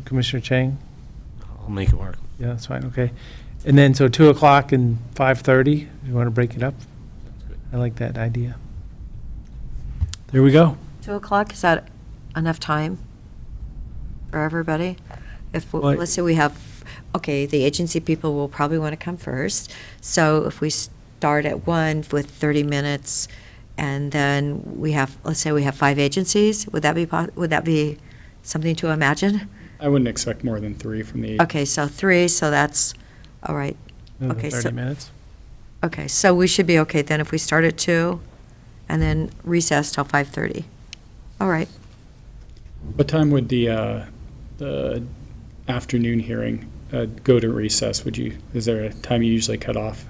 Commissioner Chang? I'll make it work. Yeah, that's fine, okay. And then, so 2 o'clock and 5:30, you want to break it up? I like that idea. There we go. 2 o'clock, is that enough time for everybody? If, Well, let's say we have, okay, the agency people will probably want to come first. So if we start at 1 with 30 minutes, and then we have, let's say we have 5 agencies, would that be something to imagine? I wouldn't expect more than 3 from the. Okay, so 3, so that's, all right. Another Okay, 30 so, minutes. okay, so we should be okay then if we start at 2 and then recess till 5:30. All right. What time would the afternoon hearing go to recess? Is there a time you usually cut off?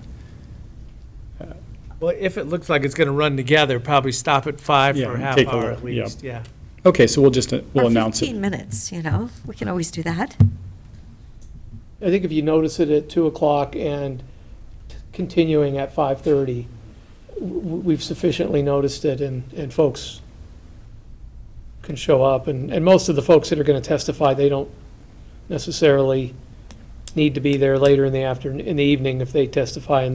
Well, if it looks like it's going to run together, probably stop at 5 Yeah, for a half take a hour look, at least, yeah. yeah. Okay, so we'll Or announce it. 15 minutes, you know, we can always do that. I think if you notice it at 2 o'clock and continuing at 5:30, we've sufficiently noticed it, and folks can show up. And most of the folks that are going to testify, they don't necessarily need to be there later in the evening if they testify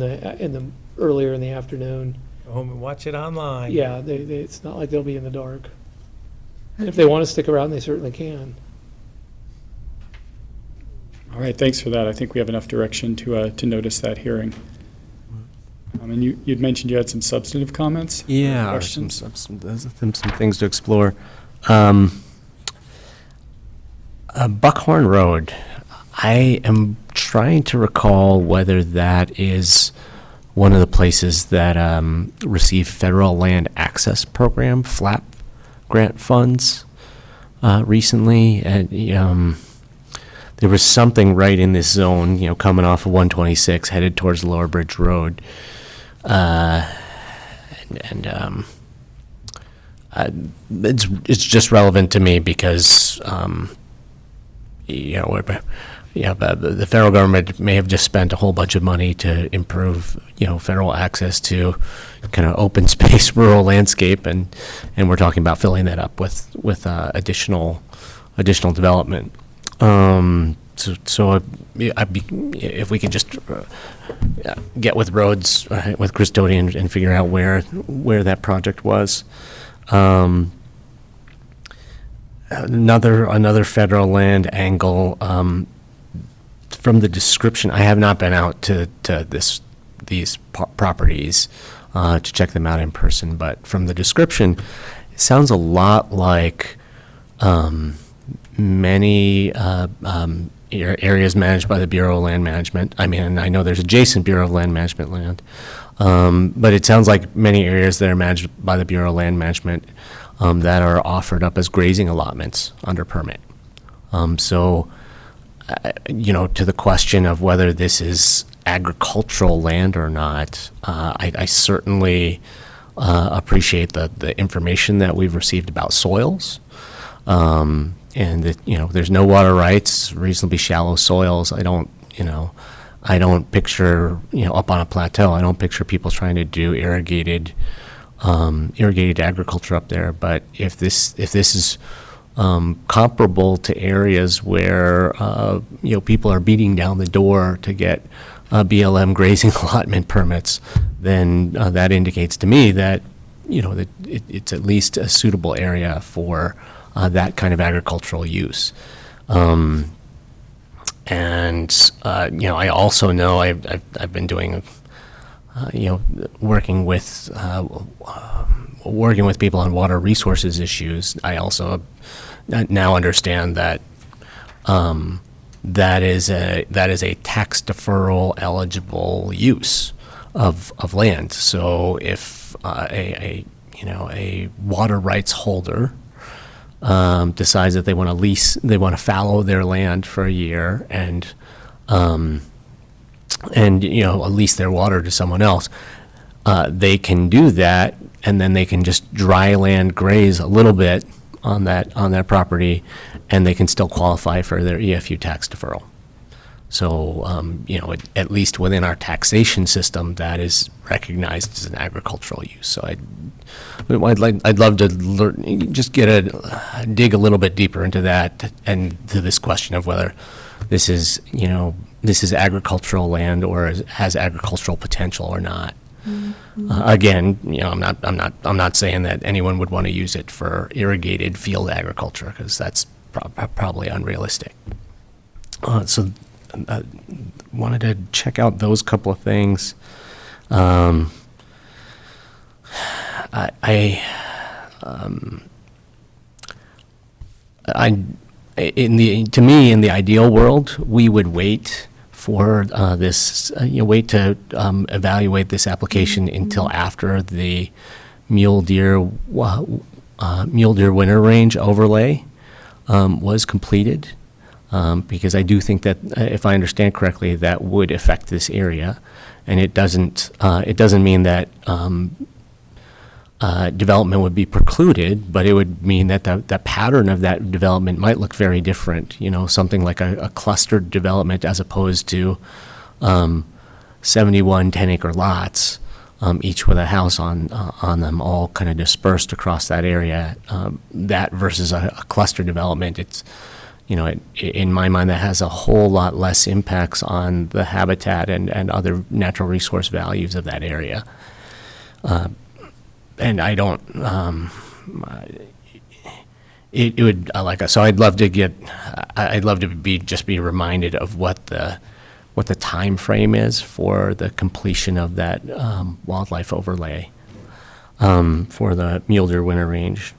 earlier in the afternoon. Go home and watch it online. Yeah, it's not like they'll be in the dark. If they want to stick around, they certainly can. All right, thanks for that. I think we have enough direction to notice that hearing. And you'd mentioned you had some substantive comments? Yeah, or Questions? some things to explore. Buckhorn Road, I am trying to recall whether that is one of the places that received Federal Land Access Program, FLAP, grant funds recently. And there was something right in this zone, coming off of 126, headed towards Lower Bridge Road. It's just relevant to me because the federal government may have just spent a whole bunch of money to improve federal access to kind of open space rural landscape, and we're talking about filling that up with additional development. So if we could just get with roads with Christody and figure out where that project was. Another federal land angle. From the description, I have not been out to these properties to check them out in person, but from the description, it sounds a lot like many areas managed by the Bureau of Land Management. I mean, I know there's adjacent Bureau of Land Management land, but it sounds like many areas that are managed by the Bureau of Land Management that are offered up as grazing allotments under permit. To the question of whether this is agricultural land or not, I certainly appreciate the information that we've received about soils. And that, there's no water rights, reasonably shallow soils. I don't picture, up on a plateau, I don't picture people trying to do irrigated agriculture up there. But if this is comparable to areas where people are beating down the door to get BLM grazing allotment permits, then that indicates to me that that it's at least a suitable area for that kind of agricultural use. I also know I've been doing, working with people on water resources issues. I also now understand that that is a tax deferral eligible use of land. So if a water rights holder decides that they want to fallow their land for a year and lease their water to someone else, they can do that, and then they can just dry land graze a little bit on that property, and they can still qualify for their EFU tax deferral. So, at least within our taxation system, that is recognized as an agricultural use. So I'd love to just dig a little bit deeper into that and to this question of whether this is agricultural land or has agricultural potential or not. Again, I'm not saying that anyone would want to use it for irrigated field agriculture, because that's probably unrealistic. So I wanted to check out those couple of things. To me, in the ideal world, we would wait for wait to evaluate this application until after the mule deer winter range overlay was completed, because I do think that, if I understand correctly, that would affect this area, and it doesn't mean that development would be precluded, but it would mean that the pattern of that development might look very different. Something like a clustered development as opposed to 71 10-acre lots, each with a house on them, all kind of dispersed across that area. That versus a cluster development, it's, in my mind, that has a whole lot less impacts on the habitat and other natural resource values of that area. And I don't, it would, so I'd love to be reminded of what the time frame is for the completion of that wildlife overlay for the mule deer winter range.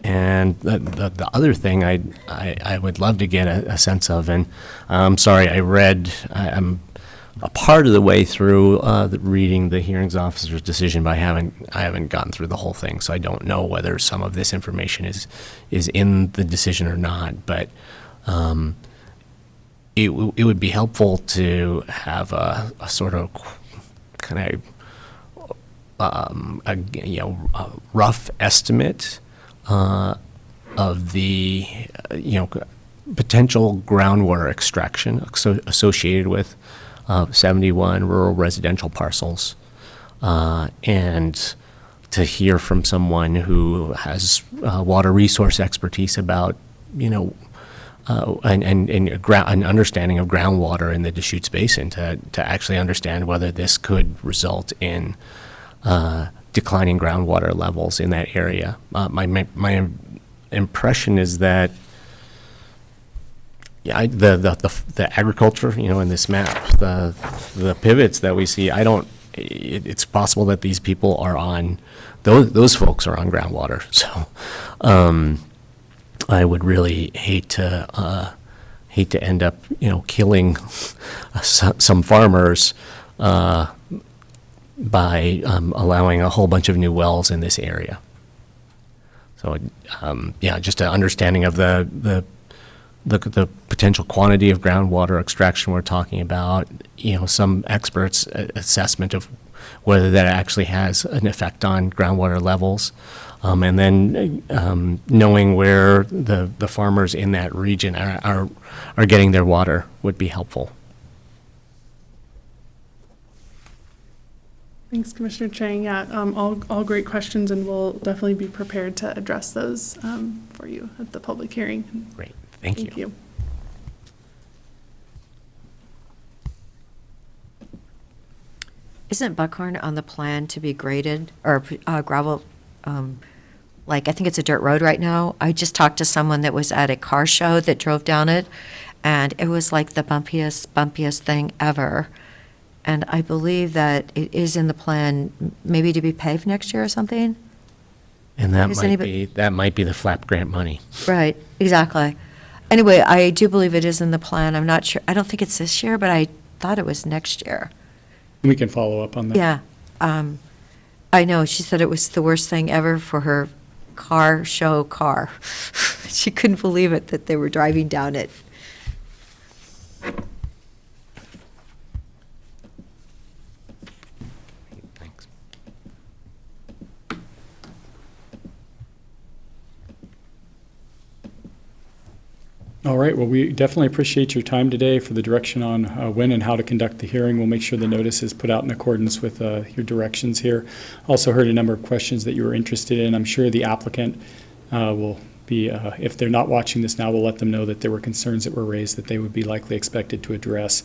And the other thing I would love to get a sense of, and I'm sorry, I'm a part of the way through reading the hearings officer's decision, but I haven't gotten through the whole thing, so I don't know whether some of this information is in the decision or not. But it would be helpful to have a sort of kind of a rough estimate of the potential groundwater extraction associated with 71 rural residential parcels, and to hear from someone who has water resource expertise about, an understanding of groundwater in the Deschutes Basin, to actually understand whether this could result in declining groundwater levels in that area. My impression is that the agriculture, in this map, the pivots that we see, it's possible that these people are on, those folks are on groundwater. So I would really hate to end up, killing some farmers by allowing a whole bunch of new wells in this area. So just an understanding of the potential quantity of groundwater extraction we're talking about, some experts' assessment of whether that actually has an effect on groundwater levels, and then knowing where the farmers in that region are getting their water would be helpful. Thanks, Commissioner Chang. Yeah, all great questions, and we'll definitely be prepared to address those for you at the public hearing. Great. Thank you. Isn't Buckhorn on the plan to be graded or gravel? Like, I think it's a dirt road right now. I just talked to someone that was at a car show that drove down it, and it was like the bumpiest thing ever. And I believe that it is in the plan, maybe to be paved next year or something? And that Does might anybody- be the FLAP grant money. Right, exactly. Anyway, I do believe it is in the plan. I'm not sure, I don't think it's this year, but I thought it was next year. We can follow up on that. Yeah. I know, she said it was the worst thing ever for her car show car. She couldn't believe it, that they were driving down it. Thanks. All right, well, we definitely appreciate your time today for the direction on when and how to conduct the hearing. We'll make sure the notice is put out in accordance with your directions here. Also heard a number of questions that you were interested in. I'm sure the applicant will be, if they're not watching this now, we'll let them know that there were concerns that were raised that they would be likely expected to address.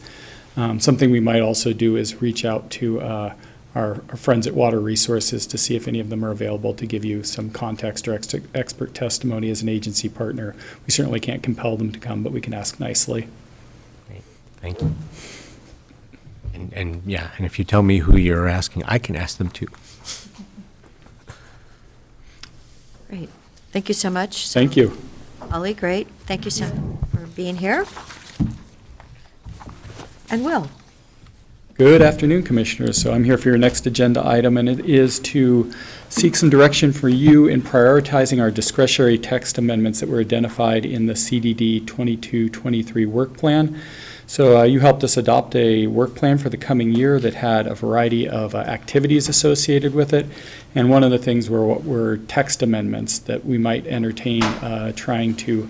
Something we might also do is reach out to our friends at Water Resources to see if any of them are available to give you some context or expert testimony as an agency partner. We certainly can't compel them to come, but we can ask nicely. Great. Thank you. And yeah, and if you tell me who you're asking, I can ask them too. Great. Thank you so much. Thank you. Ollie, great. Thank you so for being here. And Will. Good afternoon, Commissioners. So I'm here for your next agenda item, and it is to seek some direction for you in prioritizing our discretionary text amendments that were identified in the CDD 22-23 work plan. So you helped us adopt a work plan for the coming year that had a variety of activities associated with it, and one of the things were text amendments that we might entertain trying to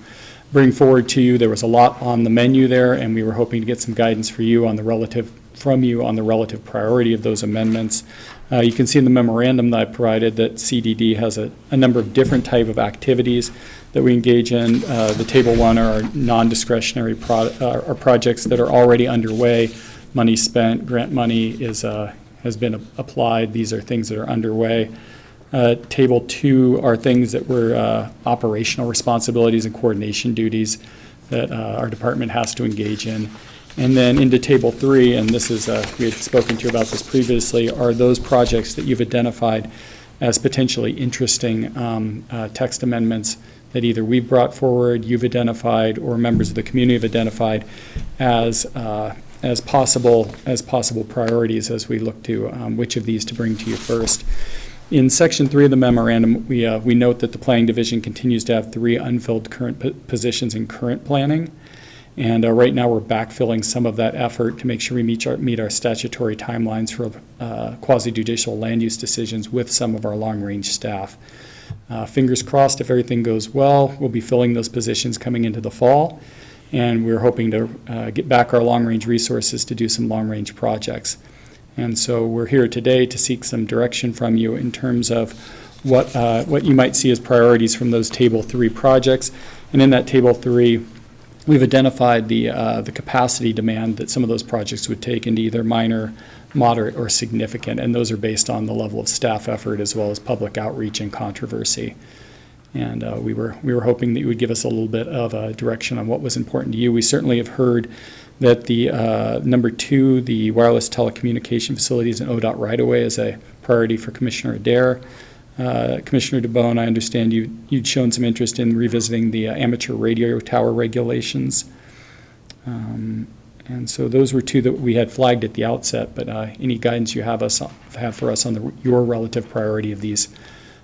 bring forward to you. There was a lot on the menu there, and we were hoping to get some guidance for you on the relative priority of those amendments. You can see in the memorandum that I provided that CDD has a number of different type of activities that we engage in. The table one are non-discretionary projects that are already underway. Money spent, grant money has been applied. These are things that are underway. Table two are things that were operational responsibilities and coordination duties that our department has to engage in. And then into table three, and this is, we had spoken to you about this previously, are those projects that you've identified as potentially interesting text amendments that either we've brought forward, you've identified, or members of the community have identified as possible priorities as we look to which of these to bring to you first. In section 3 of the memorandum, we note that the planning division continues to have 3 unfilled current positions in current planning. And right now, we're backfilling some of that effort to make sure we meet our statutory timelines for quasi-judicial land use decisions with some of our long-range staff. Fingers crossed, if everything goes well, we'll be filling those positions coming into the fall. And we're hoping to get back our long-range resources to do some long-range projects. And so we're here today to seek some direction from you in terms of what you might see as priorities from those Table 3 projects. And in that Table 3, we've identified the capacity demand that some of those projects would take into either minor, moderate, or significant, and those are based on the level of staff effort as well as public outreach and controversy. And we were hoping that you would give us a little bit of a direction on what was important to you. We certainly have heard that the number 2, the wireless telecommunication facilities and ODOT right-of-way is a priority for Commissioner Adair. Commissioner DeBone, I understand you'd shown some interest in revisiting the amateur radio tower regulations. And so those were 2 that we had flagged at the outset, but any guidance you have for us on your relative priority of these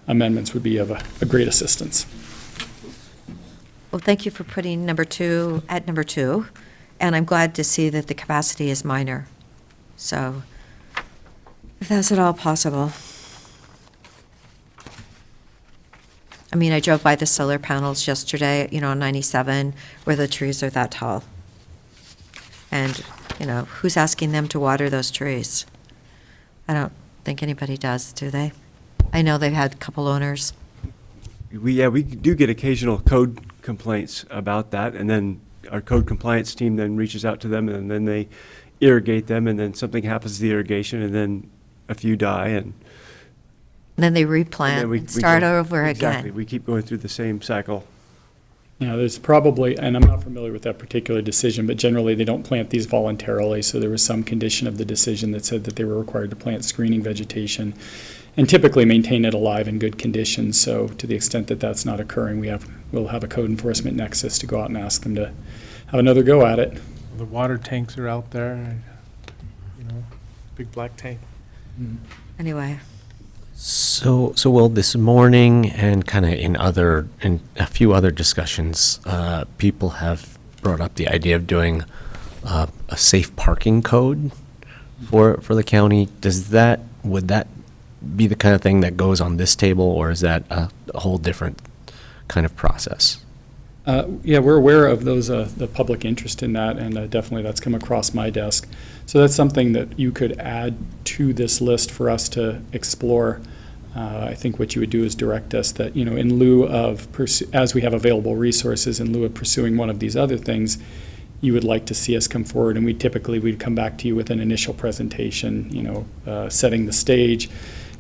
amendments would be of a great assistance. Well, thank you for putting number 2 at number 2, and I'm glad to see that the capacity is minor. So if that's at all possible. I mean, I drove by the solar panels yesterday, on 97, where the trees are that tall. And, who's asking them to water those trees? I don't think anybody does, do they? I know they've had a couple owners. We do get occasional code complaints about that, and then our code compliance team then reaches out to them, and then they irrigate them, and then something happens to the irrigation, and then a few die, and Then they and replant then we and start go- over Exactly, again. we keep going through the same cycle. Yeah, there's probably, and I'm not familiar with that particular decision, but generally they don't plant these voluntarily, so there was some condition of the decision that said that they were required to plant screening vegetation and typically maintain it alive in good condition. So to the extent that that's not occurring, we'll have a code enforcement nexus to go out and ask them to have another go at it. The water tanks are out there, big black tank. Anyway, So well, this morning and kind of in a few other discussions, people have brought up the idea of doing a safe parking code for the county. Would that be the kind of thing that goes on this table, or is that a whole different kind of process? Yeah, we're aware of the public interest in that, and definitely that's come across my desk. So that's something that you could add to this list for us to explore. I think what you would do is direct us that, in lieu of, as we have available resources, in lieu of pursuing one of these other things, you would like to see us come forward, and we'd come back to you with an initial presentation, setting the stage,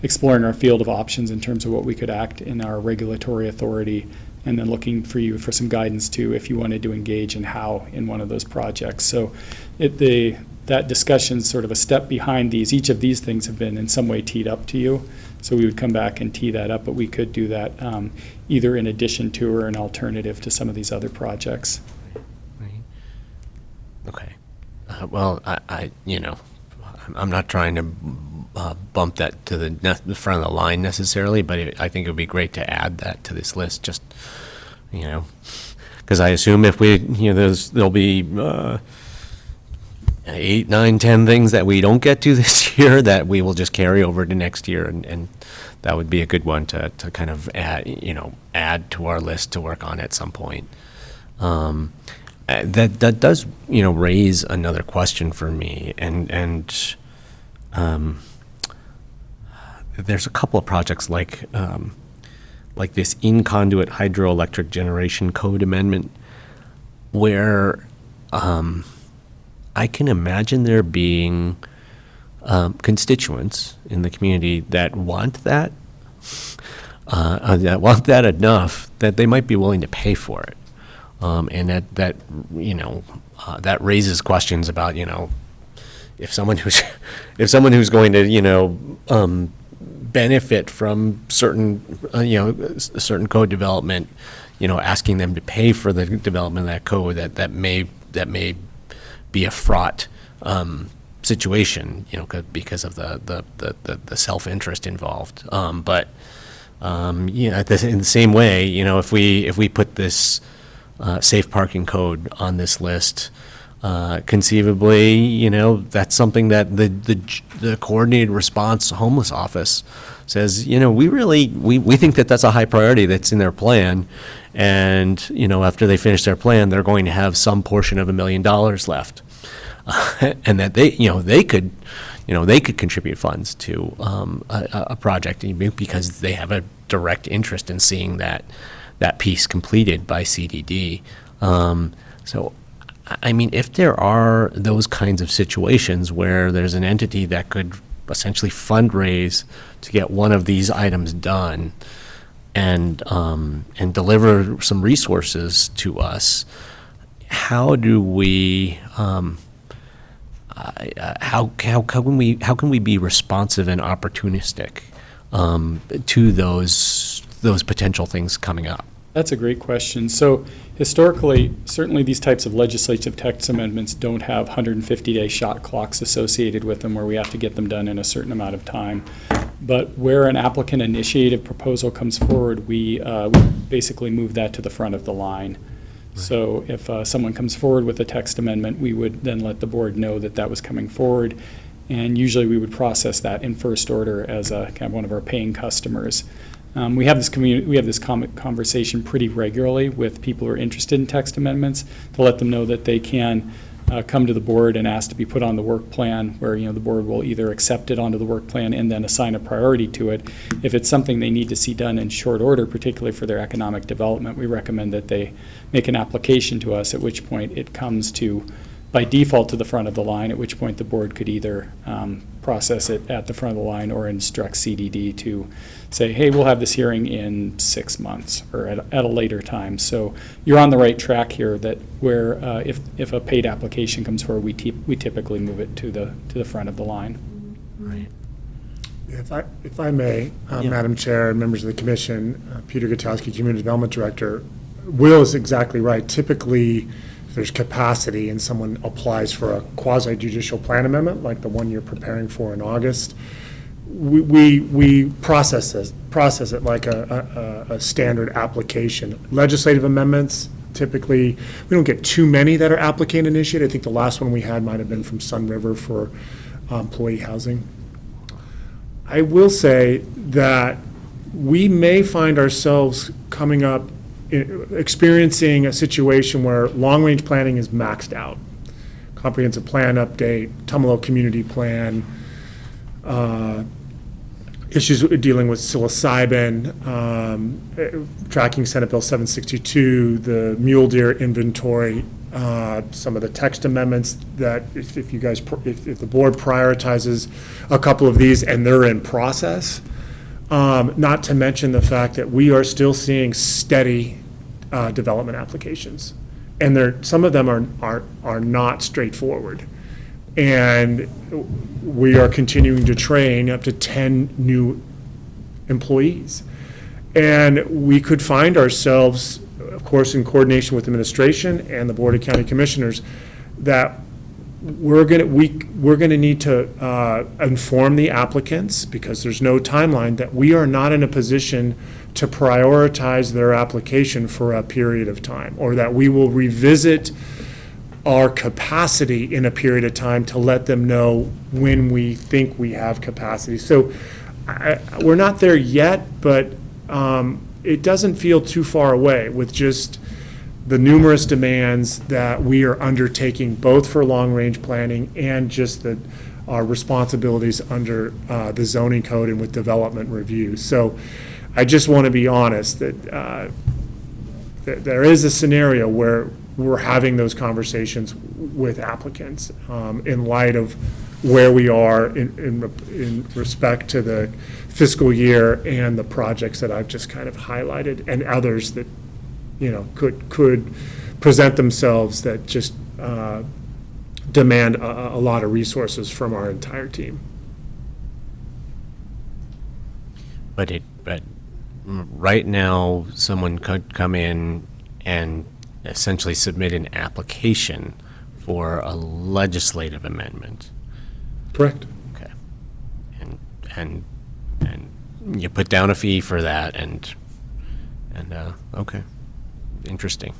exploring our field of options in terms of what we could act in our regulatory authority, and then looking for you for some guidance too, if you wanted to engage and how in one of those projects. So that discussion's sort of a step behind these. Each of these things have been in some way teed up to you. So we would come back and tee that up, but we could do that either in addition to or an alternative to some of these other projects. Okay. Well, I'm not trying to bump that to the front of the line necessarily, but I think it would be great to add that to this list, just, because I assume if there'll be 8, 9, 10 things that we don't get to this year that we will just carry over to next year, and that would be a good one to kind of add to our list to work on at some point. That does raise another question for me, and there's a couple of projects like this in-conduit hydroelectric generation code amendment where I can imagine there being constituents in the community that want that enough that they might be willing to pay for it, and that raises questions about if someone who's going to benefit from certain code development, asking them to pay for the development of that code, that may be a fraught situation, because of the self-interest involved. But in the same way, if we put this safe parking code on this list, conceivably, that's something that the coordinated response homeless office says, we think that that's a high priority that's in their plan. And, after they finish their plan, they're going to have some portion of $1 million left. And that they could contribute funds to a project because they have a direct interest in seeing that piece completed by CDD. So, I mean, if there are those kinds of situations where there's an entity that could essentially fundraise to get one of these items done and deliver some resources to us, how do we how can we be responsive and opportunistic to those potential things coming up? That's a great question. So historically, certainly these types of legislative text amendments don't have 150-day shot clocks associated with them where we have to get them done in a certain amount of time. But where an applicant-initiated proposal comes forward, we basically move that to the front of the line. Right. So if someone comes forward with a text amendment, we would then let the board know that that was coming forward. And usually we would process that in first order as kind of one of our paying customers. We have this conversation pretty regularly with people who are interested in text amendments to let them know that they can come to the board and ask to be put on the work plan, where the board will either accept it onto the work plan and then assign a priority to it. If it's something they need to see done in short order, particularly for their economic development, we recommend that they make an application to us, at which point it comes to, by default, to the front of the line, at which point the board could either process it at the front of the line or instruct CDD to say, hey, we'll have this hearing in 6 months or at a later time. So you're on the right track here that where if a paid application comes forward, we typically move it to the front of the line. Right. If I may, Madam Chair and members of the commission, Peter Gutowski, Community Development Director, Will is exactly right. Typically, if there's capacity and someone applies for a quasi-judicial plan amendment, like the one you're preparing for in August, we process it like a standard application. Legislative amendments, typically, we don't get too many that are applicant initiated. I think the last one we had might have been from Sun River for employee housing. I will say that we may find ourselves coming up, experiencing a situation where long-range planning is maxed out. Comprehensive plan update, Tumalo community plan, issues dealing with psilocybin, tracking Senate Bill 762, the mule deer inventory, some of the text amendments that if the board prioritizes a couple of these and they're in process, not to mention the fact that we are still seeing steady development applications. And some of them are not straightforward. And we are continuing to train up to 10 new employees. And we could find ourselves, of course, in coordination with administration and the Board of County Commissioners, that we're going to need to inform the applicants, because there's no timeline, that we are not in a position to prioritize their application for a period of time, or that we will revisit our capacity in a period of time to let them know when we think we have capacity. So we're not there yet, but it doesn't feel too far away with just the numerous demands that we are undertaking, both for long-range planning and just our responsibilities under the zoning code and with development review. So I just want to be honest that there is a scenario where we're having those conversations with applicants in light of where we are in respect to the fiscal year and the projects that I've just kind of highlighted, and others that, could present themselves that just demand a lot of resources from our entire team. But right now, someone could come in and essentially submit an application for a legislative amendment. Correct. Okay. And you put down a fee for that, and okay, interesting.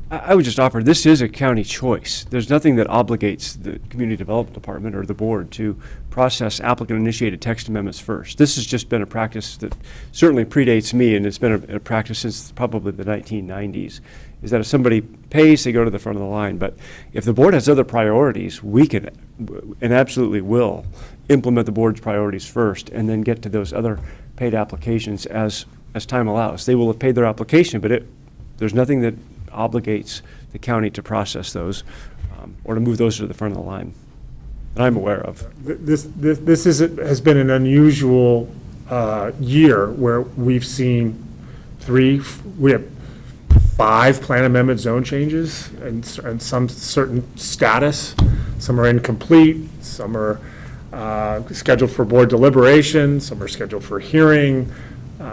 I would just offer, this is a county choice. There's nothing that obligates the Community Development Department or the board to process applicant-initiated text amendments first. This has just been a practice that certainly predates me, and it's been a practice since probably the 1990s, is that if somebody pays, they go to the front of the line. But if the board has other priorities, we can, and absolutely will, implement the board's priorities first and then get to those other paid applications as time allows. They will have paid their application, but there's nothing that obligates the county to process those or to move those to the front of the line that I'm aware of. This has been an unusual year where we've seen we have 5 plan amendment zone changes and some certain status. Some are incomplete, some are scheduled for board deliberation, some are scheduled for hearing,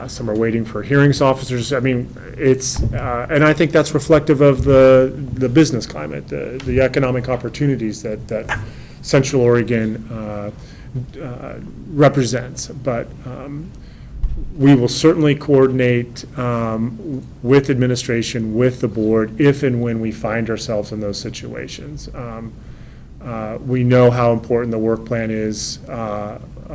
some are waiting for hearings officers. I mean, it's, and I think that's reflective of the business climate, the economic opportunities that Central Oregon represents. But we will certainly coordinate with administration, with the board, if and when we find ourselves in those situations. We know how important the work plan is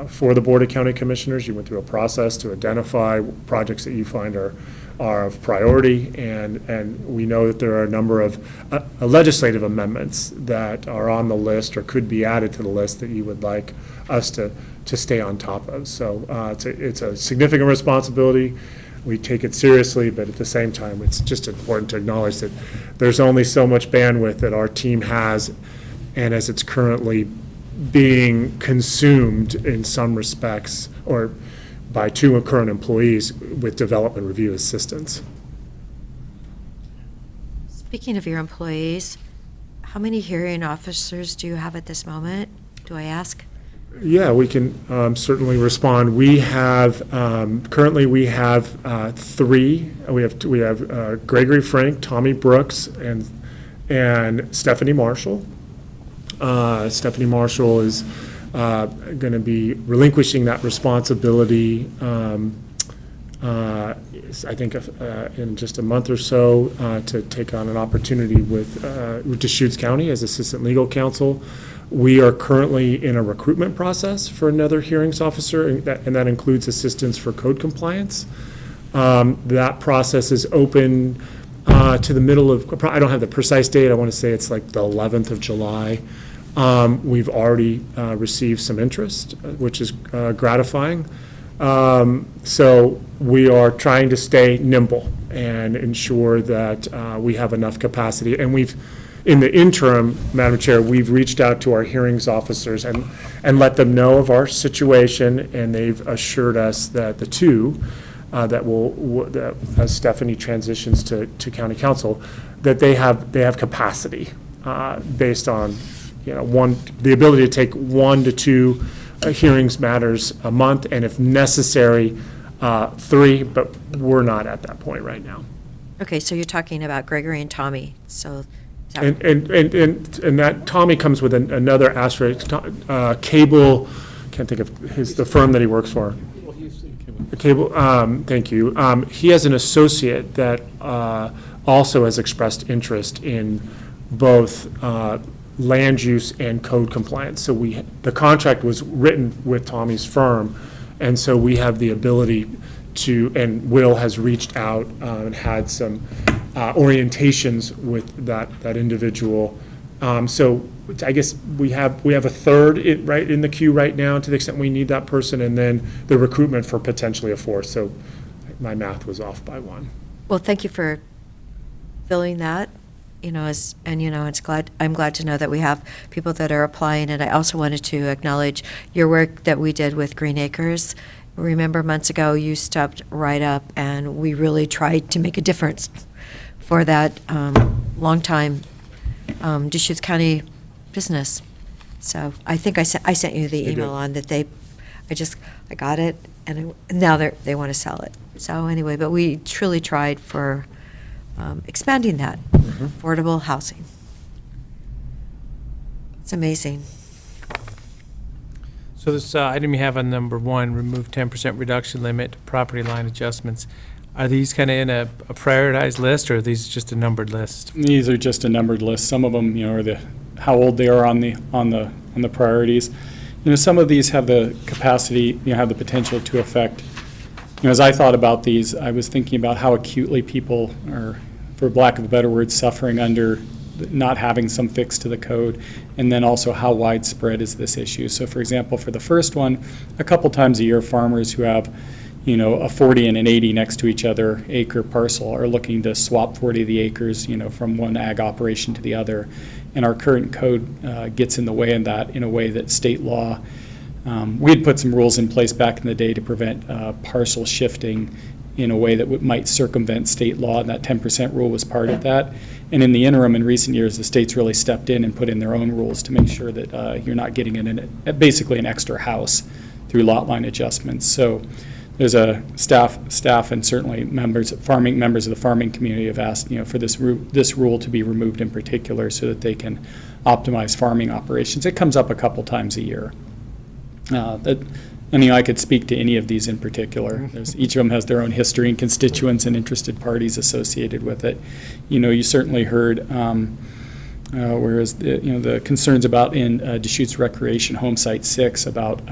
for the Board of County Commissioners. You went through a process to identify projects that you find are of priority, and we know that there are a number of legislative amendments that are on the list or could be added to the list that you would like us to stay on top of. So it's a significant responsibility. We take it seriously, but at the same time, it's just important to acknowledge that there's only so much bandwidth that our team has, and as it's currently being consumed in some respects, or by two current employees with development review assistance. Speaking of your employees, how many hearing officers do you have at this moment? Do I ask? Yeah, we can certainly respond. We have, currently we have three. We have Gregory Frank, Tommy Brooks, and Stephanie Marshall. Stephanie Marshall is going to be relinquishing that responsibility, I think, in just a month or so, to take on an opportunity with Deschutes County as Assistant Legal Counsel. We are currently in a recruitment process for another hearings officer, and that includes assistance for code compliance. That process is open to the middle of, I don't have the precise date, I want to say it's like the 11th of July. We've already received some interest, which is gratifying. So we are trying to stay nimble and ensure that we have enough capacity. And in the interim, Madam Chair, we've reached out to our hearings officers and let them know of our situation, and they've assured us that the two that as Stephanie transitions to county council, that they have capacity based on, the ability to take 1 to 2 hearings matters a month, and if necessary, 3, but we're not at that point right now. Okay, so you're talking about Gregory and Tommy, so. And that Tommy comes with another asterisk, Cable, can't think of the firm that he works for. Cable, thank you. He has an associate that also has expressed interest in both land use and code compliance. So the contract was written with Tommy's firm, and so we have the ability to, and Will has reached out and had some orientations with that individual. So I guess we have a third right in the queue right now, to the extent we need that person, and then the recruitment for potentially a fourth. So my math was off by 1. Well, thank you for filling that. I'm glad to know that we have people that are applying, and I also wanted to acknowledge your work that we did with Green Acres. Remember months ago, you stepped right up, and we really tried to make a difference for that longtime Deschutes County business. So I think I sent you the email on that. I got it, and now they want to sell it. So anyway, but we truly tried for expanding that affordable housing. It's amazing. So this item you have on number 1, remove 10% reduction limit to property line adjustments. Are these kind of in a prioritized list, or are these just a numbered list? These are just a numbered list. Some of them, are how old they are on the priorities. Some of these have the capacity, have the potential to affect. As I thought about these, I was thinking about how acutely people are, for lack of a better word, suffering under not having some fix to the code, and then also how widespread is this issue. So for example, for the first one, a couple times a year, farmers who have a 40 and an 80 next to each other acre parcel are looking to swap 40 of the acres, from one ag operation to the other. And our current code gets in the way of that, in a way that state law, we had put some rules in place back in the day to prevent parcel shifting in a way that might circumvent state law, and that 10% rule was part of that. And in the interim, in recent years, the states really stepped in and put in their own rules to make sure that you're not getting basically an extra house through lot line adjustments. So there's a staff and certainly members of the farming community have asked, for this rule to be removed in particular, so that they can optimize farming operations. It comes up a couple times a year. I could speak to any of these in particular. Each of them has their own history and constituents and interested parties associated with it. You certainly heard, whereas the concerns about in Deschutes Recreation Home Site 6 about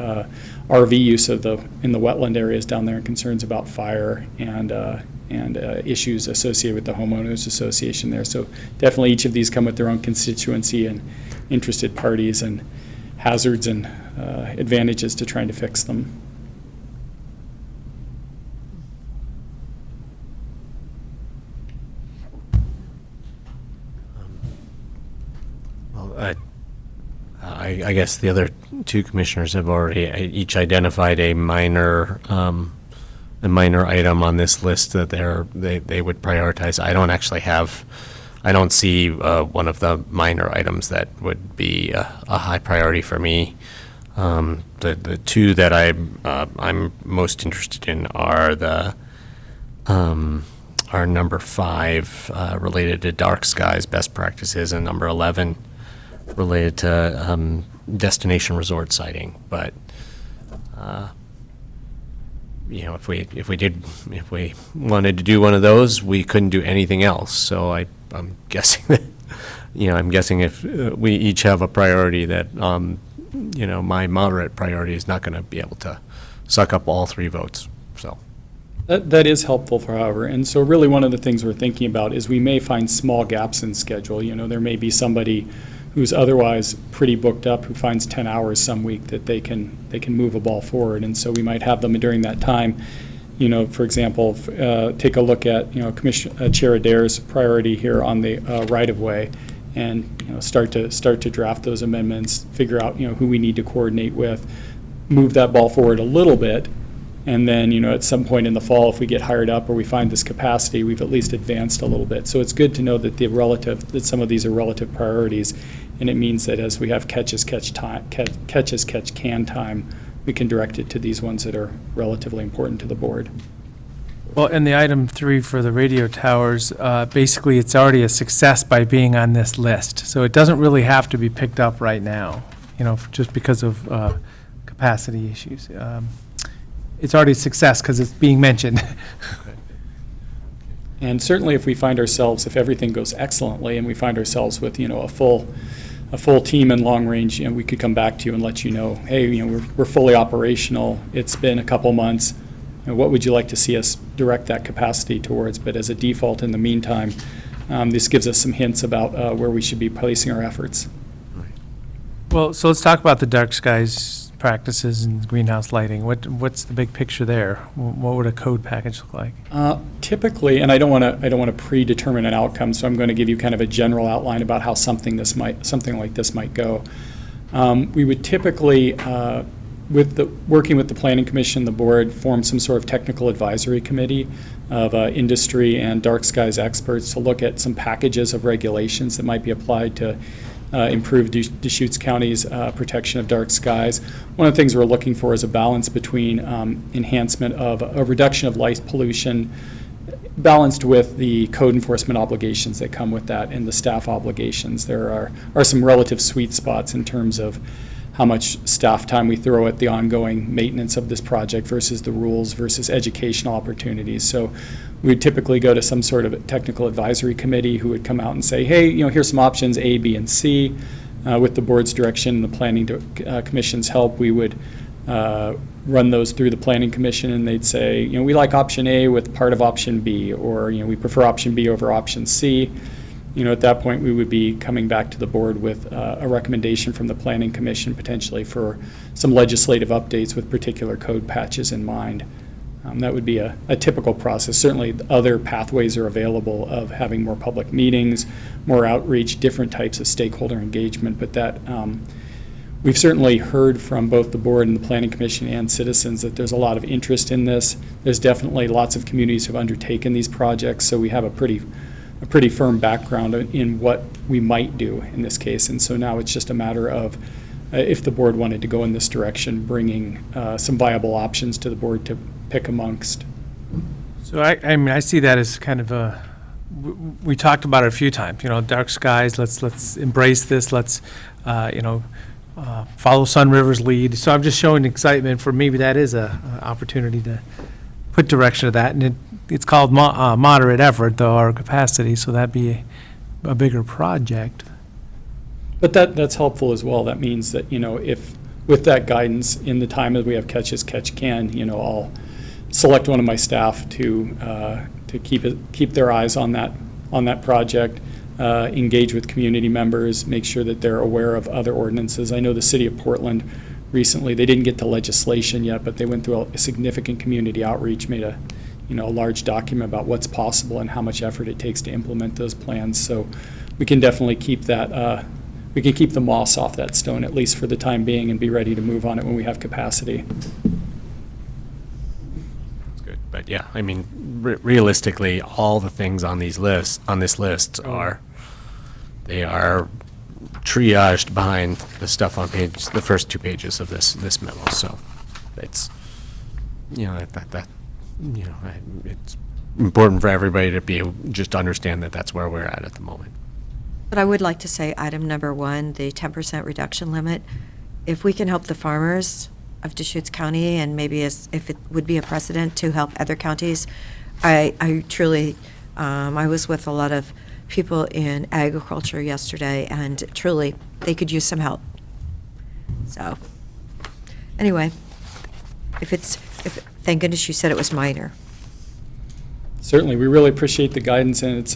RV use in the wetland areas down there, and concerns about fire and issues associated with the homeowners association there. So definitely each of these come with their own constituency and interested parties and hazards and advantages to trying to fix them. I I guess the other two commissioners have already each identified a minor item on this list that they would prioritize. I don't see one of the minor items that would be a high priority for me. The two that I'm most interested in are are number 5 related to dark skies best practices, and number 11 related to destination resort siting. But if we wanted to do one of those, we couldn't do anything else. So I'm guessing that I'm guessing if we each have a priority that my moderate priority is not going to be able to suck up all 3 votes. So. That is helpful, however, and so really one of the things we're thinking about is we may find small gaps in schedule. There may be somebody who's otherwise pretty booked up who finds 10 hours some week that they can move a ball forward, and so we might have them during that time. For example, take a look at Chair Adair's priority here on the right-of-way, and start to draft those amendments, figure out who we need to coordinate with, move that ball forward a little bit. And then, at some point in the fall, if we get hired up or we find this capacity, we've at least advanced a little bit. So it's good to know that some of these are relative priorities, and it means that as we have catch as catch can time, we can direct it to these ones that are relatively important to the board. Well, and the item 3 for the radio towers, basically it's already a success by being on this list. So it doesn't really have to be picked up right now, just because of capacity issues. It's already a success because it's being mentioned. And certainly if we find ourselves, if everything goes excellently and we find ourselves with, a full team in long range, we could come back to you and let you know, hey, we're fully operational. It's been a couple months. What would you like to see us direct that capacity towards? But as a default in the meantime, this gives us some hints about where we should be placing our efforts. Well, so let's talk about the dark skies practices and greenhouse lighting. What's the big picture there? What would a code package look like? Typically, and I don't want to predetermine an outcome, so I'm going to give you kind of a general outline about how something like this might go. We would typically, working with the Planning Commission, the board, form some sort of technical advisory committee of industry and dark skies experts to look at some packages of regulations that might be applied to improve Deschutes County's protection of dark skies. One of the things we're looking for is a balance between enhancement of a reduction of light pollution balanced with the code enforcement obligations that come with that and the staff obligations. There are some relative sweet spots in terms of how much staff time we throw at the ongoing maintenance of this project versus the rules versus educational opportunities. So we would typically go to some sort of a technical advisory committee who would come out and say, hey, here's some options A, B, and C. With the board's direction and the planning commission's help, we would run those through the planning commission, and they'd say, we like option A with part of option B, or we prefer option B over option C. At that point, we would be coming back to the board with a recommendation from the Planning Commission potentially for some legislative updates with particular code patches in mind. That would be a typical process. Certainly, other pathways are available of having more public meetings, more outreach, different types of stakeholder engagement, but that we've certainly heard from both the board and the Planning Commission and citizens that there's a lot of interest in this. There's definitely lots of communities who have undertaken these projects, so we have a pretty firm background in what we might do in this case. And so now it's just a matter of, if the board wanted to go in this direction, bringing some viable options to the board to pick amongst. So I see that as kind of we talked about it a few times, dark skies, let's embrace this, let's, follow Sun River's lead. So I'm just showing excitement for maybe that is a opportunity to put direction to that. And it's called moderate effort, though, our capacity, so that'd be a bigger project. But that's helpful as well. That means that, if with that guidance, in the time that we have catch as catch can, I'll select one of my staff to keep their eyes on that project, engage with community members, make sure that they're aware of other ordinances. I know the city of Portland recently, they didn't get to legislation yet, but they went through a significant community outreach, made a large document about what's possible and how much effort it takes to implement those plans. So we can definitely keep that we can keep the moss off that stone, at least for the time being, and be ready to move on it when we have capacity. That's good. But yeah, I mean, realistically, all the things on this list are, they are triaged behind the stuff on the first 2 pages of this memo. So it's, it's important for everybody to be able, just understand that that's where we're at the moment. But I would like to say item number 1, the 10% reduction limit. If we can help the farmers of Deschutes County, and maybe if it would be a precedent to help other counties, I truly, I was with a lot of people in agriculture yesterday, and truly, they could use some help. So, anyway, thank goodness you said it was minor. Certainly, we really appreciate the guidance, and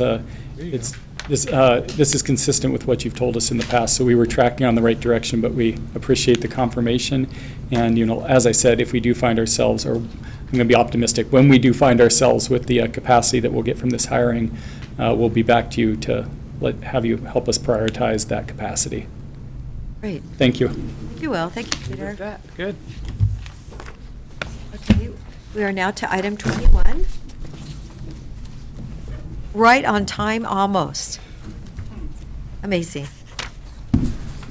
this is consistent with what you've told us in the past, so we were tracking on the right direction, but we appreciate the confirmation. And, as I said, if we do find ourselves, or I'm going to be optimistic, when we do find ourselves with the capacity that we'll get from this hiring, we'll be back to you to have you help us prioritize that capacity. Great. Thank you. You will. Thank you, Peter. Good. Okay, we are now to item 21. Right on time, almost. Amazing.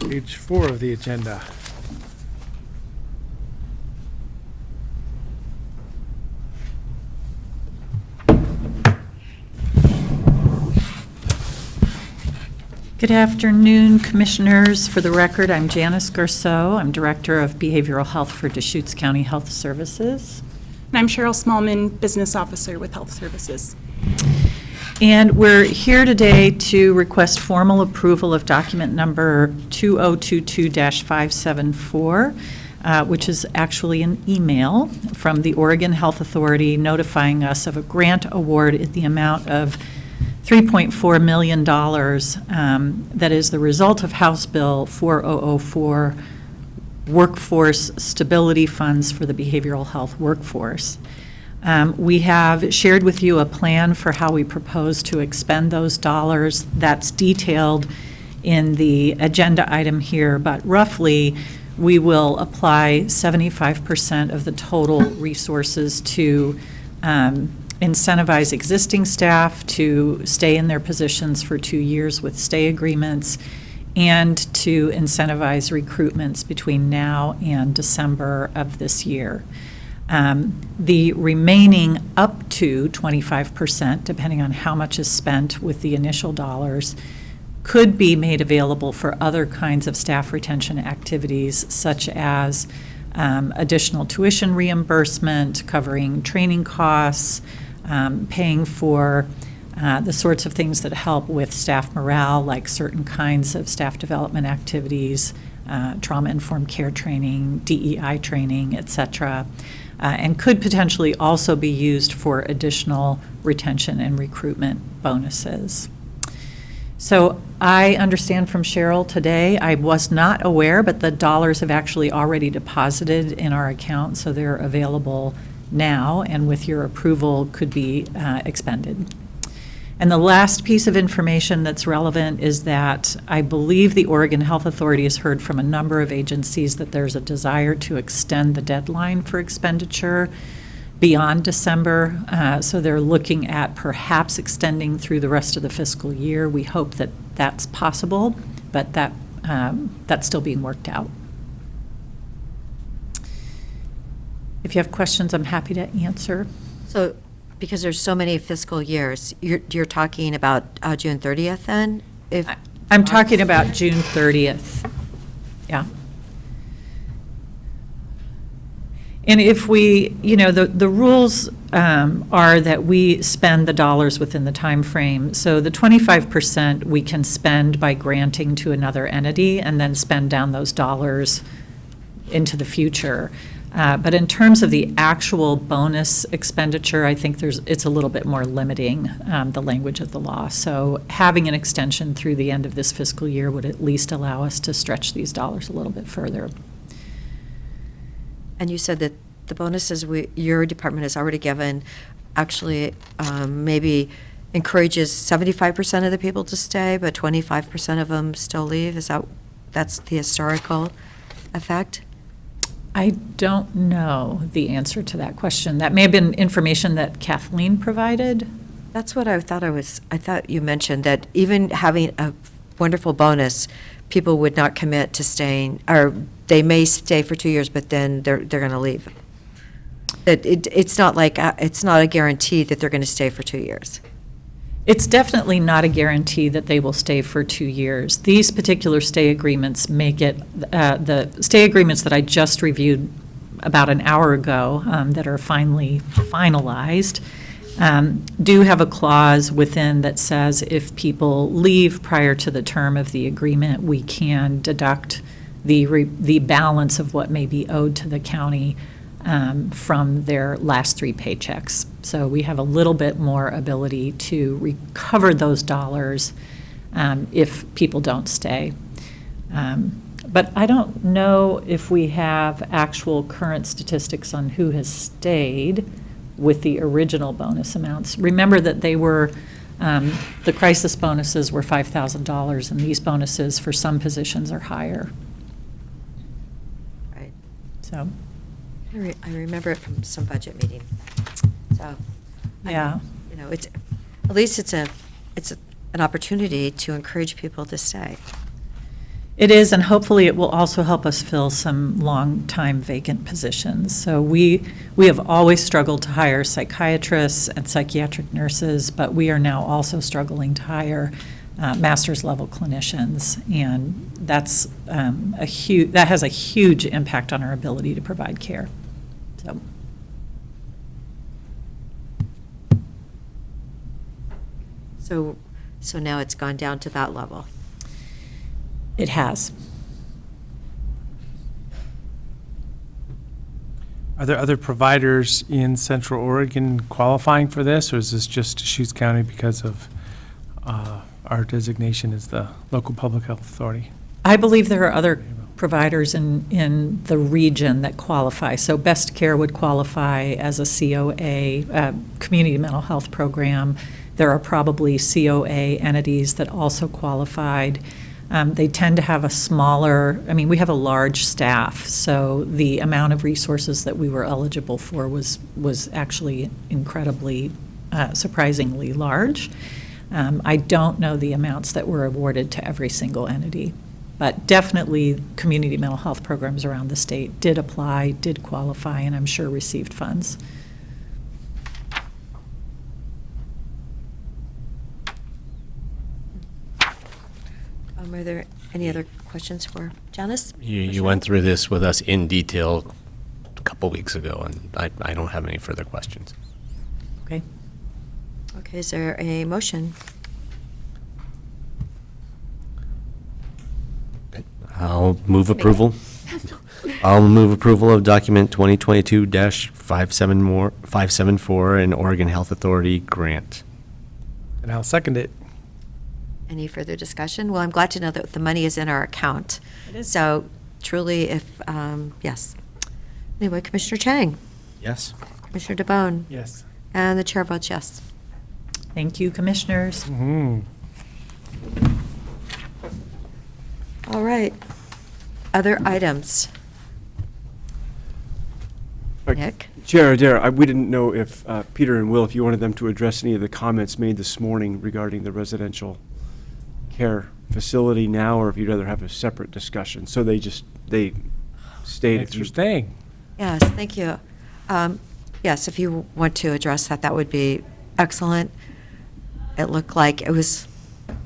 Page 4 of the agenda. Good afternoon, Commissioners. For the record, I'm Janice Garceau. I'm Director of Behavioral Health for Deschutes County Health Services. And I'm Cheryl Smallman, Business Officer with Health Services. And we're here today to request formal approval of document number 2022-574, which is actually an email from the Oregon Health Authority notifying us of a grant award in the amount of $3.4 million that is the result of House Bill 4004, Workforce Stability Funds for the Behavioral Health Workforce. We have shared with you a plan for how we propose to expend those dollars. That's detailed in the agenda item here, but roughly we will apply 75% of the total resources to incentivize existing staff to stay in their positions for 2 years with stay agreements, and to incentivize recruitments between now and December of this year. The remaining up to 25%, depending on how much is spent with the initial dollars, could be made available for other kinds of staff retention activities, such as additional tuition reimbursement, covering training costs, paying for the sorts of things that help with staff morale, like certain kinds of staff development activities, trauma-informed care training, DEI training, et cetera, and could potentially also be used for additional retention and recruitment bonuses. So I understand from Cheryl today, I was not aware, but the dollars have actually already deposited in our account, so they're available now, and with your approval could be expended. And the last piece of information that's relevant is that I believe the Oregon Health Authority has heard from a number of agencies that there's a desire to extend the deadline for expenditure beyond December. So they're looking at perhaps extending through the rest of the fiscal year. We hope that that's possible, but that's still being worked out. If you have questions, I'm happy to answer. So, because there's so many fiscal years, you're talking about June 30th then? I'm talking about June 30th, yeah. And if we, the rules are that we spend the dollars within the time frame. So the 25% we can spend by granting to another entity and then spend down those dollars into the future. But in terms of the actual bonus expenditure, I think it's a little bit more limiting, the language of the law. So having an extension through the end of this fiscal year would at least allow us to stretch these dollars a little bit further. And you said that the bonuses your department has already given, actually maybe encourages 75% of the people to stay, but 25% of them still leave. That's the historical effect? I don't know the answer to that question. That may have been information that Kathleen provided. That's what I thought you mentioned, that even having a wonderful bonus, people would not commit to staying, or they may stay for 2 years, but then they're going to leave. It's not a guarantee that they're going to stay for 2 years. It's definitely not a guarantee that they will stay for 2 years. These particular stay agreements make it, the stay agreements that I just reviewed about an hour ago that are finally finalized, do have a clause within that says if people leave prior to the term of the agreement, we can deduct the balance of what may be owed to the county from their last 3 paychecks. So we have a little bit more ability to recover those dollars if people don't stay. But I don't know if we have actual current statistics on who has stayed with the original bonus amounts. Remember that they were, the crisis bonuses were $5,000, and these bonuses for some positions are higher. Right. So. I remember it from some budget meeting. So, Yeah. It's, at least it's an opportunity to encourage people to stay. It is, and hopefully it will also help us fill some long-time vacant positions. So we have always struggled to hire psychiatrists and psychiatric nurses, but we are now also struggling to hire master's level clinicians, and that's that has a huge impact on our ability to provide care. So now it's gone down to that level. It has. Are there other providers in Central Oregon qualifying for this, or is this just Deschutes County because of our designation as the local public health authority? I believe there are other providers in the region that qualify. So Best Care would qualify as a COA, community mental health program. There are probably COA entities that also qualified. They tend to have a smaller, we have a large staff, so the amount of resources that we were eligible for was actually incredibly, surprisingly large. I don't know the amounts that were awarded to every single entity, but definitely community mental health programs around the state did apply, did qualify, and I'm sure received funds. Are there any other questions for Janice? You went through this with us in detail a couple weeks ago, and I don't have any further questions. Okay. Okay, is there a motion? I'll move approval. I'll move approval of document 2022-574, an Oregon Health Authority grant. And I'll second it. Any further discussion? Well, I'm glad to know that the money is in our account. It is. So truly, yes. Anyway, Commissioner Chang? Yes. Commissioner DeBonne? Yes. And the chair votes yes. Thank you, commissioners. Mm-hmm. All right. Other items? Nick? Chair Adair, we didn't know if Peter and Will, if you wanted them to address any of the comments made this morning regarding the residential care facility now, or if you'd rather have a separate discussion. So they stayed. Thanks for staying. Yes, thank you. Yes, if you want to address that, that would be excellent. It looked like it was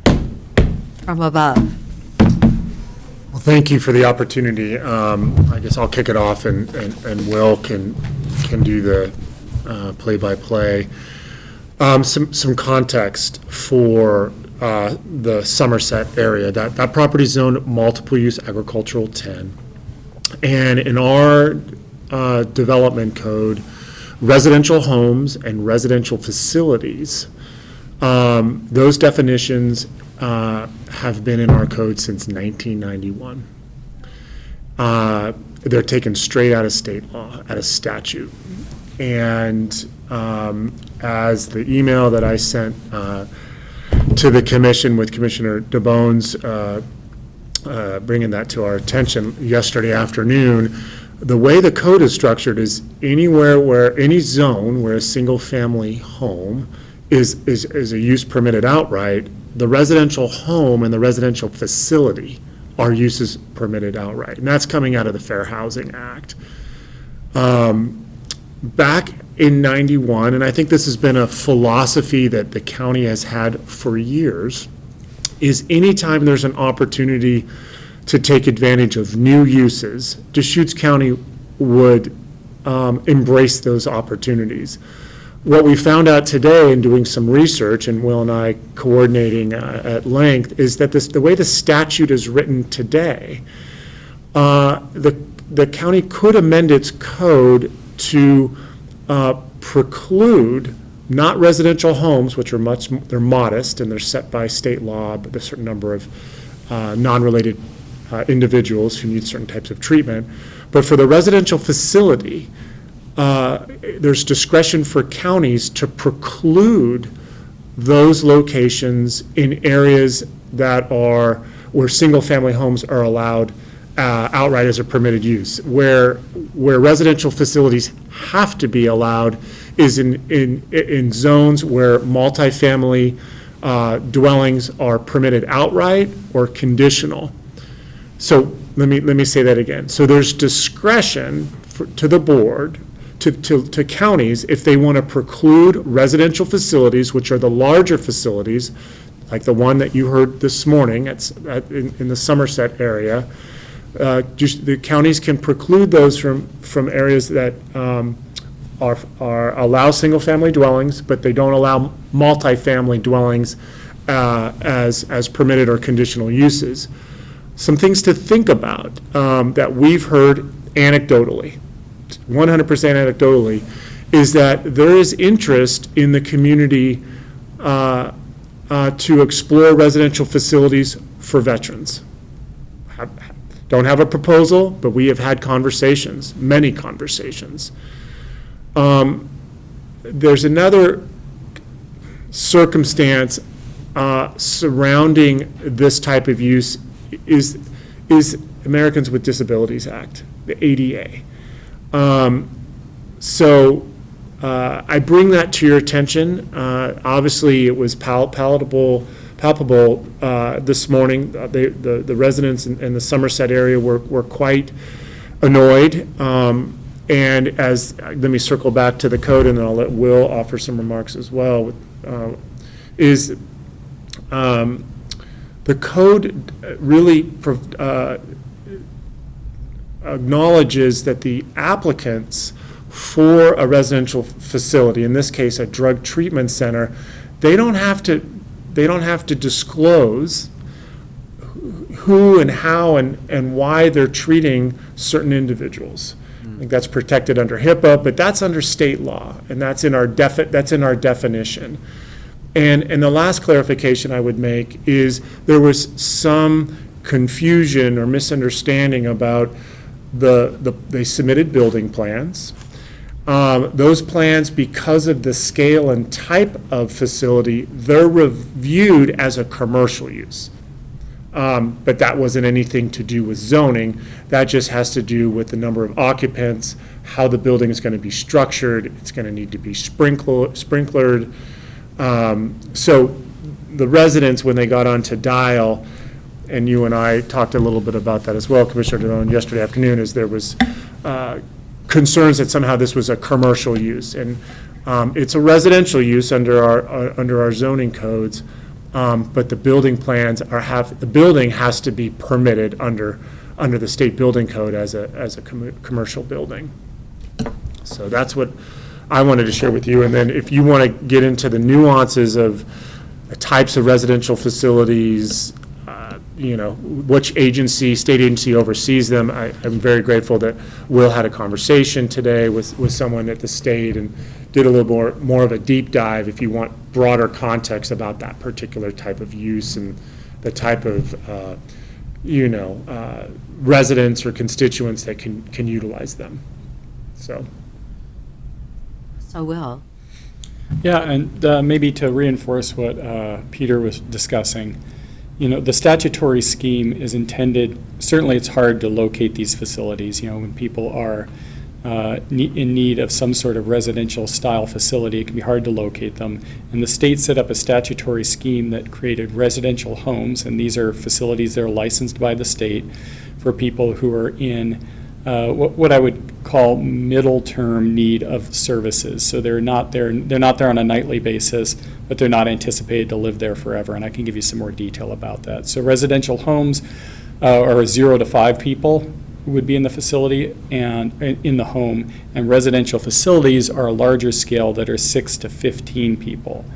from above. Well, thank you for the opportunity. I guess I'll kick it off, and Will can do the play-by-play. Some context for the Somerset area. That property zoned multiple use agricultural 10. And in our development code, residential homes and residential facilities, those definitions have been in our code since 1991. They're taken straight out of state law, out of statute. And as the email that I sent to the commission with Commissioner DeBone's bringing that to our attention yesterday afternoon. The way the code is structured is any zone where a single-family home is a use permitted outright, the residential home and the residential facility are uses permitted outright. And that's coming out of the Fair Housing Act. Back in 91, and I think this has been a philosophy that the county has had for years, is anytime there's an opportunity to take advantage of new uses, Deschutes County would embrace those opportunities. What we found out today in doing some research, and Will and I coordinating at length, is that the way the statute is written today, the county could amend its code to preclude not residential homes, which are they're modest and they're set by state law, but there's a certain number of non-related individuals who need certain types of treatment. But for the residential facility, there's discretion for counties to preclude those locations in areas that are where single-family homes are allowed outright as a permitted use. Where residential facilities have to be allowed is in zones where multifamily dwellings are permitted outright or conditional. So let me say that again. So there's discretion to the board, to counties, if they want to preclude residential facilities, which are the larger facilities, like the one that you heard this morning in the Somerset area. The counties can preclude those from areas that allow single-family dwellings, but they don't allow multifamily dwellings as permitted or conditional uses. Some things to think about that we've heard anecdotally, 100% anecdotally, is that there is interest in the community to explore residential facilities for veterans. Don't have a proposal, but we have had conversations, many conversations. There's another circumstance surrounding this type of use is Americans with Disabilities Act, the ADA. So I bring that to your attention. Obviously, it was palpable this morning. The residents in the Somerset area were quite annoyed. And let me circle back to the code, and then I'll let Will offer some remarks as well. The code really acknowledges that the applicants for a residential facility, in this case a drug treatment center, they don't have to disclose who and how and why they're treating certain individuals. I think that's protected under HIPAA, but that's under state law, and that's in our definition. And the last clarification I would make is there was some confusion or misunderstanding about they submitted building plans. Those plans, because of the scale and type of facility, they're reviewed as a commercial use. But that wasn't anything to do with zoning. That just has to do with the number of occupants, how the building is going to be structured. It's going to need to be sprinklered. So the residents, when they got onto Dial, and you and I talked a little bit about that as well, Commissioner DeLone, yesterday afternoon, is there was concerns that somehow this was a commercial use. And it's a residential use under our zoning codes, but the building plans the building has to be permitted under the state building code as a commercial building. So that's what I wanted to share with you. And then if you want to get into the nuances of the types of residential facilities, which state agency oversees them, I'm very grateful that Will had a conversation today with someone at the state and did a little more of a deep dive if you want broader context about that particular type of use and the type of, residents or constituents that can utilize them. So Will. Yeah, and maybe to reinforce what Peter was discussing, the statutory scheme is intended, certainly it's hard to locate these facilities, when people are in need of some sort of residential style facility, it can be hard to locate them. And the state set up a statutory scheme that created residential homes, and these are facilities that are licensed by the state for people who are in what I would call middle-term need of services. So they're not there on a nightly basis, but they're not anticipated to live there forever, and I can give you some more detail about that. So residential homes are 0 to 5 people who would be in the facility and in the home, and residential facilities are a larger scale that are 6 to 15 people.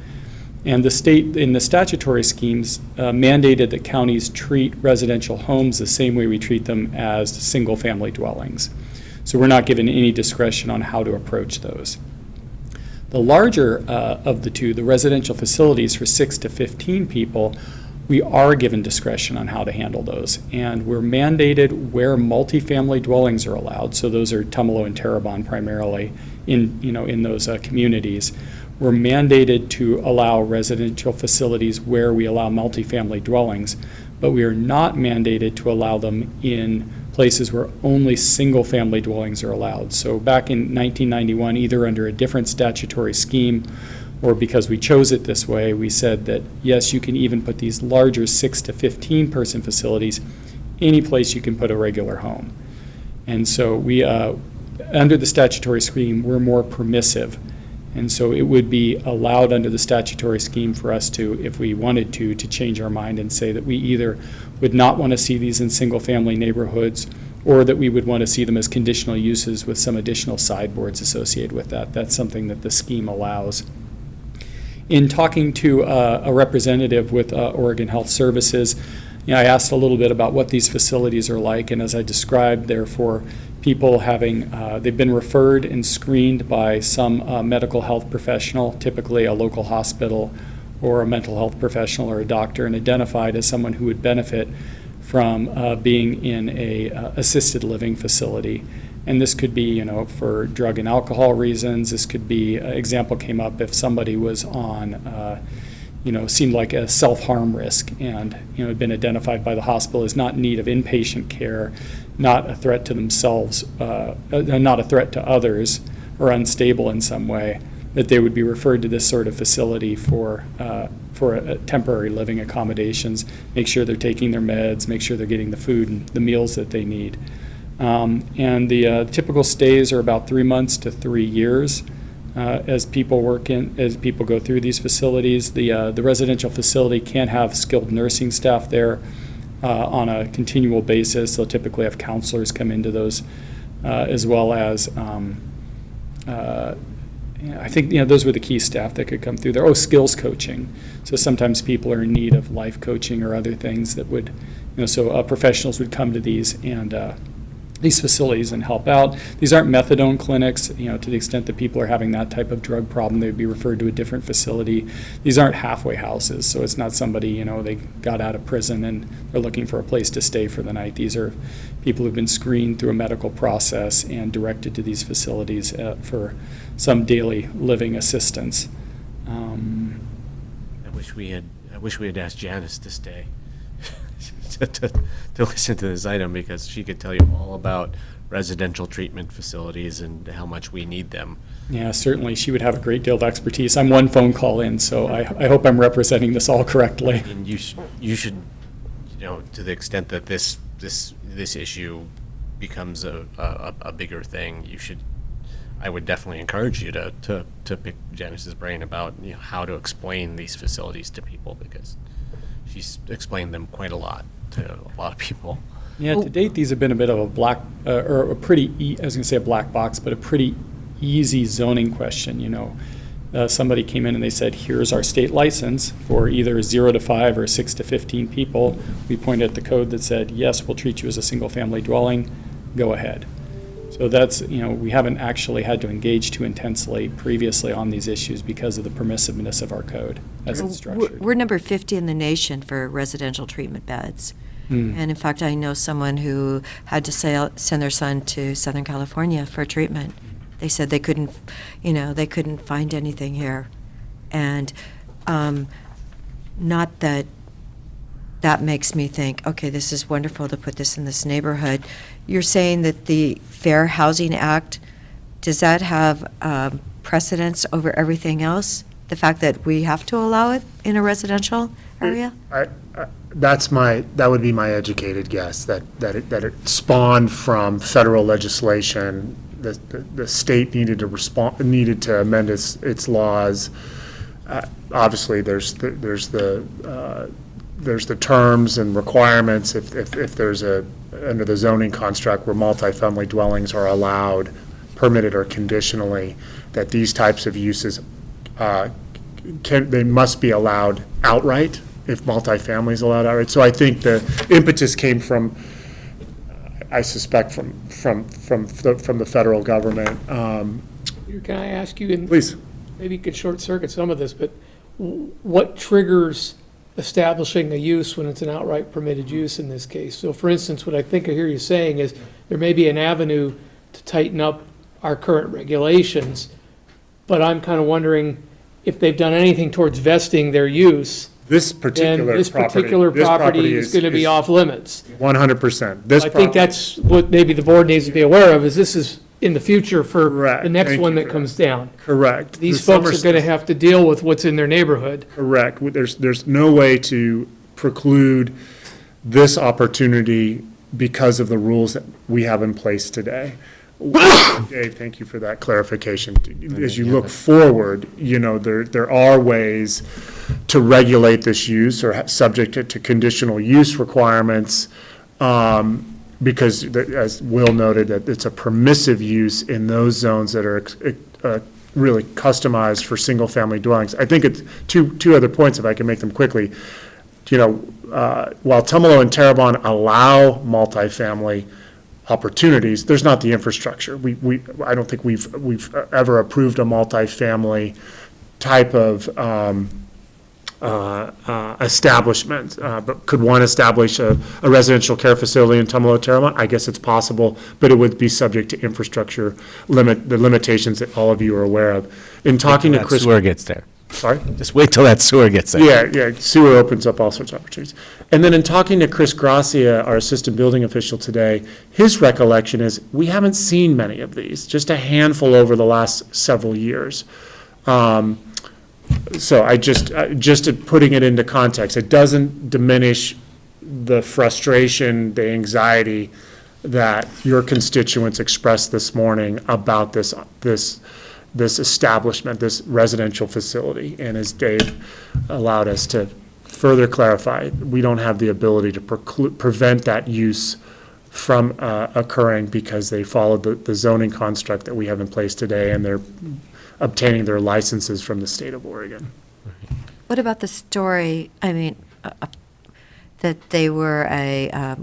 And the state, in the statutory schemes, mandated that counties treat residential homes the same way we treat them as single-family dwellings. So we're not given any discretion on how to approach those. The larger of the two, the residential facilities for 6 to 15 people, we are given discretion on how to handle those. And we're mandated where multifamily dwellings are allowed, so those are Tumalo and Terrebonne primarily in those communities. We're mandated to allow residential facilities where we allow multifamily dwellings, but we are not mandated to allow them in places where only single-family dwellings are allowed. So back in 1991, either under a different statutory scheme or because we chose it this way, we said that, yes, you can even put these larger 6 to 15 person facilities any place you can put a regular home. And so we, under the statutory scheme, we're more permissive. And so it would be allowed under the statutory scheme for us to, if we wanted to change our mind and say that we either would not want to see these in single-family neighborhoods or that we would want to see them as conditional uses with some additional sideboards associated with that. That's something that the scheme allows. In talking to a representative with Oregon Health Services, I asked a little bit about what these facilities are like, and as I described, they're for people having, they've been referred and screened by some medical health professional, typically a local hospital or a mental health professional or a doctor, and identified as someone who would benefit from being in a assisted living facility. And this could be, for drug and alcohol reasons. This could be, example came up if somebody was on, seemed like a self-harm risk and, had been identified by the hospital as not in need of inpatient care, not a threat to themselves, not a threat to others, or unstable in some way, that they would be referred to this sort of facility for temporary living accommodations, make sure they're taking their meds, make sure they're getting the food and the meals that they need. And the typical stays are about 3 months to 3 years as people go through these facilities. The residential facility can have skilled nursing staff there on a continual basis. They'll typically have counselors come into those, as well as I think those were the key staff that could come through there. Skills coaching. So sometimes people are in need of life coaching or other things that would, so professionals would come to these facilities and help out. These aren't methadone clinics, to the extent that people are having that type of drug problem, they'd be referred to a different facility. These aren't halfway houses, so it's not somebody, they got out of prison and they're looking for a place to stay for the night. These are people who've been screened through a medical process and directed to these facilities for some daily living assistance. I wish we had asked Janice to stay. to listen to this item, because she could tell you all about residential treatment facilities and how much we need them. Yeah, certainly. She would have a great deal of expertise. I'm one phone call in, so I hope I'm representing this all correctly. And you should, to the extent that this issue becomes a bigger thing, I would definitely encourage you to pick Janice's brain about how to explain these facilities to people, because she's explained them quite a lot to a lot of people. Yeah, to date, these have been a bit of a black box, but a pretty easy zoning question. Somebody came in and they said, here's our state license for either 0 to 5 or 6 to 15 people. We pointed at the code that said, yes, we'll treat you as a single family dwelling, go ahead. So that's, we haven't actually had to engage too intensely previously on these issues because of the permissiveness of our code as it's structured. We're number 50 in the nation for residential treatment beds. And in fact, I know someone who had to send their son to Southern California for treatment. They said they couldn't find anything here. And not that that makes me think, okay, this is wonderful to put this in this neighborhood. You're saying that the Fair Housing Act, does that have precedence over everything else? The fact that we have to allow it in a residential area? That would be my educated guess, that it spawned from federal legislation. The state needed to amend its laws. Obviously, there's the terms and requirements if there's under the zoning construct where multifamily dwellings are allowed, permitted or conditionally, that these types of uses they must be allowed outright if multifamily is allowed outright. So I think the impetus came from, I suspect, from the federal government. Can I ask you, Please. Maybe you could short circuit some of this, but what triggers establishing a use when it's an outright permitted use in this case? So for instance, what I think I hear you saying is there may be an avenue to tighten up our current regulations, but I'm kind of wondering if they've done anything towards vesting their use. This particular property is going to be off limits. 100%. I think that's what maybe the board needs to be aware of, is this is in the future for the next one that comes down. Correct. These folks are going to have to deal with what's in their neighborhood. Correct. There's no way to preclude this opportunity because of the rules that we have in place today. Dave, thank you for that clarification. As you look forward, there are ways to regulate this use or subject it to conditional use requirements, because as Will noted, that it's a permissive use in those zones that are really customized for single-family dwellings. I think it's two other points, if I can make them quickly. While Tumalo and Terrebonne allow multifamily opportunities, there's not the infrastructure. I don't think we've ever approved a multifamily type of establishment. But could one establish a residential care facility in Tumalo, Terrebonne? I guess it's possible, but it would be subject to infrastructure the limitations that all of you are aware of. In talking to Chris, sewer gets there. Sorry? Just wait till that sewer gets there. Yeah, sewer opens up all sorts of opportunities. And then in talking to Chris Gracia, our assistant building official today, his recollection is we haven't seen many of these, just a handful over the last several years. So I just putting it into context, it doesn't diminish the frustration, the anxiety that your constituents expressed this morning about this establishment, this residential facility. And as Dave allowed us to further clarify, we don't have the ability to prevent that use from occurring because they followed the zoning construct that we have in place today, and they're obtaining their licenses from the state of Oregon. What about the story, that they were a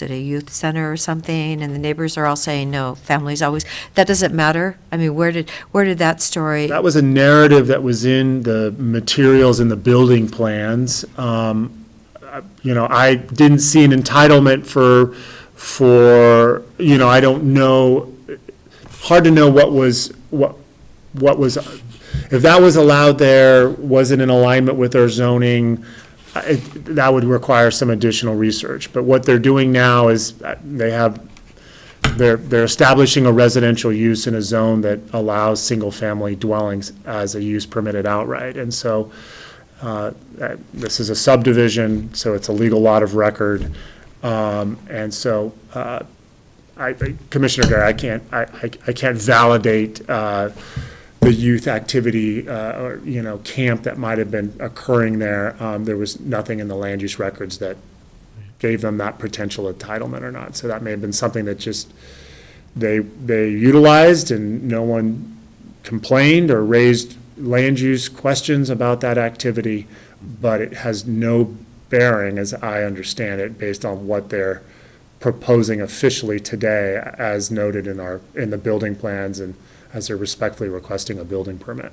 youth center or something, and the neighbors are all saying, no, families always, that doesn't matter? Where did that story? That was a narrative that was in the materials in the building plans. I didn't see an entitlement for I don't know, hard to know what was, if that was allowed there, was it in alignment with our zoning? That would require some additional research. But what they're doing now is they're establishing a residential use in a zone that allows single-family dwellings as a use permitted outright. And so this is a subdivision, so it's a legal lot of record. And so Commissioner Gray, I can't validate the youth activity, or camp that might have been occurring there. There was nothing in the land use records that gave them that potential entitlement or not. So that may have been something that just they utilized, and no one complained or raised land use questions about that activity, but it has no bearing, as I understand it, based on what they're proposing officially today, as noted in the building plans and as they're respectfully requesting a building permit.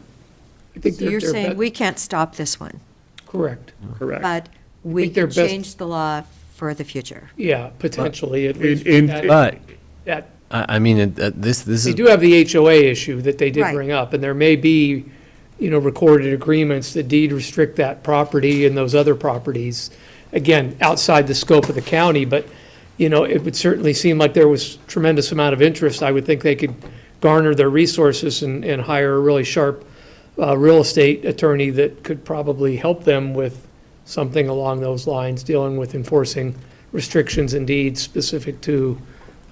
So you're saying we can't stop this one? Correct. Correct. But we can change the law for the future? Yeah, potentially. At least They do have the HOA issue that they did bring up, and there may be recorded agreements that deed restrict that property and those other properties, again, outside the scope of the county, but, it would certainly seem like there was tremendous amount of interest. I would think they could garner their resources and hire a really sharp real estate attorney that could probably help them with something along those lines, dealing with enforcing restrictions and deeds specific to,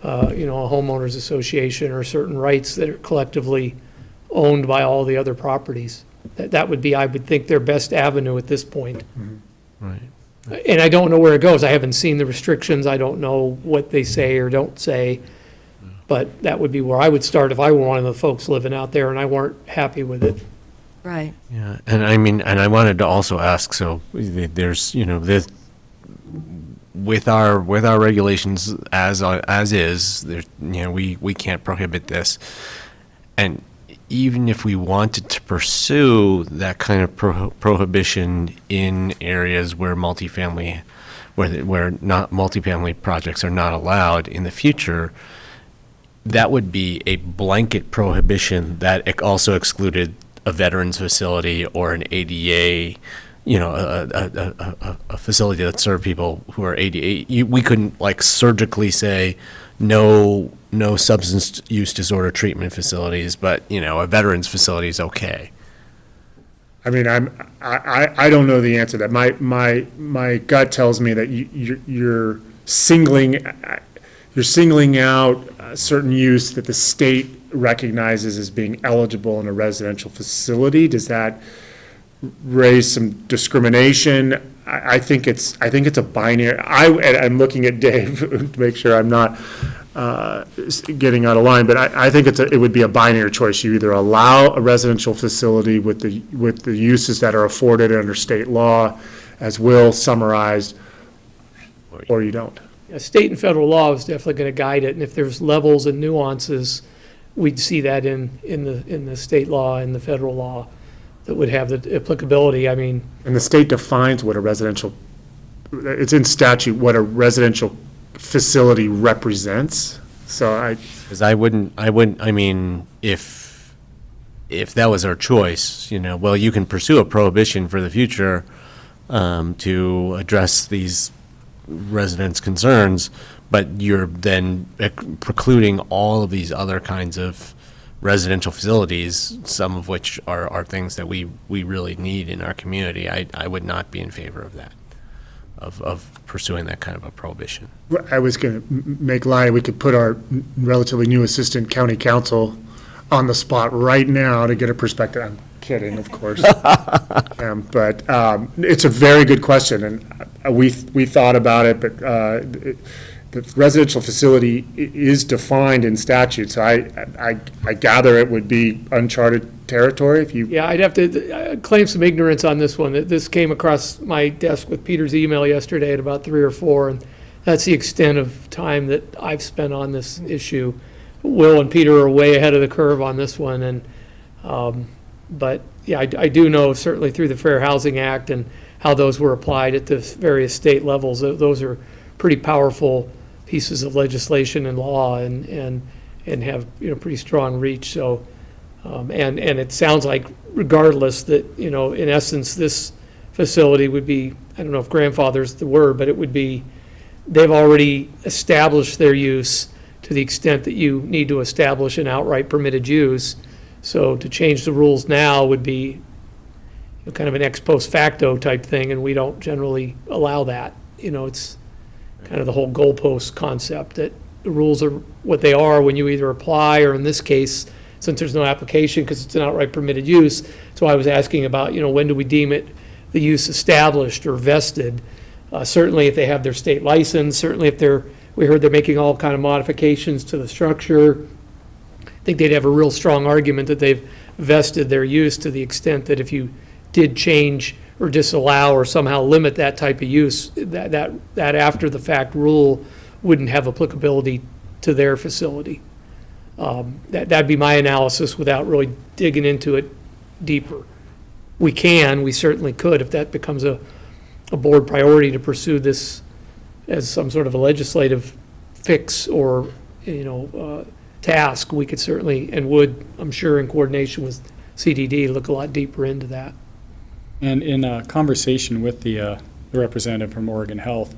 a homeowners association or certain rights that are collectively owned by all the other properties. That would be, I would think, their best avenue at this point. Right. And I don't know where it goes. I haven't seen the restrictions. I don't know what they say or don't say. But that would be where I would start if I were one of the folks living out there and I weren't happy with it. Right. Yeah, and I wanted to also ask, so there's, this, with our regulations as is, there, we can't prohibit this. And even if we wanted to pursue that kind of prohibition in areas where where not multifamily projects are not allowed in the future, that would be a blanket prohibition that also excluded a veterans facility or an ADA, a facility that served people who are ADA. We couldn't surgically say no substance use disorder treatment facilities, but a veterans facility is okay. I mean, I don't know the answer to that. My gut tells me that you're singling out a certain use that the state recognizes as being eligible in a residential facility. Does that raise some discrimination? I think it's a binary. I'm looking at Dave to make sure I'm not getting out of line, but I think it would be a binary choice. You either allow a residential facility with the uses that are afforded under state law, as Will summarized, or you don't. Yeah, state and federal law is definitely going to guide it, and if there's levels and nuances, we'd see that in the state law and the federal law that would have the applicability. I mean, and the state defines what a residential, it's in statute what a residential facility represents. So because I mean, if that was our choice, well, you can pursue a prohibition for the future to address these residents' concerns, but you're then precluding all of these other kinds of residential facilities, some of which are things that we really need in our community. I would not be in favor of that, of pursuing that kind of a prohibition. I was going to make light, we could put our relatively new assistant county counsel on the spot right now to get a perspective. I'm kidding, of course. But it's a very good question, and we thought about it, but the residential facility is defined in statute, so I gather it would be uncharted territory if you... Yeah, I'd have to claim some ignorance on this one. This came across my desk with Peter's email yesterday at about 3 or 4, and that's the extent of time that I've spent on this issue. Will and Peter are way ahead of the curve on this one, and but yeah, I do know certainly through the Fair Housing Act and how those were applied at the various state levels. Those are pretty powerful pieces of legislation and law, and have pretty strong reach. So and it sounds like regardless that in essence this facility would be, I don't know if grandfather's the word, but it would be, they've already established their use to the extent that you need to establish an outright permitted use. So to change the rules now would be kind of an ex post facto type thing, and we don't generally allow that. It's kind of the whole goalpost concept that the rules are what they are when you either apply, or in this case, since there's no application because it's an outright permitted use. So I was asking about, when do we deem it the use established or vested? Certainly if they have their state license, certainly if we heard they're making all kind of modifications to the structure. I think they'd have a real strong argument that they've vested their use to the extent that if you did change or disallow or somehow limit that type of use, that after the fact rule wouldn't have applicability to their facility. That'd be my analysis without really digging into it deeper. We certainly could, if that becomes a board priority to pursue this as some sort of a legislative fix or task, we could certainly and would, I'm sure, in coordination with CDD look a lot deeper into that. And in a conversation with the representative from Oregon Health,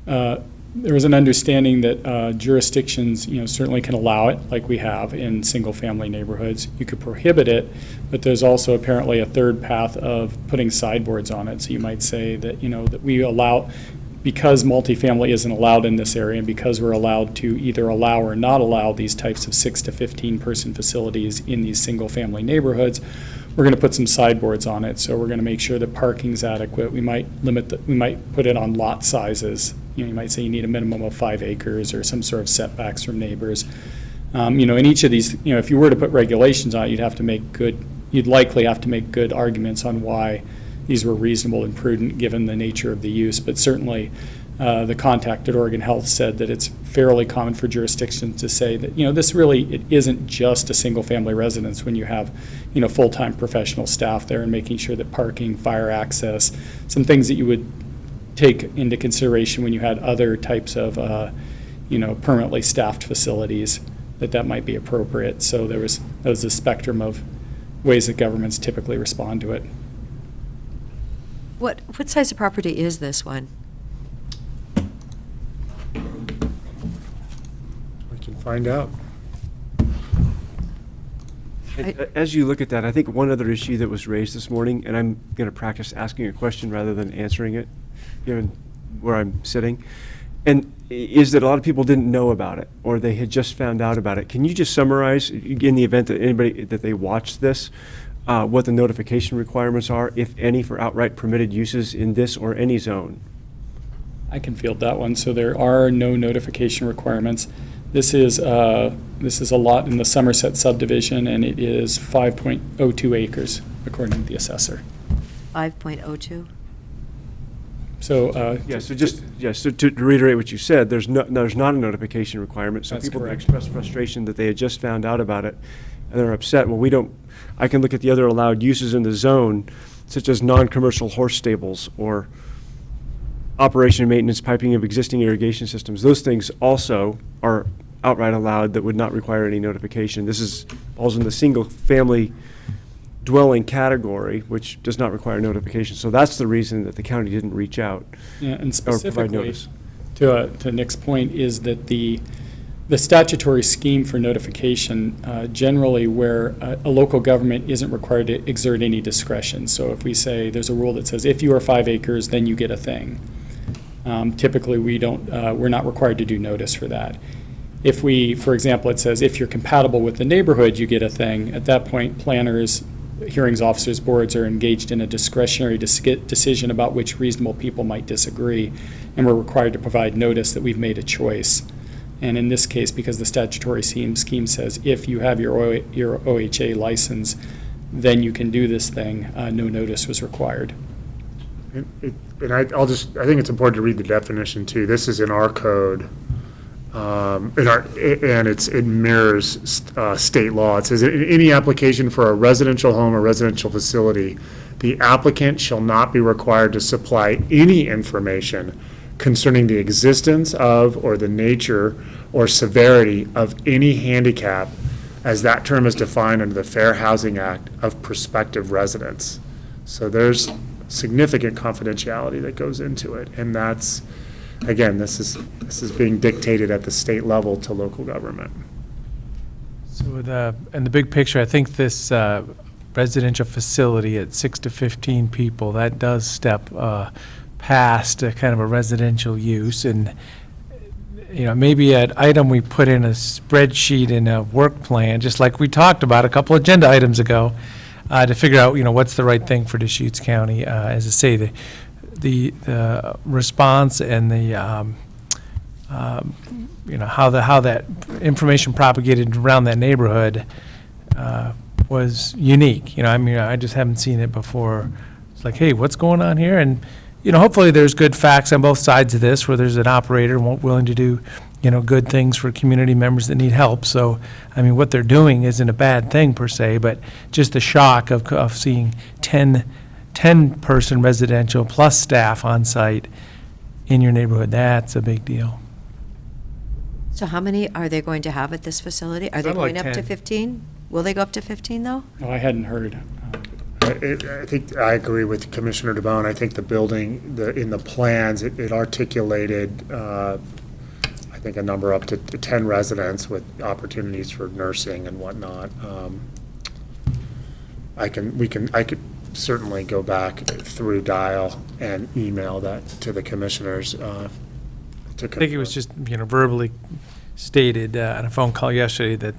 there was an understanding that jurisdictions, certainly can allow it, like we have in single-family neighborhoods. You could prohibit it, but there's also apparently a third path of putting sideboards on it. So you might say that, that we allow, because multifamily isn't allowed in this area, and because we're allowed to either allow or not allow these types of 6 to 15 person facilities in these single-family neighborhoods, we're going to put some sideboards on it. So we're going to make sure that parking's adequate. We might we might put it on lot sizes. You might say you need a minimum of 5 acres or some sort of setbacks from neighbors. In each of these, if you were to put regulations on it, you'd likely have to make good arguments on why these were reasonable and prudent given the nature of the use. But certainly, the contact at Oregon Health said that it's fairly common for jurisdictions to say that, this really, it isn't just a single-family residence when you have, full-time professional staff there, and making sure that parking, fire access, some things that you would take into consideration when you had other types of, permanently staffed facilities, that might be appropriate. So there was a spectrum of ways that governments typically respond to it. What size of property is this one? We can find out. As you look at that, I think one other issue that was raised this morning, and I'm going to practice asking a question rather than answering it, given where I'm sitting, and is that a lot of people didn't know about it, or they had just found out about it. Can you just summarize, in the event that they watch this, what the notification requirements are, if any, for outright permitted uses in this or any zone? I can field that one. So there are no notification requirements. This is a lot in the Somerset subdivision, and it is 5.02 acres, according to the assessor. 5.02? So, so to reiterate what you said, there's not a notification requirement. So That's people correct. express frustration that they had just found out about it, and they're upset. Well, I can look at the other allowed uses in the zone, such as non-commercial horse stables or operation and maintenance piping of existing irrigation systems. Those things also are outright allowed that would not require any notification. This falls in the single-family dwelling category, which does not require notification. So that's the reason that the county didn't reach out yeah, and or provide specifically, notice. to Nick's point, is that the statutory scheme for notification, generally where a local government isn't required to exert any discretion. So if we say there's a rule that says if you are 5 acres, then you get a thing. Typically, we're not required to do notice for that. If for example, it says if you're compatible with the neighborhood, you get a thing. At that point, planners, hearings officers, boards are engaged in a discretionary decision about which reasonable people might disagree, and we're required to provide notice that we've made a choice. And in this case, because the statutory scheme says if you have your OHA license, then you can do this thing, no notice was required. I think it's important to read the definition too. This is in our code, and it mirrors state law. It says in any application for a residential home or residential facility, the applicant shall not be required to supply any information concerning the existence of or the nature or severity of any handicap, as that term is defined under the Fair Housing Act, of prospective residents. So there's significant confidentiality that goes into it, and that's, again, this is being dictated at the state level to local government. So in the big picture, I think this residential facility at 6 to 15 people, that does step past a kind of a residential use, and maybe an item we put in a spreadsheet in a work plan, just like we talked about a couple agenda items ago, to figure out what's the right thing for Deschutes County. As I say, the response and the how that information propagated around that neighborhood was unique. I just haven't seen it before. It's like, hey, what's going on here? And hopefully there's good facts on both sides of this, where there's an operator willing to do good things for community members that need help. So, what they're doing isn't a bad thing per se, but just the shock of seeing 10-person residential plus staff on site in your neighborhood, that's a big deal. So how many are they going to have at this facility? Are they Something like going up to 10. 15? Will they go up to 15, though? No, I hadn't heard. I think I agree with Commissioner DeBonne. I think the building, in the plans, it articulated, I think, a number up to 10 residents with opportunities for nursing and whatnot. I could certainly go back through dial and email that to the commissioners. I think it was just, verbally stated on a phone call yesterday that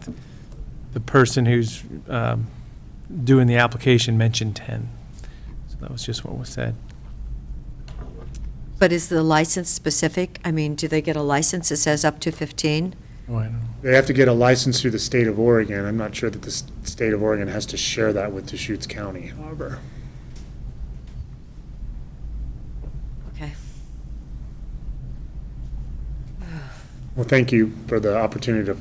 the person who's doing the application mentioned 10. So that was just what was said. But is the license specific? I mean, do they get a license that says up to 15? Oh, I don't know. They have to get a license through the state of Oregon. I'm not sure that the state of Oregon has to share that with Deschutes County, however. Okay. Well, thank you for the opportunity to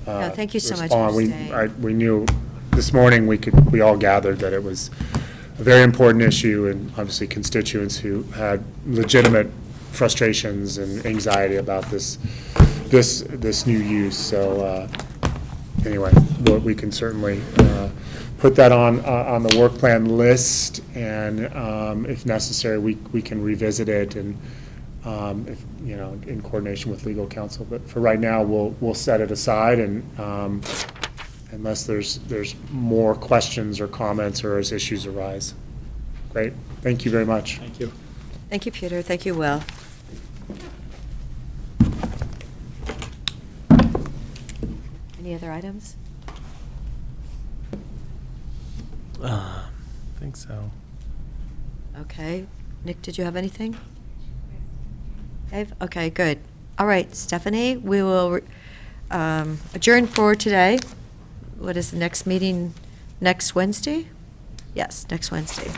No, thank you so much respond. for staying. We knew this morning we all gathered that it was a very important issue, and obviously constituents who had legitimate frustrations and anxiety about this new use. So anyway, we can certainly put that on the work plan list, and if necessary, we can revisit it, and if, in coordination with legal counsel. But for right now, we'll set it aside, and unless there's more questions or comments or as issues arise. Great. Thank you very much. Thank you. Thank you, Peter. Thank you, Will. Any other items? I think so. Okay. Nick, did you have anything? Dave? Okay, good. All right, Stephanie, we will adjourn for today. What is the next meeting? Next Wednesday? Yes, next Wednesday.